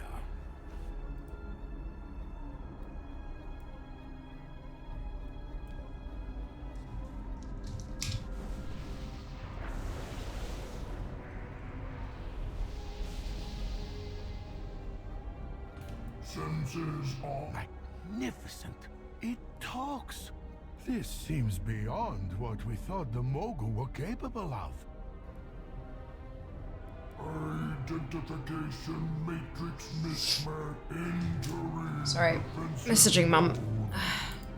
Senses are magnificent. It talks. This seems beyond what we thought the Mogul were capable of. Identification matrix mismatch entering. Sorry, messaging mum.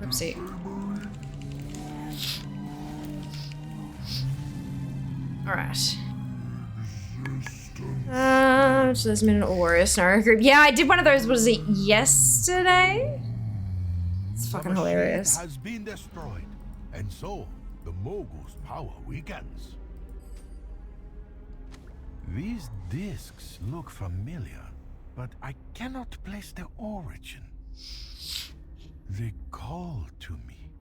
Oopsie. Alright. So there's Minute Warrior Scenario Group. Yeah, I did one of those, was it yesterday? It's fucking hilarious. Has been destroyed, and so the Mogul's power weakens. These discs look familiar, but I cannot place their origin. They call to me.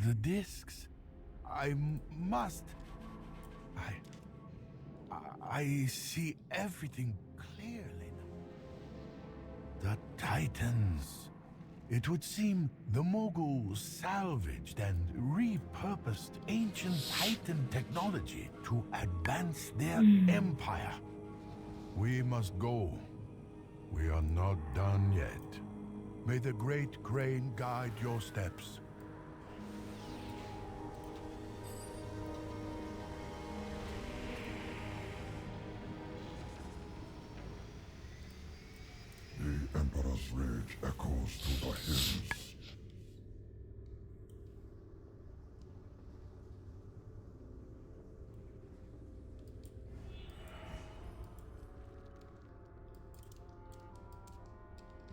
The discs. I see everything clearly now. The Titans. It would seem the Moguls salvaged and repurposed ancient Titan technology to advance their empire. We must go. We are not done yet. May the great crane guide your steps. The Emperor's rage echoes through the hills.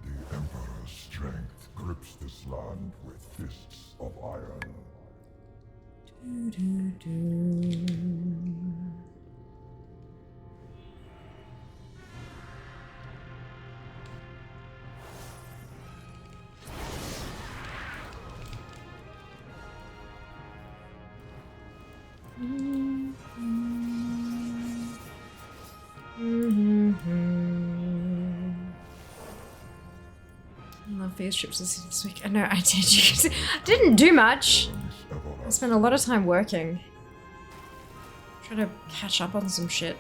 The Emperor's strength grips this land with fists of iron. I love field trips this week. I know I did. Didn't do much. I spent a lot of time working. Trying to catch up on some shit.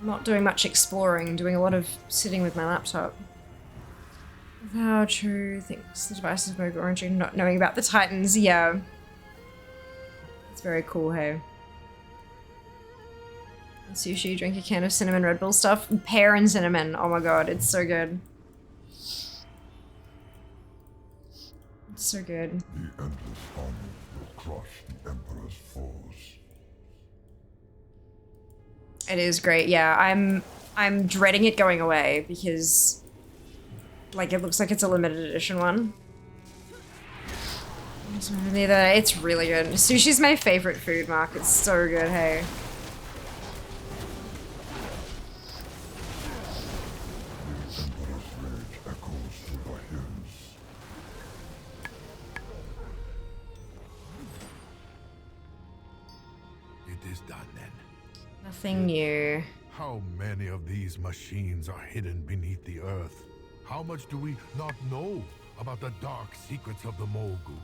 Not doing much exploring, doing a lot of sitting with my laptop. How true thinks the device is Mogul origin, not knowing about the Titans, yeah. It's very cool, hey. Sushi, drink a can of cinnamon Red Bull stuff. Pear and cinnamon. Oh my god, it's so good. It's so good. The endless army will crush the Emperor's foes. It is great, yeah. I'm dreading it going away because like it looks like it's a limited edition one. It's really good. Sushi's my favorite food, Mark. It's so good, hey. It is done then. Nothing new. How many of these machines are hidden beneath the earth? How much do we not know about the dark secrets of the Mogu?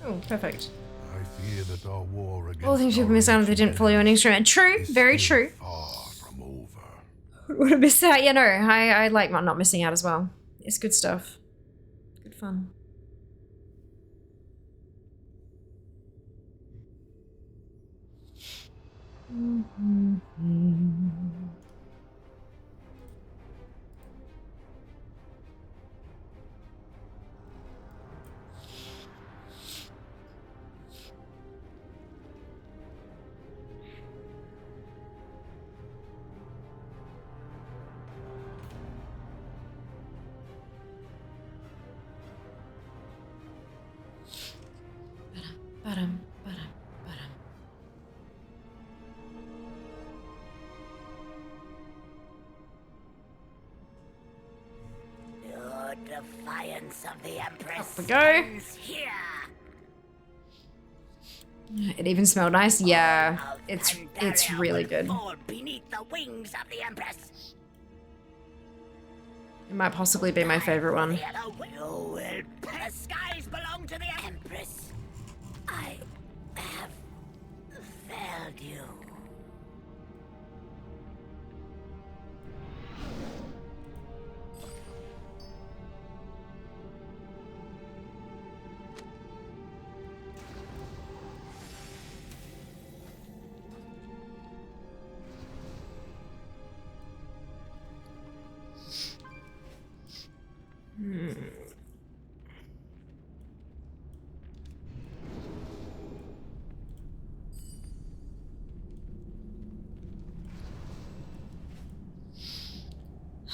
Oh, perfect. I fear that our war against All things people miss out if they didn't follow you on Instagram. True, very true. far from over. Would have missed out. Yeah, no, I like not missing out as well. It's good stuff. Good fun. Ba-dum, ba-dum, ba-dum. Your defiance of the Empress Off we go. ends here. It even smelled nice. Yeah, All of it's Pandaria really will good. fall beneath the wings of the Empress. It might possibly be my favorite one. The skies belong to the Empress. I have failed you.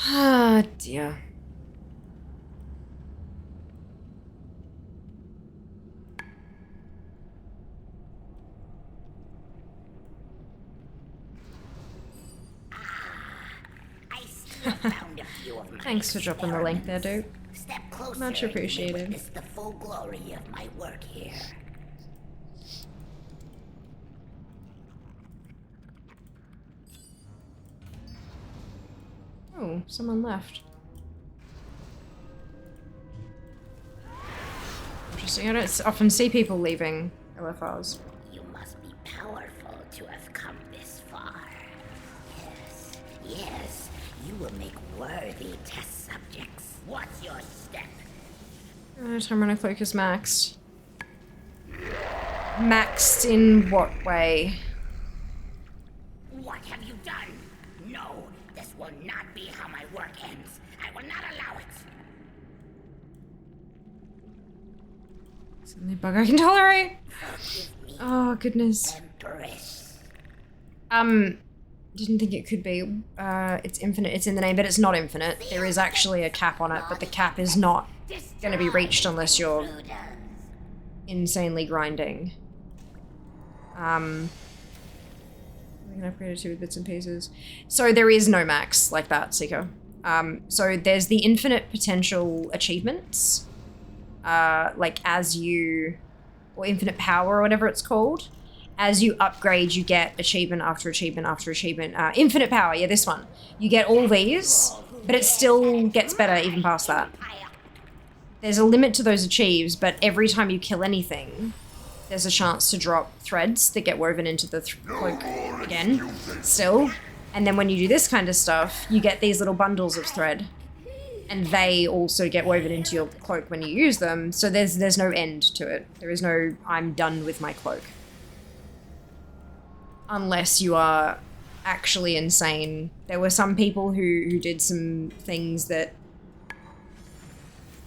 Ah, dear. I still found a few of my Thanks for dropping the link there, dude. Step closer. Much and you may appreciated. witness the full glory of my work here. Oh, someone left. Interesting. I don't often see people leaving LFRs. You must be powerful to have come this far. Yes, yes, you will make worthy test subjects. What's your step? Time when a cloak is maxed. Maxed in what way? What have you done? No, this will not be how my work ends. I will not allow it. It's the only bug I can tolerate. Forgive me, Oh, goodness. Empress. Didn't think it could be. It's infinite. It's in the name, but it's not infinite. There is actually a cap on it, but the cap is not going to be reached unless you're insanely grinding. We can upgrade it to with bits and pieces. So there is no max like that, Seeker. So there's the infinite potential achievements, like as you, or infinite power or whatever it's called. As you upgrade, you get achievement after achievement after achievement. Infinite power, yeah, this one. You get all these, but it still gets better even past that. There's a limit to those achieves, but every time you kill anything, there's a chance to drop threads that get woven into the cloak again, still. And then when you do this kind of stuff, you get these little bundles of thread. And they also get woven into your cloak when you use them, so there's no end to it. There is no, I'm done with my cloak. Unless you are actually insane. There were some people who did some things that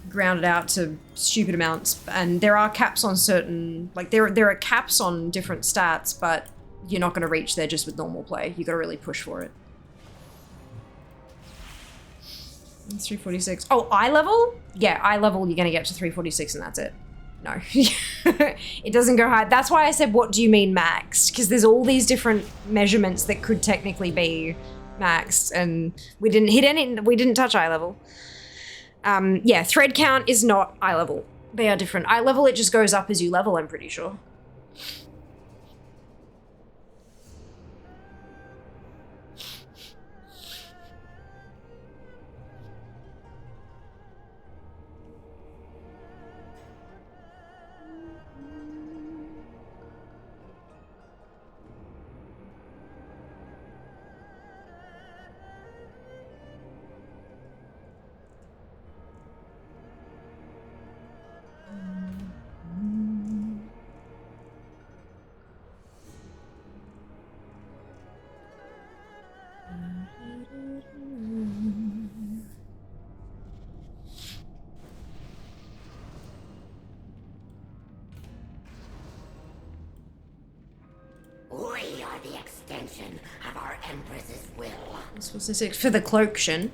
grounded out to stupid amounts, and there are caps on certain, like there are caps on different stats, but you're not going to reach there just with normal play. You got to really push for it. It's 346. Oh, eye level? Yeah, eye level, you're going to get to 346 and that's it. No. It doesn't go high. That's why I said, what do you mean maxed? Because there's all these different measurements that could technically be maxed, and we didn't hit any, we didn't touch eye level. Yeah, thread count is not eye level. They are different. Eye level, it just goes up as you level, I'm pretty sure. We are the extension of our Empress's will. This was for the cloaktion.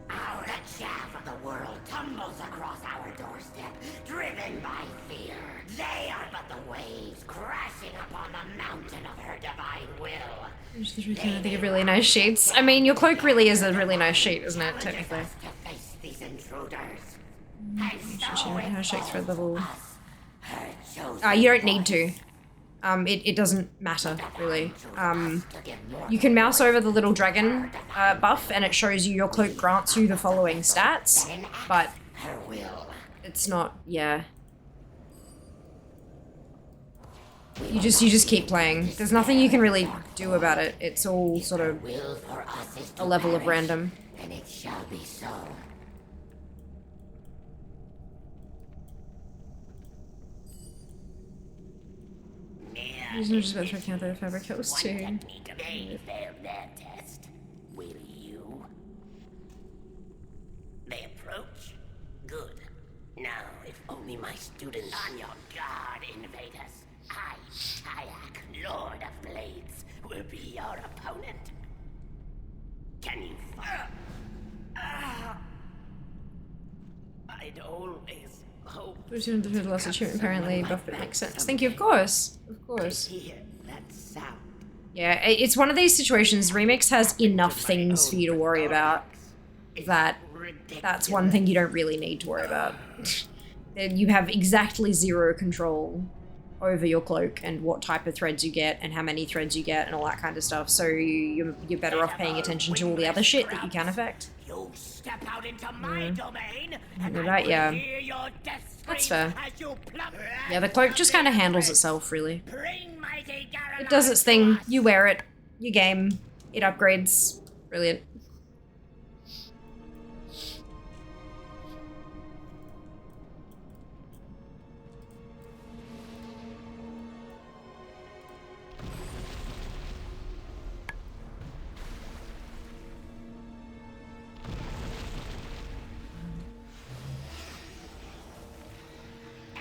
Our chaff of the world tumbles across our doorstep, driven by fear. They are but the waves crashing upon the mountain of her divine will. I think of really nice sheets. I mean, your cloak really is a really nice sheet, isn't it, technically? To face these intruders. Hashtag thread level. You don't need to. It doesn't matter, really. You can mouse over the little dragon buff and it shows you your cloak grants you the following stats, but it's not, yeah. You just keep playing. There's nothing you can really do about it. It's all sort of a level of random. And it shall be so. There's no just about to count the fabric hills too. They failed their test. Will you? They approach? Good. Now, if only my students on your guard invade us, I, Kayak, Lord of Blades, will be your opponent. Can you I'd always hope. We're doing the last achievement, apparently buff, but it makes sense. Thank you, of course. Of course. Hear that sound. Yeah, it's one of these situations. Remix has enough things for you to worry about that that's one thing you don't really need to worry about. You have exactly zero control over your cloak and what type of threads you get and how many threads you get and all that kind of stuff. So you're better off paying attention to all the other shit that you can affect. You step out into my domain, and Right, yeah. hear your death That's fair. as you plummet. Yeah, the cloak just kind of handles itself, really. Bring mighty It does its thing. You wear it. You game. It upgrades. Brilliant.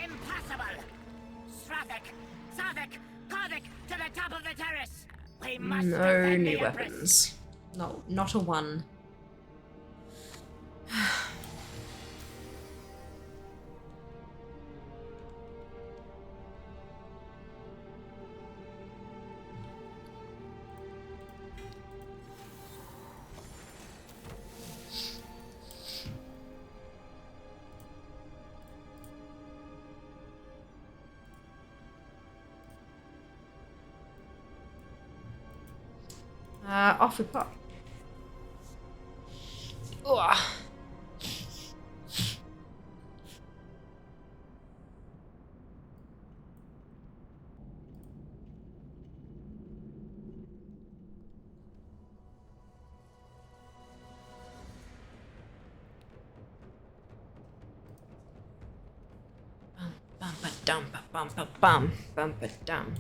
Impossible! Strathic, Sarthic, Karthik, to the top of the terrace! We must No defend new the Empress. weapons. No, not a one. Off we pop. Ugh. Bum ba dum ba bum ba bum bum ba dum.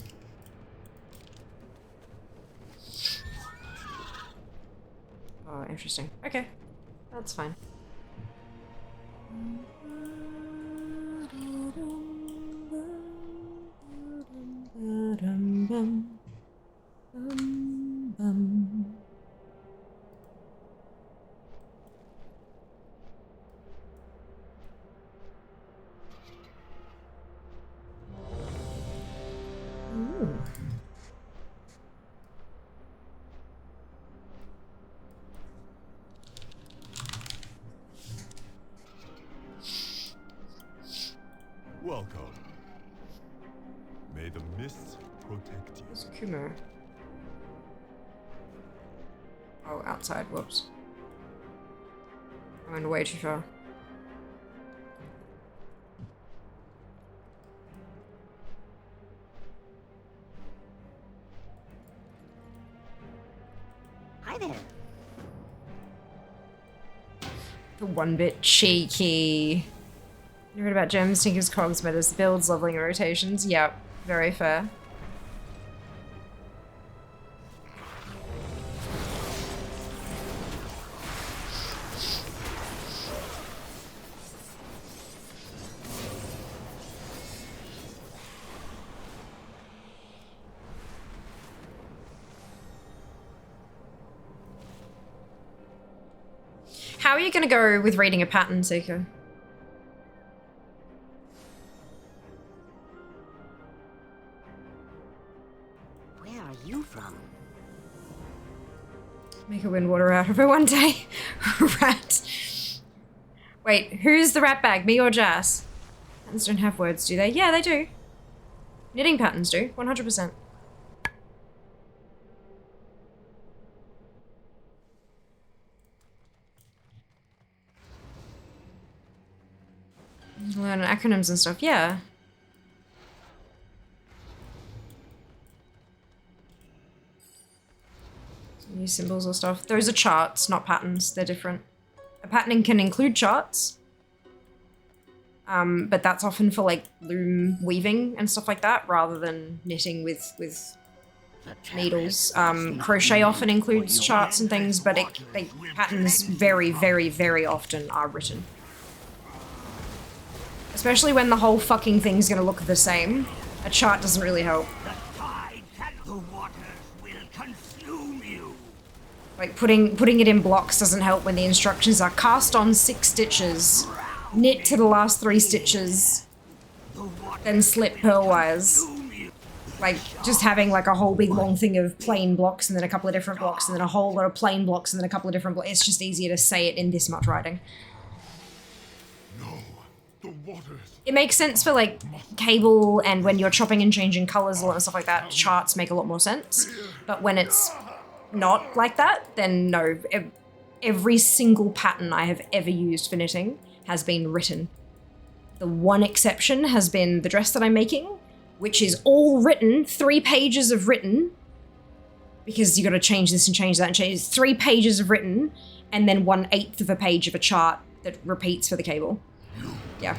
Oh, interesting. Okay. That's fine. Ooh. Welcome. May the mists protect you. Where's Kumo? Oh, outside. Whoops. I went way too far. Hi there. The one bit cheeky. You read about gems, tinkers, cogs, metals, builds, leveling, and rotations. Yep, very fair. How are you going to go with reading a pattern, Seeker? Where are you from? Make a wind water out of her one day. Rat. Wait, who's the rat bag? Me or Jas? Patterns don't have words, do they? Yeah, they do. Knitting patterns do, 100%. Learn acronyms and stuff, yeah. New symbols or stuff. Those are charts, not patterns. They're different. A patterning can include charts. But that's often for like loom weaving and stuff like that, rather than knitting with needles. Crochet often includes charts and things, but patterns very, very, very often are written. Especially when the whole fucking thing's gonna look the same. A chart doesn't really help. The waters will consume you. Like putting it in blocks doesn't help when the instructions are cast on 6 stitches, knit to the last 3 stitches, then slip purl wires. Like just having like a whole big long thing of plain blocks and then a couple of different blocks and then a whole lot of plain blocks and then a couple of different blocks. It's just easier to say it in this much writing. The waters. It makes sense for like cable and when you're chopping and changing colors and stuff like that, charts make a lot more sense. But when it's not like that, then no. Every single pattern I have ever used for knitting has been written. The one exception has been the dress that I'm making, which is all written, 3 pages of written, because you got to change this and change that and change 3 pages of written, and then 1/8 of a page of a chart that repeats for the cable. Yeah.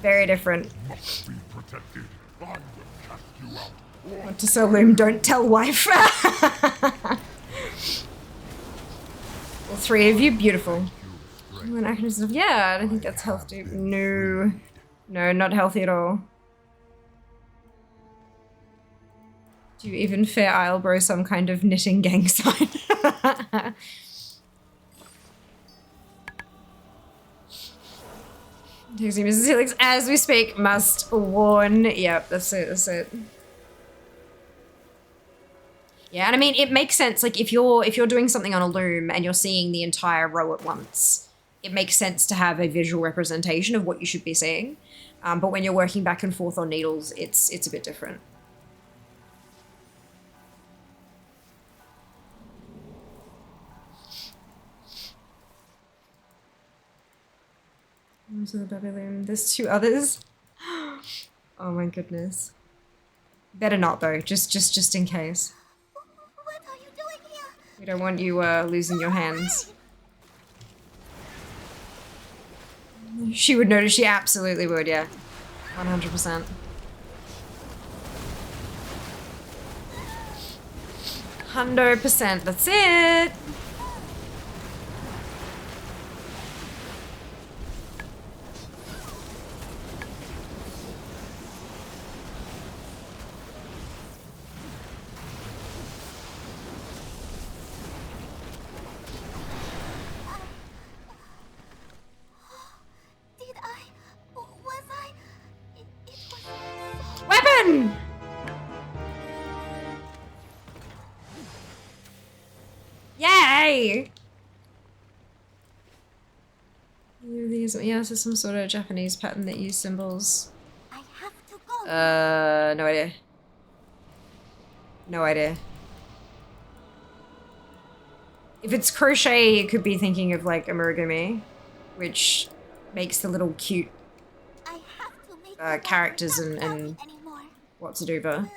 Very different. Must be protected. I will cast you out. Want to sell loom, don't tell wife. All 3 of you, beautiful. Yeah, I don't think that's healthy. No. No, not healthy at all. Do you even Fair Isle bro some kind of knitting gang sign? Mrs. Helix, as we speak, must warn. Yep, that's it, that's it. Yeah, and I mean, it makes sense. Like, if you're doing something on a loom and you're seeing the entire row at once, it makes sense to have a visual representation of what you should be seeing. But when you're working back and forth on needles, it's a bit different. To the baby loom. There's 2 others. Oh my goodness. Better not though, just in case. What are you doing here? We don't want you losing your hands. She would notice, she absolutely would, yeah. 100%. 100%. That's it. Did I? Was I? It was so... Weapon! Yay! Yeah, this is some sort of Japanese pattern that use symbols. I have to go. No idea. No idea. If it's crochet, it could be thinking of like amigurumi, which makes the little cute I have to make characters you not tell and me anymore. what's-a-dover.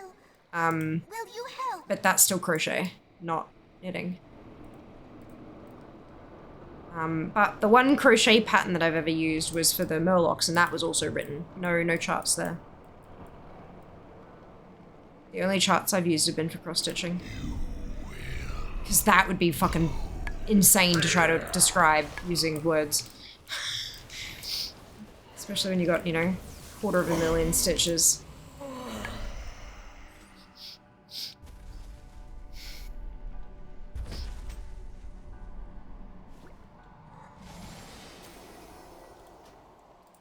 Will you help? But that's still crochet, not knitting. But the one crochet pattern that I've ever used was for the murlocs, and that was also written. No charts there. The only charts I've used have been for cross-stitching. Because that would be fucking insane to try to describe using words. Especially when you got, you know, 250,000 stitches.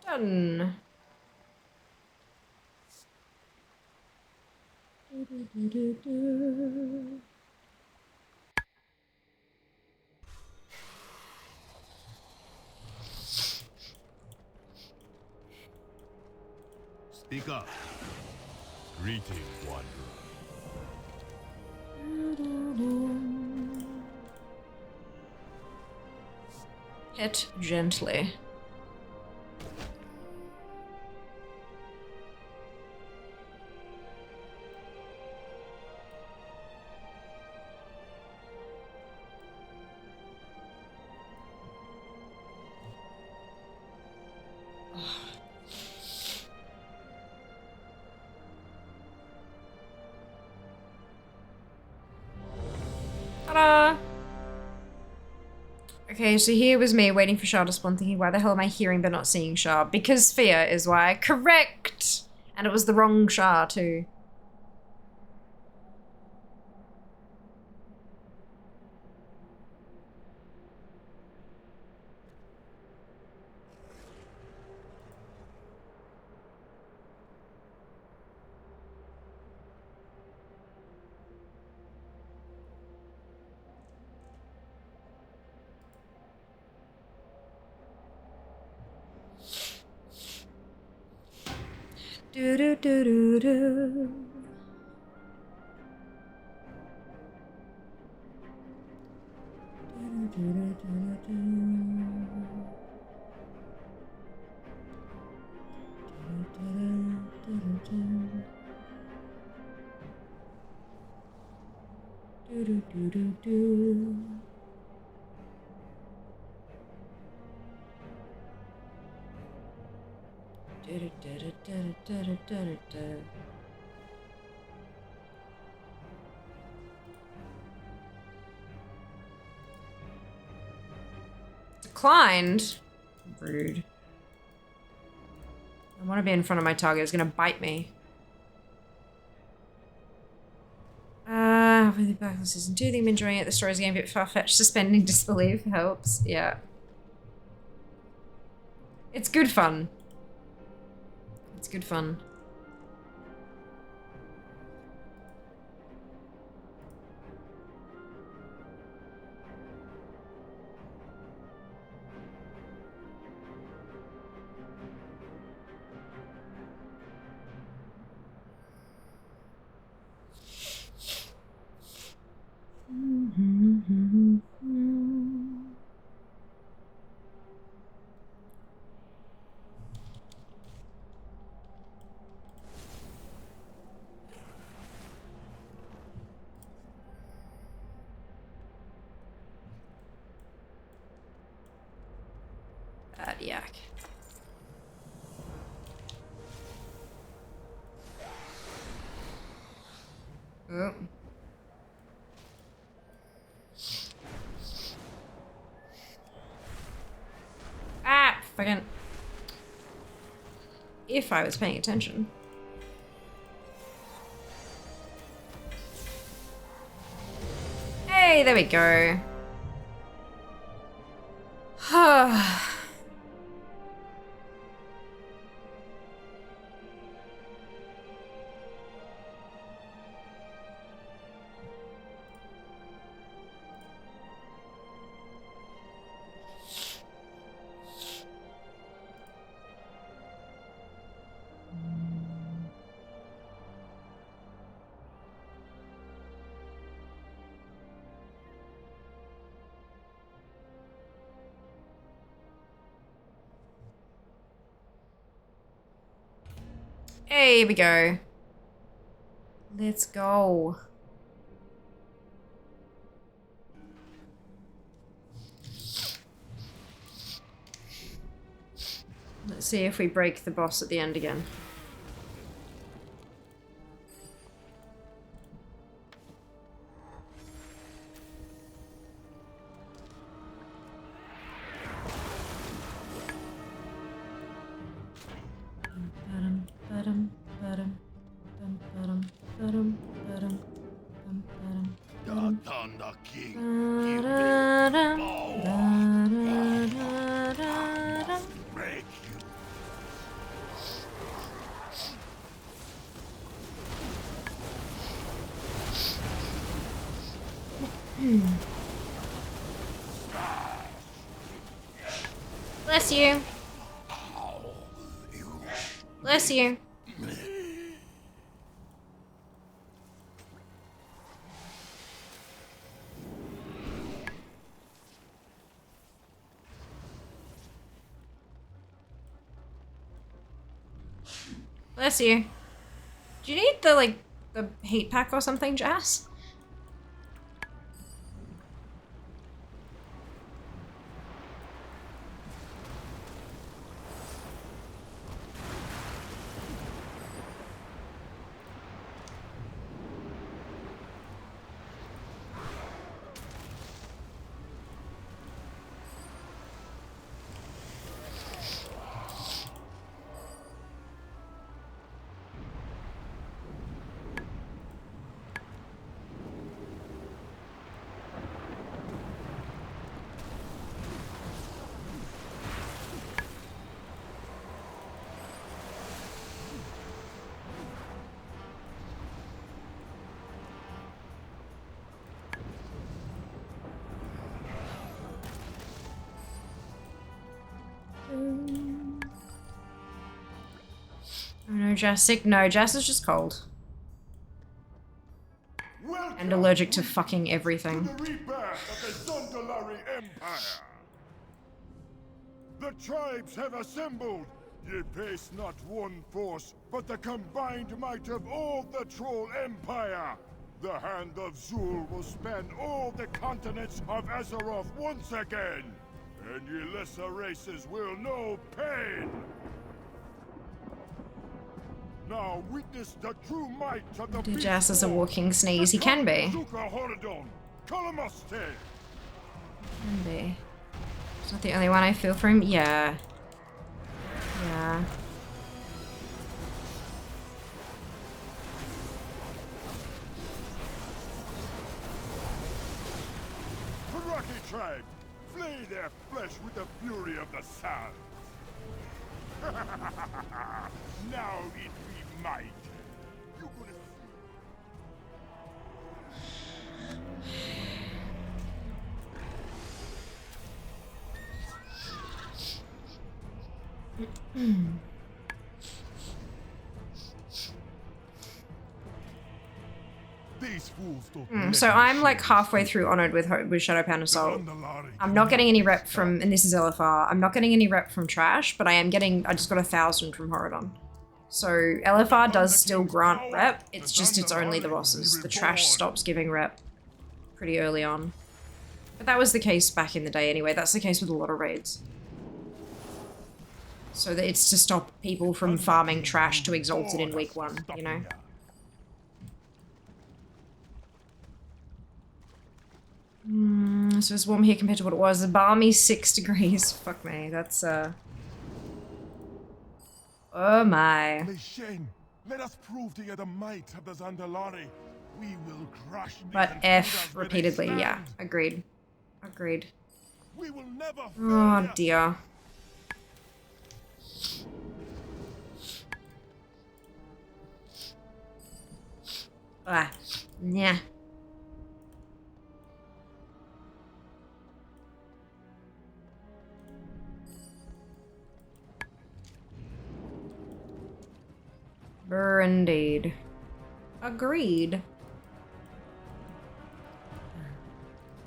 Done. Speak up. Greetings, wanderer. Hit gently. Ta-da! Okay, so here was me waiting for Shah to spawn, thinking, why the hell am I hearing but not seeing Shah? Because fear is why. Correct! And it was the wrong Shah, too. Do do do do do. Do do do do do. Declined? Rude. I want to be in front of my target. It's going to bite me. Really back on season 2. I think I'm enjoying it. The story's getting a bit far-fetched. Suspending disbelief helps. Yeah. It's good fun. It's good fun. Bad yak. Oh. If I was paying attention. Hey, there we go. Hey, here we go. Let's go. Let's see if we break the boss at the end again. The Thunder King. Give it break you. Bless you. Bless you. Bless you. Do you need the, like, the heat pack or something, Jazz? Oh no, Jazz sick? No, Jazz is just cold. And allergic to fucking everything. To the rebirth of the Zondalari Empire. The tribes have assembled. Ye face not one force, but the combined might of all the Troll Empire. The hand of Zul will span all the continents of Azeroth once again. And ye lesser races will know pain. Now witness the true might of the Dude, Jazz is a walking sneeze. He can be. Can be. It's not the only one I feel for him. Yeah. Yeah. Rocky tribe, flay their flesh with the fury of the sun. Now it be might. You gonna These fools don't So I'm like halfway through Honored with Shadowpound Assault. I'm not getting any rep from, and this is LFR, I'm not getting any rep from Trash, but I am getting, I just got 1,000 from Horadon. So LFR does still grant rep, it's just it's only the bosses. The Trash stops giving rep pretty early on. But that was the case back in the day anyway, that's the case with a lot of raids. So that it's to stop people from farming Trash to Exalted in week 1, you know? So it's warm here compared to what it was. A balmy 6 degrees. Fuck me, that's Oh my. Lishen, let us prove to you the might of the Zandalari. We will crush these But intruders F where they repeatedly, yeah. stand. Agreed. Agreed. We will never Oh fail. dear. Ah, yeah. Indeed. Agreed.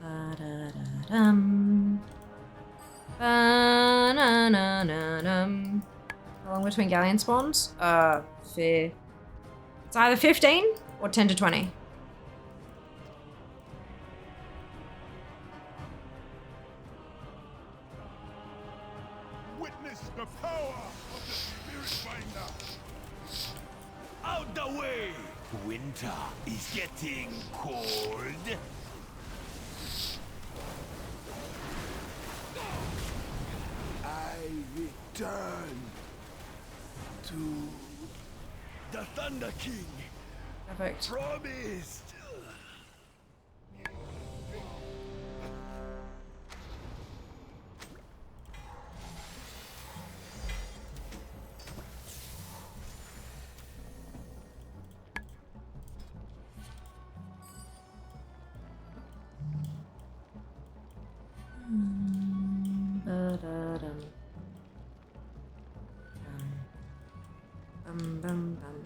Ba-da-da-dum. Ba-na-na-na-dum. How long between galleon spawns? Fair. It's either 15 or 10 to 20. Witness the power of the Spirit Binder. Out the way! Winter is getting cold. I return to the Thunder King. Perfect. Promised. Ba-da-dum. Bum, bum, bum.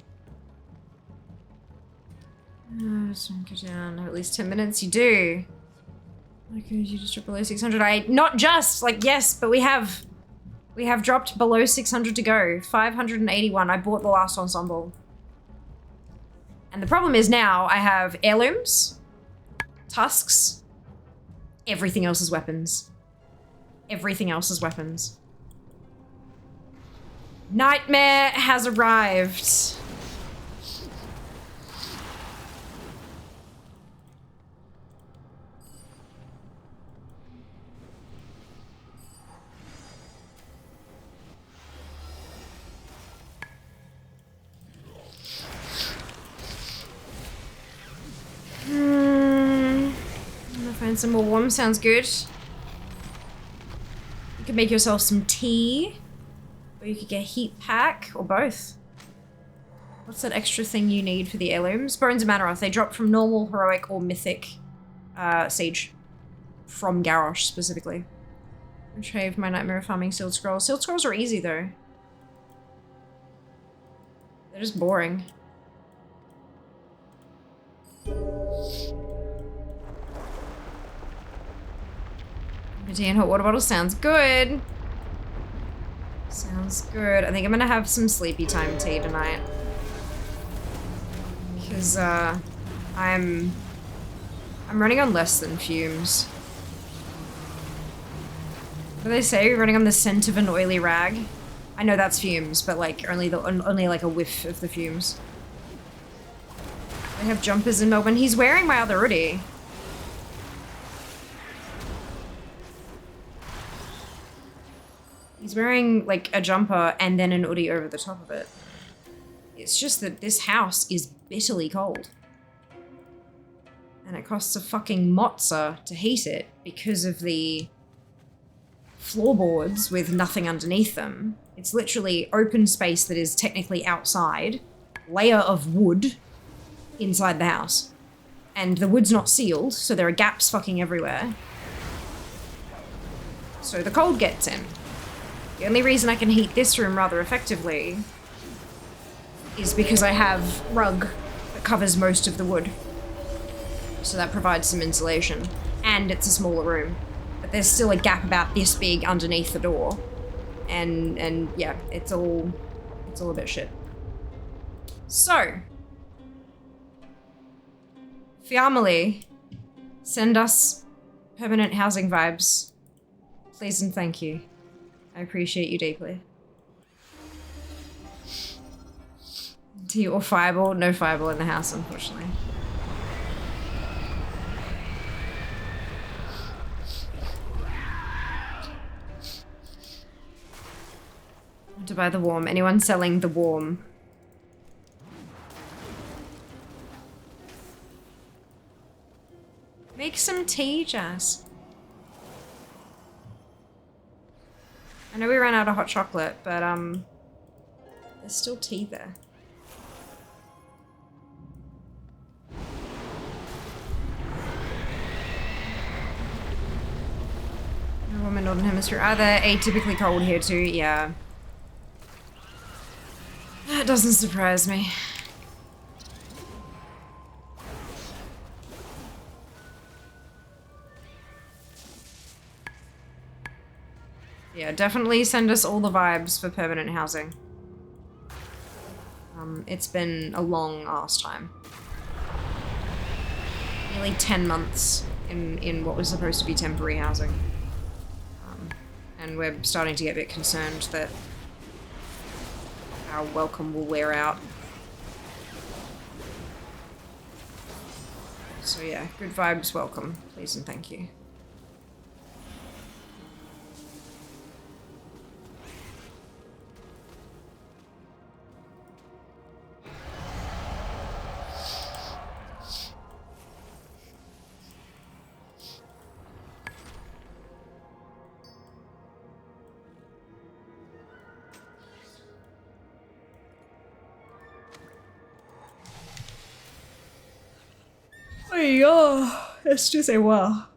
Just wanna go down. Have at least 10 minutes. You do. Why could you just drop below 600? Not just like yes, but we have dropped below 600 to go. 581. I bought the last ensemble. And the problem is now I have heirlooms, tusks, everything else is weapons. Everything else is weapons. Nightmare has arrived. I'm gonna find some more warm. Sounds good. You could make yourself some tea. Or you could get a heat pack, or both. What's that extra thing you need for the heirlooms? Bones of Manaroth. They drop from normal, heroic, or mythic siege. From Garrosh, specifically. Retrieve my nightmare of farming sealed scrolls. Sealed scrolls are easy, though. They're just boring. Tea and hot water bottle sounds good. Sounds good. I think I'm gonna have some sleepy time tea tonight. Because I'm running on less than fumes. What do they say? You're running on the scent of an oily rag. I know that's fumes, but like only like a whiff of the fumes. They have jumpers in Melbourne. He's wearing my other hoodie. He's wearing like a jumper and then an hoodie over the top of it. It's just that this house is bitterly cold. And it costs a fucking mozza to heat it because of the floorboards with nothing underneath them. It's literally open space that is technically outside, layer of wood inside the house. And the wood's not sealed, so there are gaps fucking everywhere. So the cold gets in. The only reason I can heat this room rather effectively is because I have rug that covers most of the wood. So that provides some insulation. And it's a smaller room. But there's still a gap about this big underneath the door. And yeah, it's all a bit shit. So, Fiamily, send us permanent housing vibes. Please and thank you. I appreciate you deeply. Tea or fireball? No fireball in the house, unfortunately. to buy the warm. Anyone selling the warm? Make some tea, Jazz. I know we ran out of hot chocolate, but there's still tea there. No woman, Northern Hemisphere either. Atypically cold here too, yeah. That doesn't surprise me. Yeah, definitely send us all the vibes for permanent housing. It's been a long ass time. Nearly 10 months in what was supposed to be temporary housing. And we're starting to get a bit concerned that our welcome will wear out. So yeah, good vibes welcome, please and thank you. Excusez-moi.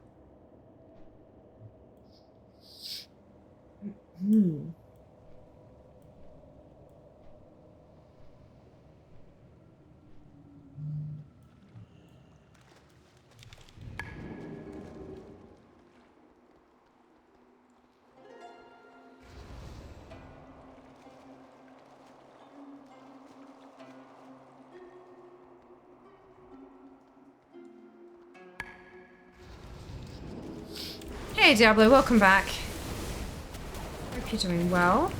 Hey Diablo, welcome back. Hope you're doing well.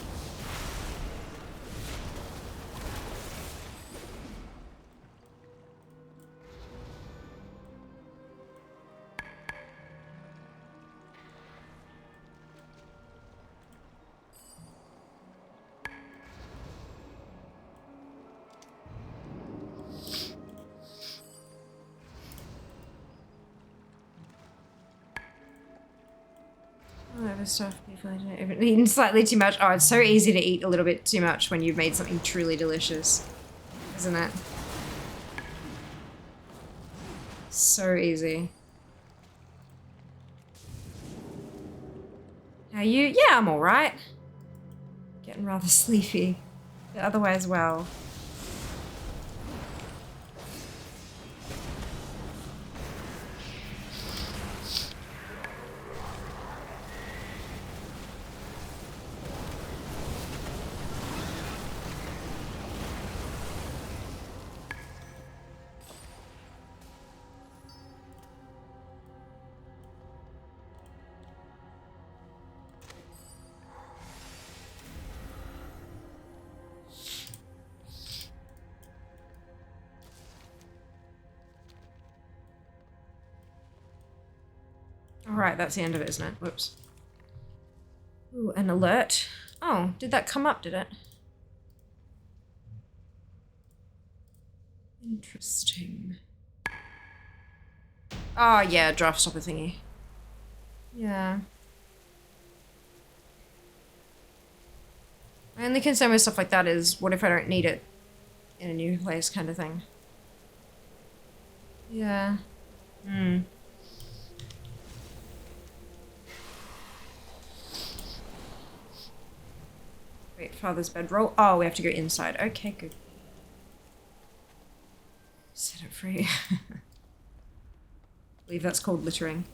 Stuff people have eaten slightly too much. Oh, it's so easy to eat a little bit too much when you've made something truly delicious, isn't it? So easy. How are you? Yeah, I'm alright. Getting rather sleepy, but otherwise well. Alright, that's the end of it, isn't it? Whoops. Ooh, an alert. Oh, did that come up, did it? Interesting. Oh, yeah, draft stopper thingy. Yeah. My only concern with stuff like that is, what if I don't need it in a new place kind of thing? Yeah. Hmm. Wait, father's bedroll. Oh, we have to go inside. Okay, good. Set it free. I believe that's called littering.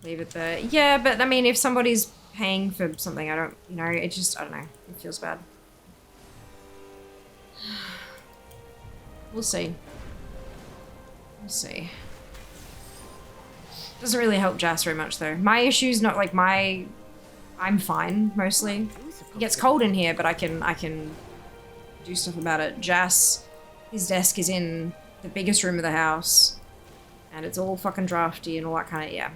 Leave it there. Yeah, but I mean, if somebody's paying for something, I don't, you know, it just, I don't know. It feels bad. We'll see. We'll see. Doesn't really help Jas very much, though. My issue's not like I'm fine, mostly. It gets cold in here, but I can do stuff about it. Jas, his desk is in the biggest room of the house, and it's all fucking drafty and all that kind of, yeah.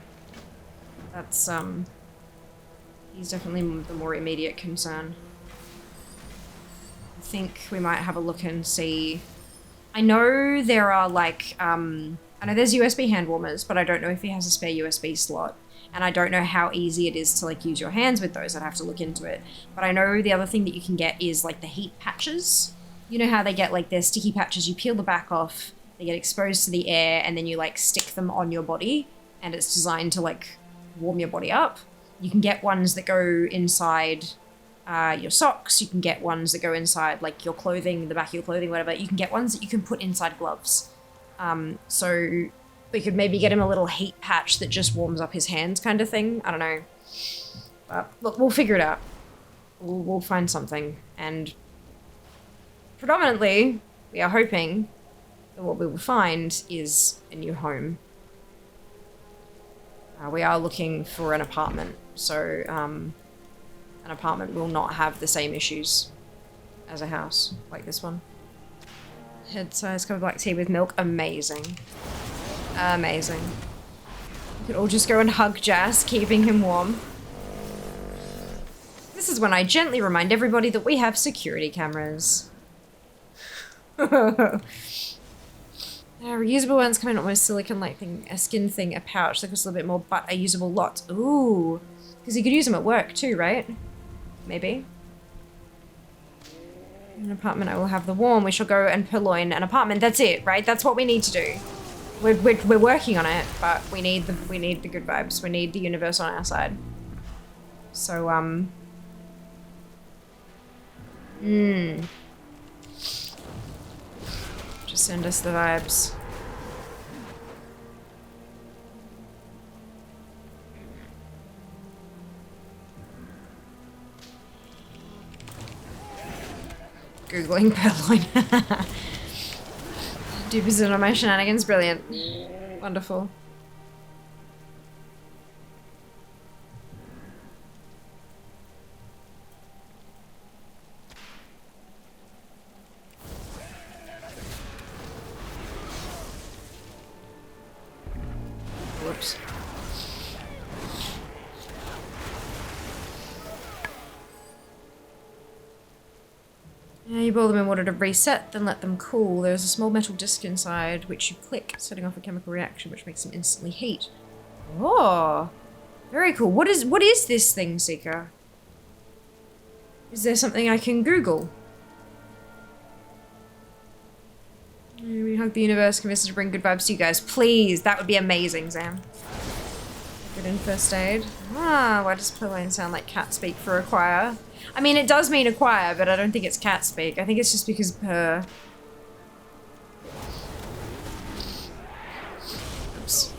That's, he's definitely the more immediate concern. think we might have a look and see. I know there are like, I know there's USB hand warmers, but I don't know if he has a spare USB slot. And I don't know how easy it is to like use your hands with those. I'd have to look into it. But I know the other thing that you can get is like the heat patches. You know how they get like their sticky patches, you peel the back off, they get exposed to the air, and then you like stick them on your body, and it's designed to like warm your body up. You can get ones that go inside your socks, you can get ones that go inside like your clothing, the back of your clothing, whatever. You can get ones that you can put inside gloves. So we could maybe get him a little heat patch that just warms up his hands kind of thing. I don't know. But look, we'll figure it out. We'll find something. And predominantly, we are hoping that what we will find is a new home. We are looking for an apartment. So, an apartment will not have the same issues as a house like this one. Head size cup of black tea with milk. Amazing. Amazing. We could all just go and hug Jas, keeping him warm. This is when I gently remind everybody that we have security cameras. Reusable ones come in almost silicone-like thing, a skin thing, a pouch that costs a little bit more, but a usable lot. Ooh. Because you could use them at work too, right? Maybe. In an apartment, I will have the warm. We shall go and purloin an apartment. That's it, right? That's what we need to do. We're working on it, but we need the good vibes. We need the universe on our side. So just send us the vibes. Googling purloin. Dude is on my shenanigans. Brilliant. Wonderful. Whoops. Yeah, you boil them in water to reset, then let them cool. There's a small metal disc inside which you click, setting off a chemical reaction which makes them instantly heat. Oh, very cool. What is this thing, Seeker? Is there something I can Google? We hug the universe, convince us to bring good vibes to you guys. Please, that would be amazing, Sam. Good in first aid. Ah, why does purloin sound like cat speak for acquire? I mean, it does mean acquire, but I don't think it's cat speak. I think it's just because per. Oops.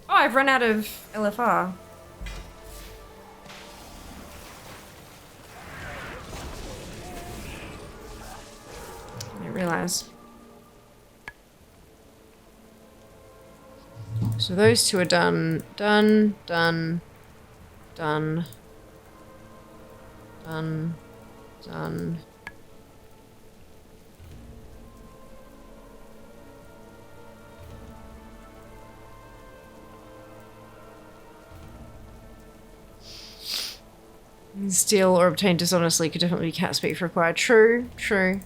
Oh, I've run out of LFR. I didn't realize. So those two are done. Done, done, done, done, done. Steal or obtain dishonestly could definitely be cat speak for acquired. True, true.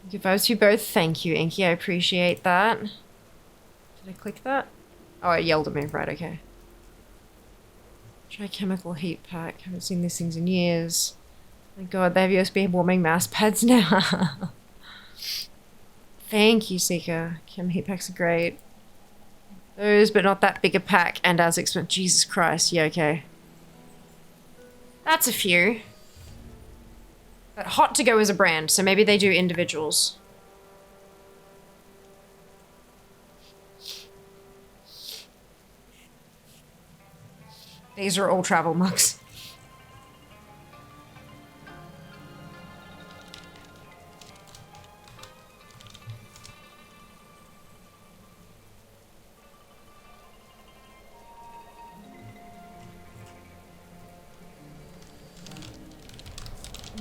Good vibes to you both. Thank you, Inky. I appreciate that. Did I click that? Oh, it yelled at me. Right, okay. Try chemical heat pack. Haven't seen these things in years. Thank God, they have USB warming mouse pads now. Thank you, Seeker. Chem heat packs are great. Those, but not that big a pack, and as expensive. Jesus Christ. Yeah, okay. That's a few. But Hot to Go is a brand, so maybe they do individuals. These are all travel mugs.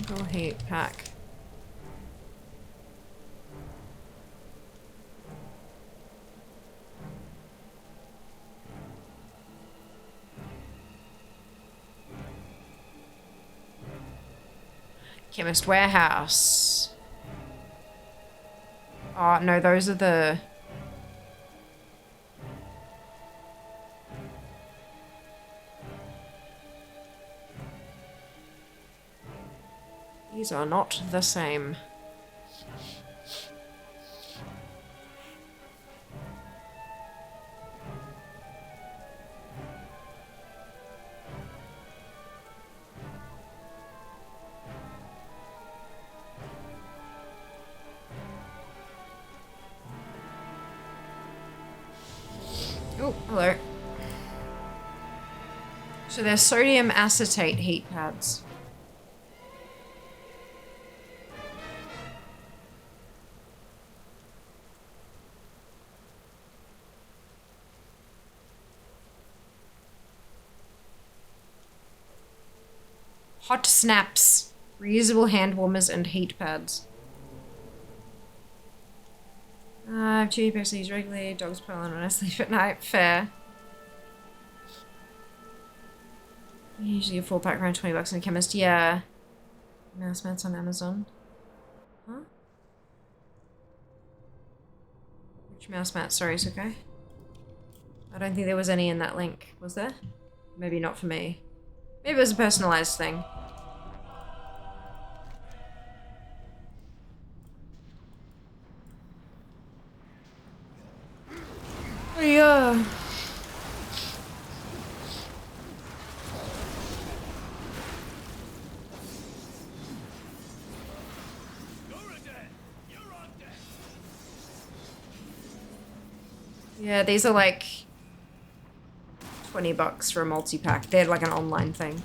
Go heat pack. Chemist warehouse. Oh, no, those are the... These are not the same. Oh, hello. So they're sodium acetate heat pads. Hot snaps. Reusable hand warmers and heat pads. I have two pairs these regularly. Dogs pile on when I sleep at night. Fair. Usually a 4-pack around $20 in a chemist. Yeah. Mouse mats on Amazon. Huh? Which mouse mat? Sorry, it's okay. I don't think there was any in that link. Was there? Maybe not for me. Maybe it was a personalized thing. Oh, yeah. Yeah, these are like $20 for a multi-pack. They're like an online thing.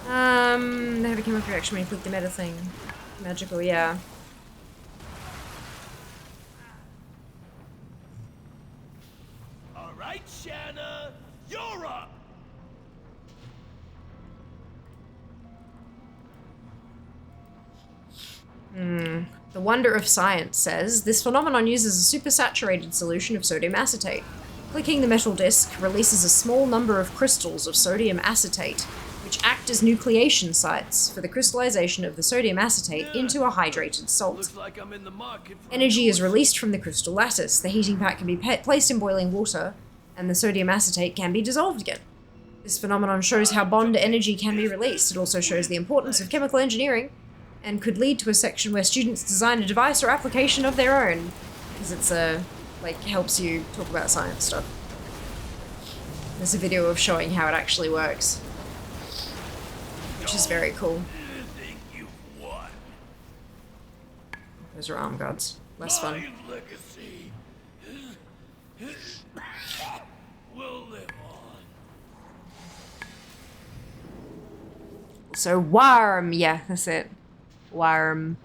They have a chemical reaction when you click the meta thing. Magical, yeah. Alright, Shanna, you're up! The Wonder of Science says, this phenomenon uses a supersaturated solution of sodium acetate. Clicking the metal disc releases a small number of crystals of sodium acetate, which act as nucleation sites for the crystallization of the sodium acetate into a hydrated salt. Looks like I'm in the market for Energy is released from the crystal lattice. The heating pack can be placed in boiling water, and the sodium acetate can be dissolved again. This phenomenon shows how bond energy can be released. It also shows the importance of chemical engineering, and could lead to a section where students design a device or application of their own, because it's like helps you talk about science stuff. There's a video of showing how it actually works, which is very cool. Those are arm guards. Less fun. legacy will live on. So worm, yeah, that's it. Worm.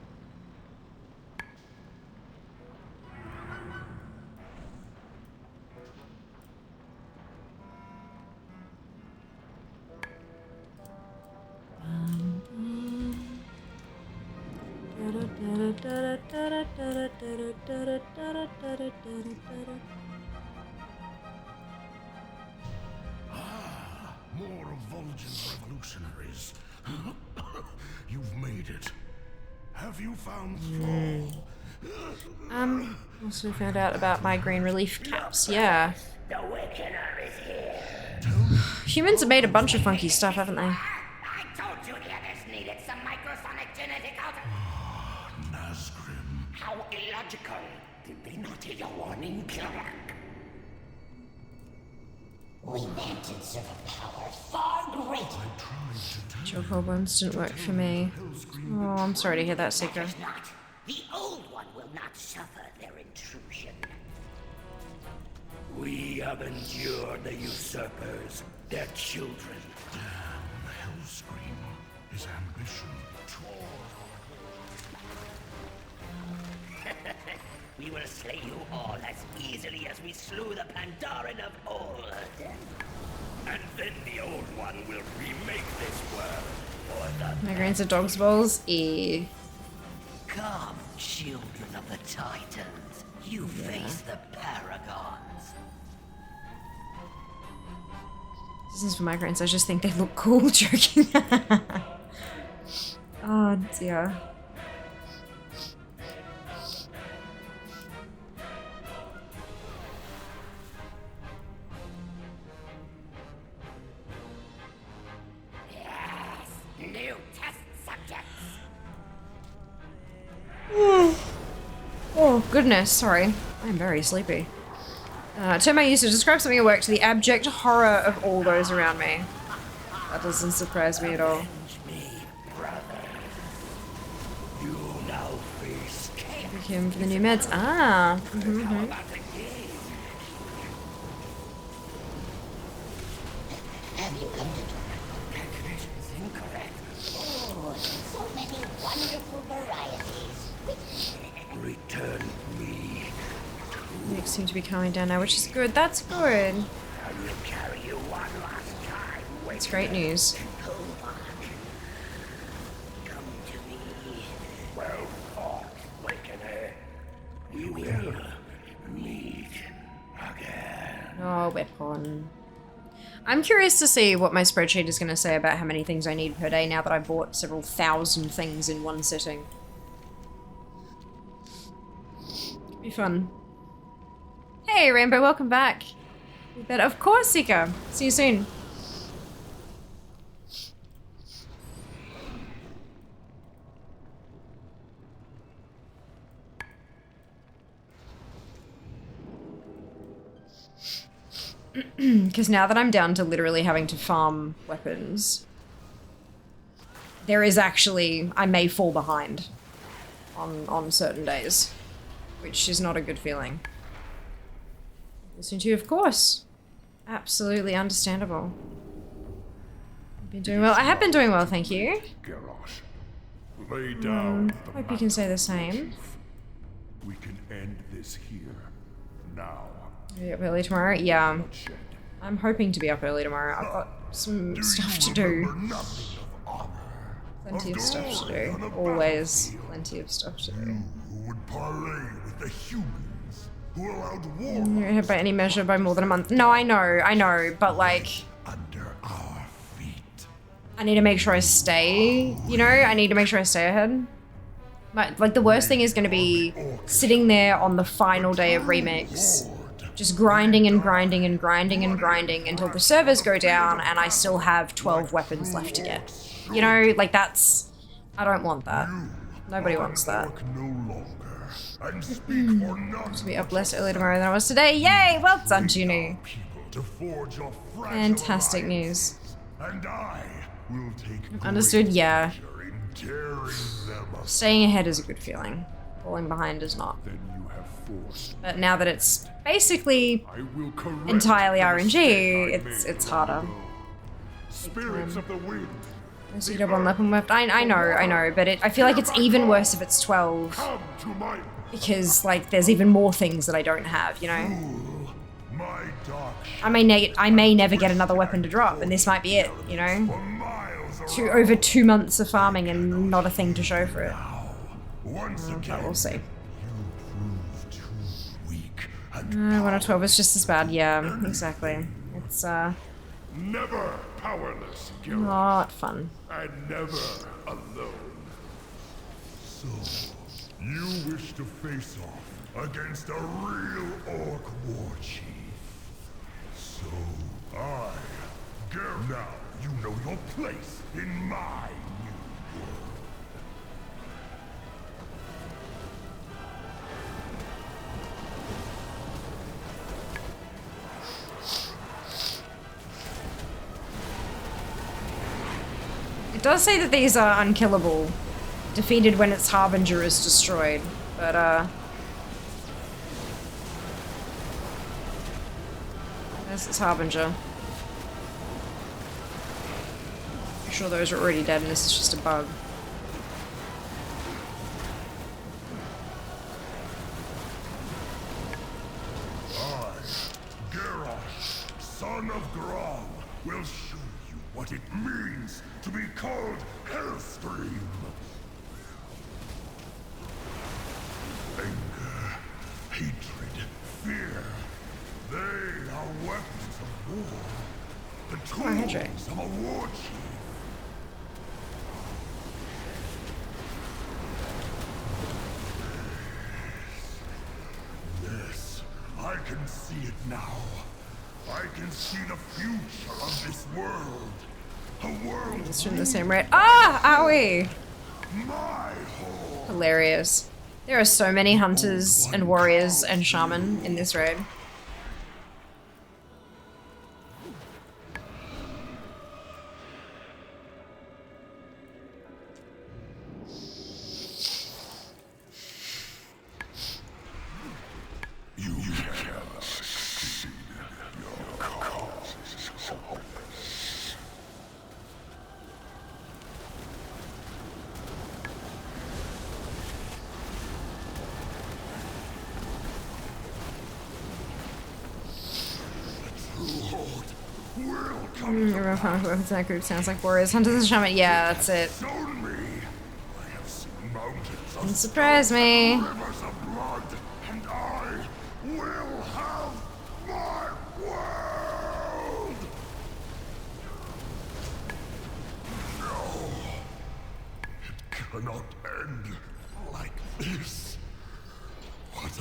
More Vol'jin revolutionaries. You've made it. Have you found Thrall? Also found out about migraine relief caps, yeah. The Wickener is here. Humans have made a bunch of funky stuff, haven't they? I told you the others needed some microsonic genetic alter. Nazgrim. How illogical. Did they not hear your warning, Kirak? We mansions of a power far greater. Choco bones didn't work for me. Oh, I'm sorry to hear that, Seeker. Not. The old one will not suffer their intrusion. We have endured the usurpers, their children. Damn Hellscream. His ambition. We will slay you all as easily as we slew the Pandaren of old. And then the old one will remake this world for the... Migraines of dog's balls? Eh. Come, children of the Titans. You face the Paragons. This is for migraines, I just think they look cool, joking. Oh See ya. Yes, new test subjects. Oh, goodness, sorry. I'm very sleepy. Term I used to describe something at work to the abject horror of all those around me. That doesn't surprise me at all. Avenge me, brother. You now face chaos. Pick him for the new meds. Ah. Mm-hmm. Have you come to calculations incorrect? Oh, so many wonderful varieties. Return me. Nick seems to be calming down now, which is good. That's good. I will carry you one last time. That's great news. Go back. Come to me. Well fought, Wakener. We will meet again. Oh, weapon. I'm curious to see what my spreadsheet is going to say about how many things I need per day now that I bought several thousand things in one sitting. Be fun. Hey, Rainbow, welcome back. You better, of course, Seeker. See you soon. Because now that I'm down to literally having to farm weapons, there is actually, I may fall behind on certain days, which is not a good feeling. Listen to you, of course. Absolutely understandable. You've been doing well. I have been doing well, thank you. Garrosh, lay down. the Hope you can say the same. We can end this here, now. Are you up early tomorrow? Yeah. Bloodshed. I'm hoping to be up early tomorrow. I've got some stuff to do. Remember nothing of honor, Plenty of stuff to glory on do. the Always battlefield. plenty of stuff to do. Who would parley with the humans who allowed war You're ahead by any measure by more than a month. No, I know, but like, under our feet? I need to make sure I stay, you know? I need to make sure I stay ahead. But, like, the worst thing is going to be sitting there on the final day of Remix, just grinding and grinding and grinding and grinding until the servers go down and I still have 12 weapons left to get. You know, like, that's... I don't want that. Nobody wants that. Work no longer, and speak for none. To be up less early tomorrow than I was today. Yay! Well done, Juno. People to forge your fragile Fantastic alliances. news. And I will take Understood, great yeah. pleasure in tearing them apart. Staying ahead is a good feeling. Falling behind is not. Then you have forced. But now that it's basically I will correct entirely the RNG, mistake I it's made harder. long ago. Spirits of the wind. Let's get up on weapon left. I know, but I feel like it's even worse if it's 12. Come to my Because, like, there's even more things that I don't have, you know? pool. My dark I may never get another weapon to drop, and this might be it, you know? for miles Over 2 months of farming and not a thing to show for it. once But again. we'll see. You prove too weak and 1 or 12 is just as bad, yeah, exactly. It's, never powerless, Garrosh, not fun. and never alone. So, you wish to face off against a real orc war chief. So, Garrosh, now you know your place in my new world. It does say that these are unkillable. Defeated when its Harbinger is destroyed. But, there's its Harbinger. I'm sure those are already dead and this is just a bug. I, Garrosh, son of Grom, will show you what it means to be called Hellstream. Anger, hatred, fear, they are weapons of war. The on, Hedrick. tools of a war chief. can see it now. I can see the future of this world. A world. It's from the same red. Ah! Owie! My home. Hilarious. There are so many hunters and warriors and shaman in this raid. You cannot succeed. Your cause is hopeless. Everyone found whoever's in that group sounds like warriors, hunters, and shaman. Yeah, that's it. Shown me. I have seen mountains of Doesn't surprise me. rivers of blood, and I will have my world. No, it cannot end like this. What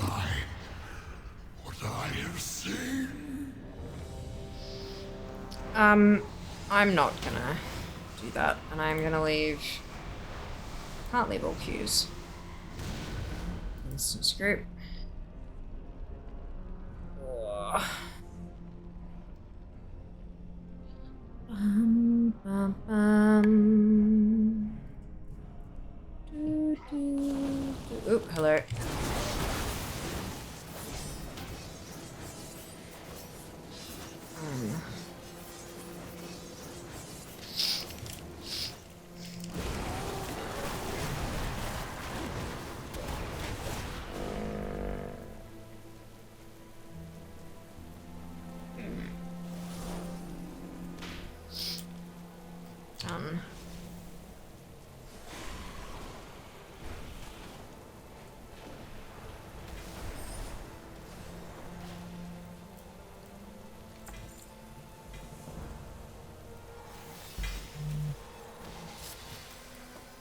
I have seen. I'm not gonna do that, and I'm gonna leave. Can't leave all queues. Instance group. Ugh. Bum, bum. Do, do, do. Oop, hello. Done.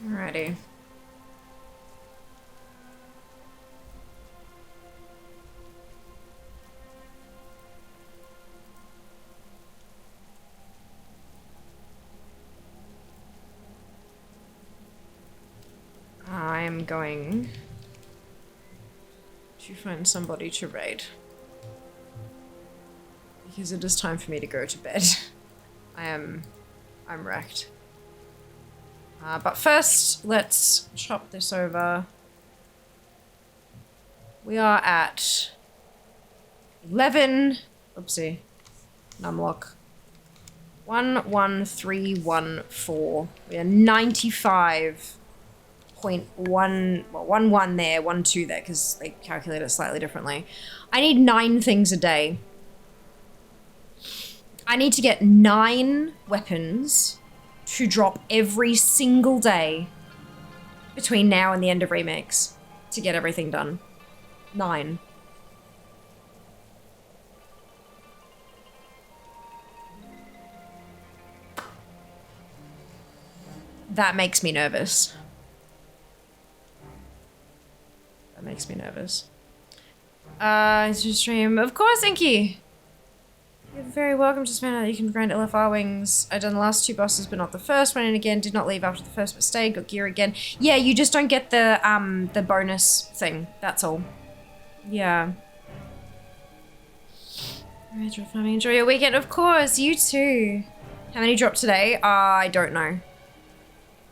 Alrighty. I'm going to find somebody to raid. Because it is time for me to go to bed. I'm wrecked. But first, let's chop this over. We are at 11. Oopsie. Numlock. 11314. We are 95.1. Well, 1 there, 1 2 there, because they calculate it slightly differently. I need 9 things a day. I need to get 9 weapons to drop every single day between now and the end of remakes to get everything done. 9. That makes me nervous. That makes me nervous. It's your stream. Of course, Inky! You're very welcome to spend out. You can grind LFR wings. I've done the last 2 bosses, but not the first one. And again, did not leave after the first, but stayed. Got gear again. Yeah, you just don't get the bonus thing. That's all. Yeah. Retro farming. Enjoy your weekend. Of course, you too. How many dropped today? I don't know.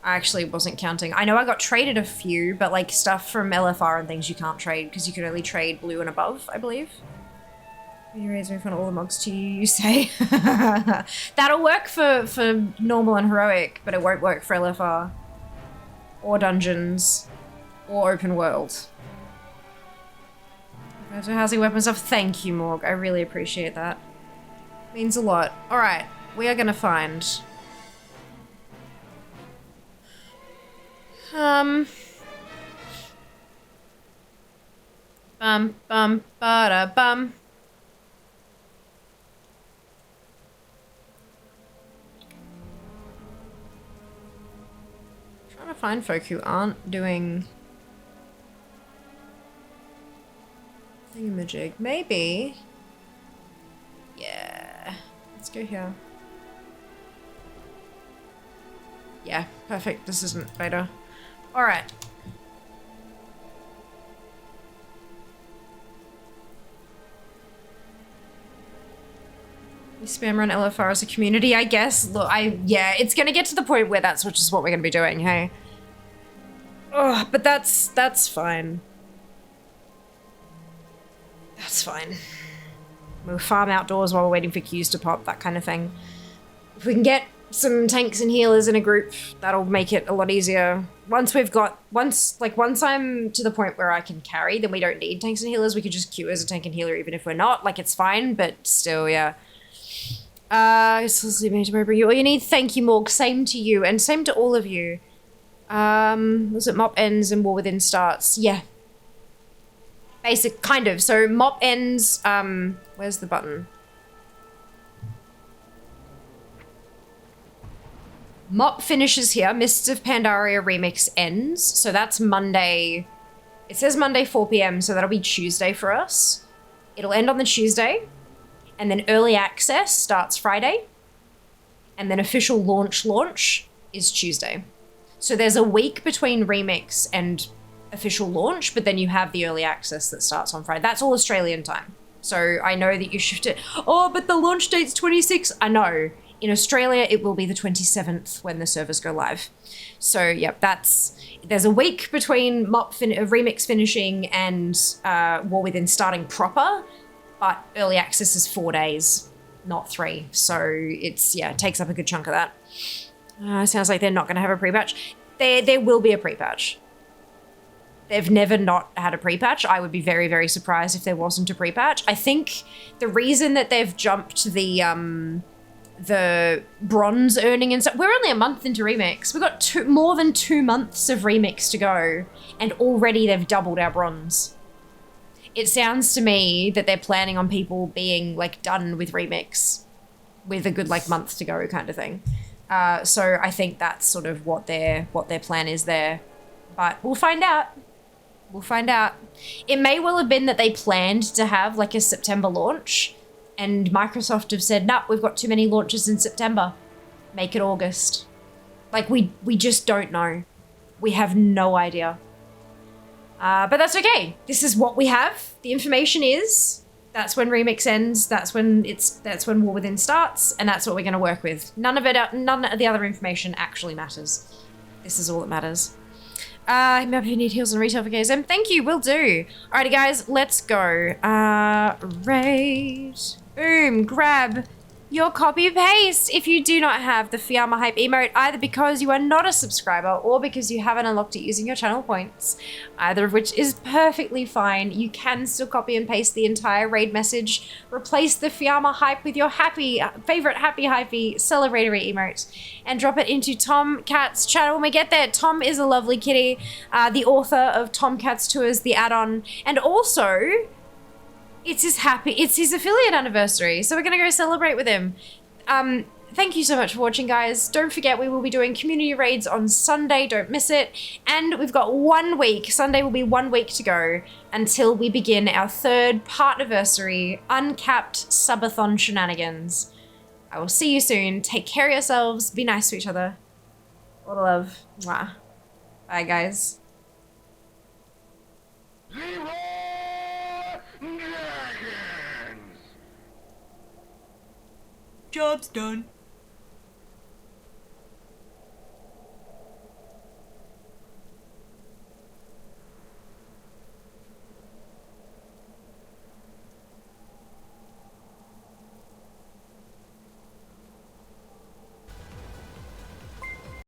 I actually wasn't counting. I know I got traded a few, but like stuff from LFR and things you can't trade because you can only trade blue and above, I believe. You raise me for all the mods to you, you say. That'll work for normal and heroic, but it won't work for LFR. Or dungeons. Or open world. So housing weapons stuff. Thank you, Morg. I really appreciate that. Means a lot. Alright, we are gonna find... Bum. Trying to find folk who aren't doing thingamajig. Maybe Let's go here. Yeah, perfect. This isn't beta. Alright. We spam run LFR as a community, I guess. Look, yeah, it's gonna get to the point where that's just what we're gonna be doing, hey? Oh, but that's fine. That's fine. We'll farm outdoors while we're waiting for queues to pop, that kind of thing. If we can get some tanks and healers in a group, that'll make it a lot easier. Once I'm to the point where I can carry, then we don't need tanks and healers. We could just queue as a tank and healer even if we're not. Like, it's fine, but still, yeah. So bring you all you need. Thank you, Morg. Same to you, and same to all of you. Was it MOP ends and War Within starts? Yeah. Basic, kind of. So MOP ends, where's the button? MOP finishes here. Mists of Pandaria Remix ends. So that's Monday. It says Monday 4 p.m, so that'll be Tuesday for us. It'll end on the Tuesday. And then early access starts Friday. And then official launch is Tuesday. So there's a week between Remix and official launch, but then you have the early access that starts on Friday. That's all Australian time. So I know that you shifted. Oh, but the launch date's 26. I know. In Australia, it will be the 27th when the servers go live. So, yep, there's a week between Remix finishing and War Within starting proper, but early access is 4 days, not 3. So it takes up a good chunk of that. Sounds like they're not going to have a pre-patch. There will be a pre-patch. They've never not had a pre-patch. I would be very, very surprised if there wasn't a pre-patch. I think the reason that they've jumped the bronze earning and stuff, we're only a month into Remix. We've got more than 2 months of Remix to go, and already they've doubled our bronze. It sounds to me that they're planning on people being like done with Remix with a good like month to go kind of thing. So I think that's sort of what their plan is there. But we'll find out. We'll find out. It may well have been that they planned to have like a September launch, and Microsoft have said, nah, we've got too many launches in September. Make it August. Like, we just don't know. We have no idea. But that's okay. This is what we have. The information is, that's when Remix ends, that's when War Within starts, and that's what we're gonna work with. None of the other information actually matters. This is all that matters. Maybe you need heals and retail for KSM. Thank you, will do. Alrighty guys, let's go. Raid. Boom, grab your copy paste if you do not have the Fiamma Hype emote, either because you are not a subscriber or because you haven't unlocked it using your channel points, either of which is perfectly fine. You can still copy and paste the entire raid message, replace the Fiamma Hype with your favorite happy hypey celebratory emote, and drop it into Tom Cat's channel when we get there. Tom is a lovely kitty, the author of Tom Cat's Tours, the add-on, and also it's his affiliate anniversary, so we're gonna go celebrate with him. Thank you so much for watching, guys. Don't forget, we will be doing community raids on Sunday, don't miss it. And we've got 1 week, Sunday will be 1 week to go until we begin our 3rd partniversary uncapped subathon shenanigans. I will see you soon. Take care of yourselves, be nice to each other. All the love. Mwah. Bye, guys. Job's done.